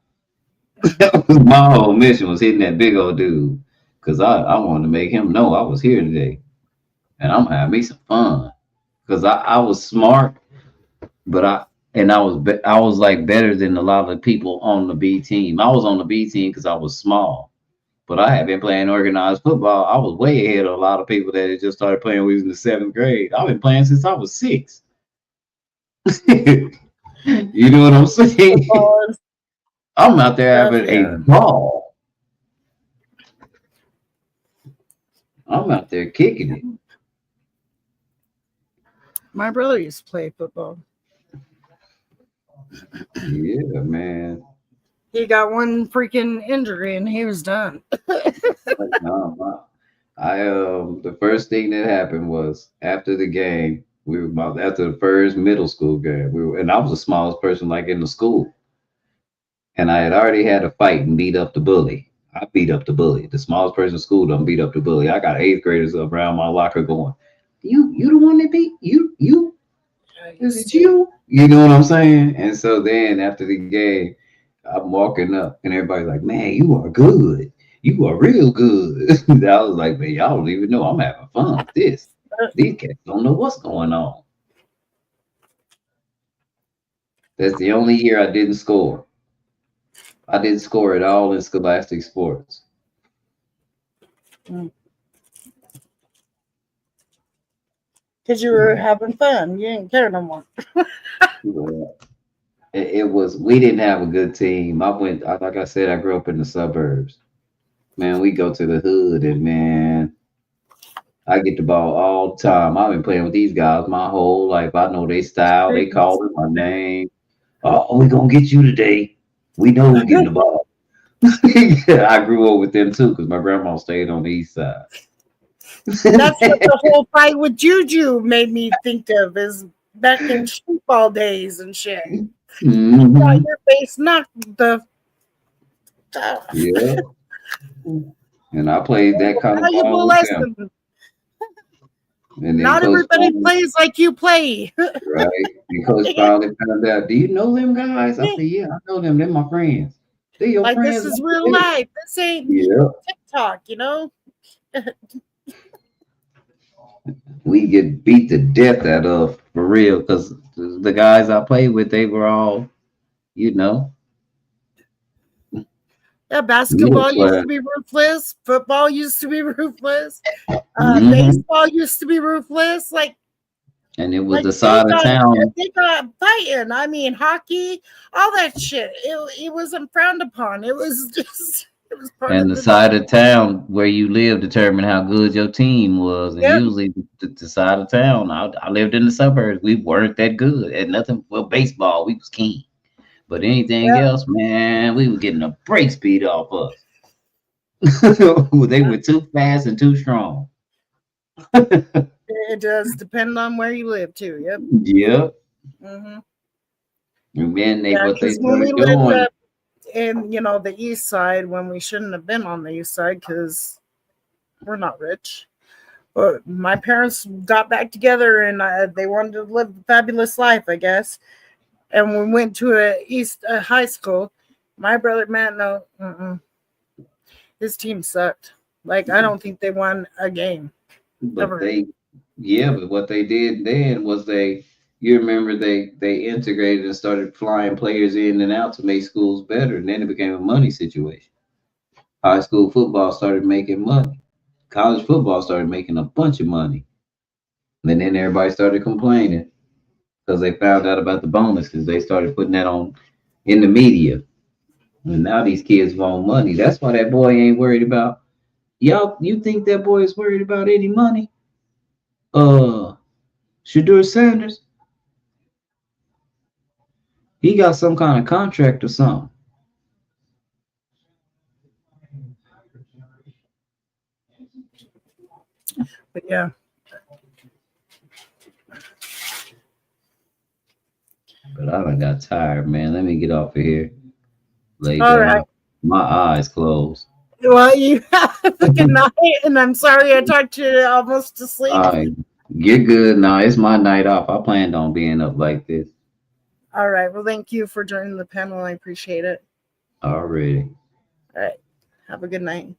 My whole mission was hitting that big old dude because I wanted to make him know I was here today. And I'm having me some fun because I was smart, but I was like better than a lot of the people on the B team. I was on the B team because I was small, but I had been playing organized football. I was way ahead of a lot of people that had just started playing when we was in the 7th grade. I've been playing since I was 6. You know what I'm saying? I'm out there having a ball. I'm out there kicking it. My brother used to play football. Yeah, man. He got one freaking injury and he was done. The first thing that happened was after the game, after the first middle school game, and I was the smallest person like in the school. And I had already had a fight and beat up the bully. I beat up the bully. The smallest person in school done beat up the bully. I got 8th graders around my locker going, You the one that beat you? Is it you? You know what I'm saying? And so then after the game, I'm walking up and everybody's like, Man, you are good. You are real good. I was like, Man, y'all don't even know I'm having fun with this. These cats don't know what's going on. That's the only year I didn't score. I didn't score at all in scholastic sports. Because you were having fun. You didn't care no more. It was, we didn't have a good team. Like I said, I grew up in the suburbs. Man, we go to the hood and man, I get the ball all the time. I've been playing with these guys my whole life. I know they style. They call it my name. Oh, we gonna get you today. We know who's getting the ball. I grew up with them too because my grandma stayed on the east side. That's what the whole fight with Juju made me think of, is back in football days and shit. Mm-hmm. Your face knocked the. Yeah. And I played that kind of ball with them. And not everybody plays like you play. Right. And Coach finally found out, do you know them guys? I said, yeah, I know them. They're my friends. They're your like friends. This is real life. This ain't TikTok, you know? We get beat to death out of, for real, because the guys I played with, they were all, you know. Yeah, basketball used to be ruthless. Football used to be ruthless. Baseball used to be ruthless. And it was the side of town. They got fighting. I mean, hockey, all that shit. It wasn't frowned upon. It was just. It was part and of the side of town where you live determined how good your team was. And usually the side of town, I lived in the suburbs. We weren't that good at nothing. Well, baseball, we was king. But anything else, man, we were getting the brakes beat off us. They were too fast and too strong. It does depend on where you live too. Yep. Yep. Mm-hmm. And then what they when we started doing. lived up in the east side, when we shouldn't have been on the east side because we're not rich. But my parents got back together and they wanted to live a fabulous life, I guess. And we went to a high school. My brother, his team sucked. Like, I don't think they won a game. But but what they did then was you remember they integrated and started flying players in and out to make schools better, and then it became a money situation. High school football started making money. College football started making a bunch of money. And then everybody started complaining because they found out about the bonus because they started putting that on in the media. And now these kids want money. That's why that boy ain't worried about. Y'all, you think that boy is worried about any money? Shadur Sanders, he got some kind of contract or something. But yeah. But I done got tired, man. Let me get off of here. Lay All down. right. My eyes closed. Well, you have a good night, and I'm sorry I talked you almost to sleep. All right. Get good. Now it's my night off. I planned on being up like this. All right. Well, thank you for joining the panel. I appreciate it. Already. All right. Have a good night.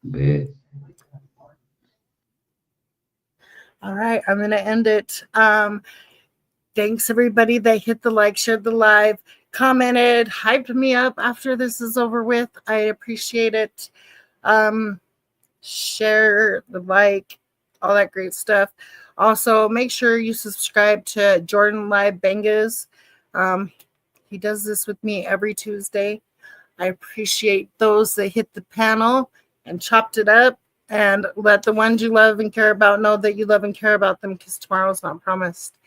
Bet. All right. I'm going to end it. Thanks, everybody that hit the like, shared the live, commented, hyped me up after this is over with. I appreciate it. Share the like, all that great stuff. Also, make sure you subscribe to Jordan Live Bengas. He does this with me every Tuesday. I appreciate those that hit the panel and chopped it up, and let the ones you love and care about know that you love and care about them, because tomorrow's not promised.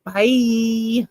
Bye.